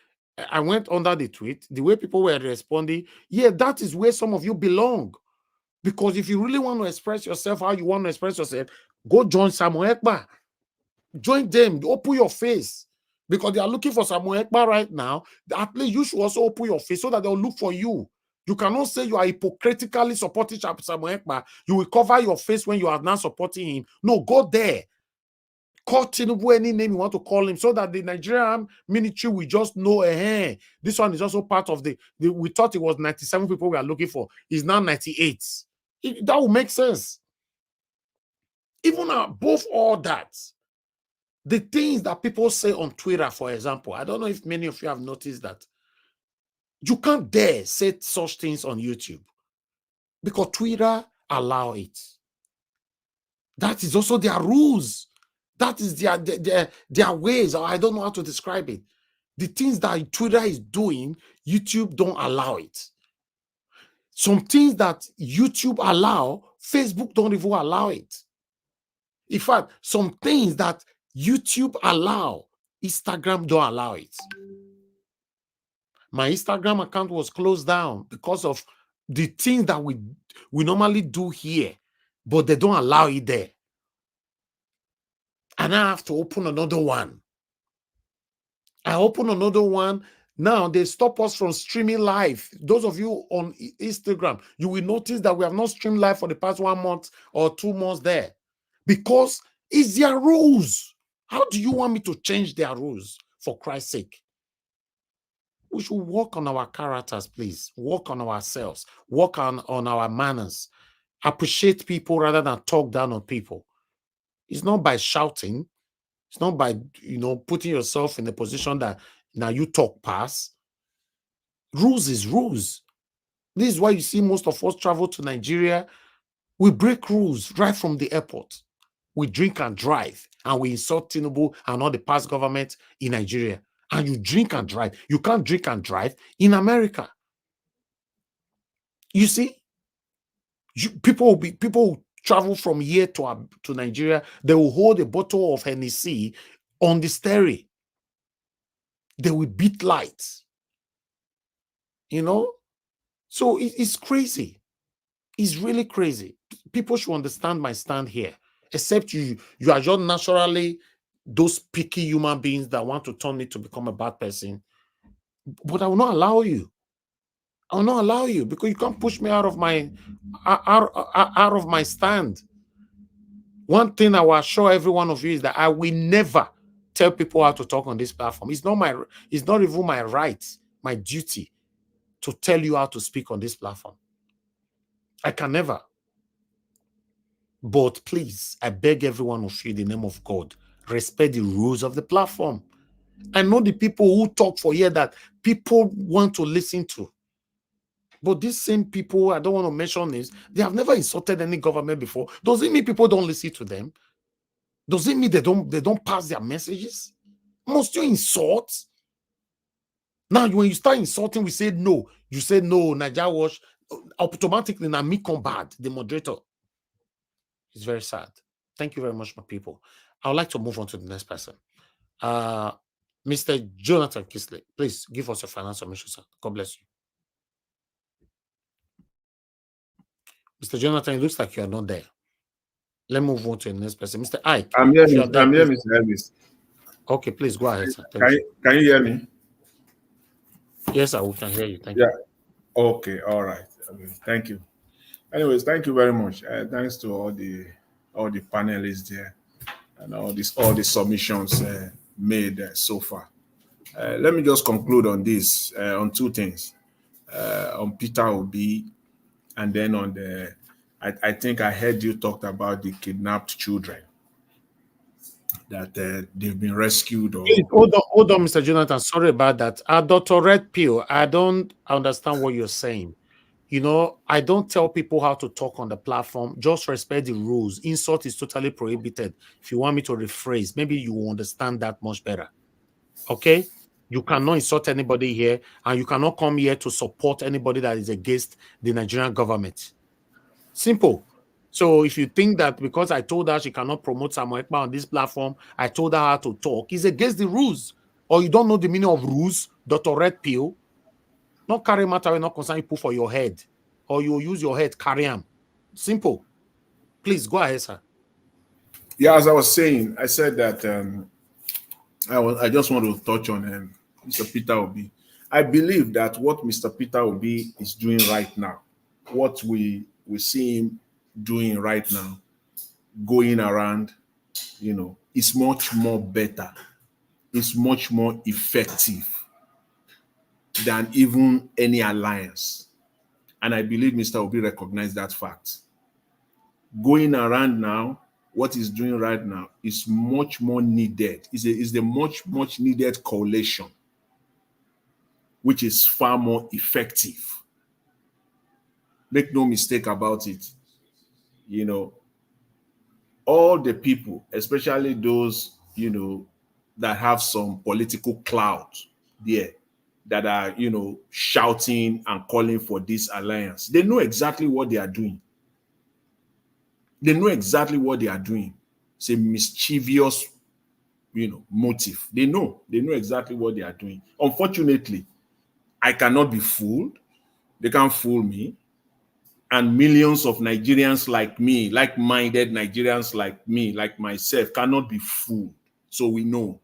I went under the tweet. The way people were responding, yeah, that is where some of you belong. Because if you really want to express yourself how you want to express yourself, go join Samuel Ekpa. Join them. Open your face. Because they are looking for Samuel Ekpa right now. At least you should also open your face so that they'll look for you. You cannot say you are hypocritically supporting Samuel Ekpa. You will cover your face when you are not supporting him. No, go there. Call Tinubu any name you want to call him so that the Nigerian military will just know, this one is also part of we thought it was 97 people we are looking for. It's now 98. That will make sense. Even above all that, the things that people say on Twitter, for example, I don't know if many of you have noticed that. You can't dare say such things on YouTube because Twitter allow it. That is also their rules. That is their ways, or I don't know how to describe it. The things that Twitter is doing, YouTube don't allow it. Some things that YouTube allow Facebook don't even allow it. In fact, some things that YouTube allow, Instagram don't allow it. My Instagram account was closed down because of the things that we normally do here, but they don't allow it there. And I have to open another one. I open another one. Now they stop us from streaming live. Those of you on Instagram, you will notice that we have not streamed live for the past 1 month or 2 months there, because it's their rules. How do you want me to change their rules, for Christ's sake? We should work on our characters, please. Work on ourselves. Work on our manners. Appreciate people rather than talk down on people. It's not by shouting. It's not by, putting yourself in a position that now you talk past. Rules is rules. This is why you see most of us travel to Nigeria. We break rules right from the airport. We drink and drive, and we insult Tinubu and all the past government in Nigeria. And you drink and drive. You can't drink and drive in America. You see, people will travel from here to Nigeria. They will hold a bottle of Hennessy on the steering. They will beat lights. So it's crazy. It's really crazy. People should understand my stand here. Except you are just naturally those picky human beings that want to turn me to become a bad person. But I will not allow you. I will not allow you, because you can't push me out of my stand. One thing I will assure every one of you is that I will never tell people how to talk on this platform. It's not even my right, my duty to tell you how to speak on this platform. I can never. But please, I beg every one of you in the name of God, respect the rules of the platform. I know the people who talk for here that people want to listen to. But these same people, I don't want to mention names, they have never insulted any government before. Does it mean people don't listen to them? Does it mean they don't pass their messages? Must you insult? Now, when you start insulting, we say no. You say no, Nigeria Watch, automatically, now me come bad, the moderator. It's very sad. Thank you very much, my people. I would like to move on to the next person. Mr. Jonathan Kisley, please give us your final submission, sir. God bless you. Mr. Jonathan, it looks like you are not there. Let's move on to the next person. Mr. Ike. I'm here, Mr. Elvis. Okay, please go ahead, sir. Can you hear me? Yes, sir, we can hear you. Thank you. Okay, all right. Thank you. Anyways, thank you very much. Thanks to all the panelists there and all the submissions made so far. Let me just conclude on this, on two things. On Peter Obi, and then on I think I heard you talked about the kidnapped children that they've been rescued. Hold on, Mr. Jonathan. Sorry about that. Dr. Red Pill, I don't understand what you're saying. I don't tell people how to talk on the platform. Just respect the rules. Insult is totally prohibited. If you want me to rephrase, maybe you will understand that much better. Okay? You cannot insult anybody here, and you cannot come here to support anybody that is against the Nigerian government. Simple. So if you think that because I told her she cannot promote Samuel Ekpa on this platform, I told her how to talk, it's against the rules. Or you don't know the meaning of rules, Dr. Red Pill. Not carry matter, not concern you put for your head. Or you use your head, carry them. Simple. Please, go ahead, sir. Yeah, as I was saying, I said that I just want to touch on Mr. Peter Obi. I believe that what Mr. Peter Obi is doing right now, what we see him doing right now, going around, is much more better. It's much more effective than even any alliance. And I believe Mr. Obi recognized that fact. Going around now, what he's doing right now is much more needed. Is the much needed coalition, which is far more effective. Make no mistake about it. All the people, especially those, that have some political clout there, that are, shouting and calling for this alliance, they know exactly what they are doing. They know exactly what they are doing. It's a mischievous, motive. They know exactly what they are doing. Unfortunately, I cannot be fooled. They can't fool me. And millions of Nigerians like me, like-minded Nigerians like me, like myself, cannot be fooled. So we know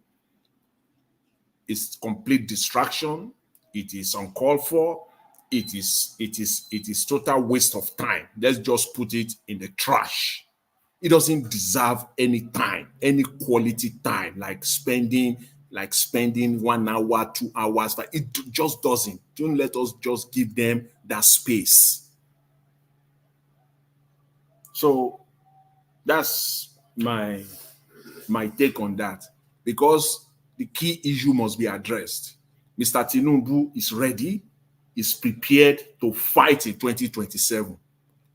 it's complete distraction. It is uncalled for. It is total waste of time. Let's just put it in the trash. It doesn't deserve any time, any quality time, like spending 1 hour, 2 hours. But it just doesn't. Don't let us just give them that space. So that's my take on that, because the key issue must be addressed. Mr. Tinubu is ready, is prepared to fight in 2027.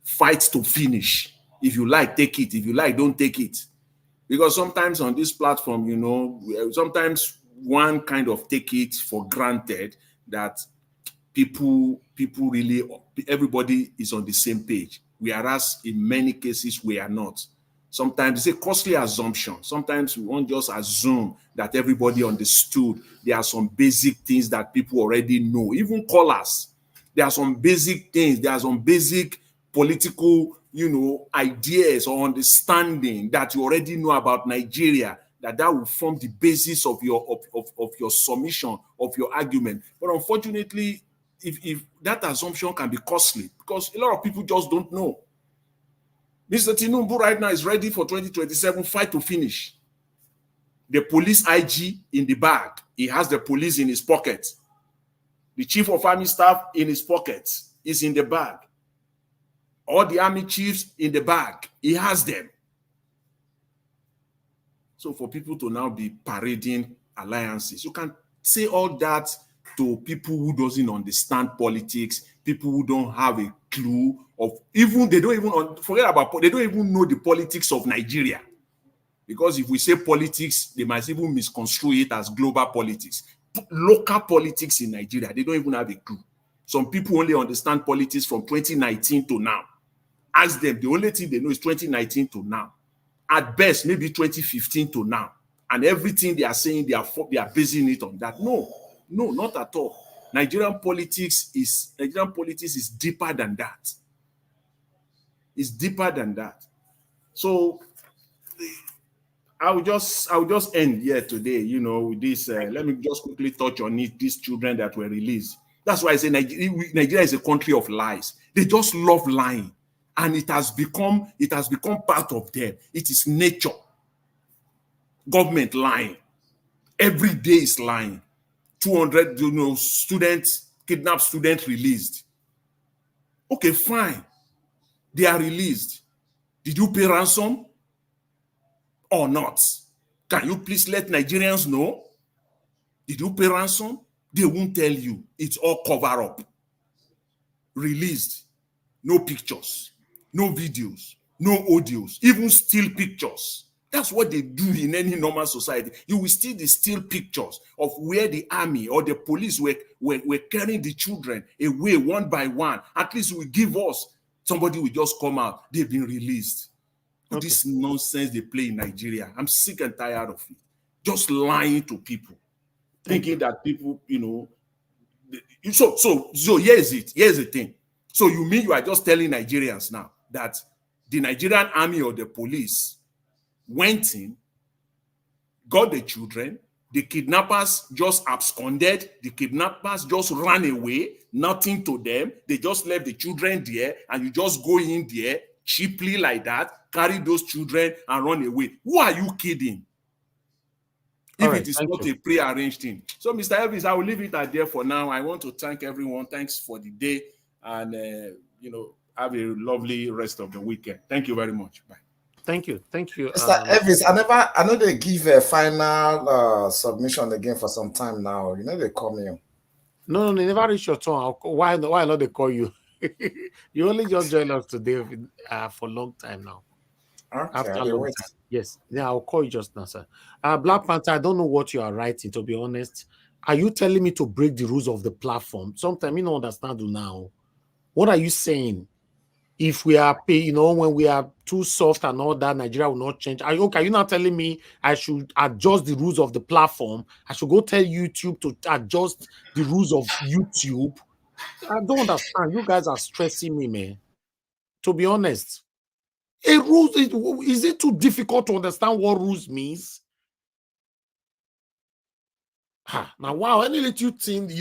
Fight to finish. If you like, take it. If you like, don't take it. Because sometimes on this platform, sometimes one kind of take it for granted that people really, everybody is on the same page, whereas in many cases we are not. Sometimes it's a costly assumption. Sometimes we won't just assume that everybody understood. There are some basic things that people already know, even callers. There are some basic things, there are some basic political, ideas or understanding that you already know about Nigeria, that will form the basis of your submission, of your argument. But unfortunately, if that assumption can be costly, because a lot of people just don't know. Mr. Tinubu right now is ready for 2027 fight to finish. The police IG in the bag. He has the police in his pocket. The chief of army staff in his pocket is in the bag. All the army chiefs in the bag. He has them. So for people to now be parading alliances, you can say all that to people who doesn't understand politics, people who don't have a clue of, even they don't even forget about, they don't even know the politics of Nigeria. Because if we say politics, they might even misconstrue it as global politics. Local politics in Nigeria, they don't even have a clue. Some people only understand politics from 2019 to now. Ask them, the only thing they know is 2019 to now. At best, maybe 2015 to now. And everything they are saying, they are basing it on that. No, not at all. Nigerian politics is deeper than that. It's deeper than that. So I will just end here today, with this. Let me just quickly touch on it. These children that were released. That's why I say Nigeria is a country of lies. They just love lying, and it has become part of them. It is nature. Government lying. Every day is lying. 200, kidnapped students released. Okay, fine. They are released. Did you pay ransom or not? Can you please let Nigerians know? Did you pay ransom? They won't tell you. It's all cover up. Released. No pictures, no videos, no audios, even still pictures. That's what they do in any normal society. You will see the still pictures of where the army or the police were carrying the children away one by one. At least we give us, somebody will just come out. They've been released. Okay. This nonsense they play in Nigeria, I'm sick and tired of it. Just lying to people, thinking that people, So here's it. Here's the thing. So you mean you are just telling Nigerians now that the Nigerian army or the police went in, got the children, the kidnappers just absconded, the kidnappers just ran away, nothing to them, they just left the children there, and you just go in there cheaply like that, carry those children and run away? Who are you kidding? If it is not a pre-arranged thing. So, Mr. Elvis, I will leave it at there for now. I want to thank everyone. Thanks for the day. And, have a lovely rest of the weekend. Thank you very much. Bye. Thank you. Thank you. Mr. Elvis, I know they give a final submission again for some time now. They call me. No, they never reach your turn. Why not they call you? You only just joined us today for a long time now. Okay, after a long time. Yes. Yeah, I'll call you just now, sir. Black Panther, I don't know what you are writing, to be honest. Are you telling me to break the rules of the platform? Sometimes you don't understand now. What are you saying? if we are pay, when we are too soft and all that, Nigeria will not change. Okay, you're not telling me I should adjust the rules of the platform. I should go tell YouTube to adjust the rules of YouTube. I don't understand. You guys are stressing me, man. To be honest, a rule, is it too difficult to understand what rules means? Now, wow, any little thing,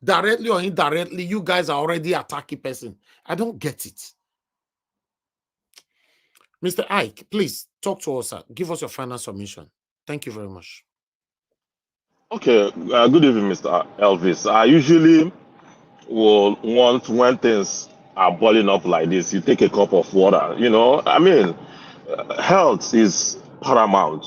directly or indirectly, you guys are already attacking person. I don't get it. Mr. Ike, please talk to us. Give us your final submission. Thank you very much. Okay, good evening, Mr. Elvis. I usually will want, when things are boiling up like this, you take a cup of water. I mean, health is paramount.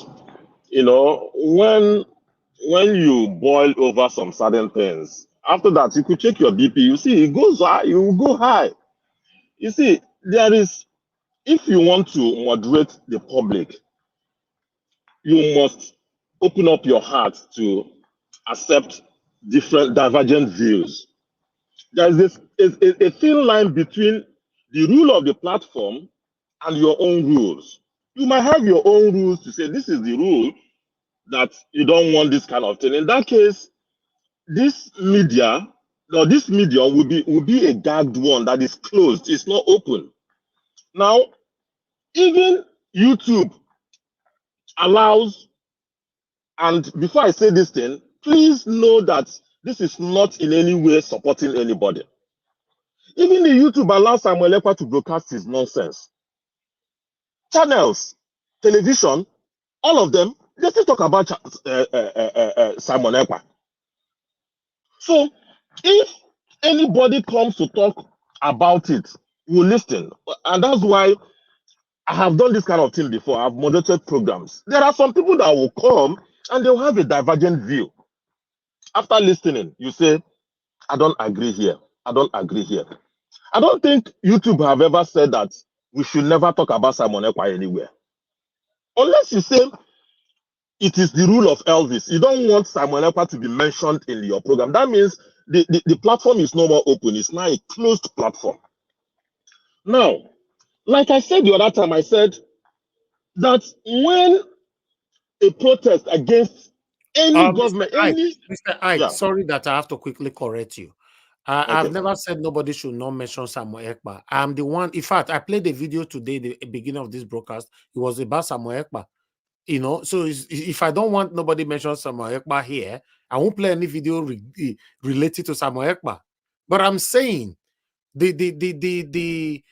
When you boil over some certain things, after that you could check your BP. You see, it goes high, you will go high. You see, if you want to moderate the public, you must open up your heart to accept different divergent views. There is a thin line between the rule of the platform and your own rules. You might have your own rules to say this is the rule, that you don't want this kind of thing. In that case, this media will be a gagged one that is closed. It's not open. Now, even YouTube allows, and before I say this thing, please know that this is not in any way supporting anybody. Even the YouTube allows Samuel Ekpa to broadcast his nonsense. Channels, television, all of them, they still talk about Simon Ekpa. So, if anybody comes to talk about it, we'll listen. And that's why I have done this kind of thing before. I've moderated programs. There are some people that will come and they'll have a divergent view. After listening, you say, I don't agree here. I don't agree here. I don't think YouTube have ever said that we should never talk about Simon Ekpa anywhere. Unless you say it is the rule of Elvis. You don't want Simon Ekpa to be mentioned in your program. That means the platform is no more open. It's now a closed platform. Now, like I said the other time, I said that when a protest against any government, Mr. Ike, sorry that I have to quickly correct you. I've never said nobody should not mention Samuel Ekpa. I'm the one. In fact, I played a video today, the beginning of this broadcast. It was about Samuel Ekpa. So if I don't want nobody mention Samuel Ekpa here, I won't play any video related to Samuel Ekpa. But I'm saying the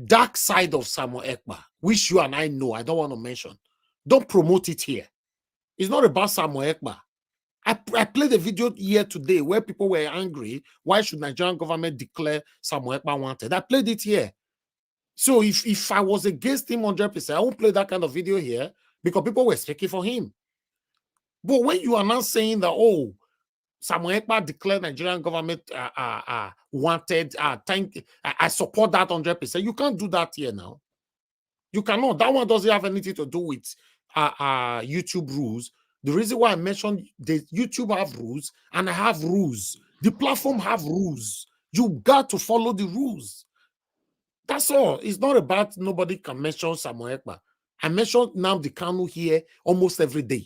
dark side of Samuel Ekpa, which you and I know, I don't want to mention. Don't promote it here. It's not about Samuel Ekpa. I played a video here today where people were angry. Why should Nigerian government declare Samuel Ekpa wanted? I played it here. So if I was against him 100%, I won't play that kind of video here because people were speaking for him. But when you are now saying that, oh, Samuel Ekpa declared Nigerian government wanted, I support that 100%. You can't do that here now. You cannot. That one doesn't have anything to do with YouTube rules. The reason why I mentioned the YouTube have rules and I have rules. The platform have rules. You got to follow the rules. That's all. It's not about nobody can mention Samuel Ekpa. I mention Nnamdi Kanu here almost every day.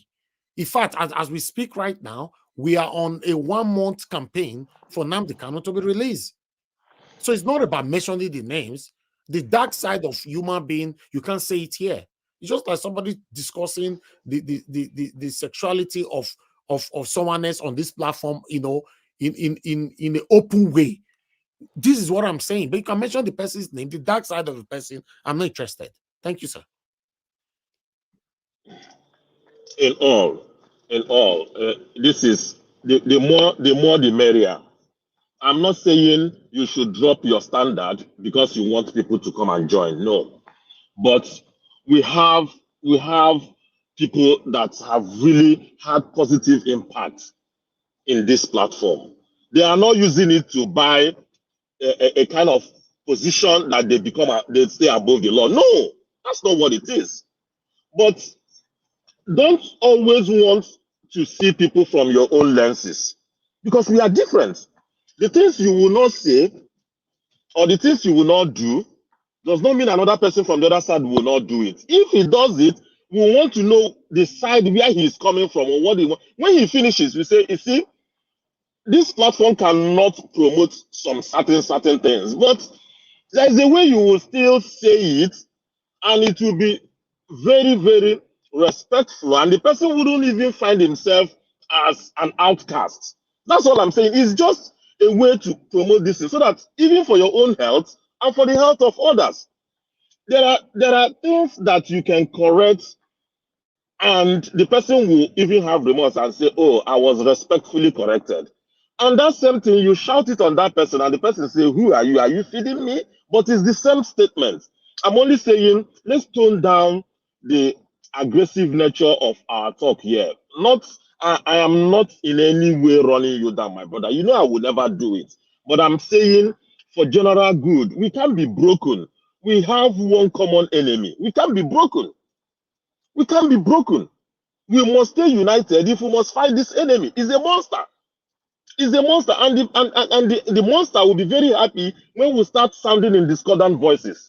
In fact, as we speak right now, we are on a 1-month campaign for Nnamdi Kanu to be released. So it's not about mentioning the names. The dark side of human being, you can't say it here. It's just like somebody discussing the sexuality of someone else on this platform, in an open way. This is what I'm saying. But you can mention the person's name, the dark side of the person. I'm not interested. Thank you, sir. In all, this is the more the merrier. I'm not saying you should drop your standard because you want people to come and join. No, but we have people that have really had positive impact in this platform. They are not using it to buy a kind of position that they stay above the law. No, that's not what it is. But don't always want to see people from your own lenses because we are different. The things you will not say or the things you will not do does not mean another person from the other side will not do it. If he does it, we want to know the side where he is coming from or what he wants. When he finishes, we say, you see, this platform cannot promote some certain things, but there's a way you will still say it, and it will be very, very respectful, and the person wouldn't even find himself as an outcast. That's all I'm saying. It's just a way to promote this so that even for your own health and for the health of others, there are things that you can correct, and the person will even have remorse and say, "Oh, I was respectfully corrected." And that same thing, you shout it on that person, and the person say, "Who are you? Are you feeding me?" But it's the same statement. I'm only saying, let's tone down the aggressive nature of our talk here. Not, I am not in any way running you down, my brother. You know I would never do it. But I'm saying, for general good, we can't be broken. We have one common enemy. We can't be broken. We can't be broken. We must stay united if we must fight this enemy. It's a monster. It's a monster. And the monster will be very happy when we start sounding in discordant voices.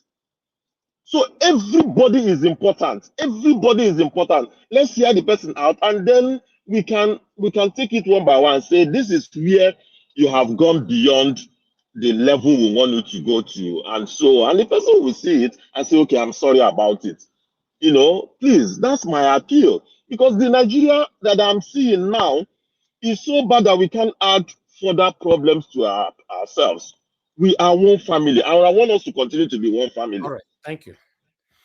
So everybody is important. Everybody is important. Let's hear the person out, and then we can take it one by one and say, this is where you have gone beyond the level we want you to go to. And the person will see it and say, okay, I'm sorry about it. You know, please, that's my appeal. Because the Nigeria that I'm seeing now is so bad that we can add further problems to ourselves. We are one family, and I want us to continue to be one family. All right. Thank you.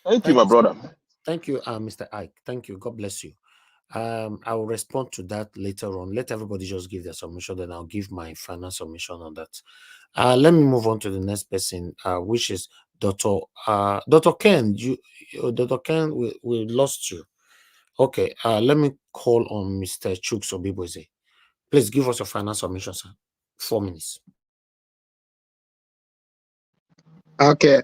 Thank you, my brother. Thank you, Mr. Ike. Thank you. God bless you. I will respond to that later on. Let everybody just give their submission, then I'll give my final submission on that. Let me move on to the next person, which is Dr. Ken. Dr. Ken, we lost you. Okay, let me call on Mr. Chuks Obiboze. Please give us your final submission, sir. 4 minutes. Okay.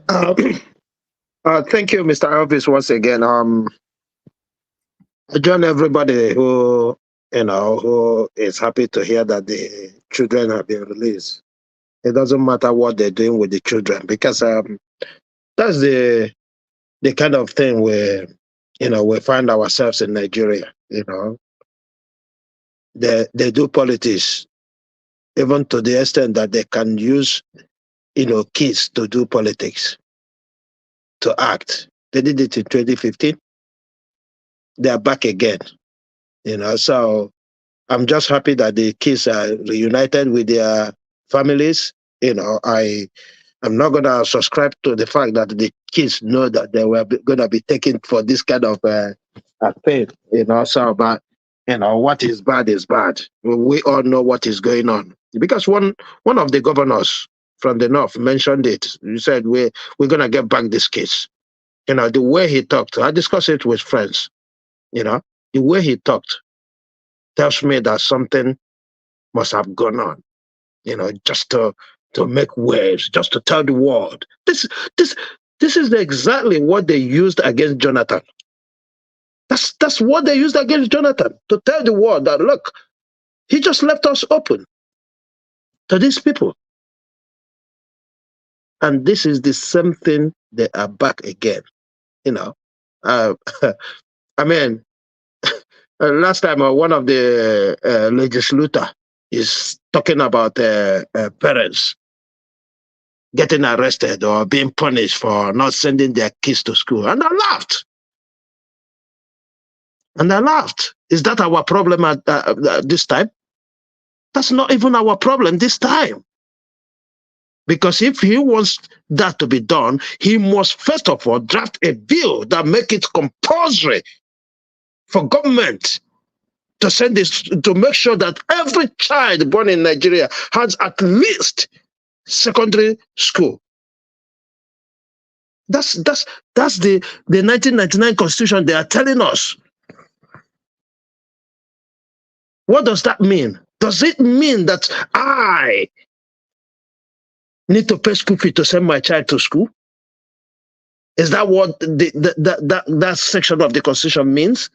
Thank you, Mr. Elvis, once again. John, everybody who is happy to hear that the children have been released. It doesn't matter what they're doing with the children, because that's the kind of thing where we find ourselves in Nigeria. They do politics, even to the extent that they can use kids to do politics, to act. They did it in 2015. They are back again. So I'm just happy that the kids are reunited with their families. I'm not going to subscribe to the fact that the kids know that they were going to be taken for this kind of pain. So, but what is bad is bad. We all know what is going on, because one of the governors from the north mentioned it. He said we're going to get back this case. The way he talked, I discussed it with friends. The way he talked tells me that something must have gone on, just to make waves, just to tell the world. This is exactly what they used against Jonathan. That's what they used against Jonathan, to tell the world that, look, he just left us open to these people. And this is the same thing, they are back again. I mean, last time one of the legislator is talking about parents getting arrested or being punished for not sending their kids to school. And I laughed. Is that our problem at this time? That's not even our problem this time. Because if he wants that to be done, he must first of all draft a bill that make it compulsory for government to send this, to make sure that every child born in Nigeria has at least secondary school. That's the 1999 Constitution they are telling us. What does that mean? Does it mean that I need to pay school fee to send my child to school? Is that what that section of the Constitution means?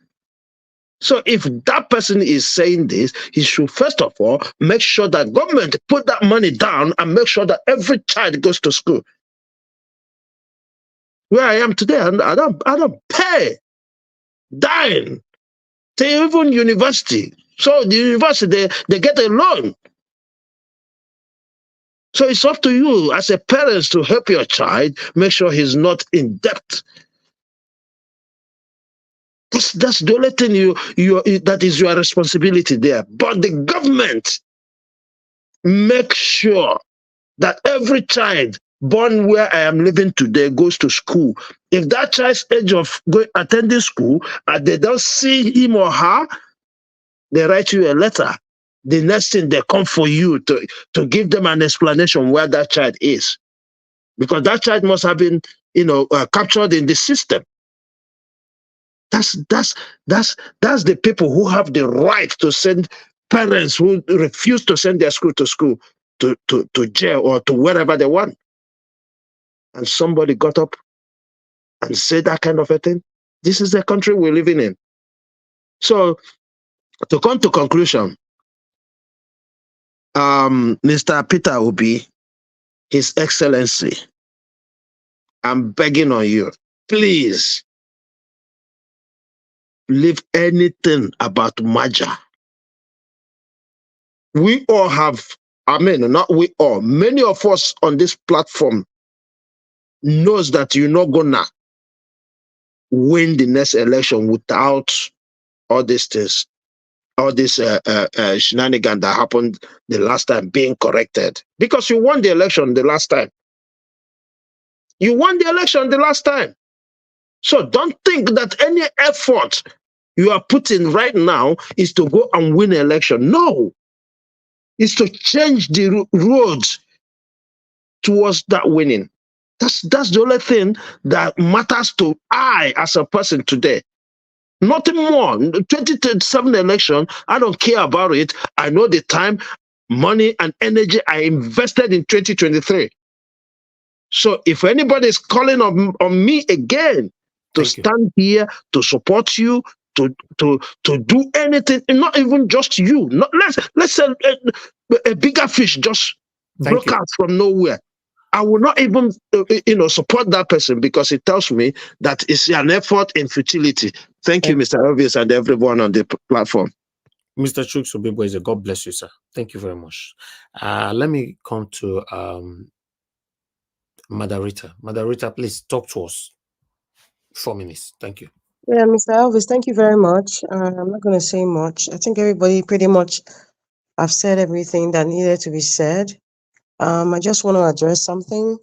So if that person is saying this, he should first of all make sure that government put that money down and make sure that every child goes to school. where I am today, and I don't pay dime to even university. So the university, they get a loan. So it's up to you as a parent to help your child, make sure he's not in debt. That's the only thing that is your responsibility there. But the government make sure that every child born where I am living today goes to school. If that child's age of attending school and they don't see him or her, they write you a letter. The next thing they come for you to give them an explanation where that child is, because that child must have been, captured in the system. That's the people who have the right to send parents who refuse to send their school to jail or to wherever they want. And somebody got up and said that kind of a thing. This is the country we're living in. So to come to conclusion, Mr. Peter Obi, His Excellency, I'm begging on you, please leave anything about merger. We all have, not we all, many of us on this platform knows that you're not gonna win the next election without all these things, all this shenanigan that happened the last time being corrected. Because you won the election the last time. You won the election the last time. So don't think that any effort you are putting right now is to go and win an election. No. It's to change the roads towards that winning. That's the only thing that matters to I as a person today. Nothing more. 2027 election, I don't care about it. I know the time, money, and energy I invested in 2023. So if anybody is calling on me again to stand here, to support you, to do anything, and not even just you. Let's say a bigger fish just broke out from nowhere. I will not even, support that person because it tells me that it's an effort in futility. Thank you, Mr. Elvis, and everyone on the platform. Mr. Chuks Obibweze, God bless you, sir. Thank you very much. Let me come to Madarita. Madarita, please talk to us. 4 minutes. Thank you. Yeah, Mr. Elvis, thank you very much. I'm not going to say much. I think everybody pretty much have said everything that needed to be said. I just want to address something.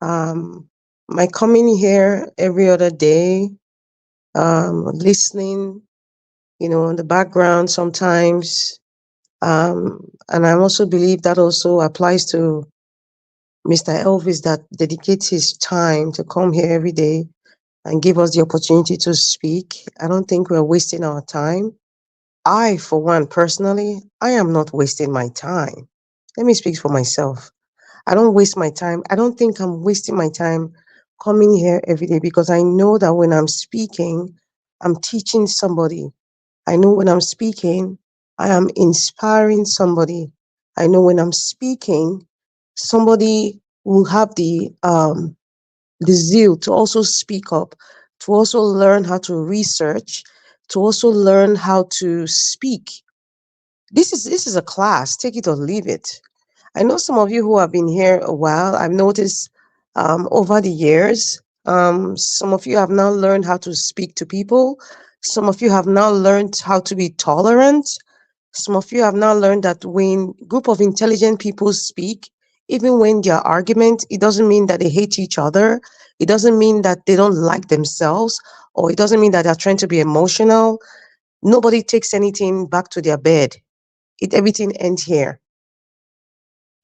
My coming here every other day, listening, in the background sometimes. And I also believe that also applies to Mr. Elvis, that dedicates his time to come here every day and give us the opportunity to speak. I don't think we're wasting our time. I, for one, personally, I am not wasting my time. Let me speak for myself. I don't waste my time. I don't think I'm wasting my time coming here every day because I know that when I'm speaking, I'm teaching somebody. I know when I'm speaking, I am inspiring somebody. I know when I'm speaking, somebody will have the zeal to also speak up, to also learn how to research, to also learn how to speak. This is a class, take it or leave it. I know some of you who have been here a while. I've noticed over the years, some of you have now learned how to speak to people. Some of you have now learned how to be tolerant. Some of you have now learned that when a group of intelligent people speak, even when there are arguments, it doesn't mean that they hate each other. It doesn't mean that they don't like themselves, or it doesn't mean that they're trying to be emotional. Nobody takes anything back to their bed. Everything ends here.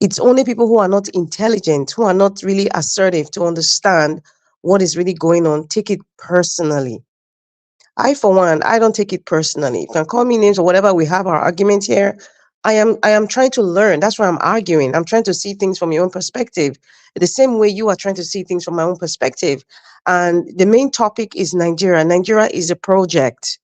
It's only people who are not intelligent, who are not really assertive to understand what is really going on, take it personally. I, for one, I don't take it personally. You can call me names or whatever. We have our argument here. I am trying to learn. That's why I'm arguing. I'm trying to see things from your own perspective. The same way you are trying to see things from my own perspective. And the main topic is Nigeria. Nigeria is a project.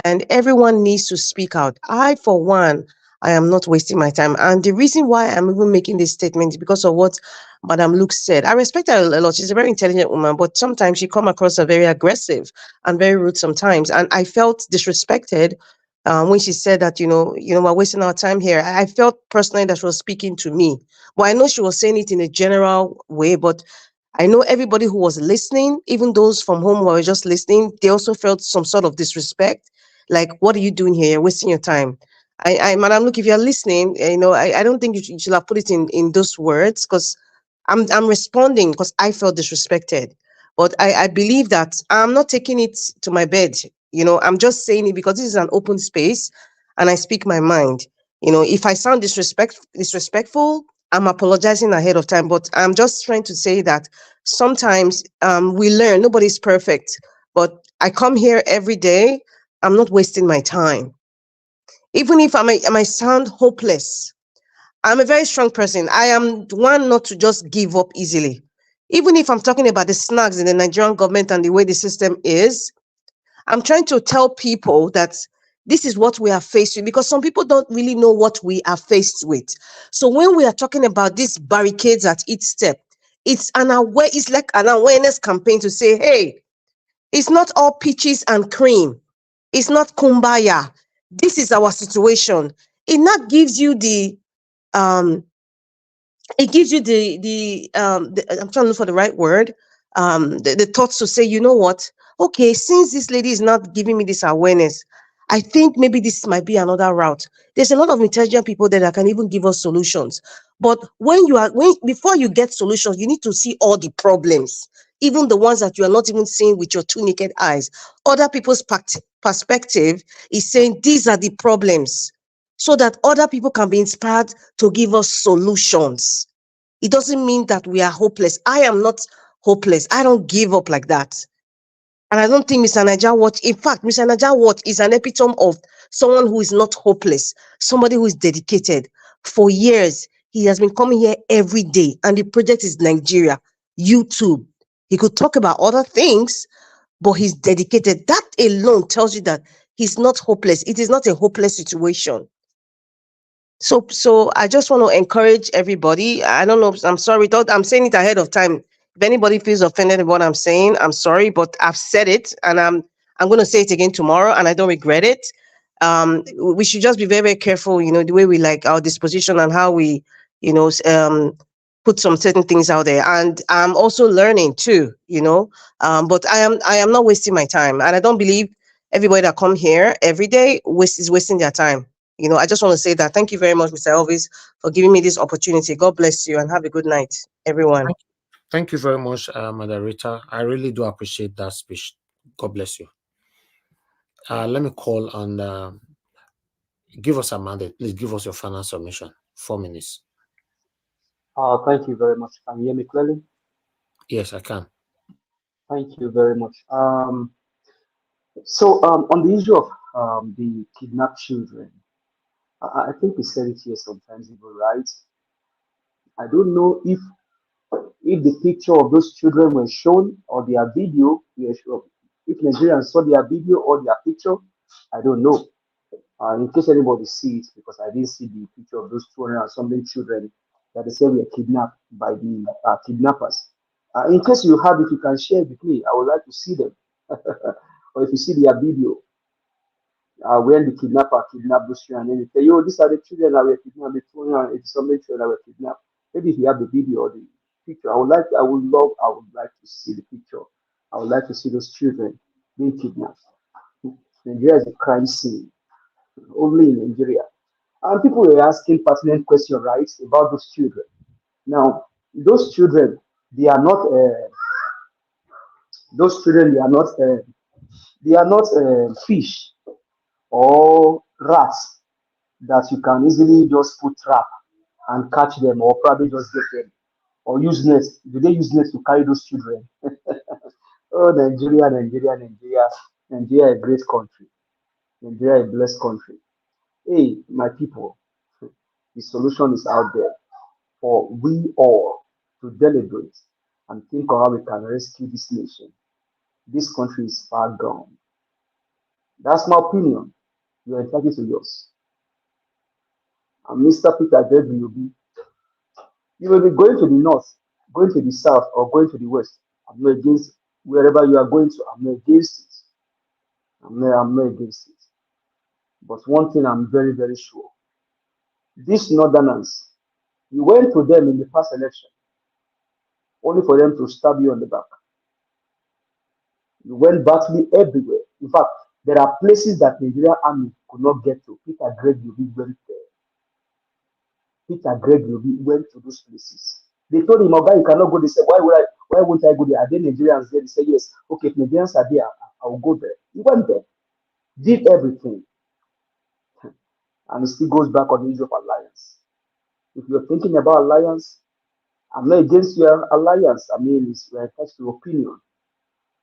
And everyone needs to speak out. I, for one, I am not wasting my time. And the reason why I'm even making this statement is because of what Madam Luke said. I respect her a lot. She's a very intelligent woman, but sometimes she come across as very aggressive and very rude sometimes. And I felt disrespected when she said that, we're wasting our time here. I felt personally that she was speaking to me. Well, I know she was saying it in a general way, but I know everybody who was listening, even those from home who were just listening, they also felt some sort of disrespect. Like, what are you doing here? You're wasting your time. Madam, look, if you're listening, I don't think you should have put it in those words, because I'm responding because I felt disrespected. But I believe that I'm not taking it to my bed. I'm just saying it because this is an open space and I speak my mind. If I sound disrespectful, I'm apologizing ahead of time. But I'm just trying to say that sometimes we learn. Nobody's perfect. But I come here every day. I'm not wasting my time. Even if I might sound hopeless, I'm a very strong person. I am one not to just give up easily. Even if I'm talking about the snags in the Nigerian government and the way the system is, I'm trying to tell people that this is what we are faced with, because some people don't really know what we are faced with. So when we are talking about these barricades at each step, it's like an awareness campaign to say, hey, it's not all peaches and cream. It's not kumbaya. This is our situation. It not gives you the um I'm trying to look for the right word, the thoughts to say, you know what, okay, since this lady is not giving me this awareness, I think maybe this might be another route. There's a lot of intelligent people there that can even give us solutions. But before you get solutions, you need to see all the problems, even the ones that you are not even seeing with your two naked eyes. Other people's perspective is saying these are the problems, so that other people can be inspired to give us solutions. It doesn't mean that we are hopeless. I am not hopeless. I don't give up like that. And I don't think Mr. Naija Watch, in fact, Mr. Naija Watch is an epitome of someone who is not hopeless, somebody who is dedicated. For years, he has been coming here every day, and the project is Nigeria, YouTube. He could talk about other things, but he's dedicated. That alone tells you that he's not hopeless. It is not a hopeless situation. So I just want to encourage everybody. I don't know. I'm sorry. I'm saying it ahead of time. If anybody feels offended by what I'm saying, I'm sorry, but I've said it, and I'm going to say it again tomorrow, and I don't regret it. We should just be very, very careful. The way we like our disposition and how we, put some certain things out there. And I'm also learning too. But I am not wasting my time, and I don't believe everybody that come here every day is wasting their time. I just want to say that. Thank you very much, Mr. Elvis, for giving me this opportunity. God bless you and have a good night, everyone. Thank you very much, Madam Rita. I really do appreciate that speech. God bless you. Let me call on, give us a mandate. Please give us your final submission. 4 minutes. Thank you very much. Can you hear me clearly? Yes, I can. Thank you very much. So on the issue of the kidnapped children, I think we said it here sometimes ago, right? I don't know if the picture of those children were shown or their video were shown. If Nigerians saw their video or their picture, I don't know. In case anybody sees, because I didn't see the picture of those 200 and something children that they say were kidnapped by the kidnappers. In case you have it, you can share it with me. I would like to see them. Or if you see their video, when the kidnapper kidnapped those children, and then they say, yo, these are the children that were kidnapped, the 280 something children that were kidnapped. Maybe if you have the video or the picture, I would like to see the picture. I would like to see those children being kidnapped. Nigeria is a crime scene, only in Nigeria. And people were asking pertinent questions, right, about those children. Now, those children, they are not. Those children, they are not fish or rats that you can easily just put trap and catch them, or probably just get them, or use nets. Do they use nets to carry those children? Oh, Nigeria, a great country. Nigeria, a blessed country. Hey, my people, the solution is out there for we all to deliberate and think of how we can rescue this nation. This country is far gone. That's my opinion. You're entitled to yours. And Mr. Peter Gregory will be, you will be going to the north, going to the south, or going to the west. I'm not against wherever you are going to. I'm not against it. I'm not against it. But one thing I'm very, very sure. These northerners, you went to them in the past election, only for them to stab you on the back. You went battling everywhere. In fact, there are places that Nigerian army could not get to. Peter Gregory went there. Peter Gregory went to those places. They told him, "Okay, you cannot go." They said, Why won't I go there? Are there Nigerians there?" They said, "Yes." "Okay, if Nigerians are there, I will go there." He went there, did everything, and it still goes back on the issue of alliance. If you're thinking about alliance, I'm not against your alliance. I mean, it's attached to opinion.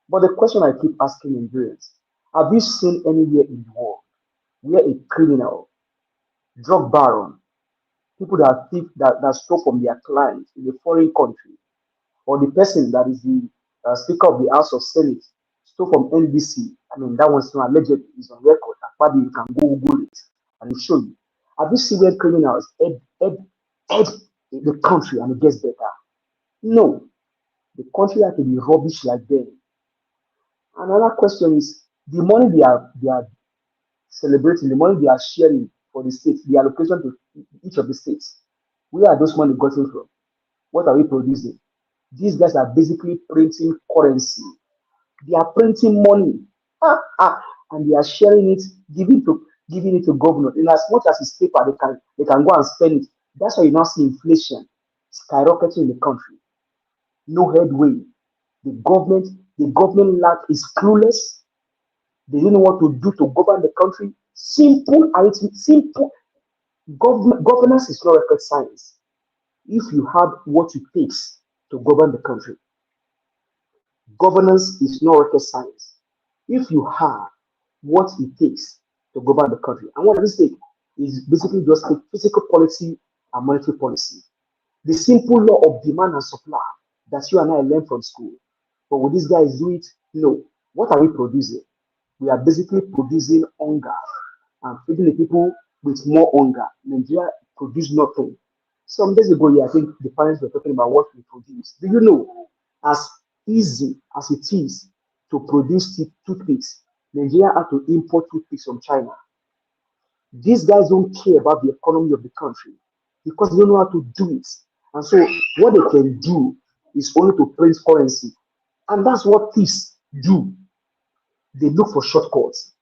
But the question I keep asking Nigerians: have you seen anywhere in the world where a criminal, drug baron, people that thief, that stole from their clients in a foreign country, or the person that is the Speaker of the House of Senate stole from NBC? I mean, that one's not alleged, is on record. Probably you can go Google it and it'll show you. Have you seen where criminals ed the country and it gets better? No. The country has to be rubbish like them. Another question is the money they are celebrating, the money they are sharing for the states, the allocation to each of the states. Where are those money gotten from? What are we producing? These guys are basically printing currency. They are printing money, and they are sharing it, giving it to government. In as much as it's paper, they can go and spend it. That's why you now see inflation skyrocketing in the country. No headway. The government lack is clueless. They don't know what to do to govern the country. Simple arithmetic, simple. Governance is not rocket science. If you have what it takes to govern the country, governance is not rocket science. If you have what it takes to govern the country, and what does it take is basically just a physical policy and monetary policy. The simple law of demand and supply that you and I learned from school. But will these guys do it? No. What are we producing? We are basically producing hunger and feeding the people with more hunger. Nigeria produced nothing. Some days ago, I think the parents were talking about what we produce. Do you know, as easy as it is to produce toothpicks, Nigeria had to import toothpicks from China. These guys don't care about the economy of the country because they don't know how to do it. And so what they can do is only to print currency. And that's what thieves do. They look for shortcuts.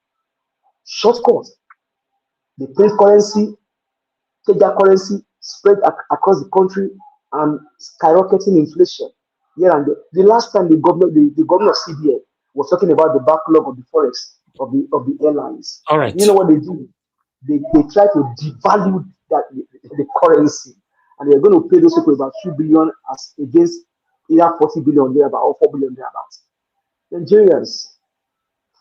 Shortcuts. They print currency, take that currency, spread across the country, and skyrocketing inflation here and there. The last time the governor of CBN was talking about the backlog of the forex of the airlines. All right. You know what they do? They try to devalue the currency, and they're going to pay those people about 2 billion as against either 40 billion thereabout or 4 billion thereabouts. Nigerians,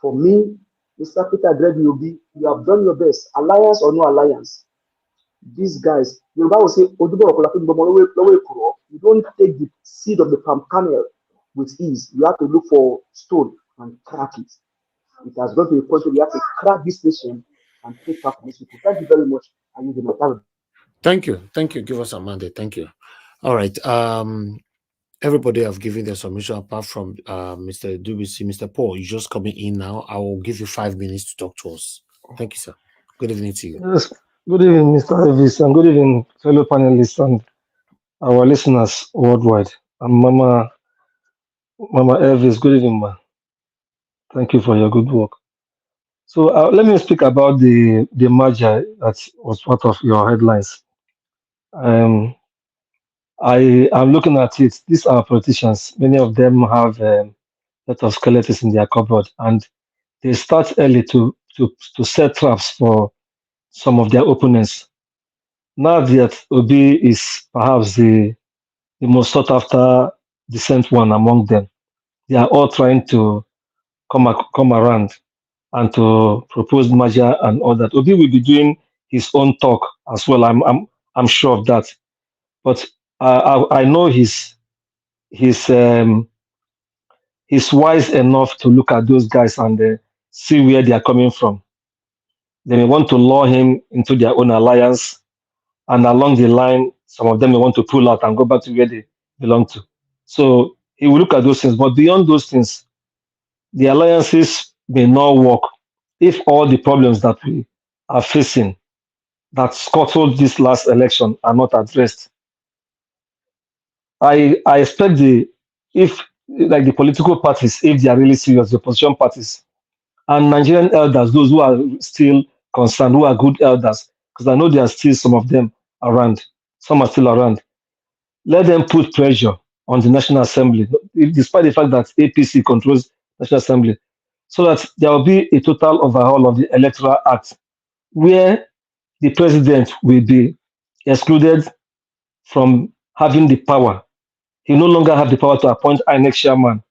for me, Mr. Peter Gregory, you have done your best. Alliance or no alliance, these guys, the Bible will say, you don't take the seed of the palm kernel with ease. You have to look for stone and crack it. It has got to a point where you have to crack this nation and take back these people. Thank you very much. Thank you. Give us a mandate. Thank you. All right. Everybody have given their submission apart from Mr. Dubisi. Mr. Paul, you're just coming in now. I will give you 5 minutes to talk to us. Thank you, sir. Good evening to you. Yes. Good evening, Mr. Davis, and good evening, fellow panelists and our listeners worldwide. I'm Mama Elvis. Good evening, ma. Thank you for your good work. So let me speak about the merger that was part of your headlines. I am looking at it. These are politicians. Many of them have a lot of skeletons in their cupboard, and they start early to set traps for some of their opponents. Now that Obi is perhaps the most sought after decent one among them, they are all trying to come around and to propose merger and all that. Obi will be doing his own talk as well. I'm sure of that. But I know he's wise enough to look at those guys and see where they are coming from. They may want to lure him into their own alliance, and along the line, some of them may want to pull out and go back to where they belong to. So he will look at those things. But beyond those things, the alliances may not work if all the problems that we are facing that scuttled this last election are not addressed. I expect if like the political parties, if they are really serious, the opposition parties and Nigerian elders, those who are still concerned, who are good elders, because I know there are still some of them around, some are still around. Let them put pressure on the National Assembly, despite the fact that APC controls National Assembly, so that there will be a total overhaul of the Electoral Act, where the president will be excluded from having the power. He no longer have the power to appoint INEC chairman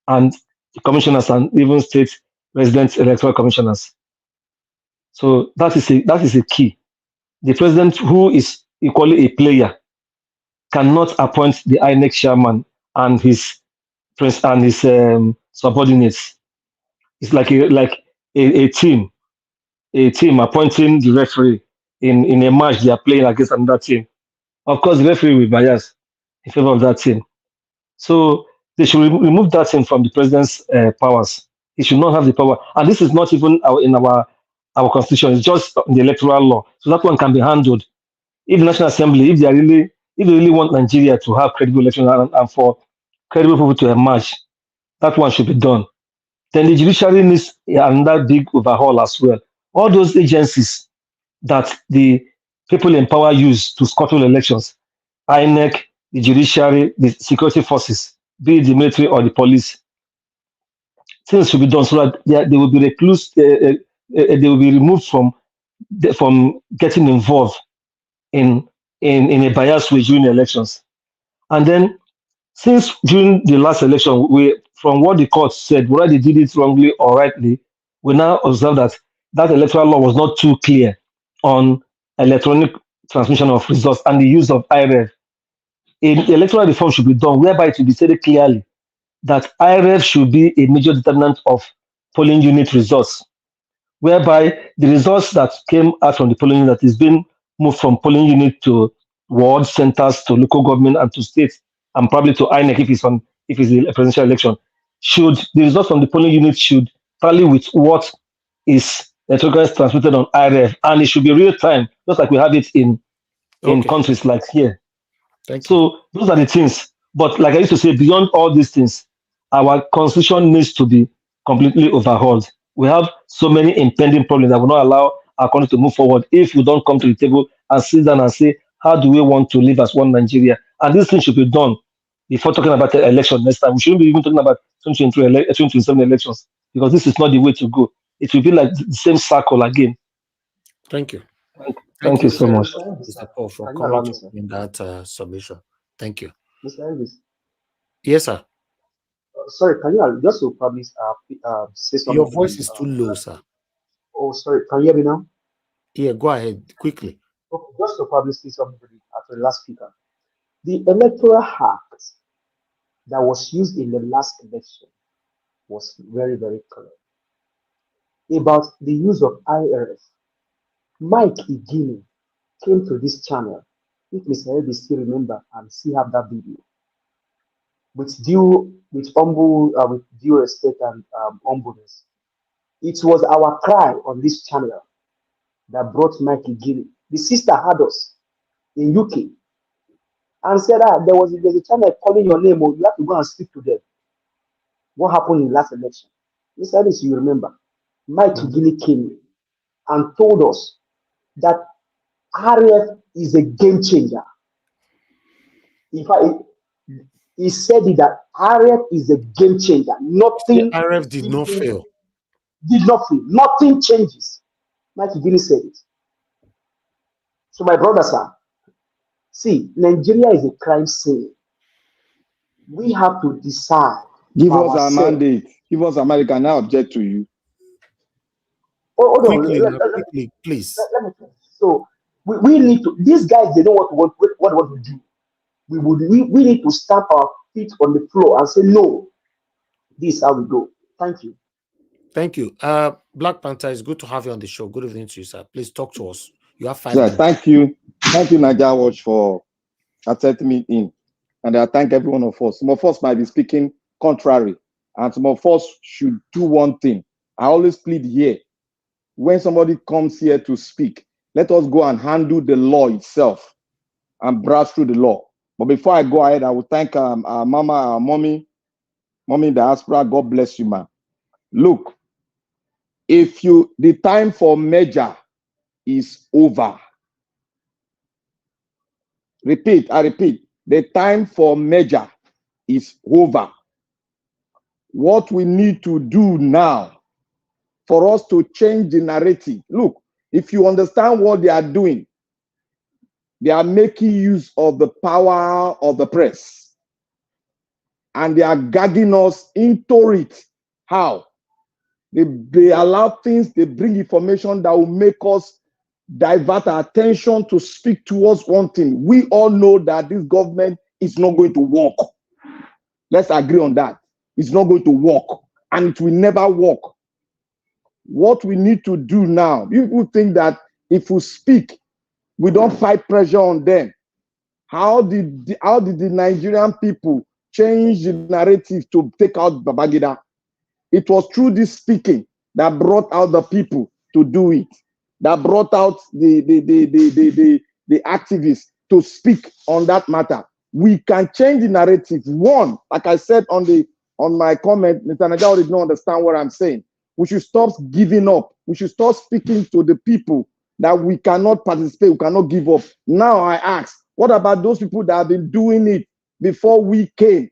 and the commissioners and even state resident electoral commissioners. So that is a key. The president, who is equally a player, cannot appoint the INEC chairman and his subordinates. It's like a team appointing the referee in a match they are playing against another team. Of course, the referee will bias in favor of that team. So they should remove that thing from the president's powers. He should not have the power. And this is not even in our constitution. It's just in the electoral law. So that one can be handled. If the National Assembly, if they really want Nigeria to have credible elections and for credible people to emerge, that one should be done. Then the judiciary needs another big overhaul as well. All those agencies that the people in power use to scuttle elections, INEC, the judiciary, the security forces, be it the military or the police, things should be done so that they will be recluse, they will be removed from getting involved in a biased way during the elections. And then, since during the last election, from what the court said, whether they did it wrongly or rightly, we now observe that electoral law was not too clear on electronic transmission of results and the use of IREV. Electoral reform should be done whereby it will be stated clearly that IREV should be a major determinant of polling unit results, whereby the results that came out from the polling unit is being moved from polling unit to ward centers to local government and to states and probably to INEC if it's a presidential election. The results from the polling unit should tally with what is electronically transmitted on IREV, and it should be real time, just like we have it in countries like here. So those are the things. But like I used to say, beyond all these things, our constitution needs to be completely overhauled. We have so many impending problems that will not allow our country to move forward if we don't come to the table and sit down and say, how do we want to live as one Nigeria? And this thing should be done before talking about the election next time. We shouldn't be even talking about 2027 elections, because this is not the way to go. It will be like the same circle again. Thank you. Thank you so much, Mr. Paul, for coming in that submission. Thank you. Mr. Elvis. Yes, sir. Sorry, can you just to probably say something? Your voice is too low, sir. Oh, sorry. Can you hear me now? Yeah, go ahead quickly. Okay, just to probably say something after the last speaker. The Electoral Act that was used in the last election was very, very clear about the use of IRF. Mike Igini came to this channel, if Mr. Elvis still remember and still have that video, with due respect and humbleness. It was our cry on this channel that brought Mike Igini. The sister had us in UK and said that there's a channel calling your name, or you have to go and speak to them. What happened in the last election? Mr. Elvis, you remember, Mike Igini came and told us that RF is a game changer. In fact, he said that RF is a game changer. Nothing. RF did not fail. Did not fail. Nothing changes. Mike Igini said it. So, my brother, sir, see, Nigeria is a crime scene. We have to decide. Give us our mandate. Give us America. Now object to you. Oh, hold on. Quickly, please. Let me finish. So we need to. These guys, they know what to do. We need to stamp our feet on the floor and say no. This is how we go. Thank you. Thank you. Black Panther, it's good to have you on the show. Good evening to you, sir. Please talk to us. You have 5 sir, minutes. Thank you. Thank you, Naija Watch, for accepting me in. And I thank every one of us. Some of us might be speaking contrary, and some of us should do one thing. I always plead here. When somebody comes here to speak, let us go and handle the law itself and browse through the law. But before I go ahead, I will thank our mama, our mommy diaspora. God bless you, man. Look, the time for merger is over. I repeat, the time for merger is over. What we need to do now for us to change the narrative. Look, if you understand what they are doing, they are making use of the power of the press. And they are gagging us into it. How? They allow things, they bring information that will make us divert our attention to speak towards one thing. We all know that this government is not going to work. Let's agree on that. It's not going to work, and it will never work. What we need to do now, people think that if we speak, we don't fight pressure on them. How did the Nigerian people change the narrative to take out Babangida? It was through this speaking that brought out the people to do it, that brought out the activists to speak on that matter. We can change the narrative. One, like I said on my comment, Mr. Naija did not understand what I'm saying. We should stop giving up. We should stop speaking to the people that we cannot participate, we cannot give up. Now I ask, what about those people that have been doing it before we came?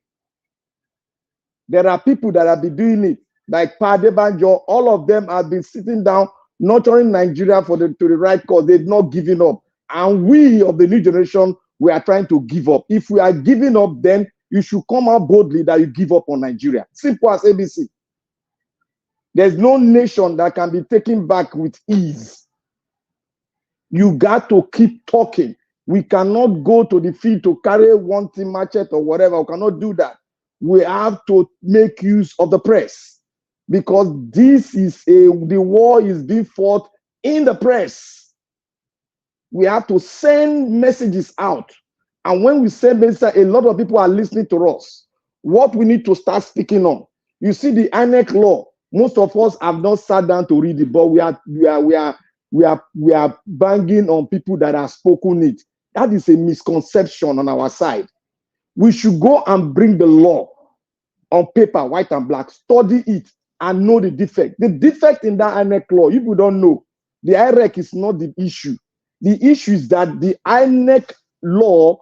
There are people that have been doing it, like Padebanjo. All of them have been sitting down, nurturing Nigeria to the right cause. They've not given up. And we of the new generation, we are trying to give up. If we are giving up, then you should come out boldly that you give up on Nigeria. Simple as ABC. There's no nation that can be taken back with ease. You got to keep talking. We cannot go to the field to carry one thing, machete or whatever. We cannot do that. We have to make use of the press, because the war is being fought in the press. We have to send messages out. And when we send messages, a lot of people are listening to us. What we need to start speaking on. You see the INEC law. Most of us have not sat down to read it, but we are banging on people that have spoken it. That is a misconception on our side. We should go and bring the law on paper, white and black, study it and know the defect. The defect in that INEC law, if you don't know, the IREC is not the issue. The issue is that the INEC law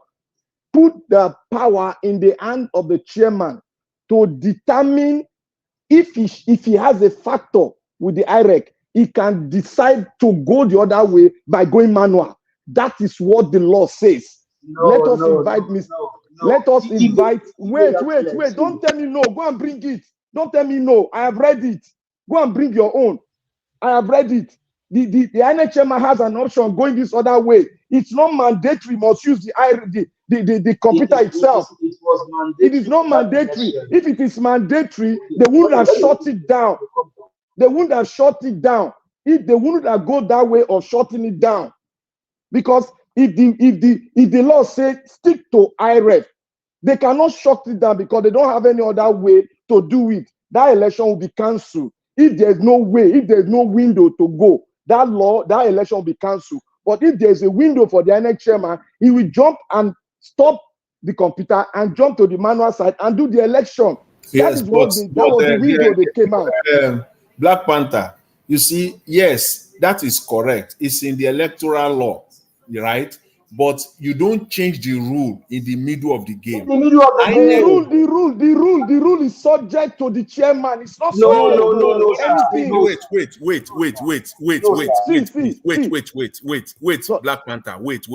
put the power in the hand of the chairman to determine if he has a factor with the IREC, he can decide to go the other way by going manual. That is what the law says. Let us invite. Wait. Don't tell me no. Go and bring it. Don't tell me no. I have read it. Go and bring your own. I have read it. The INEC chairman has an option going this other way. It's not mandatory. Must use the computer itself. It is not mandatory. If it is mandatory, they would have shut it down. They wouldn't have shut it down. If they wouldn't have go that way of shutting it down. Because if the law says stick to IREF, they cannot shut it down because they don't have any other way to do it. That election will be cancelled. If there's no way, if there's no window to go, that election will be cancelled. But if there's a window for the INEC chairman, he will jump and stop the computer and jump to the manual side and do the election. Yes, that was the window they came out. Black Panther, you see, yes, that is correct. It's in the electoral law, right? But you don't change the rule in the middle of the game. The rule is subject to the chairman. It's not subject to anything. Wait, Black Panther, wait.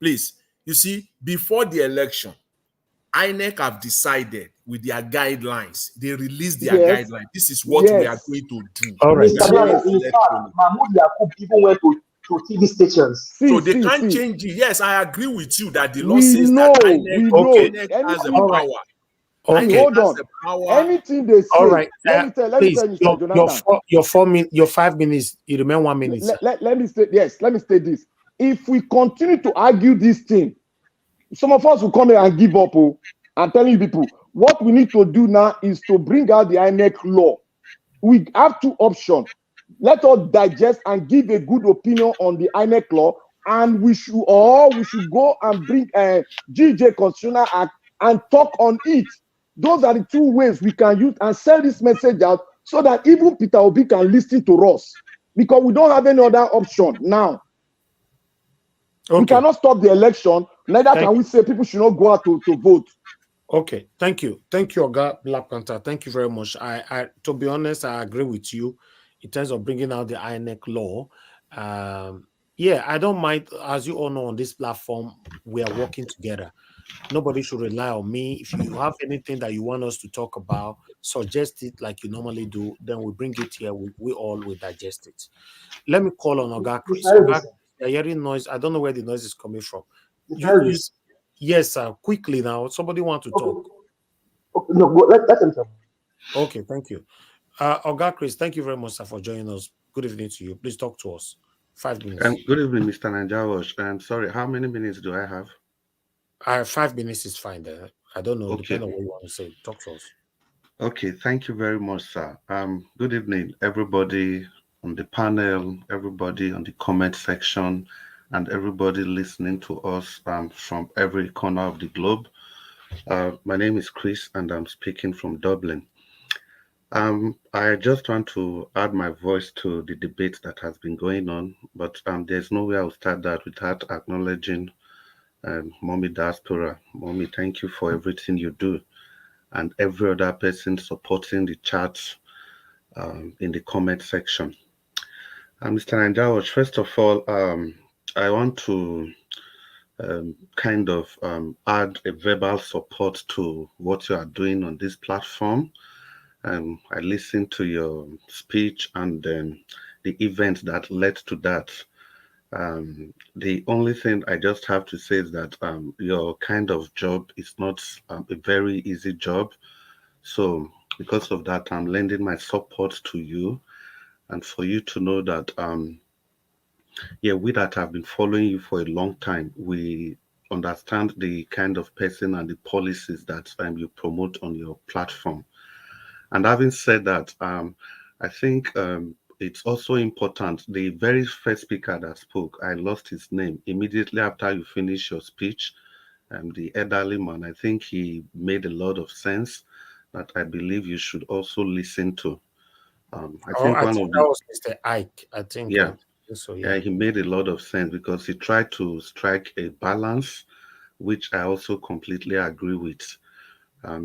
Please, you see, before the election, INEC have decided with their guidelines. They released their guidelines. This is what we are going to do. All right. In fact, Mahmoud Yakub even went to TV stations. So they can't change it. Yes, I agree with you that the law says that INEC has the power. Okay, hold on. Anything they say. All right. Let me tell you, Jonathan. Your 5 minutes. You remain 1 minute. Let me say this. if we continue to argue this thing, some of us will come here and give up. Oh, I'm telling you people, what we need to do now is to bring out the INEC law. We have two options. Let us digest and give a good opinion on the INEC law, and we should go and bring a GJ Constitutional Act and talk on it. Those are the two ways we can use and sell this message out so that even Peter Obi can listen to us, because we don't have any other option now. Okay. We cannot stop the election, neither can we say people should not go out to vote. Okay, thank you, Oga Black Panther. Thank you very much. I to be honest, I agree with you in terms of bringing out the INEC law. Yeah, I don't mind. As you all know, on this platform, we are working together. Nobody should rely on me. If you have anything that you want us to talk about, suggest it like you normally do. Then we bring it here. We all will digest it. Let me call on Oga Chris. Oga, you're hearing noise. I don't know where the noise is coming from. Yes, sir. Quickly now. Somebody want to talk. Okay, no, let him talk. Okay, thank you. Oga Chris, thank you very much, sir, for joining us. Good evening to you. Please talk to us. 5 minutes. Good evening, Mr. Nanjawosh. I'm sorry, how many minutes do I have? 5 minutes is fine there. I don't know, okay. Depending on what you want to say. Talk to us. Okay, thank you very much, sir. Good evening, everybody on the panel, everybody on the comment section, and everybody listening to us from every corner of the globe. My name is Chris, and I'm speaking from Dublin. I just want to add my voice to the debate that has been going on, but there's no way I'll start that without acknowledging Mommy Diaspora. Mommy, thank you for everything you do, and every other person supporting the chat in the comment section. Mr. Nanjawosh, first of all, I want to kind of add a verbal support to what you are doing on this platform. I listened to your speech and then the event that led to that. The only thing I just have to say is that your kind of job is not a very easy job. So because of that, I'm lending my support to you, and for you to know that, yeah, we that have been following you for a long time, we understand the kind of person and the policies that you promote on your platform. And having said that, I think it's also important. The very first speaker that spoke, I lost his name immediately after you finished your speech. The elderly man, I think he made a lot of sense that I believe you should also listen to. I think that was Mr. Ike. I think. Yeah. So yeah, he made a lot of sense because he tried to strike a balance, which I also completely agree with.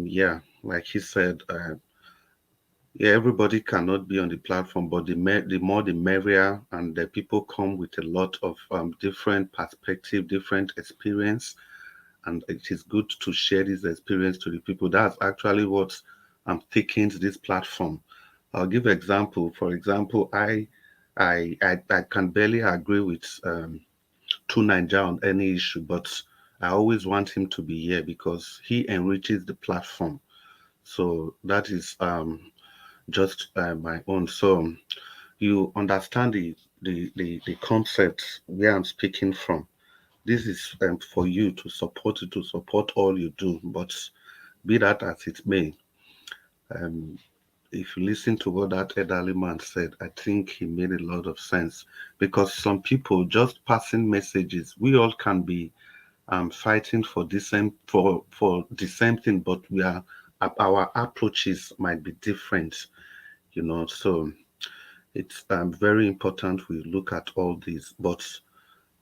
Yeah, like he said, yeah, everybody cannot be on the platform, but the more the merrier, and the people come with a lot of different perspective, different experience, and it is good to share this experience to the people. That's actually what I'm taking to this platform. I'll give an example. For example, I can barely agree with Naija on any issue, but I always want him to be here because he enriches the platform. So that is just my own. So you understand the concept where I'm speaking from. This is for you to support all you do. But be that as it may, if you listen to what that elderly man said, I think he made a lot of sense, because some people just passing messages. We all can be fighting for the same thing, but our approaches might be different, So it's very important we look at all these. But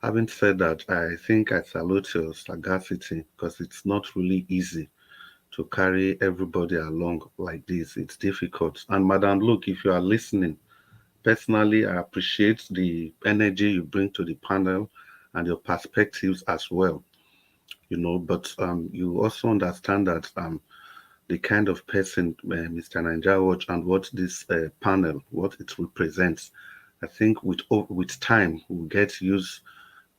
having said that, I think I salute your sagacity, because it's not really easy to carry everybody along like this. It's difficult. And Madam, look, if you are listening, personally, I appreciate the energy you bring to the panel and your perspectives as well. But you also understand that the kind of person Mr. Nanjawosh and what this panel, what it represents, I think with time we'll get used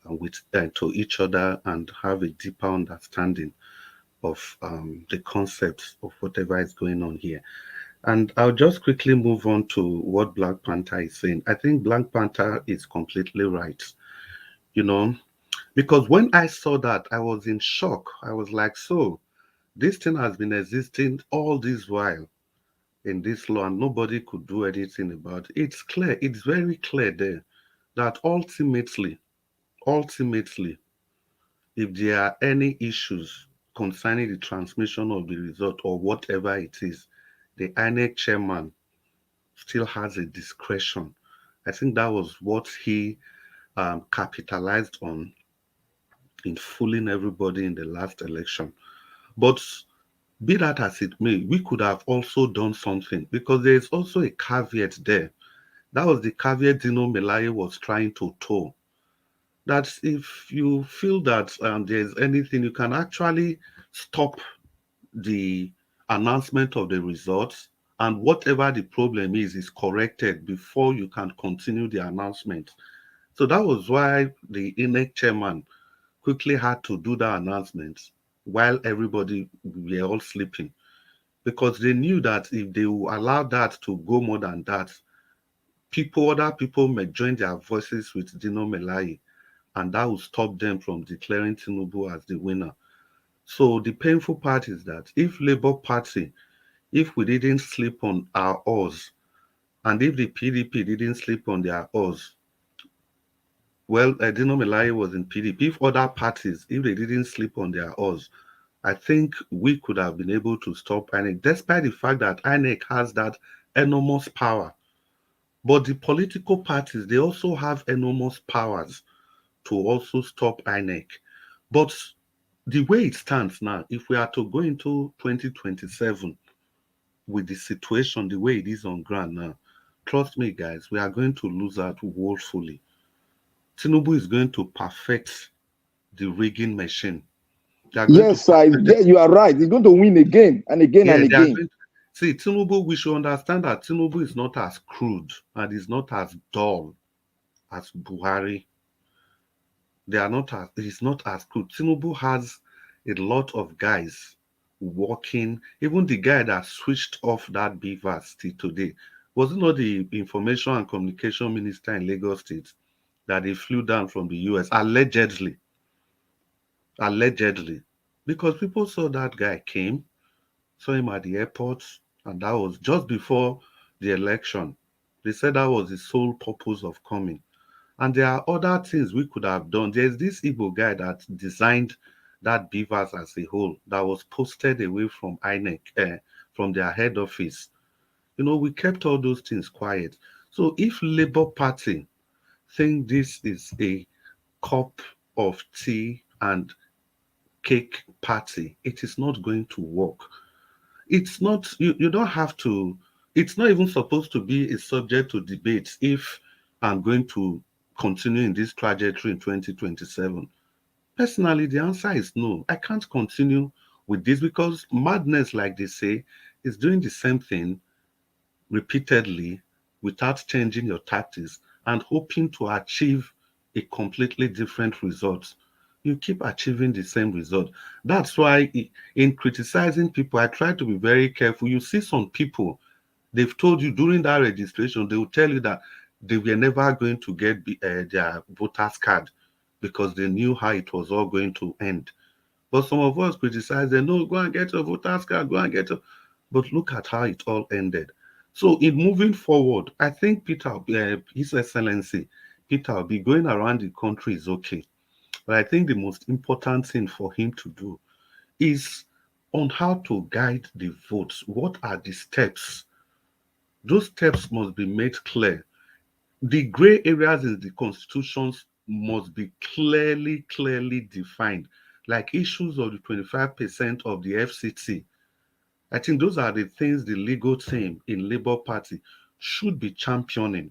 to each other and have a deeper understanding of the concepts of whatever is going on here. And I'll just quickly move on to what Black Panther is saying. I think Black Panther is completely right. you know, because when I saw that, I was in shock. I was like, so this thing has been existing all this while in this law and nobody could do anything about it. It's clear, it's very clear there that ultimately, if there are any issues concerning the transmission of the result or whatever it is, the INEC chairman still has a discretion. I think that was what he capitalized on in fooling everybody in the last election. But be that as it may, we could have also done something because there is also a caveat there. That was the caveat Dino Melaye was trying to toe. That if you feel that there's anything, you can actually stop the announcement of the results, and whatever the problem is corrected before you can continue the announcement. So that was why the INEC chairman quickly had to do the announcement while everybody were all sleeping, because they knew that if they will allow that to go more than that, other people may join their voices with Dino Melaye, and that will stop them from declaring Tinubu as the winner. So the painful part is that if Labour Party, if we didn't sleep on our oars, and if the PDP didn't sleep on their oars, well, Dino Melaye was in PDP. If other parties, if they didn't sleep on their oars, I think we could have been able to stop INEC, despite the fact that INEC has that enormous power. But the political parties, they also have enormous powers to also stop INEC. But the way it stands now, if we are to go into 2027 with the situation the way it is on ground now, trust me, guys, we are going to lose out woefully. Tinubu is going to perfect the rigging machine. Yes, you are right. He's going to win again and again and again. See, Tinubu, we should understand that Tinubu is not as crude and is not as dull as Buhari. He's not as crude. Tinubu has a lot of guys working. Even the guy that switched off that beaver still today, was it not the information and communication minister in Lagos State that he flew down from the US, allegedly, because people saw that guy saw him at the airport, and that was just before the election. They said that was the sole purpose of coming. And there are other things we could have done. There's this Igbo guy that designed that beavers as a whole that was posted away from INEC, from their head office. You know, we kept all those things quiet. So if Labour Party think this is a cup of tea and cake party, it is not going to work. It's not, you don't have to, it's not even supposed to be a subject to debate if I'm going to continue in this trajectory in 2027. Personally, the answer is no. I can't continue with this because madness, like they say, is doing the same thing repeatedly without changing your tactics and hoping to achieve a completely different result. You keep achieving the same result. That's why in criticizing people, I try to be very careful. You see some people, they've told you during that registration, they will tell you that they were never going to get their voter's card because they knew how it was all going to end. But some of us criticize them, no, go and get your voter's card, go and get it. But look at how it all ended. So in moving forward, I think His Excellency, Peter Obi, going around the country is okay. But I think the most important thing for him to do is on how to guide the votes. What are the steps? Those steps must be made clear. The gray areas in the constitutions must be clearly defined, like issues of the 25% of the FCT. I think those are the things the legal team in Labour Party should be championing.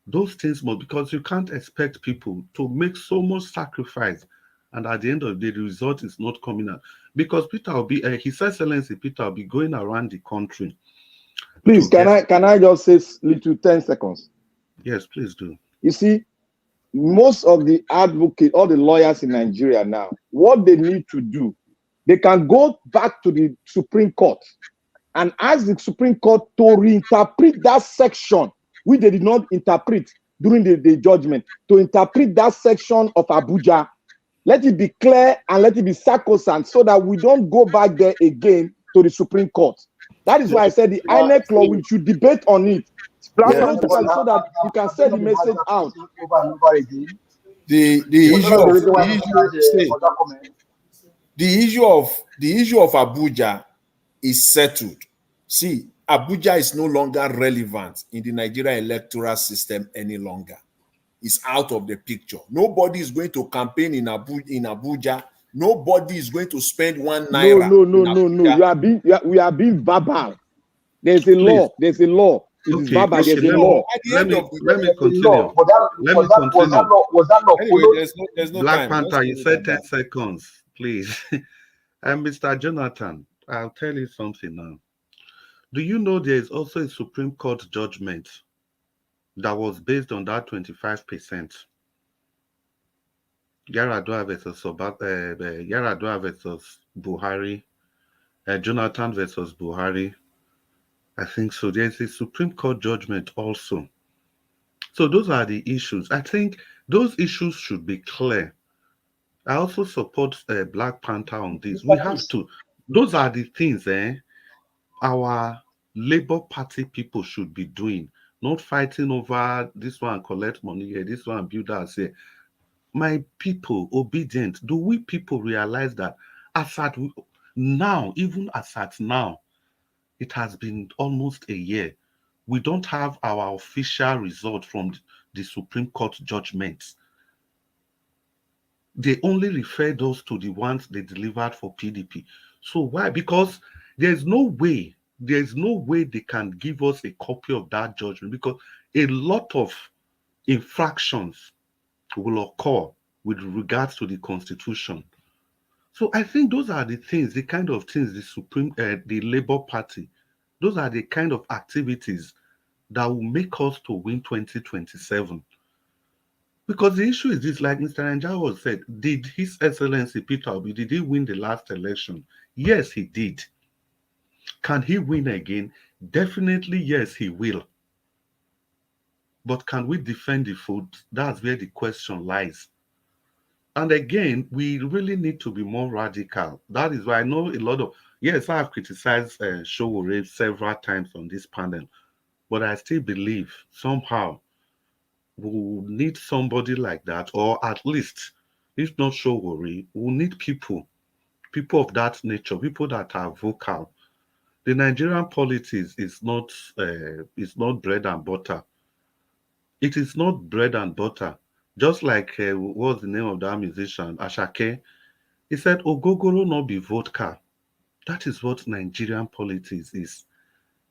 Those things must, because you can't expect people to make so much sacrifice and at the end of the day, the result is not coming out. Because Peter will be, His Excellency Peter will be going around the country. Please, can I just say little 10 seconds? Yes, please do. You see, most of the advocates, all the lawyers in Nigeria now, what they need to do, they can go back to the Supreme Court and ask the Supreme Court to reinterpret that section which they did not interpret during the judgment to interpret that section of Abuja. Let it be clear and let it be sacrosanct so that we don't go back there again to the Supreme Court. That is why I said the INEC law, we should debate on it strategically so that you can send the message out. Over and over again. The issue of Abuja is settled. See, Abuja is no longer relevant in the Nigerian electoral system any longer. It's out of the picture. Nobody is going to campaign in Abuja. Nobody is going to spend 1 naira. No. We are being verbal. There's a law. There's a law. It is verbal. There's a law. Let me continue. Was that law anyway, there's no Black time. Panther, you said 10 seconds, please. And Mr. Jonathan, I'll tell you something now. Do you know there is also a Supreme Court judgment that was based on that 25%? Yaradua versus Buhari, Jonathan versus Buhari. I think so. There's a Supreme Court judgment also. So those are the issues. I think those issues should be clear. I also support Black Panther on this. We have to. Those are the things our Labour Party people should be doing, not fighting over this one collect money here, this one build house here. My people, obedient. Do we people realize that as at now, even as at now, it has been almost a year. We don't have our official result from the Supreme Court judgments. They only refer those to the ones they delivered for PDP. So why? Because there's no way they can give us a copy of that judgment, because a lot of infractions will occur with regards to the Constitution. So I think those are the things, the kind of things the Labour Party, those are the kind of activities that will make us to win 2027. Because the issue is this, like Mr. Anjawo said, did His Excellency Peter Obi, did he win the last election? Yes, he did. Can he win again? Definitely, yes, he will. But can we defend the food? That's where the question lies. And again, we really need to be more radical. That is why I know a lot of, yes, I have criticized Showore several times on this panel, but I still believe somehow we will need somebody like that, or at least, if not Showore, we will need people of that nature, people that are vocal. The Nigerian politics is not bread and butter. It is not bread and butter. Just like what's the name of that musician, Ashake? He said, "Ogogoro not be vodka." That is what Nigerian politics is.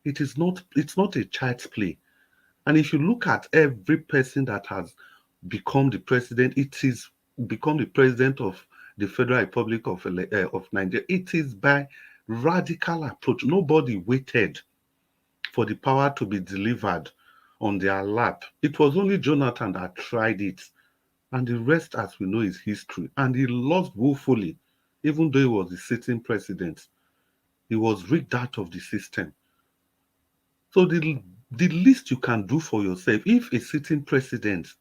It's not a child's play. And if you look at every person that has become the president, it is become the president of the Federal Republic of Nigeria. It is by radical approach. Nobody waited for the power to be delivered on their lap. It was only Jonathan that tried it. And the rest, as we know, is history. And he lost woefully, even though he was the sitting president. He was rigged out of the system. So the least you can do for yourself, if a sitting president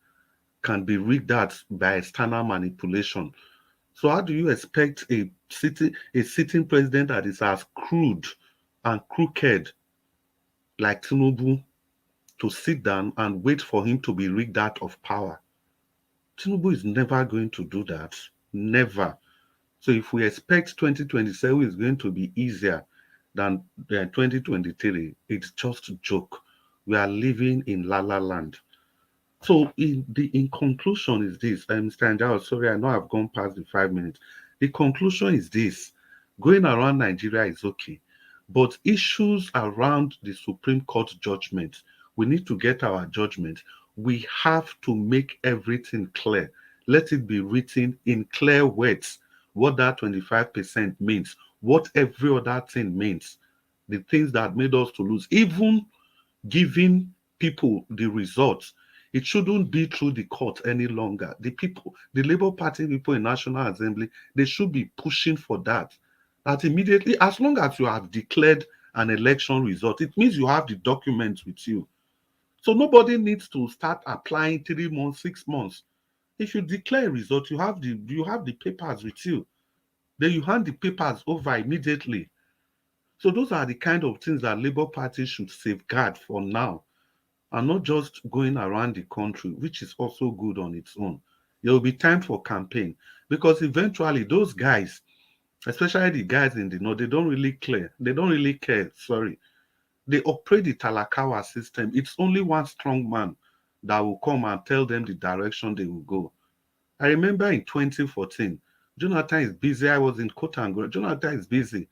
can be rigged out by external manipulation, so how do you expect a sitting president that is as crude and crooked like Tinubu to sit down and wait for him to be rigged out of power? Tinubu is never going to do that. Never. So if we expect 2027 is going to be easier than 2023, it's just a joke. We are living in La La Land. So in conclusion is this, Mr. Anjao, sorry, I know I've gone past the 5 minutes. The conclusion is this: going around Nigeria is okay, but issues around the Supreme Court judgment, we need to get our judgment. We have to make everything clear. Let it be written in clear words what that 25% means, what every other thing means, the things that made us to lose, even giving people the results. It shouldn't be through the court any longer. The people, the Labour Party people in National Assembly, they should be pushing for that. That immediately, as long as you have declared an election result, it means you have the documents with you. So nobody needs to start applying 3 months, 6 months. If you declare a result, you have the papers with you. Then you hand the papers over immediately. So those are the kind of things that Labour Party should safeguard for now, and not just going around the country, which is also good on its own. There will be time for campaign, because eventually those guys, especially the guys in the north, they don't really care. They don't really care. Sorry, they operate the Talakawa system. It's only one strong man that will come and tell them the direction they will go. I remember in 2014, Jonathan is busy. I was in Kotango. Jonathan is busy.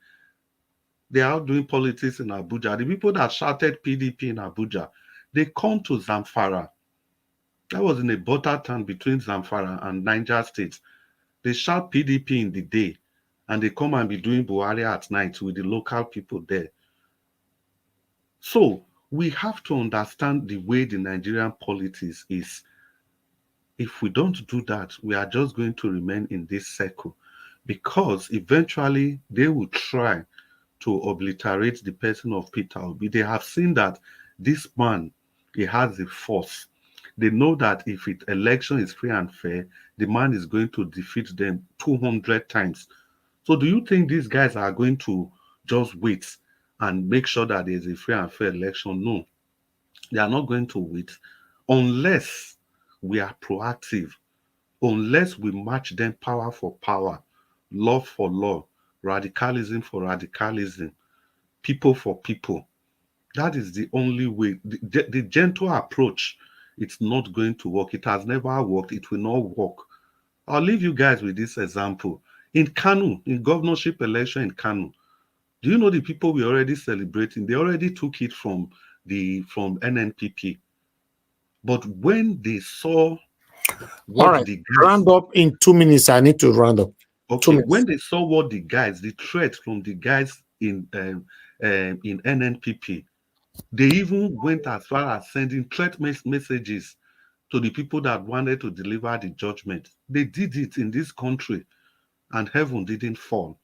They are doing politics in Abuja. The people that shouted PDP in Abuja, they come to Zamfara. That was in a border town between Zamfara and Niger State. They shout PDP in the day, and they come and be doing Buhari at night with the local people there. So we have to understand the way the Nigerian politics is. If we don't do that, we are just going to remain in this circle, because eventually they will try to obliterate the person of Peter Obi. They have seen that this man, he has the force. They know that if election is free and fair, the man is going to defeat them 200 times. So do you think these guys are going to just wait and make sure that there's a free and fair election? No, they are not going to wait unless we are proactive, unless we match them power for power, law for law, radicalism for radicalism, people for people. That is the only way. The gentle approach, it's not going to work. It has never worked. It will not work. I'll leave you guys with this example. In Kanu, in governorship election in Kanu, do you know the people we're already celebrating? They already took it from NNPP. But when they saw what All right, the guys, round up in 2 minutes. I need to round up. okay, when they saw what the guys, the threat from the guys in NNPP, they even went as far as sending threat messages to the people that wanted to deliver the judgment. They did it in this country, and heaven didn't fall.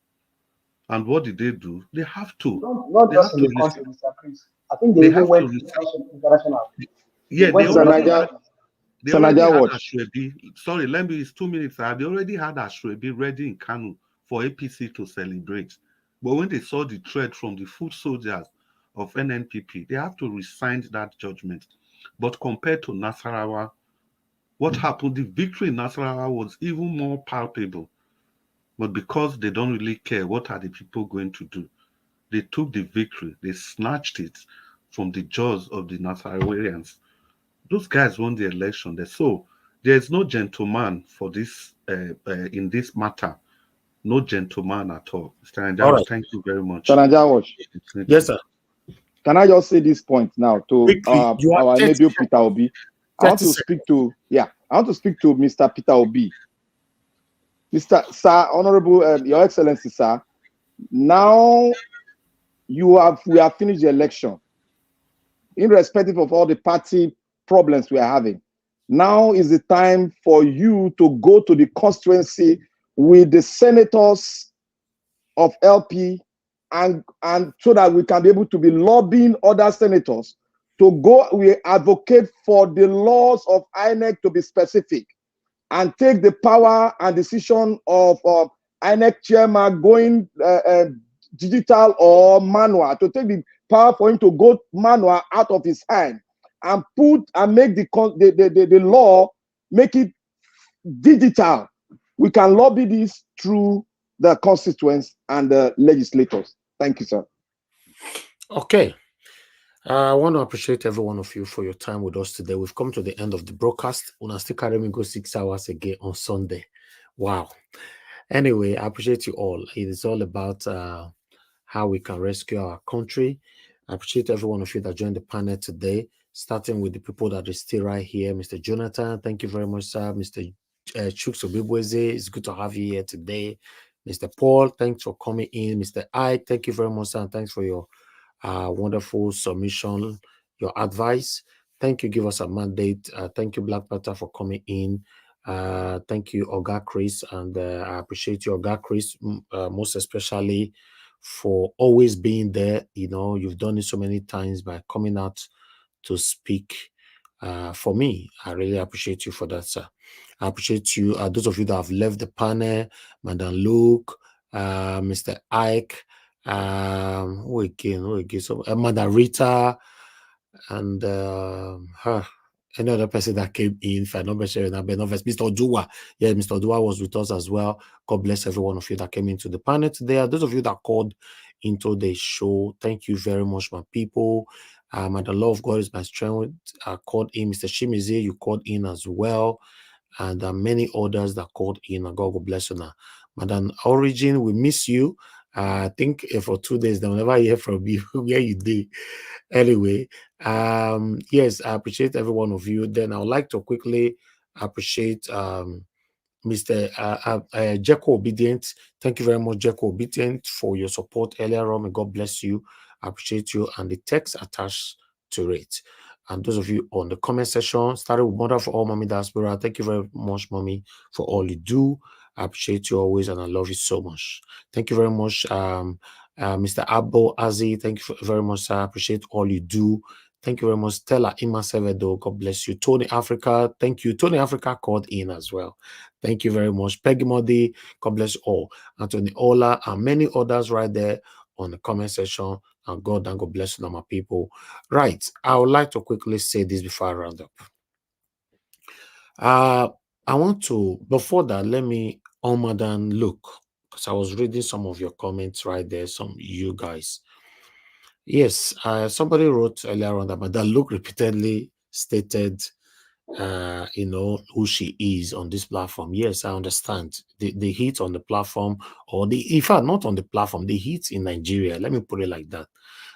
And what did they do? They have to. Not They just have in to. the country, Mr. Chris. I think they They even have to went receive. international. They Yeah, went to they already had Watch. Ashwebi. Sorry, let me. It's 2 minutes. They already had Ashwebi ready in Kanu for APC to celebrate. But when they saw the threat from the foot soldiers of NNPP, they have to resign that judgment. But compared to Nasarawa, what happened? The victory in Nasarawa was even more palpable. But because they don't really care, what are the people going to do? They took the victory, they snatched it from the jaws of the Nasarawarians. Those guys won the election. So there's no gentleman for this in this matter. No gentleman at all. Mr. All right. Thank you very much. Watch. Yes, sir. Can I just say this point now to our nephew Peter Obi? I want to speak to Mr. Peter Obi. Sir, Honorable, Your Excellency, sir. Now we have finished the election, irrespective of all the party problems we are having. Now is the time for you to go to the constituency with the senators of LP and so that we can be able to be lobbying other senators to go. We advocate for the laws of INEC to be specific and take the power and decision of INEC chairman going digital or manual, to take the power for him to go manual out of his hand and make the law, make it digital. We can lobby this through the constituents and the legislators. Thank you, sir. Okay. I want to appreciate every one of you for your time with us today. We've come to the end of the broadcast. We'll still carry me go 6 hours again on Sunday. Wow. Anyway, I appreciate you all. It is all about how we can rescue our country. I appreciate every one of you that joined the panel today, starting with the people that are still right here. Mr. Jonathan, thank you very much, sir. Mr. Chuks Obibweze, it's good to have you here today. Mr. Paul, thanks for coming in. Mr. Ike, thank you very much, sir. And thanks for your wonderful submission, your advice. Thank you. Give us a mandate. Thank you, Black Panther, for coming in. Thank you, Oga Chris, and I appreciate you, Oga Chris, most especially for always being there. You know, you've done it so many times by coming out to speak For me, I really appreciate you for that, sir. I appreciate you. Those of you that have left the panel, Madam Luke, Mr. Ike, who again? So, Madam Rita, and her. Any other person that came in, if I not sure, Mr. Odua. Yeah, Mr. Odua was with us as well. God bless every one of you that came into the panel today. Those of you that called into the show, thank you very much, my people. And the love of God is my strength. I called in, Mr. Shimizi, you called in as well. And many others that called in. And God will bless you now. Madam Origin, we miss you. I think for 2 days, they'll never hear from you where you did. Anyway, yes, I appreciate every one of you. Then I would like to quickly appreciate Mr. Jeko Obedient. Thank you very much, Jeko Obedient, for your support earlier on. May God bless you. I appreciate you and the text attached to it. And those of you on the comment section, started with Mother for All Mommy Diaspora. Thank you very much, Mommy, for all you do. I appreciate you always and I love you so much. Thank you very much, Mr. Abbo Azi. Thank you very much, sir. I appreciate all you do. Thank you very much, Stella Imasevedo. God bless you. Tony Africa, thank you. Tony Africa called in as well. Thank you very much. Peggy Modi, God bless you all. Anthony Ola, and many others right there on the comment section. And God bless you, my people. Right. I would like to quickly say this before I round up. I want to, before that, let me look, because I was reading some of your comments right there, some you guys. Yes, somebody wrote earlier on that Madam Luke repeatedly stated, who she is on this platform. Yes, I understand the heat on the platform, or in fact, not on the platform, the heat in Nigeria. Let me put it like that.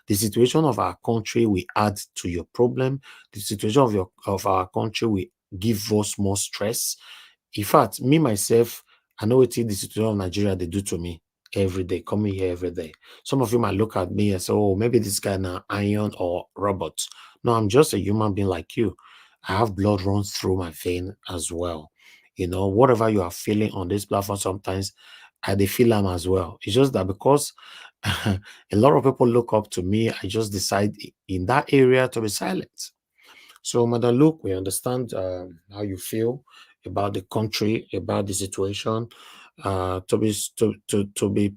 The situation of our country will add to your problem. The situation of our country will give us more stress. In fact, me myself, I know it's the situation of Nigeria they do to me every day, coming here every day. Some of you might look at me and say, oh, maybe this guy now iron or robot. No, I'm just a human being like you. I have blood runs through my vein as well. Whatever you are feeling on this platform, sometimes I feel them as well. It's just that because a lot of people look up to me, I just decide in that area to be silent. So, Madam Luke, we understand how you feel about the country, about the situation. To be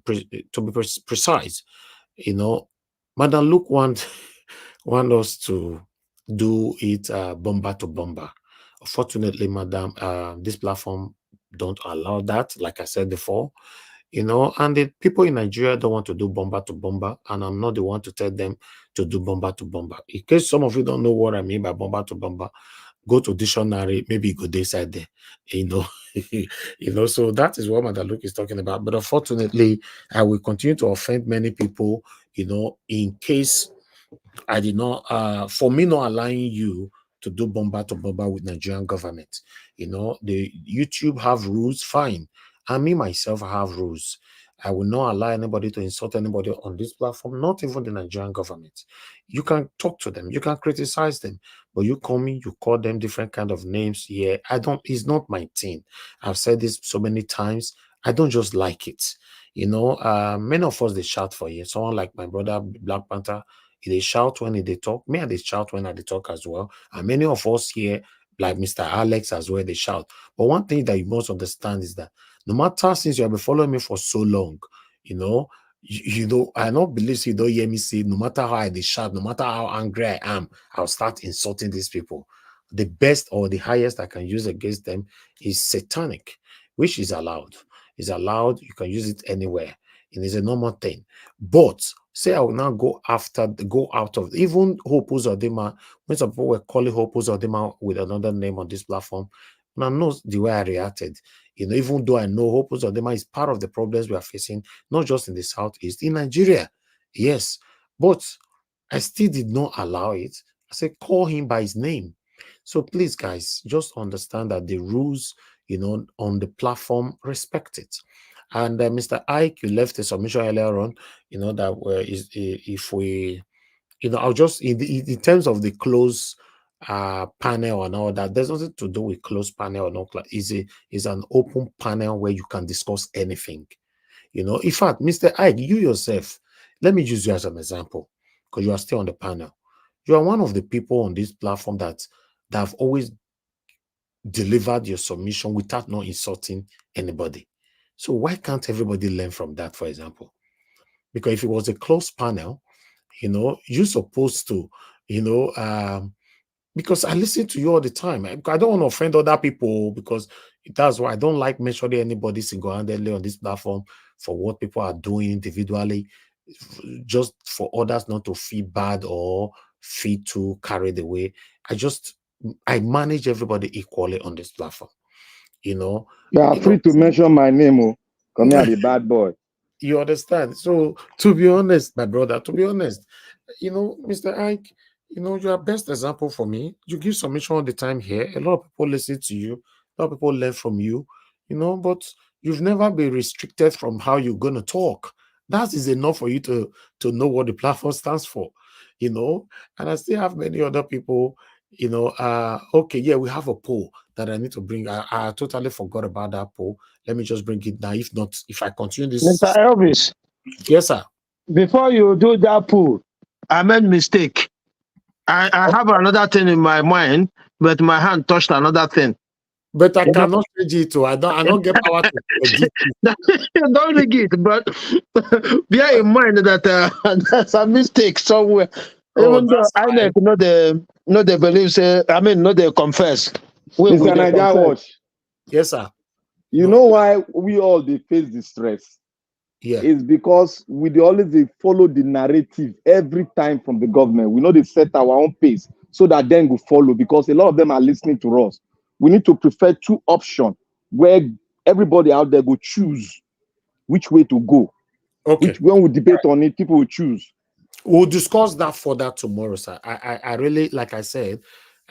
precise, Madam Luke want us to do it bomber to bomber. Unfortunately, Madam, this platform don't allow that. Like I said before, and the people in Nigeria don't want to do bomber to bomber, and I'm not the one to tell them to do bomber to bomber. In case some of you don't know what I mean by bomber to bomber, go to dictionary, maybe go decide there, so that is what Madam Luke is talking about. But unfortunately, I will continue to offend many people, in case I did not, for me not allowing you to do bomber to bomber with Nigerian government. The YouTube have rules, fine. And me myself, I have rules. I will not allow anybody to insult anybody on this platform, not even the Nigerian government. You can talk to them, you can criticize them, but you call them different kind of names here. It's not my thing. I've said this so many times. I don't just like it. Many of us, they shout for you. Someone like my brother, Black Panther, they shout when they talk. Me, they shout when they talk as well. And many of us here, like Mr. Alex as well, they shout. But one thing that you must understand is that no matter since you have been following me for so long, I don't believe you don't hear me say, no matter how they shout, no matter how angry I am, I'll start insulting these people. The best or the highest I can use against them is satanic, which is allowed. It's allowed. You can use it anywhere. It is a normal thing. But say I will now go out of even Hope Uzodinma, when some people were calling Hope Uzodinma with another name on this platform, and I know the way I reacted. Even though I know Hope Uzodinma is part of the problems we are facing, not just in the Southeast, in Nigeria. Yes. But I still did not allow it. I said, call him by his name. So please, guys, just understand that the rules, on the platform, respect it. And Mr. Ike, you left a submission earlier on, that if we, I'll just, in terms of the close panel and all that, there's nothing to do with closed panel or not. It's an open panel where you can discuss anything. In fact, Mr. Ike, you yourself, let me use you as an example, because you are still on the panel. You are one of the people on this platform that that have always delivered your submission without not insulting anybody. So why can't everybody learn from that, for example? Because if it was a closed panel, you're supposed to, because I listen to you all the time. I don't want to offend other people, because that's why I don't like mentioning anybody single-handedly on this platform for what people are doing individually, just for others not to feel bad or feel too carried away. I manage everybody equally on this platform. You are free to mention my name. Oh. Come here, the bad boy. You understand? So, to be honest, my brother, Mr. Ike, you're best example for me. You give submission all the time here. A lot of people listen to you. A lot of people learn from you, but you've never been restricted from how you're going to talk. That is enough for you to know what the platform stands for, and I still have many other people, okay, yeah, we have a poll that I need to bring. I totally forgot about that poll. Let me just bring it now. If not, if I continue this. Mr. Elvis. Yes, sir. Before you do that poll, I made mistake. I have another thing in my mind, but my hand touched another thing. But I cannot change it to. I don't get power to forgive you. Don't rig it, but bear in mind that there's a mistake somewhere. Even though I know they believe, no they confess. Mr. Naija Watch. Yes, sir. You know why we all they face the stress? Yeah. It's because we always follow the narrative every time from the government. We know they set our own pace so that then we follow, because a lot of them are listening to us. We need to prefer two options where everybody out there will choose which way to go. Okay. When we debate on it, people will choose. We'll discuss that further tomorrow, sir. I really, like I said,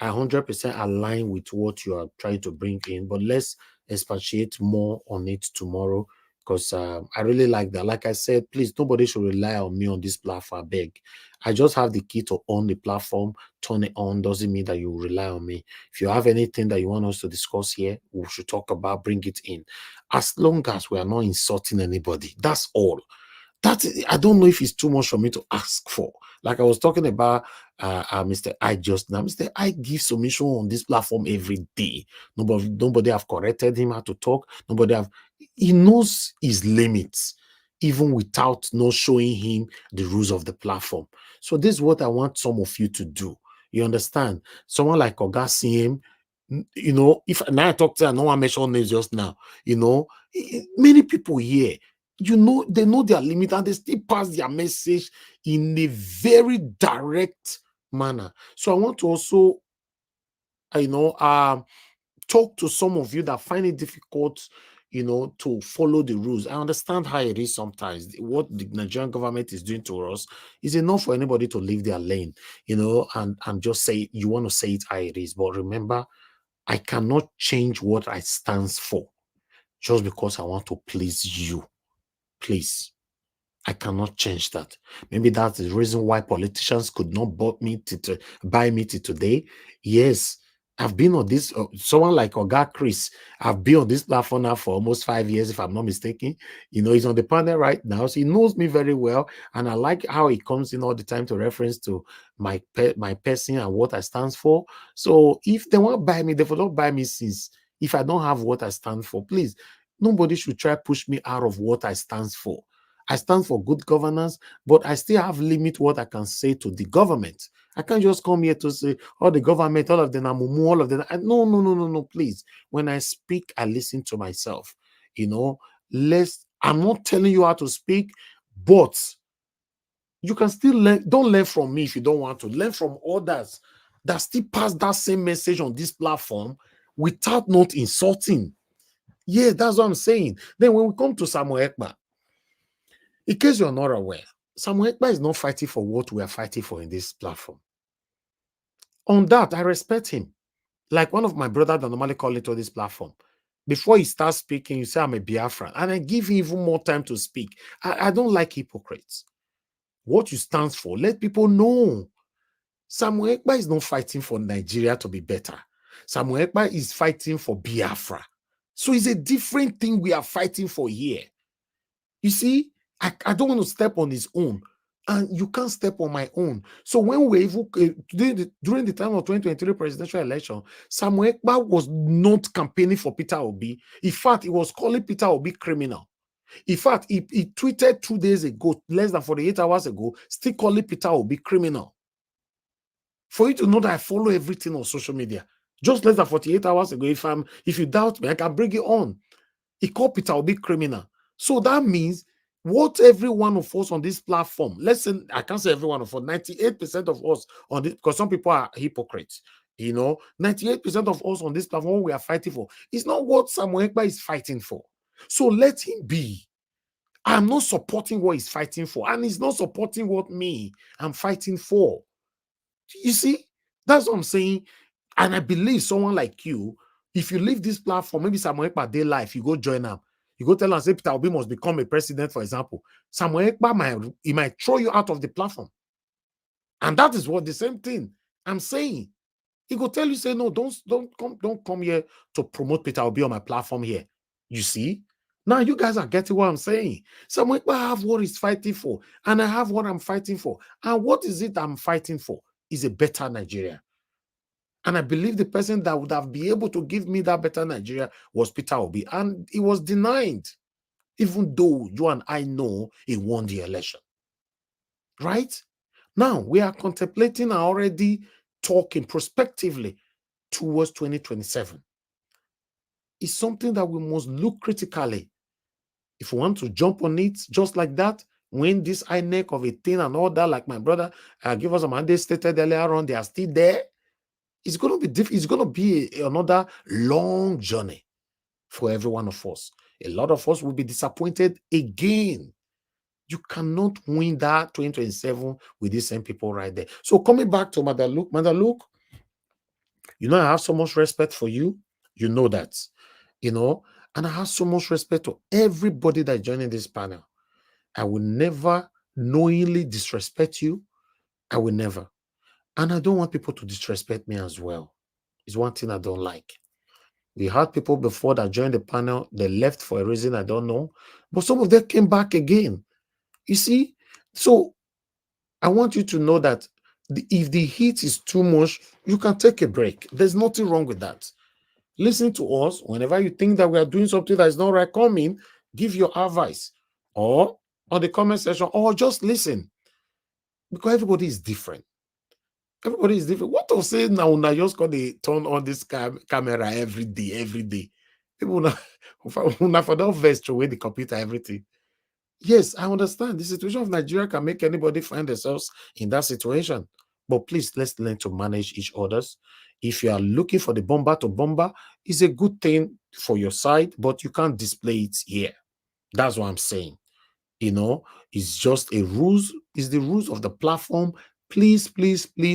I 100% align with what you are trying to bring in, but let's expatiate more on it tomorrow, because I really like that. Like I said, please, nobody should rely on me on this platform. I beg. I just have the key to own the platform. Turn it on doesn't mean that you rely on me. If you have anything that you want us to discuss here, we should talk about, bring it in. As long as we are not insulting anybody, that's all. I don't know if it's too much for me to ask for. Like I was talking about Mr. I just now. Mr. I give submission on this platform every day. Nobody have corrected him how to talk. He knows his limits, even without not showing him the rules of the platform. So this is what I want some of you to do. You understand? Someone like Oga CM, if now I talk to I know I mentioned names just now, many people here, they know their limit and they still pass their message in a very direct manner. So I want to also, talk to some of you that find it difficult, to follow the rules. I understand how it is sometimes. What the Nigerian government is doing to us is enough for anybody to leave their lane, and just say, you want to say it how it is. But remember, I cannot change what I stand for just because I want to please you. Please. I cannot change that. Maybe that's the reason why politicians could not buy me to today. Yes, I've been on this, someone like Oga Chris, I've been on this platform now for almost 5 years, if I'm not mistaken. He's on the panel right now, so he knows me very well. And I like how he comes in all the time to reference to my person and what I stand for. So if they want to buy me, they will not buy me since. If I don't have what I stand for, please, nobody should try to push me out of what I stand for. I stand for good governance, but I still have limit what I can say to the government. I can't just come here to say, oh, the government, all of them are mumu, all of them. No, please. When I speak, I listen to myself. I'm not telling you how to speak, but you can still learn. Don't learn from me if you don't want to. Learn from others that still pass that same message on this platform without not insulting. Yeah, that's what I'm saying. Then when we come to Samuel Ekpa, in case you're not aware, Samuel Ekpa is not fighting for what we are fighting for in this platform. On that, I respect him. Like one of my brothers that normally call it on this platform. Before he starts speaking, you say, I'm a Biafran. And I give him even more time to speak. I don't like hypocrites. What you stand for, let people know. Samuel Ekpa is not fighting for Nigeria to be better. Samuel Ekpa is fighting for Biafra. So it's a different thing we are fighting for here. You see, I don't want to step on his own. And you can't step on my own. So when we even during the time of 2023 presidential election, Samuel Ekpa was not campaigning for Peter Obi. In fact, he was calling Peter Obi criminal. In fact, he tweeted 2 days ago, less than 48 hours ago, still calling Peter Obi criminal. For you to know that I follow everything on social media, just less than 48 hours ago, if you doubt me, I can bring it on. He called Peter Obi criminal. So that means what every one of us on this platform, let's say, I can't say every one of us, 98% of us on this, because some people are hypocrites, 98% of us on this platform, what we are fighting for, is not what Samuel Ekpa is fighting for. So let him be. I'm not supporting what he's fighting for, and he's not supporting what I'm fighting for. You see, that's what I'm saying. And I believe someone like you, if you leave this platform, maybe Samuel Ekpa day life, you go join them. You go tell them, say Peter Obi must become a president, for example. Samuel Ekpa might throw you out of the platform. And that is what the same thing I'm saying. He go tell you, say, no, don't come here to promote Peter Obi on my platform here. You see? Now you guys are getting what I'm saying. Samuel Ekpa have what he's fighting for, and I have what I'm fighting for. And what is it I'm fighting for? Is a better Nigeria. And I believe the person that would have been able to give me that better Nigeria was Peter Obi. And he was denied, even though you and I know he won the election. Right? Now, we are contemplating and already talking prospectively towards 2027. It's something that we must look critically. If we want to jump on it just like that, when this INEC of a thing and all that, like my brother give us a mandate stated earlier on, they are still there. It's going to be difficult. It's going to be another long journey for every one of us. A lot of us will be disappointed again. You cannot win that 2027 with these same people right there. So coming back to Mother Luke, I have so much respect for you. You know that, and I have so much respect to everybody that joining this panel. I will never knowingly disrespect you. I will never. And I don't want people to disrespect me as well. It's one thing I don't like. We had people before that joined the panel. They left for a reason I don't know. But some of them came back again. You see? So I want you to know that if the heat is too much, you can take a break. There's nothing wrong with that. Listen to us. Whenever you think that we are doing something that is not right, come in, give your advice. Or on the comment section, or just listen. Because everybody is different. Everybody is different. What to say now? Now just got to turn on this camera every day. People now for that verse to away the computer, everything. Yes, I understand. The situation of Nigeria can make anybody find themselves in that situation. But please, let's learn to manage each other's. If you are looking for the bomber to bomber, it's a good thing for your side, but you can't display it here. That's what I'm saying. It's just a rules. It's the rules of the platform. Please,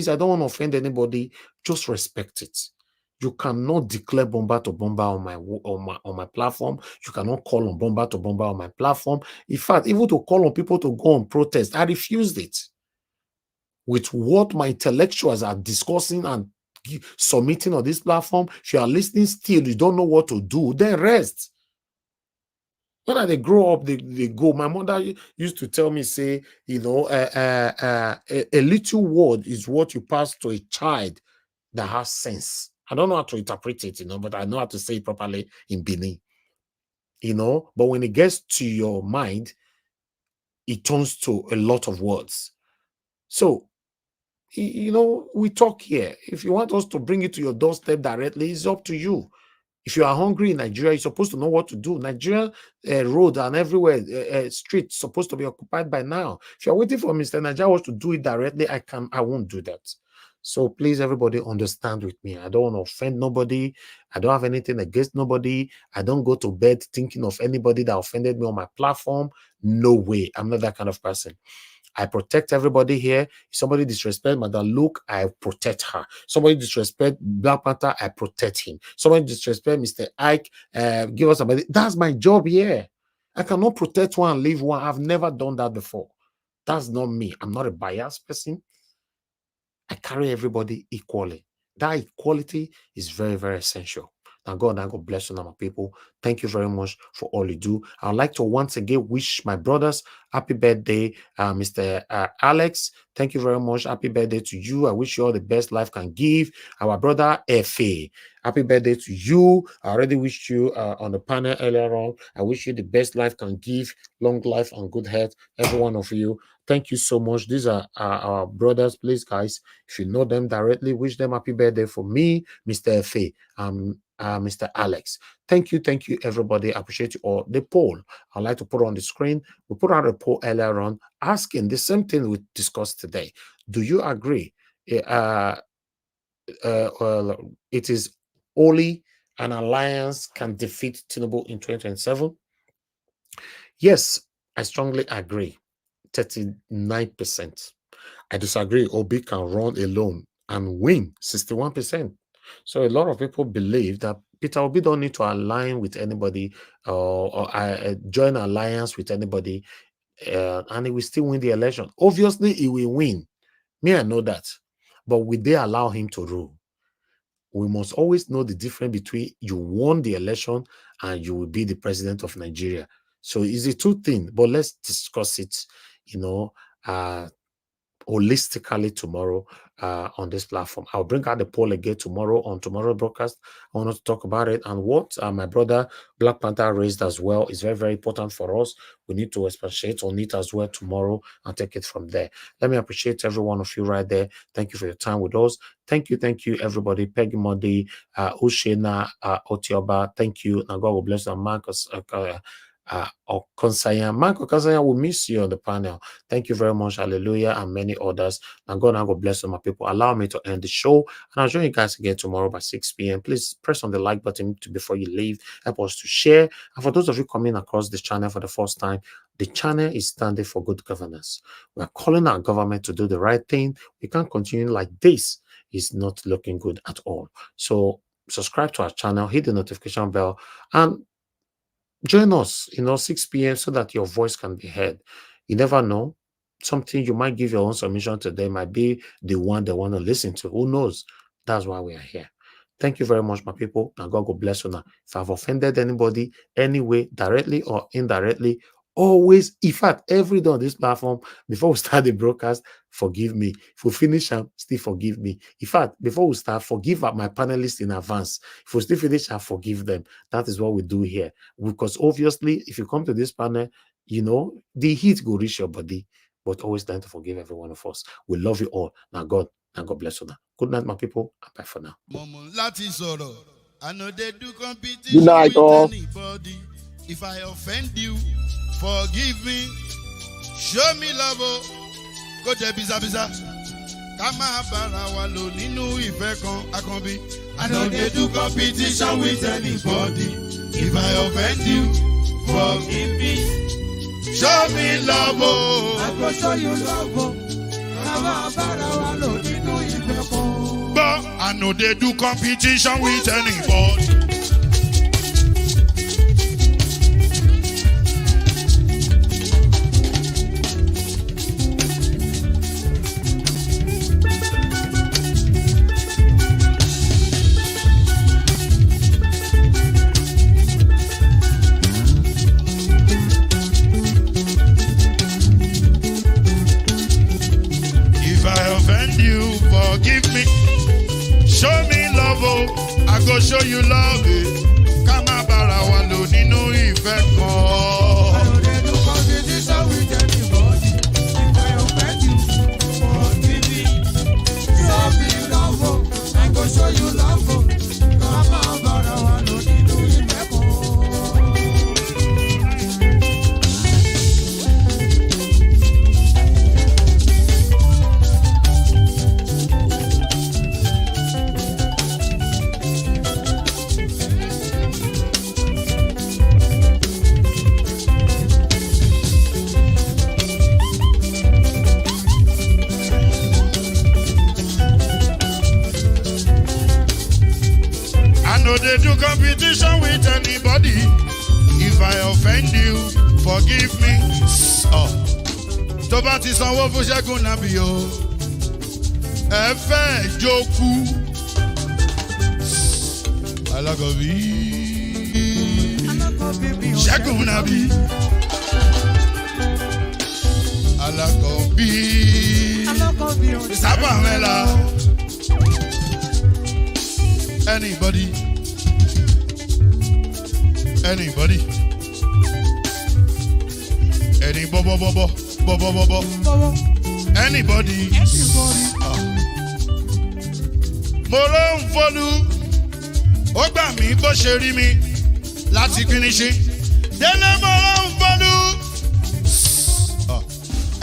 I don't want to offend anybody. Just respect it. You cannot declare bomber to bomber on my platform. You cannot call on bomber to bomber on my platform. In fact, even to call on people to go on protest, I refused it. With what my intellectuals are discussing and submitting on this platform, if you are listening still, you don't know what to do, then rest. When they grow up, they go. My mother used to tell me, say, a little word is what you pass to a child that has sense. I don't know how to interpret it, but I know how to say it properly in Benin. But when it gets to your mind, it turns to a lot of words. So, we talk here. If you want us to bring it to your doorstep directly, it's up to you. If you are hungry in Nigeria, you're supposed to know what to do. Nigeria road and everywhere, streets supposed to be occupied by now. If you're waiting for Mr. Nigeria to do it directly, I won't do that. So please, everybody, understand with me. I don't want to offend nobody. I don't have anything against nobody. I don't go to bed thinking of anybody that offended me on my platform. No way. I'm not that kind of person. I protect everybody here. If somebody disrespect Madam Luke, I protect her. Somebody disrespect Black Panther, I protect him. Somebody disrespect Mr. Ike, give us somebody. That's my job here. I cannot protect one and leave one. I've never done that before. That's not me. I'm not a biased person. I carry everybody equally. That equality is very, very essential. Now, God bless you, now, my people. Thank you very much for all you do. I'd like to once again wish my brothers happy birthday, Mr. Alex. Thank you very much. Happy birthday to you. I wish you all the best life can give. Our brother Efe, happy birthday to you. I already wished you on the panel earlier on. I wish you the best life can give, long life and good health, every one of you. Thank you so much. These are our brothers. Please, guys, if you know them directly, wish them happy birthday for me, Mr. Efe, Mr. Alex. Thank you, everybody. I appreciate you all. The poll I'd like to put on the screen. We put out a poll earlier on asking the same thing we discussed today. Do you agree? It is only an alliance can defeat Tinubu in 2027. Yes, I strongly agree. 39%. I disagree. Obi can run alone and win 61%. So a lot of people believe that Peter Obi don't need to align with anybody or join alliance with anybody, and he will still win the election. Obviously, he will win. Me, I know that. But will they allow him to rule? We must always know the difference between you won the election and you will be the president of Nigeria. So it's a two thing, but let's discuss it, holistically tomorrow on this platform. I'll bring out the poll again tomorrow on tomorrow's broadcast. I want to talk about it, and what my brother Black Panther raised as well is very, very important for us. We need to expatiate on it as well tomorrow and take it from there. Let me appreciate every one of you right there. Thank you for your time with us. Thank you, everybody. Peggy Modi, Ushena, Otioba, thank you. Now God will bless you. Marcus, Konsaya, will miss you on the panel. Thank you very much. Hallelujah, and many others. And God bless you, my people. Allow me to end the show, and I'll join you guys again tomorrow by 6 p.m. Please press on the like button before you leave. Help us to share. And for those of you coming across this channel for the first time, the channel is standing for good governance. We are calling our government to do the right thing. We can't continue like this. It's not looking good at all. So subscribe to our channel, hit the notification bell, and join us, 6 p.m. so that your voice can be heard. You never know. Something you might give your own submission today might be the one they want to listen to. Who knows? That's why we are here. Thank you very much, my people. And God bless you now. If I've offended anybody anyway, directly or indirectly, always, in fact, every day on this platform, before we start the broadcast, forgive me. If we finish, still forgive me. In fact, before we start, forgive my panelists in advance. If we still finish, I'll forgive them. That is what we do here. Because obviously, if you come to this panel, the heat will reach your body. But always trying to forgive every one of us. We love you all. Now, God bless you now. Good night, my people. And bye for now. Good night, all. If I offend you, forgive me. Show me love. Go to biza. Kama bara wa lo ninu ife kan akanbi. I don't do competition with anybody. If I offend you, forgive me. Show me love. I go show you love. Kama bara wa lo ninu ife kan. But I know they do competition with anybody. Forgive me, show me love, I go show you love. Kama bara wa lo nínú ìfẹ́ kan. I don't do competition with anybody. If I offend you, forgive me. Show me love, I go show you love. Kama bara wa lo nínú ìfẹ́ kan. No, they do competition with anybody. If I offend you, forgive me. Tó bá ti sanwó fún Ṣẹ́gun nàbí o, ẹ fẹ́ jókòó. Alagobi. Ṣẹ́gun Nabi. Alagobi. Isabamela. Anybody? Anybody? Any bobo. Anybody? Mo ló ń fọlú, ó gbà mí bó ṣe rí mi láti kíníṣí. Délé mo ló ń fọlú,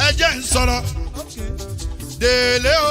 ẹ jẹ́ ń sọ̀rọ̀. Délé o.